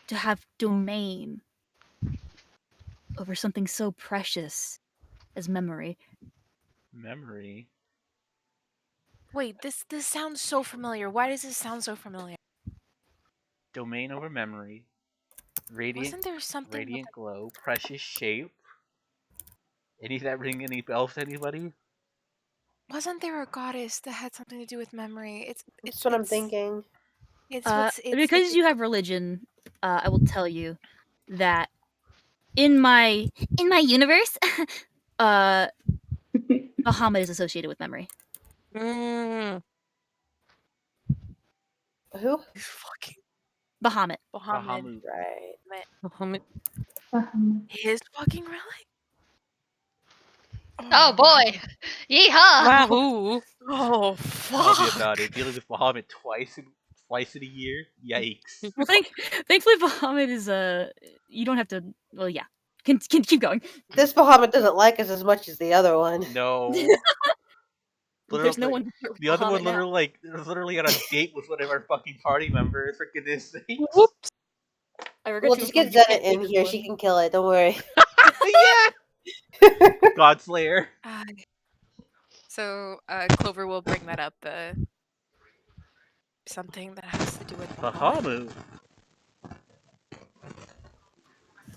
to have domain over something so precious as memory. Memory. Wait, this sounds so familiar. Why does this sound so familiar? Domain over memory. Radiant. Wasn't there something with Radiant glow. Precious shape. Any that ring any bells to anybody? Wasn't there a goddess that had something to do with memory? That's what I'm thinking. It's Because you have religion, I will tell you that in my universe, Bahamut is associated with memory. Mm. Who? fucking Bahamut. Bahamut. Right. Bahamut. His fucking relic? Oh boy. Yeehaw! Wahoo! Oh Tell me fuck! about it. Dealing with Bahamut twice in a year? Yikes. Well, thankfully, Bahamut is you don't have to. Well, yeah. Can keep going. This Bahamut doesn't like us as much as the other one. No. There's no Literally- one. to The other one Bahamut now. was literally on a date with one of our fucking party members, for goodness sakes. Whoops. I regret We'll to just inform get you, you Zenit can't in take here. this She one. can kill it. Don't worry. Yeah! Godslayer. So Clover will bring that up. Something that has to do with Bahamut.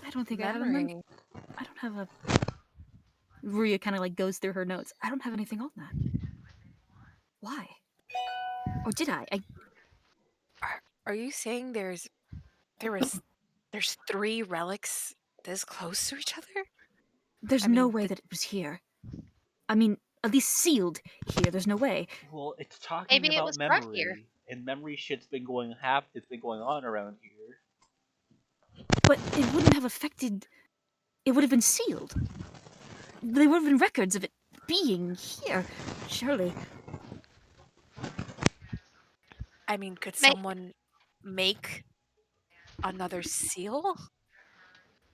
I don't think memory. I don't have a. Ruya kind of like goes through her notes. I don't have anything on that. Why? Or did I? Are you saying there's 3 relics this close to each other? There's no way that it was here. I mean, at least sealed here. There's no way. Well, it's talking Maybe it about was brought memory, here. and memory shit's been going on around here. But it wouldn't have affected. It would have been sealed. There would have been records of it being here, surely. I mean, could someone make another seal?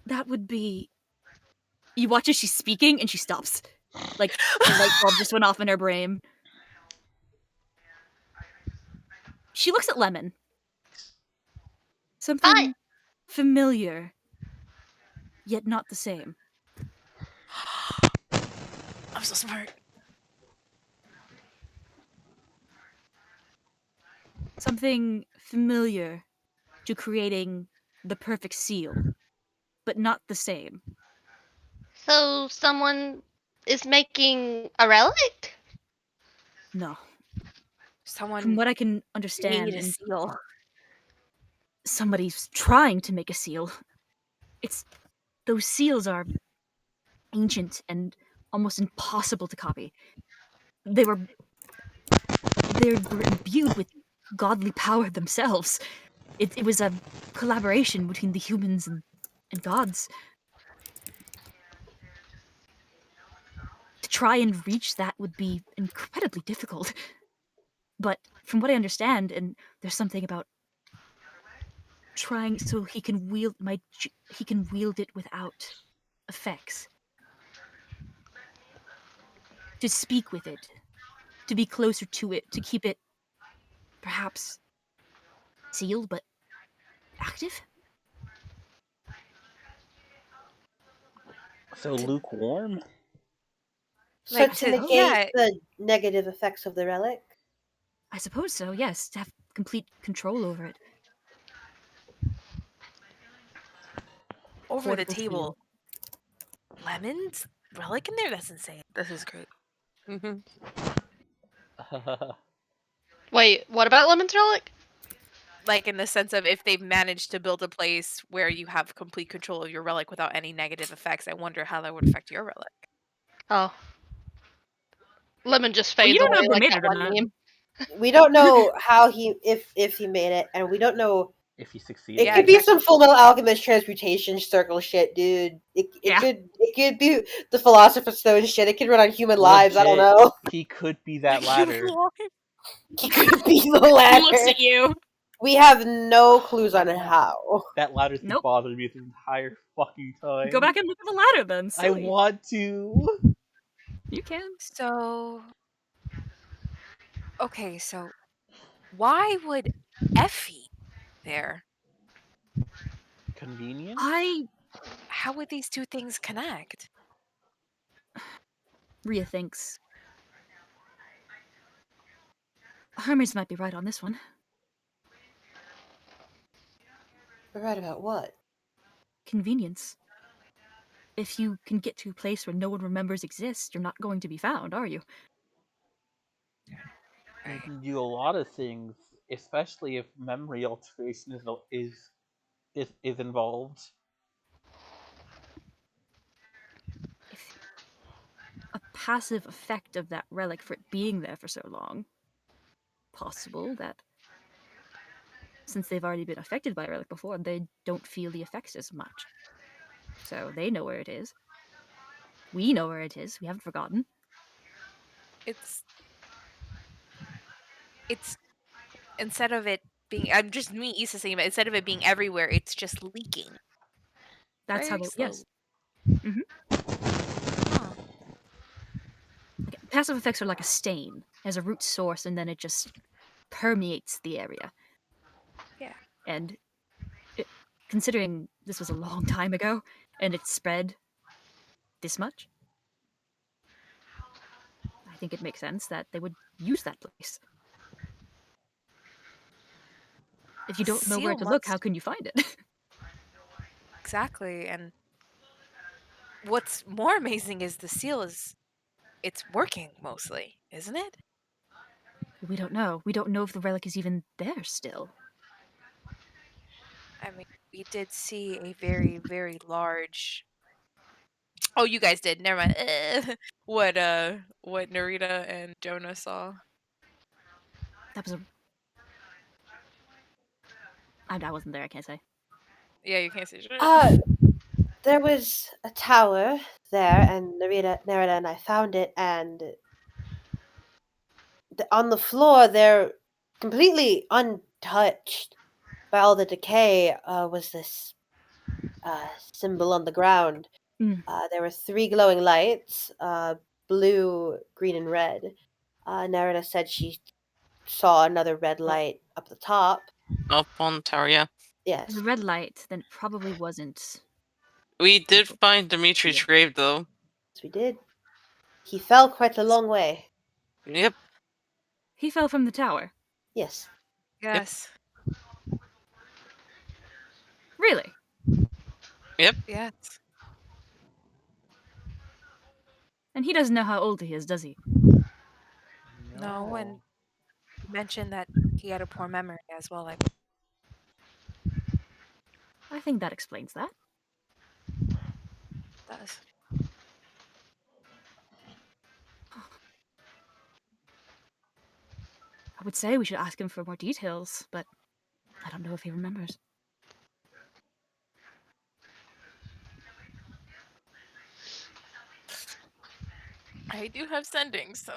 That would be. You watch as she's speaking and she stops. Like a light bulb just went off in her brain. She looks at Lemon. Something familiar, yet not the same. I'm so smart. Something familiar to creating the perfect seal, but not the same. So someone is making a relic? No. Someone From what I can understand, made a seal. Somebody's trying to make a seal. Those seals are ancient and almost impossible to copy. They're imbued with godly power themselves. It was a collaboration between the humans and gods. To try and reach that would be incredibly difficult. But from what I understand, and there's something about trying so he can wield it without effects. To speak with it, to be closer to it, to keep it perhaps sealed but active? So lukewarm? So to negate the negative effects of the relic? I suppose so, yes, to have complete control over it. Over Portable the table. Lemons? Relic in there? That's insane. This is great. Wait, what about Lemon's relic? Like in the sense of if they've managed to build a place where you have complete control of your relic without any negative effects, I wonder how that would affect your relic. Oh. Lemon just fades you don't know away if they like made that it or one not. meme. We don't know how if he made it, and we don't know if he succeeded. It could be some Full Metal Alchemist transmutation circle shit, dude. It could be the Philosopher's Stone shit. It could run on human lives. I don't know. He could be that ladder. He could be the ladder. He looks at you. We have no clues on how. That ladder's been bothering me the entire fucking time. Go back and look at the ladder then. Silly. I want to. You can. So okay, so why would Effie there? Convenient? How would these two things connect? Rhea thinks. Hermes might be right on this one. Right about what? Convenience. If you can get to a place where no one remembers exists, you're not going to be found, are you? You can do a lot of things, especially if memory alteration is involved. If a passive effect of that relic for it being there for so long. Possible that since they've already been affected by a relic before, they don't feel the effects as much. So they know where it is. We know where it is. We haven't forgotten. It's instead of it being, I'm just me, Isa saying, but instead of it being everywhere, it's just leaking. That's Very how. slow. Yes. Mm-hmm. Okay. Passive effects are like a stain. It has a root source, and then it just permeates the area. Yeah. And considering this was a long time ago, and it spread this much, think it makes sense that they would use that place. If you don't know where to look, how can you find it? Exactly, and what's more amazing is the seal it's working mostly, isn't it? We don't know. We don't know if the relic is even there still. I mean, we did see a very, very large. Oh, you guys did. Never mind. What Narita and Jonah saw. That was a. I wasn't there. I can't say. Yeah, you can't say shit. There was a tower there, and Narita and I found it, and on the floor, they're completely untouched by all the decay, was this symbol on the ground. Mm. There were 3 glowing lights, blue, green, and red. Narita said she saw another red light up the top. Up on the tower, yeah. Yes. The red light, then it probably wasn't. We did find Dimitri's Yeah. grave, though. Yes, we did. He fell quite a long way. Yep. He fell from the tower. Yes. Yes. Really? Yep. Yes. And he doesn't know how old he is, does he? No, and you mentioned that he had a poor memory as well. Like, I think that explains that. does. I would say we should ask him for more details, but I don't know if he remembers. I do have sending, so.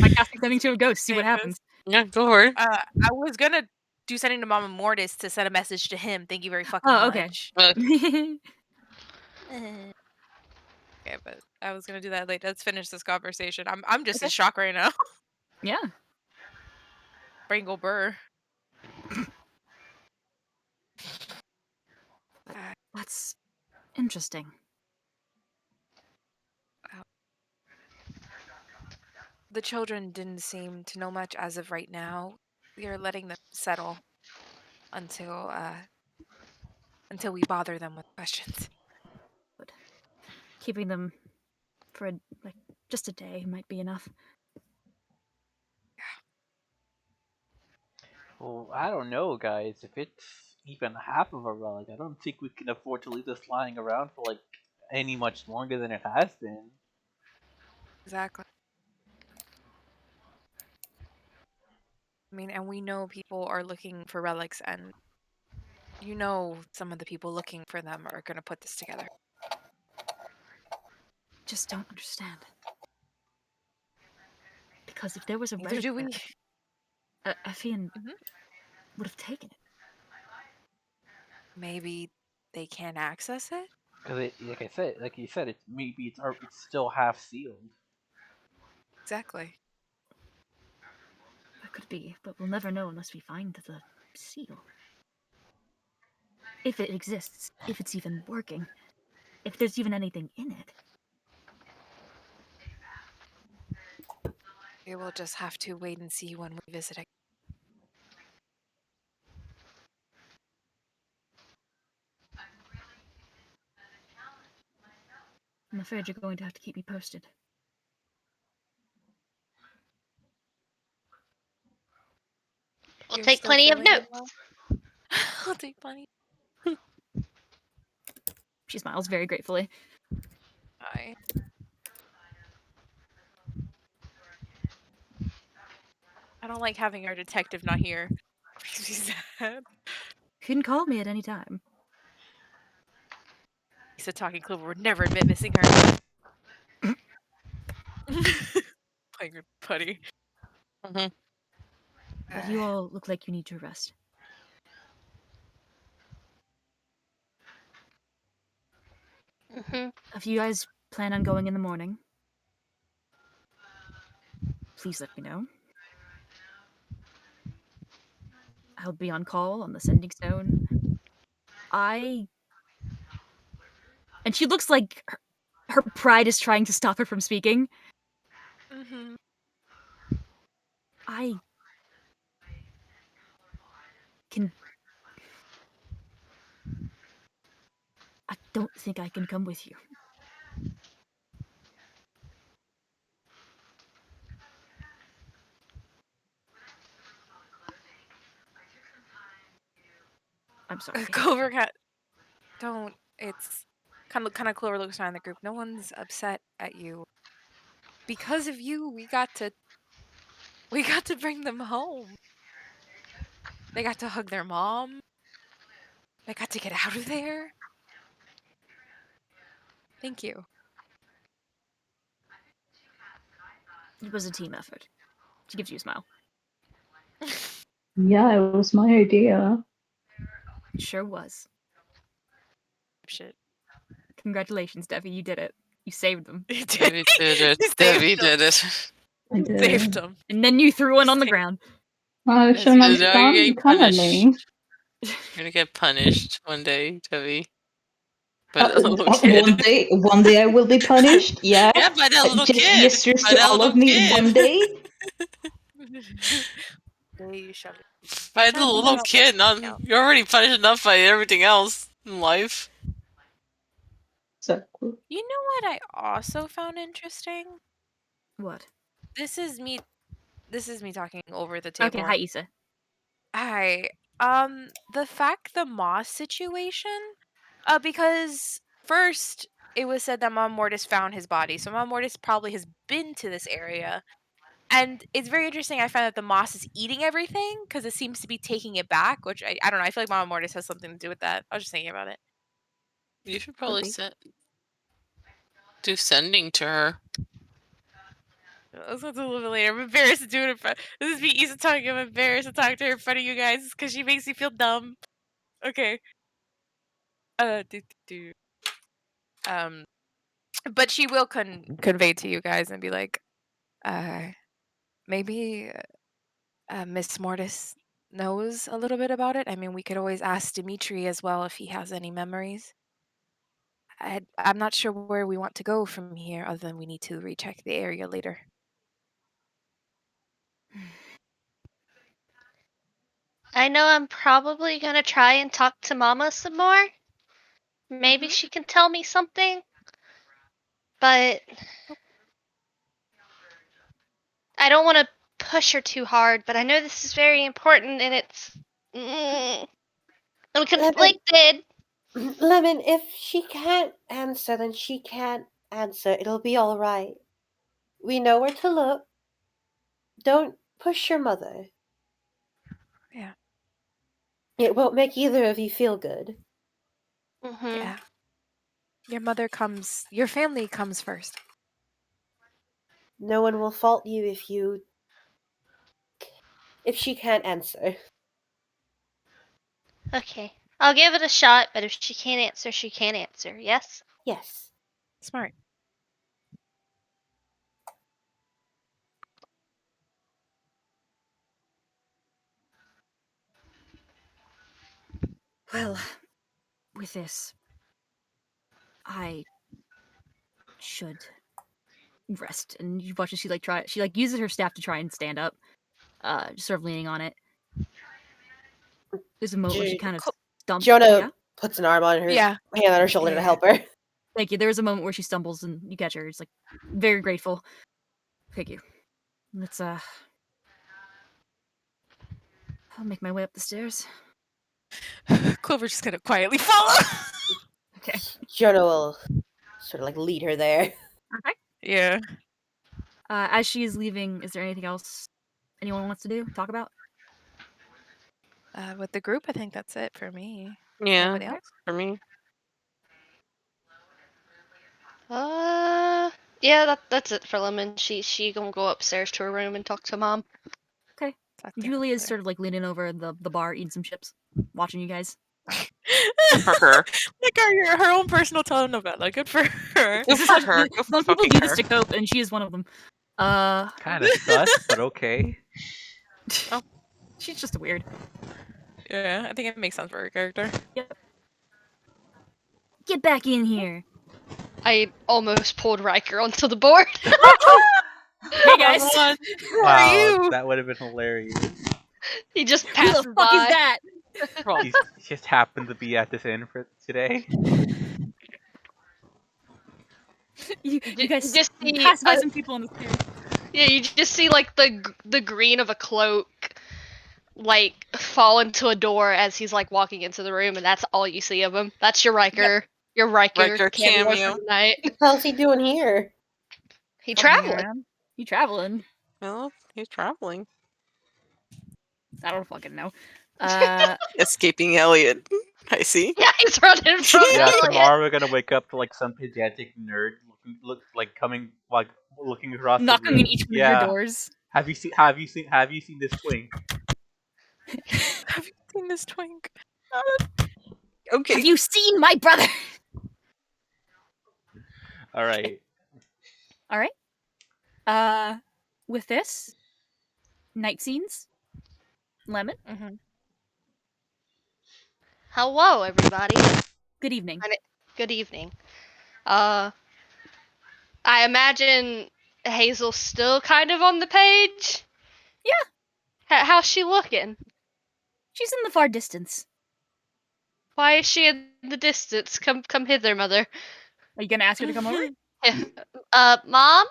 I cast sending to a ghost, see what happens. Yeah, go for it. I was gonna do sending to Mama Mortis to send a message to him. Thank you very fucking much. Okay. Okay, but I was gonna do that later. Let's finish this conversation. I'm just in shock right now. Yeah. Brangle Burr. That's interesting. The children didn't seem to know much as of right now. We are letting them settle until we bother them with questions. But keeping them for just a day might be enough. Well, I don't know, guys. If it's even half of a relic, I don't think we can afford to leave this lying around for any much longer than it has been. Exactly. I mean, and we know people are looking for relics, and you know some of the people looking for them are going to put this together. Just don't understand. Because if there was a Neither relic do we. there, Effian would have taken it. Maybe they can't access it? Because like you said, it's still half sealed. Exactly. That could be, but we'll never know unless we find the seal. If it exists, if it's even working, if there's even anything in it. We will just have to wait and see when we visit again. I'm afraid you're going to have to keep me posted. We'll You're take still plenty of feeling notes. unwell? I'll take plenty. She smiles very gratefully. I don't like having our detective not here. Makes me sad. You can call me at any time. Isa talking Clover would never admit missing her. Playing with Putty. But you all look like you need to rest. If you guys plan on going in the morning, please let me know. I'll be on call on the sending stone. And she looks like her her pride is trying to stop her from speaking. Mm-hmm. I don't think I can come with you. I'm sorry. Clover don't. It's kind of Clover looks around the group. No one's upset at you. Because of you, we got to bring them home. They got to hug their mom. They got to get out of there. Thank you. It was a team effort. She gives you a smile. Yeah, it was my idea. It sure was. Shit. Congratulations, Debbie. You did it. You saved them. Debbie did it. You Debbie saved them. did it. I did. Saved them. And then you threw one on the Saved- ground. I Yes, shouldn't have Now you're getting come at me. punished. You're gonna get punished one day, Debbie. By the little kid. One day I will be punished. Yeah. Yeah, by that little Just kid. gestures By to that all little of me kid. one day. You shove it. By the little kid. You're already punished enough by everything else in life. Exactly. You know what I also found interesting? What? This is me talking over the table. Okay, hi, Isa. Hi. The fact the moss situation, because first it was said that Mom Mortis found his body, so Mom Mortis probably has been to this area. And it's very interesting. I found that the moss is eating everything because it seems to be taking it back, which I don't know. I feel like Mom Mortis has something to do with that. I was just thinking about it. You should probably do sending to her. Let's do a little bit later. I'm embarrassed to do it in front. This is me, Isa, talking. I'm embarrassed to talk to her in front of you guys because she makes me feel dumb. Okay. But she will convey to you guys and be like, maybe Miss Mortis knows a little bit about it. I mean, we could always ask Dimitri as well if he has any memories. I'm not sure where we want to go from here, other than we need to recheck the area later. I know I'm probably gonna try and talk to Mama some more. Maybe she can tell me something. But I don't want to push her too hard, but I know this is very important and it's I'm conflicted. Lemon, if she can't answer, then she can't answer. It'll be all right. We know where to look. Don't push your mother. Yeah. It won't make either of you feel good. Yeah. Your family comes first. No one will fault you if she can't answer. Okay. I'll give it a shot, but if she can't answer, she can't answer. Yes? Yes. Smart. Well, with this, I should rest. And you watch as she uses her staff to try and stand up, just sort of leaning on it. There's a moment where she kind of stumbles. Jonah puts an arm on her, hand on her shoulder to help her. Thank you. There's a moment where she stumbles and you catch her. It's like very grateful. Thank you. Let's I'll make my way up the stairs. Clover's just gonna quietly follow. Okay. Jonah will sort of like lead her there. Okay. Yeah. As she is leaving, is there anything else anyone wants to do? Talk about? With the group, I think that's it for me. Yeah. Anybody else? For me. Yeah, that's it for Lemon. She gonna go upstairs to her room and talk to Mom. Okay. Julie is sort of like leaning over the bar, eating some chips, watching you guys. For her. Like her own personal telenovela. Good for her. Good for her. Good for Some people fucking do her. this to cope, and she is one of them. Kind of sus, but okay. Oh, she's just weird. Yeah, I think it makes sense for her character. Yep. Get back in here. I almost pulled Riker onto the board. Hey guys, Who Wow, are you? that would have been hilarious. He just who passes the fuck by. is that? He just happened to be at this inn for today. You guys just see, pass by some people on the stairs. Yeah, you just see like the green of a cloak like fall into a door as he's like walking into the room, and that's all you see of him. That's your Riker. Your Riker Riker cameo cameo. for the night. What the hell's he doing here? He Fucking traveled. around. You traveling? Well, he's traveling. I don't fucking know. Escaping Elliot. I see. Yeah, he's running from Yeah, Elliot. tomorrow we're gonna wake up to like some pedantic nerd looking across the knocking room. in each one of Yeah. your doors. Have you seen this twink? Have you seen this twink? Okay. Have you seen my brother? All right. All right. With this, night scenes. Lemon. Mm-hmm. Hello, everybody. Good evening. Good evening. I imagine Hazel's still kind of on the page. Yeah. How's she looking? She's in the far distance. Why is she in the distance? Come hither, mother. Are you gonna ask her to come over? Mom?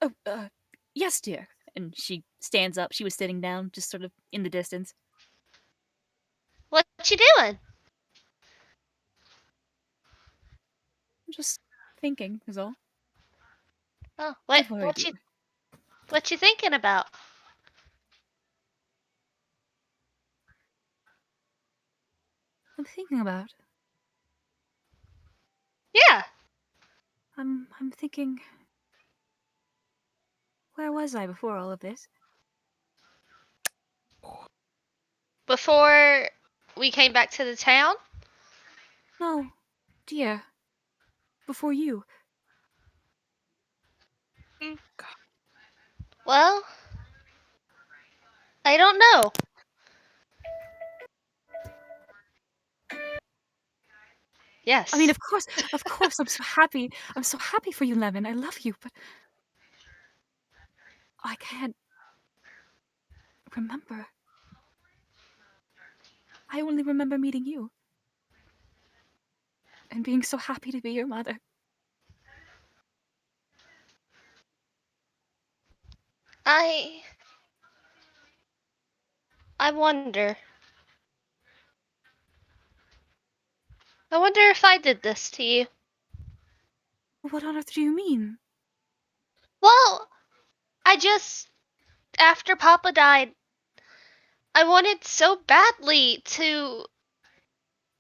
Oh, yes, dear. And she stands up. She was sitting down, just sort of in the distance. What you doing? I'm just thinking, is all. Oh, I've worried what you thinking about? I'm thinking about. Yeah. I'm thinking. Where was I before all of this? Before we came back to the town? No, dear. Before you. Well, I don't know. Yes. I mean, of course, I'm so happy. I'm so happy for you, Lemon. I love you, but I can't remember. I only remember meeting you. And being so happy to be your mother. I wonder. I wonder if I did this to you. What on earth do you mean? Well, after Papa died, I wanted so badly to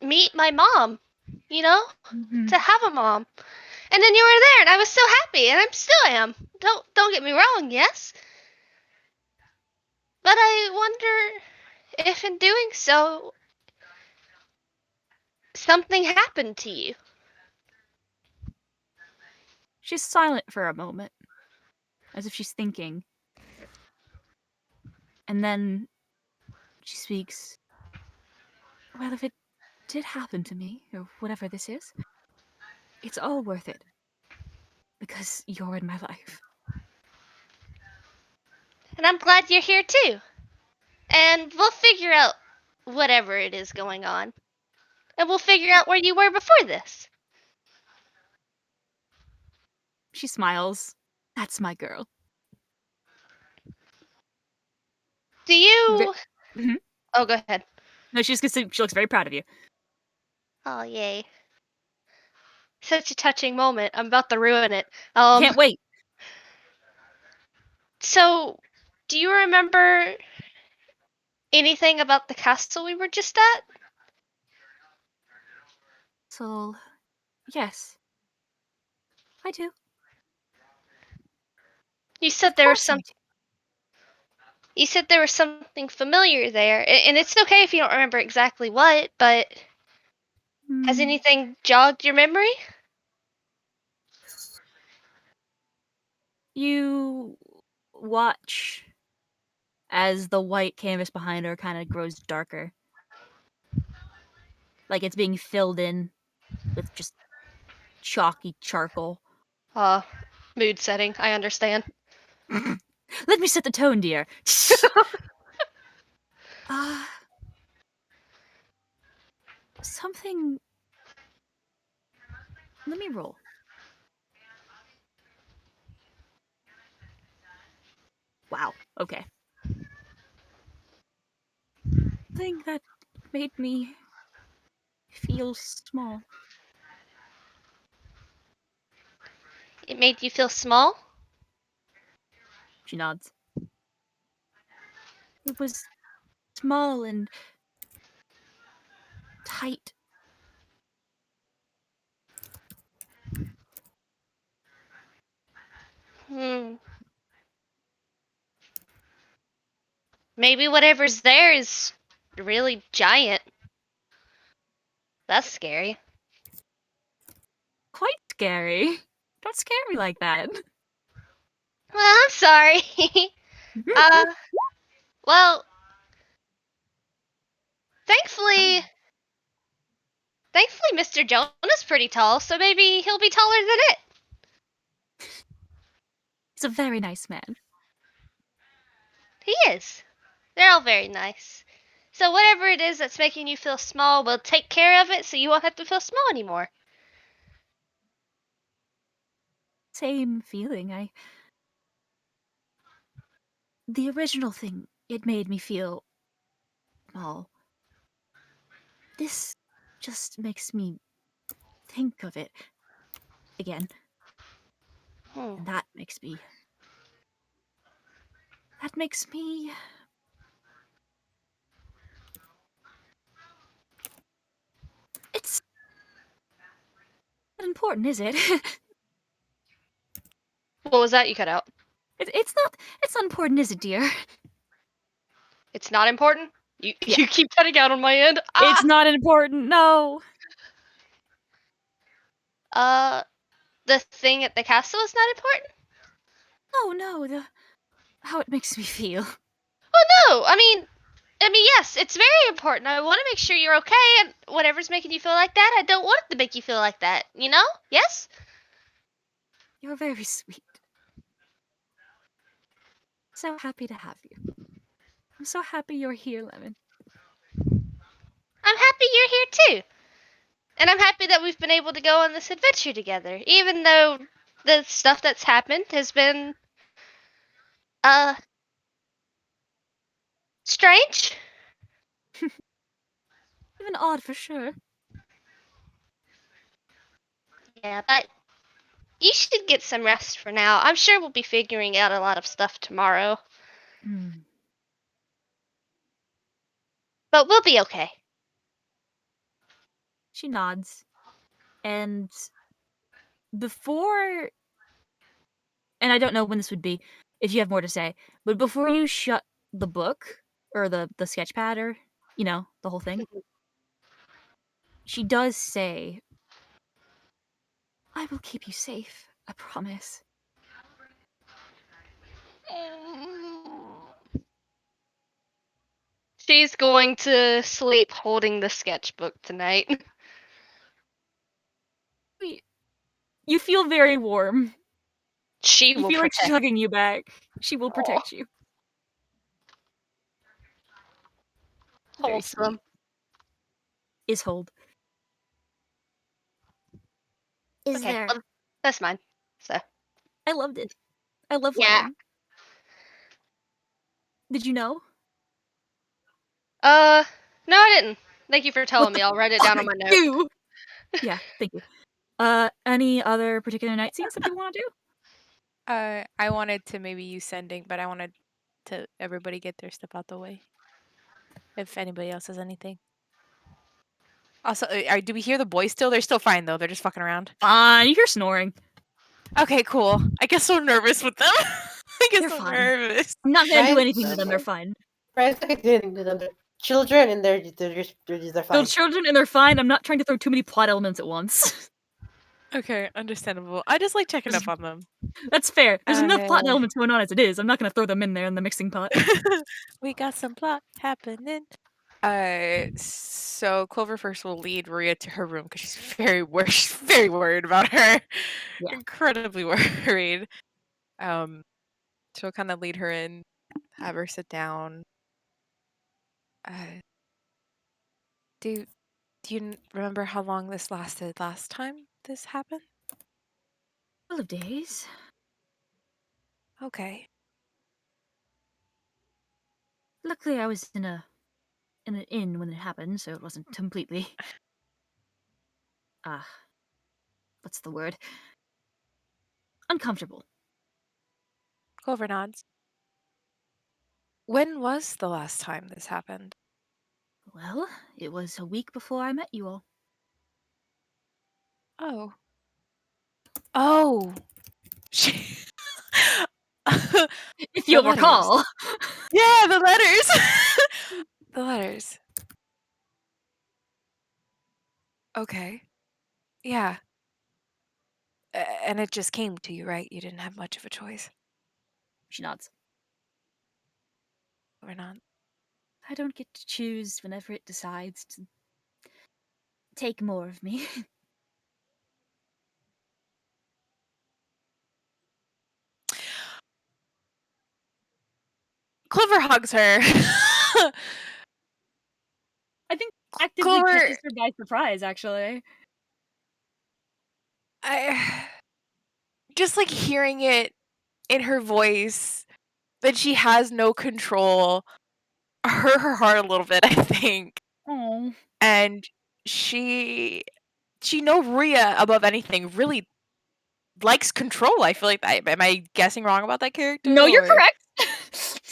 meet my mom, you know? Mm-hmm. To have a mom. And then you were there and I was so happy and I still am. Don't get me wrong, yes? But I wonder if in doing so something happened to you. She's silent for a moment, as if she's thinking. And then she speaks. Well, if it did happen to me, or whatever this is, it's all worth it. Because you're in my life. And I'm glad you're here too. And we'll figure out whatever it is going on. And we'll figure out where you were before this. She smiles. That's my girl. Do you... Mhm. Oh, go ahead. No, she looks very proud of you. Oh, yay. Such a touching moment. I'm about to ruin it. Can't wait. So, do you remember anything about the castle we were just at? So, yes. I do. You said there was You said there was something familiar there, and it's okay if you don't remember exactly what, but has anything jogged your memory? You watch as the white canvas behind her kind of grows darker. Like it's being filled in with just chalky charcoal. Mood setting, I understand. Let me set the tone, dear. Something... Let me roll. Wow, okay. Something that made me feel small. It made you feel small? She nods. It was small and tight. Maybe whatever's there is really giant. That's scary. Quite scary. Don't scare me like that. Well, I'm sorry. Well, thankfully, Mr. Jonah's pretty tall, so maybe he'll be taller than it. He's a very nice man. He is. They're all very nice. So whatever it is that's making you feel small, we'll take care of it so you won't have to feel small anymore. Same feeling. The original thing, it made me feel small. This just makes me think of it again. And that makes me... It's not important, is it? What was that you cut out? It's not important, is it, dear? It's not important? You keep cutting out on my end. It's not important, no. The thing at the castle is not important? Oh no, how it makes me feel. Oh no, I mean yes, it's very important. I want to make sure you're okay, and whatever's making you feel like that, I don't want it to make you feel like that, you know? Yes? You're very sweet. So happy to have you. I'm so happy you're here, Lemon. I'm happy you're here too. And I'm happy that we've been able to go on this adventure together, even though the stuff that's happened has been strange. Even odd for sure. Yeah, but you should get some rest for now. I'm sure we'll be figuring out a lot of stuff tomorrow. But we'll be okay. She nods. And before... And I don't know when this would be, if you have more to say, but before you shut the book, or the sketch pad, or, the whole thing, she does say, I will keep you safe, I promise. She's going to sleep holding the sketchbook tonight. You feel very warm. She will You feel like she's protect. hugging you back. She will protect you. Very sweet. Wholesome. Is hold. Is Okay, there? well, that's mine. So I loved it. I love yeah. Lemon. Did you know? No, I didn't. Thank you for telling me. I'll write it down on my note. Yeah, thank you. Any other particular night scenes that you want to do? I wanted to maybe use sending, but I wanted to everybody get their stuff out the way. If anybody else has anything. Also, do we hear the boys still? They're still fine though. They're just fucking around. You hear snoring. Okay, cool. I get so nervous with them. They're fine. Nervous. I'm not gonna do anything to them. They're fine. Brian's not gonna do anything to them. They're children, and they're fine. They're children, and they're fine. I'm not trying to throw too many plot elements at once. Okay, understandable. I just like checking up on them. That's fair. There's enough plot elements going on as it is. I'm not gonna throw them in there in the mixing pot. We got some plot happening. So Clover first will lead Rhea to her room because she's very worried about her. Yeah. Incredibly worried. She'll kind of lead her in, have her sit down. Do you remember how long this lasted last time this happened? A couple of days. Okay. Luckily, I was in an inn when it happened, so it wasn't completely. What's the word? Uncomfortable. Clover nods. When was the last time this happened? Well, it was a week before I met you all. Oh. Oh. If you'll recall. Yeah, the letters. The letters. Okay. Yeah. And it just came to you, right? You didn't have much of a choice. She nods. Or not. I don't get to choose whenever it decides to take more of me. Clover hugs her. I think actively Clover, catches her by surprise, actually. I just like hearing it in her voice that she has no control hurt her heart a little bit, I think. Oh. And she know Rhea above anything really likes control. I feel like am I guessing wrong about that character? No, you're or- correct.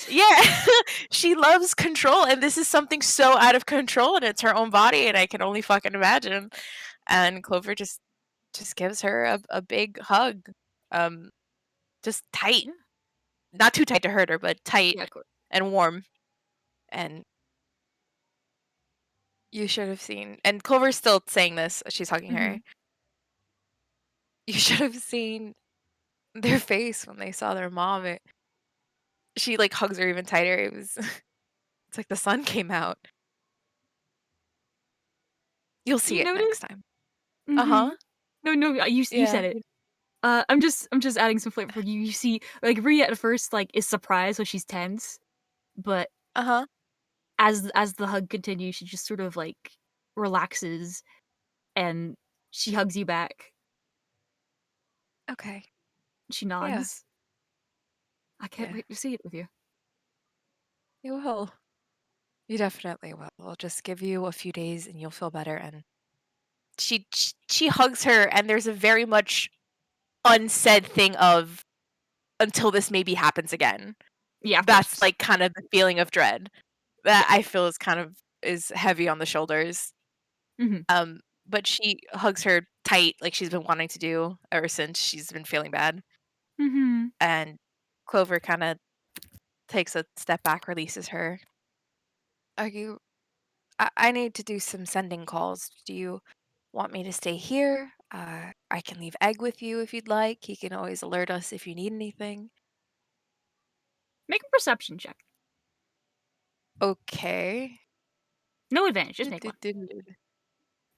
Yeah, she loves control, and this is something so out of control, and it's her own body, and I can only fucking imagine. And Clover just gives her a big hug, just tight, not too tight to hurt her, but tight Yeah, of course. and warm. And you should have seen. And Clover's still saying this as she's hugging her. You should have seen their face when they saw their mom. She like hugs her even tighter. It was it's like the sun came out. You'll see You it next time. No, you said it. I'm just adding some flavor for you. You see, like Rhea at first like is surprised when she's tense, but as the hug continues, she just sort of like relaxes, and she hugs you back. Okay. She nods. I can't wait to see it with you. You will. You definitely will. I'll just give you a few days and you'll feel better. And she hugs her, and there's a very much unsaid thing of until this maybe happens again. Yeah, that's like kind of the feeling of dread that I feel is heavy on the shoulders. But she hugs her tight, like she's been wanting to do ever since she's been feeling bad. And Clover kind of takes a step back, releases her. I need to do some sending calls. Do you want me to stay here? I can leave Egg with you if you'd like. He can always alert us if you need anything. Make a perception check. Okay. No advantage, just make one.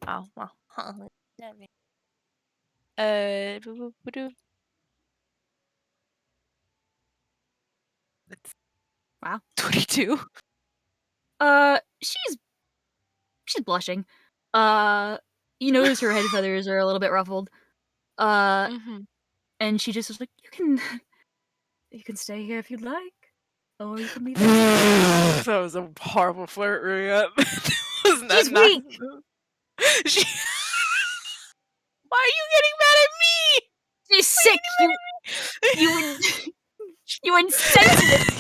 Oh, well. Wow. 22. She's blushing. You notice her head feathers are a little bit ruffled. And she just was like, you can stay here if you'd like. Or you can leave. That was a horrible flirt, Rhea. She's weak. Why are you getting mad at me? She's sick. You insensitive.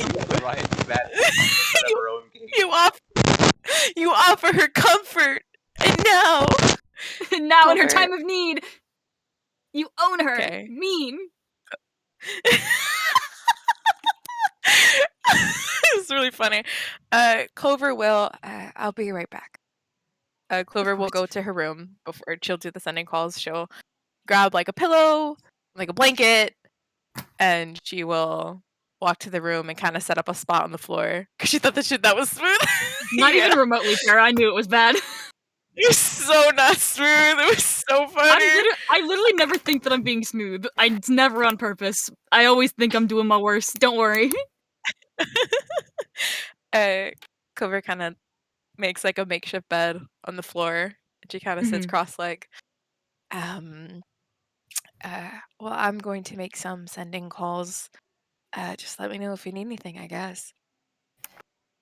You offer her comfort, and now in her time of need, you own her. Okay. Mean. It's really funny. Clover will. I'll be right back. Clover will go to her room before she'll do the sending calls. She'll grab like a pillow, like a blanket, and she will walk to the room and kind of set up a spot on the floor because she thought that was smooth. Not even remotely fair. I knew it was bad. It was so not smooth. It was so funny. I literally never think that I'm being smooth. It's never on purpose. I always think I'm doing my worst. Don't worry. Clover kind of makes like a makeshift bed on the floor. And she kind of sits Mhm. cross-legged. Well, I'm going to make some sending calls. Just let me know if you need anything, I guess.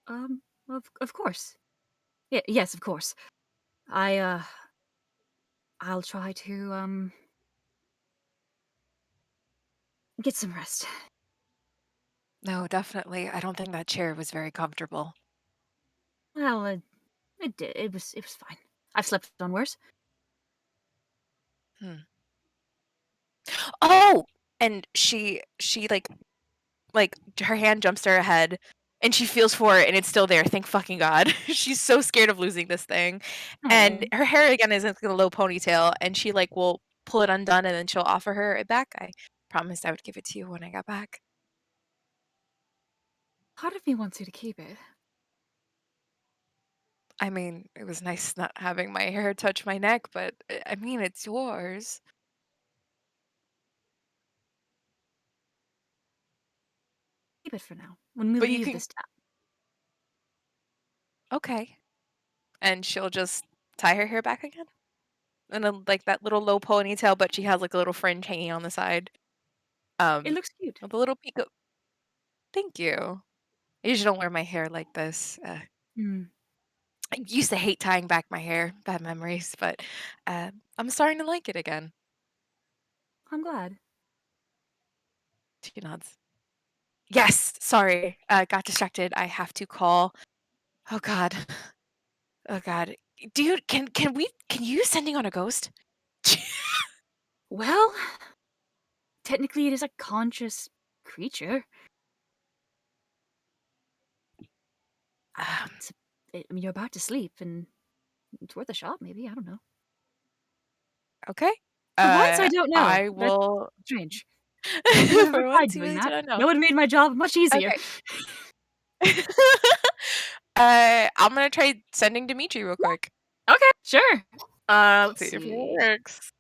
Of course. Yeah, yes, of course. I'll try to get some rest. No, definitely. I don't think that chair was very comfortable. Well, it did. It was fine. I've slept on worse. Oh, and she like her hand jumps to her head and she feels for it and it's still there. Thank fucking God. She's so scared of losing this thing. And her hair again is in a low ponytail and she like will pull it undone and then she'll offer her it back. I promised I would give it to you when I got back. Part of me wants you to keep it. I mean, it was nice not having my hair touch my neck, but I mean, it's yours. Keep it for now. When we But you leave can. this town. Okay. And she'll just tie her hair back again? And then like that little low ponytail, but she has like a little fringe hanging on the side. It looks cute. With a little peak of. Thank you. I usually don't wear my hair like this. I used to hate tying back my hair. Bad memories, but I'm starting to like it again. I'm glad. She nods. Yes, sorry. Got distracted. I have to call. Oh God. Oh God. Dude, can you use sending on a ghost? Well, technically it is a conscious creature. I mean, you're about to sleep, and it's worth a shot, maybe. I don't know. Okay. For once, I don't know. I will. That's strange. For I once, you doing really that. don't know. That would have made my job much easier. Okay. I'm gonna try sending Dimitri real quick. Okay, sure. Let's See if see. it works.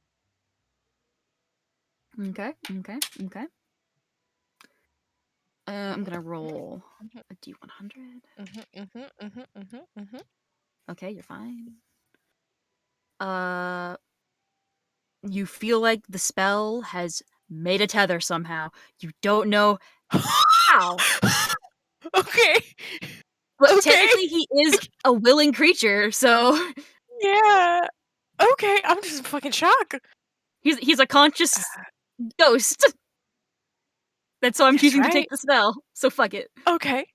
Okay. I'm gonna roll a D100. Okay, you're fine. You feel like the spell has made a tether somehow. You don't know how. Okay. But technically he is a willing creature, so Yeah. Okay, I'm just in fucking shock. he's a conscious ghost. That's why I'm choosing to take the spell. So fuck it. Okay.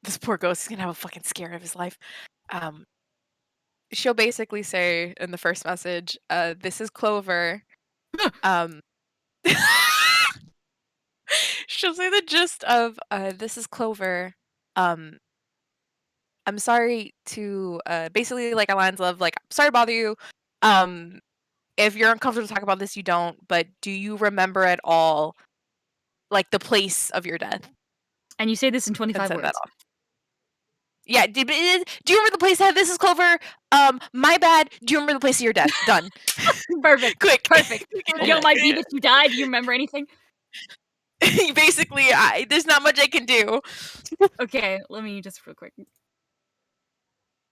This poor ghost is gonna have a fucking scare of his life. She'll basically say in the first message, this is Clover. She'll say the gist of, this is Clover. I'm sorry to, basically like a lines of like, sorry to bother you. If you're uncomfortable to talk about this, you don't, but do you remember at all, like the place of your death? And you say this in 25 send words. That off. Yeah, do you remember the place that this is Clover? My bad. Do you remember the place of your death? Done. Perfect. Quick. Perfect. You know my beat if you die. Do you remember anything? Basically, there's not much I can do. Okay, let me just real quick.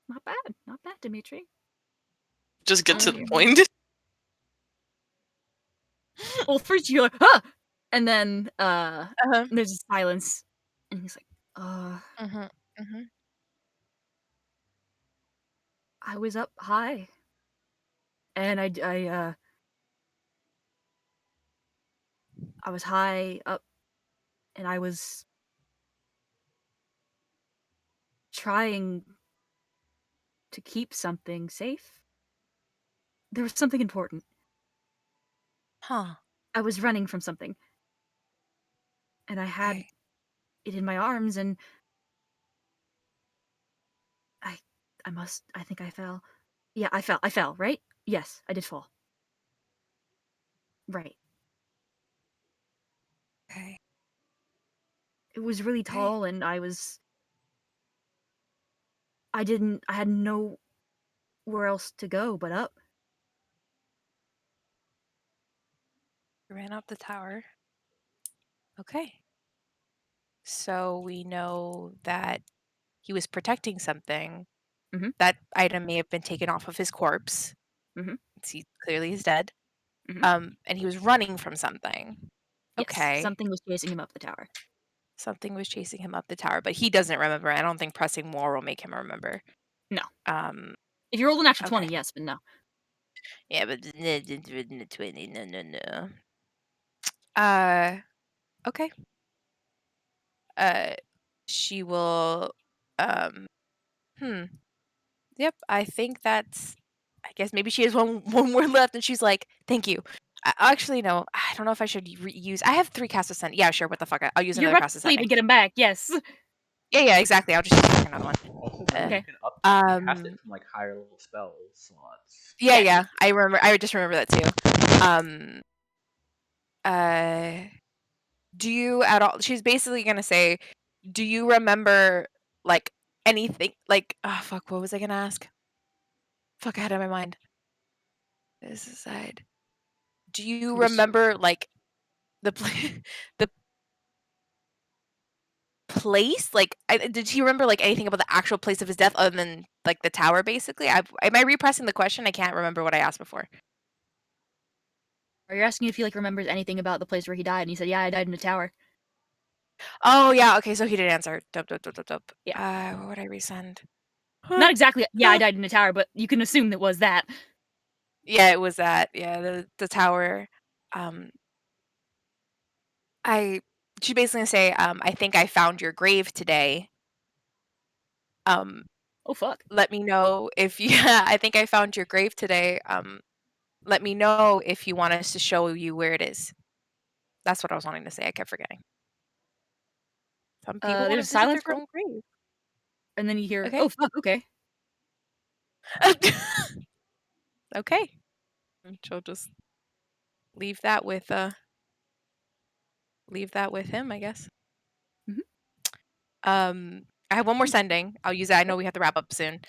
Not bad, Dimitri. Just get to the point. Well, first you're like, huh! And then there's a silence. And he's like, I was up high. And I was high up and I was trying to keep something safe. There was something important. Huh. I was running from something. And I had it in my arms and I think I fell. Yeah, I fell, right? Yes, I did fall. Right. Okay. It was really tall, and I had nowhere else to go but up. You ran up the tower. Okay. So we know that he was protecting something. Mhm. That item may have been taken off of his corpse. Mhm. See, clearly he's dead. Mhm. And he was running from something. Yes, Okay. something was chasing him up the tower. Something was chasing him up the tower, but he doesn't remember. I don't think pressing more will make him remember. No. Um, If you rolled an natural Okay. 20, yes, but no. yeah, but 20, no. Okay. She will. Yep. I think that's. I guess maybe she has one word left, and she's like, "Thank you." Actually, no. I don't know if I should use. I have 3 casts of send. Yeah, sure. What the fuck? I'll use You're another about cast to of sleep sending. and get him back, yes. Yeah, exactly. I'll just use another one. Also, Okay. you can cast it from like higher level spell slots. Yeah. I remember. I just remember that too. Do you at all? She's basically gonna say, "Do you remember like anything? Like, oh fuck, what was I gonna ask? Fuck, I had it in my mind. This aside, do you remember like the the place? Like, did he remember like anything about the actual place of his death other than like the tower? Basically, am I repressing the question? I can't remember what I asked before. Or you're asking if he remembers anything about the place where he died, and he said, "Yeah, I died in the tower." Oh yeah, okay, so he did answer. Dope. Yeah. What would I resend? Not exactly. Yeah, I died in the tower, but you can assume it was that. Yeah, it was that. Yeah, the tower. She's basically gonna say, I think I found your grave today. Oh fuck. Let me know if you. I think I found your grave today. Let me know if you want us to show you where it is. That's what I was wanting to say. I kept forgetting. Some people want to There's visit their silence for own grave. and then you hear, Okay. "Oh fuck, okay." Okay. And she'll just leave that with him, I guess. Mhm. I have one more sending. I'll use it. I know we have to wrap up soon.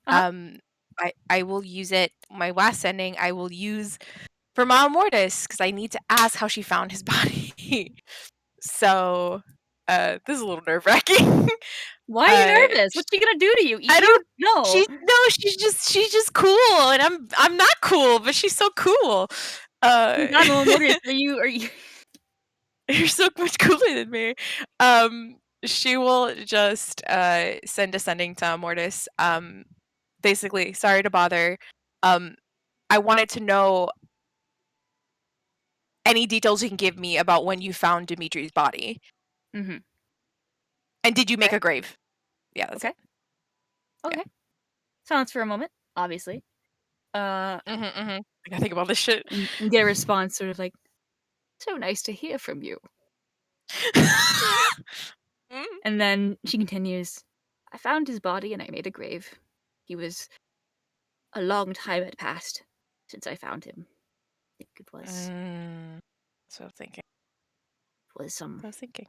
I will use it. My last sending I will use for Mom Mortis because I need to ask how she found his body. So this is a little nerve wracking. Why are you nervous? What's she gonna do to you? Eat I you? don't. No. She's just cool, and I'm not cool, but she's so cool. God, Mom Mortis, are you? You're so much cooler than me. She will just send a sending to Mortis. Basically, sorry to bother. I wanted to know any details you can give me about when you found Dimitri's body. Mm-hmm. And did you make a grave? Yeah, that's Okay. Okay. Silence for a moment, obviously. I gotta think about this shit. And get a response sort of like, "So nice to hear from you." And then she continues, "I found his body and I made a grave. He was a long time had passed since I found him. I think it was So I was thinking.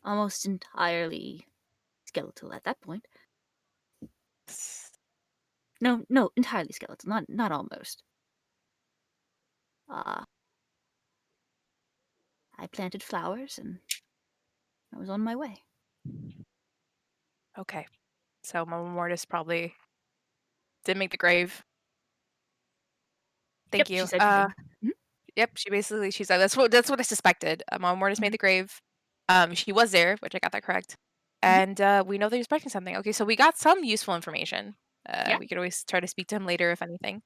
Almost entirely skeletal at that point. No, entirely skeletal, not almost. I planted flowers and I was on my way." Okay. So Mama Mortis probably did make the grave. Thank Yep, you. she said she did. Yep, she's like, that's what I suspected. Mama Mortis made the grave. She was there, which I got that correct. And we know that he's expecting something. Okay, so we got some useful information. Yeah. We could always try to speak to him later if anything.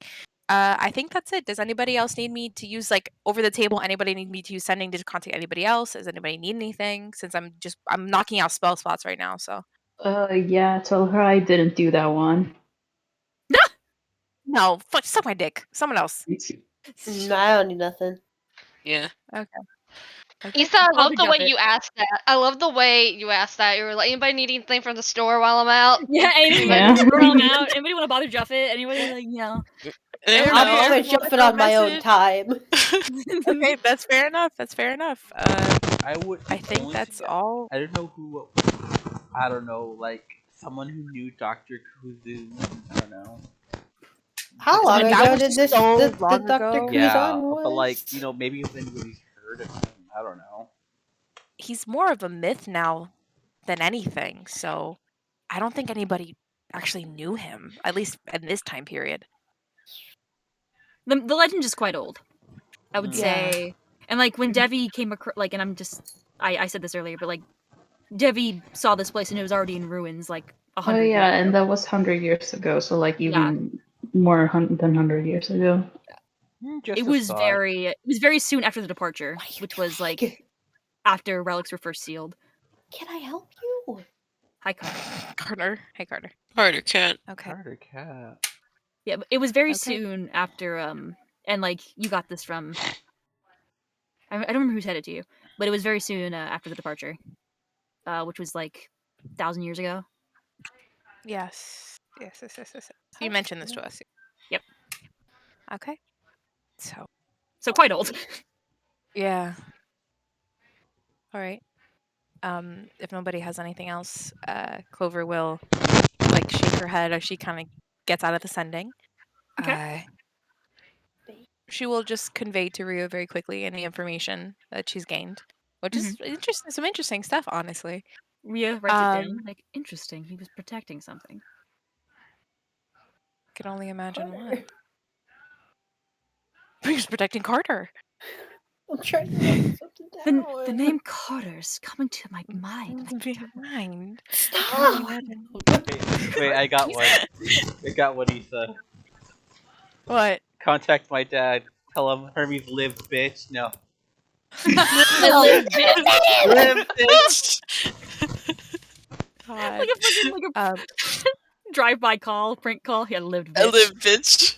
I think that's it. Does anybody else need me to use over the table? Anybody need me to use sending to contact anybody else? Does anybody need anything? Since I'm knocking out spell slots right now. So Yeah, tell her I didn't do that one. no, suck my dick. Someone else. No, I don't need nothing. Yeah. Okay. Isa, I love the jump way it. you asked that. I love the way you asked that. You were like, anybody need anything from the store while I'm out? Yeah, anybody out? Anybody want to bother Juff it? Anybody I'll just jump it on my own time. Okay, that's fair enough. I think that's all. I don't know who. I don't know, like someone who knew Dr. Kuzun. I don't know. How long Like, that ago was did this so the long Dr. ago. Yeah, Kuzan was? but like maybe if anybody's heard of him. I don't know. He's more of a myth now than anything, so I don't think anybody actually knew him, at least in this time period. The legend is quite old, I would Yeah. say. And like when Devi came across, like, and I said this earlier, but like Devi saw this place and it was already in ruins, like 100 Oh years yeah, ago. and that was 100 years ago, so like Yeah. even more than 100 years ago. Just It a was thought. very soon after the departure, which was like after relics were first sealed. Can I help you? Hi, Carter. Carter. Hey, Carter. Carter cat. Okay. Carter cat. Yeah, but it was very Okay. soon after, and like you got this from. I don't remember who said it to you, but it was very soon after the departure, which was like 1,000 years ago. Yes. You mentioned this to us. Yep. Okay. So quite old. yeah. All right. If nobody has anything else, Clover will like shake her head as she kind of gets out of the sending. Okay. She will just convey to Rio very quickly any information that she's gained, which is interesting. Some interesting stuff, honestly. Ria writes it down. Like, interesting. He was protecting something. Can only imagine what. He was protecting Carter. I'm trying to write something down. The name Carter's coming to my mind. Stop! Wait, I got one. I got what he said. What? Contact my dad. Tell him Hermes lives, bitch. No. Live, bitch. Live, bitch. God. Like a drive-by call, prank call. Yeah, lived, bitch. I live, bitch.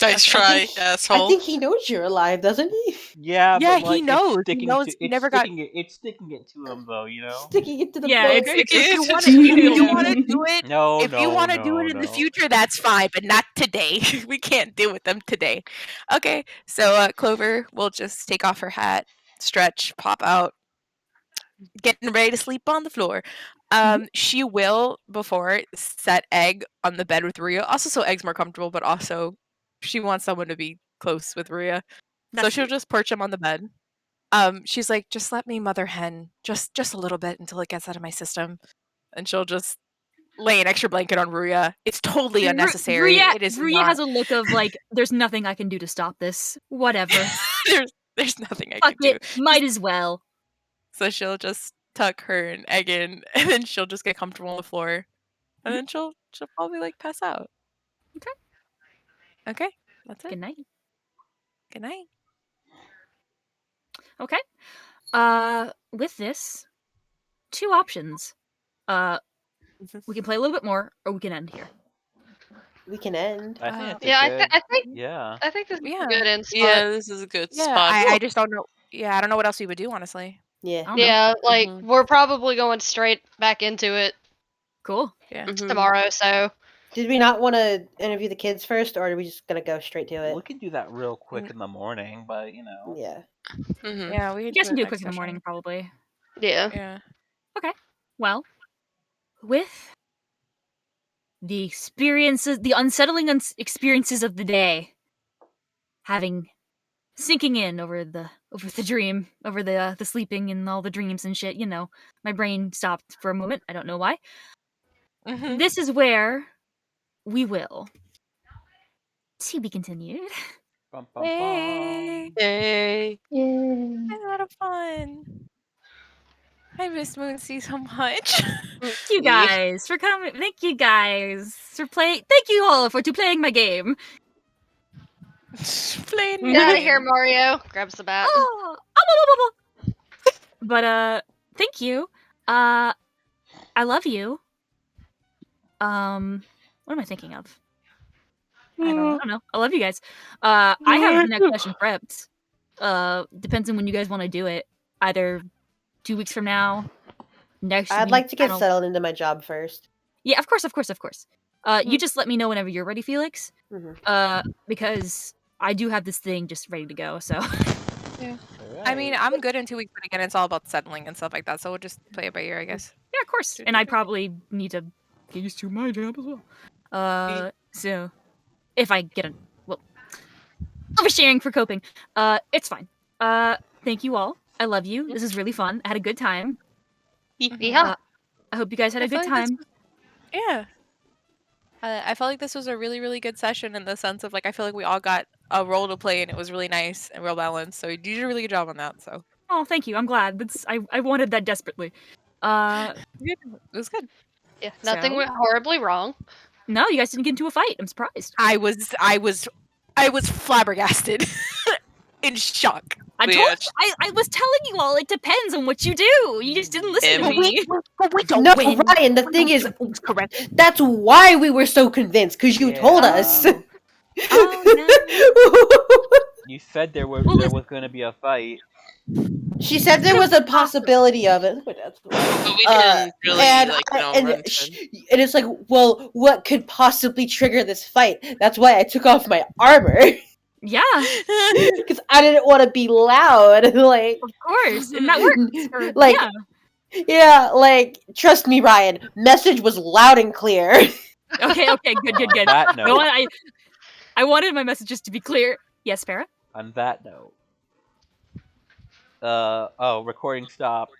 Nice try, asshole. I think he knows you're alive, doesn't he? Yeah, Yeah, but like, he knows. It's sticking He knows. to, He it's never got. sticking It's sticking it to him, though. You know. Sticking it to the Yeah, book. it's If you want to, do it, No, if you want to do it in the future, that's fine, but not today. We can't do with them today. Okay, so Clover will just take off her hat, stretch, pop out, getting ready to sleep on the floor. She will, before, set Egg on the bed with Ria, also so Egg's more comfortable, but also she wants someone to be close with Ria. So she'll just perch him on the bed. She's like, just let me mother hen just a little bit until it gets out of my system. And she'll just lay an extra blanket on Ruya. It's totally unnecessary. It is Ruya not. has a look of like, there's nothing I can do to stop this. Whatever. there's nothing I Fuck can it. do. Might as well. So she'll just tuck her and Egg in, and then she'll just get comfortable on the floor, and then she'll probably like pass out. Okay. That's it. Good night. Good night. Okay. With this, two options. We can play a little bit more, or we can end here. We can end. I think I think Yeah. I think this is Yeah. a good end spot. Yeah, this is a good Yeah, spot. I just don't know. Yeah, I don't know what else we would do, honestly. Yeah. I don't know. Yeah, like we're probably going straight back into it Cool. Yeah. tomorrow. So Did we not want to interview the kids first, or are we just gonna go straight to it? We can do that real quick in the morning, but you know. Yeah. Yeah, we You could guys can do it next quick in the session. morning, probably. yeah. Yeah. Okay. Well, with the experiences, the unsettling experiences of the day, having sinking in over the dream, over the sleeping and all the dreams and shit. You know, my brain stopped for a moment. I don't know why. This is where we will. To be continued. Bum, bum, Yay! Yay! Had a lot of fun. I miss Moonsea so much. Thank you guys for coming. Thank you guys for playing. Thank you all for playing my game. Playing Get out of here, Mario. Grabs the bat. But thank you. I love you. What am I thinking of? I don't know. I love you guys. I have the next session prepped. Depends on when you guys want to do it. Either 2 weeks from now, next I'd week. like to get settled into my job first. Yeah, of course. You just let me know whenever you're ready, Felix. Because I do have this thing just ready to go. So. Yeah. I mean, I'm good in 2 weeks, but again, it's all about settling and stuff like that. So we'll just play it by ear, I guess. Yeah, of course. And I probably need to get used to my job as well. So if I get oversharing for coping, it's fine. Thank you all. I love you. This is really fun. I had a good time. Yeah. I hope you guys had a good time. Yeah. I felt like this was a really, really good session in the sense of, like, I feel like we all got a role to play and it was really nice and real balanced. So you did a really good job on that. So. Oh, thank you. I'm glad. I wanted that desperately. It was good. Yeah, nothing went horribly wrong. No, you guys didn't get into a fight. I'm surprised. I was flabbergasted, in shock. I was telling you all it depends on what you do. You just didn't listen to me. We don't No, win. Ryan, the thing is, correct. that's why we were so convinced, because you told us. You said there was going to be a fight. She said there was a possibility of it. But we didn't really, and it's like, well, what could possibly trigger this fight? That's why I took off my armor. Yeah. Because I didn't want to be loud. Like, of course. And that works. Like, yeah, like, trust me, Ryan, message was loud and clear. Okay, good. That note. No, I wanted my messages to be clear. Yes, Farrah? On that note. Recording stopped.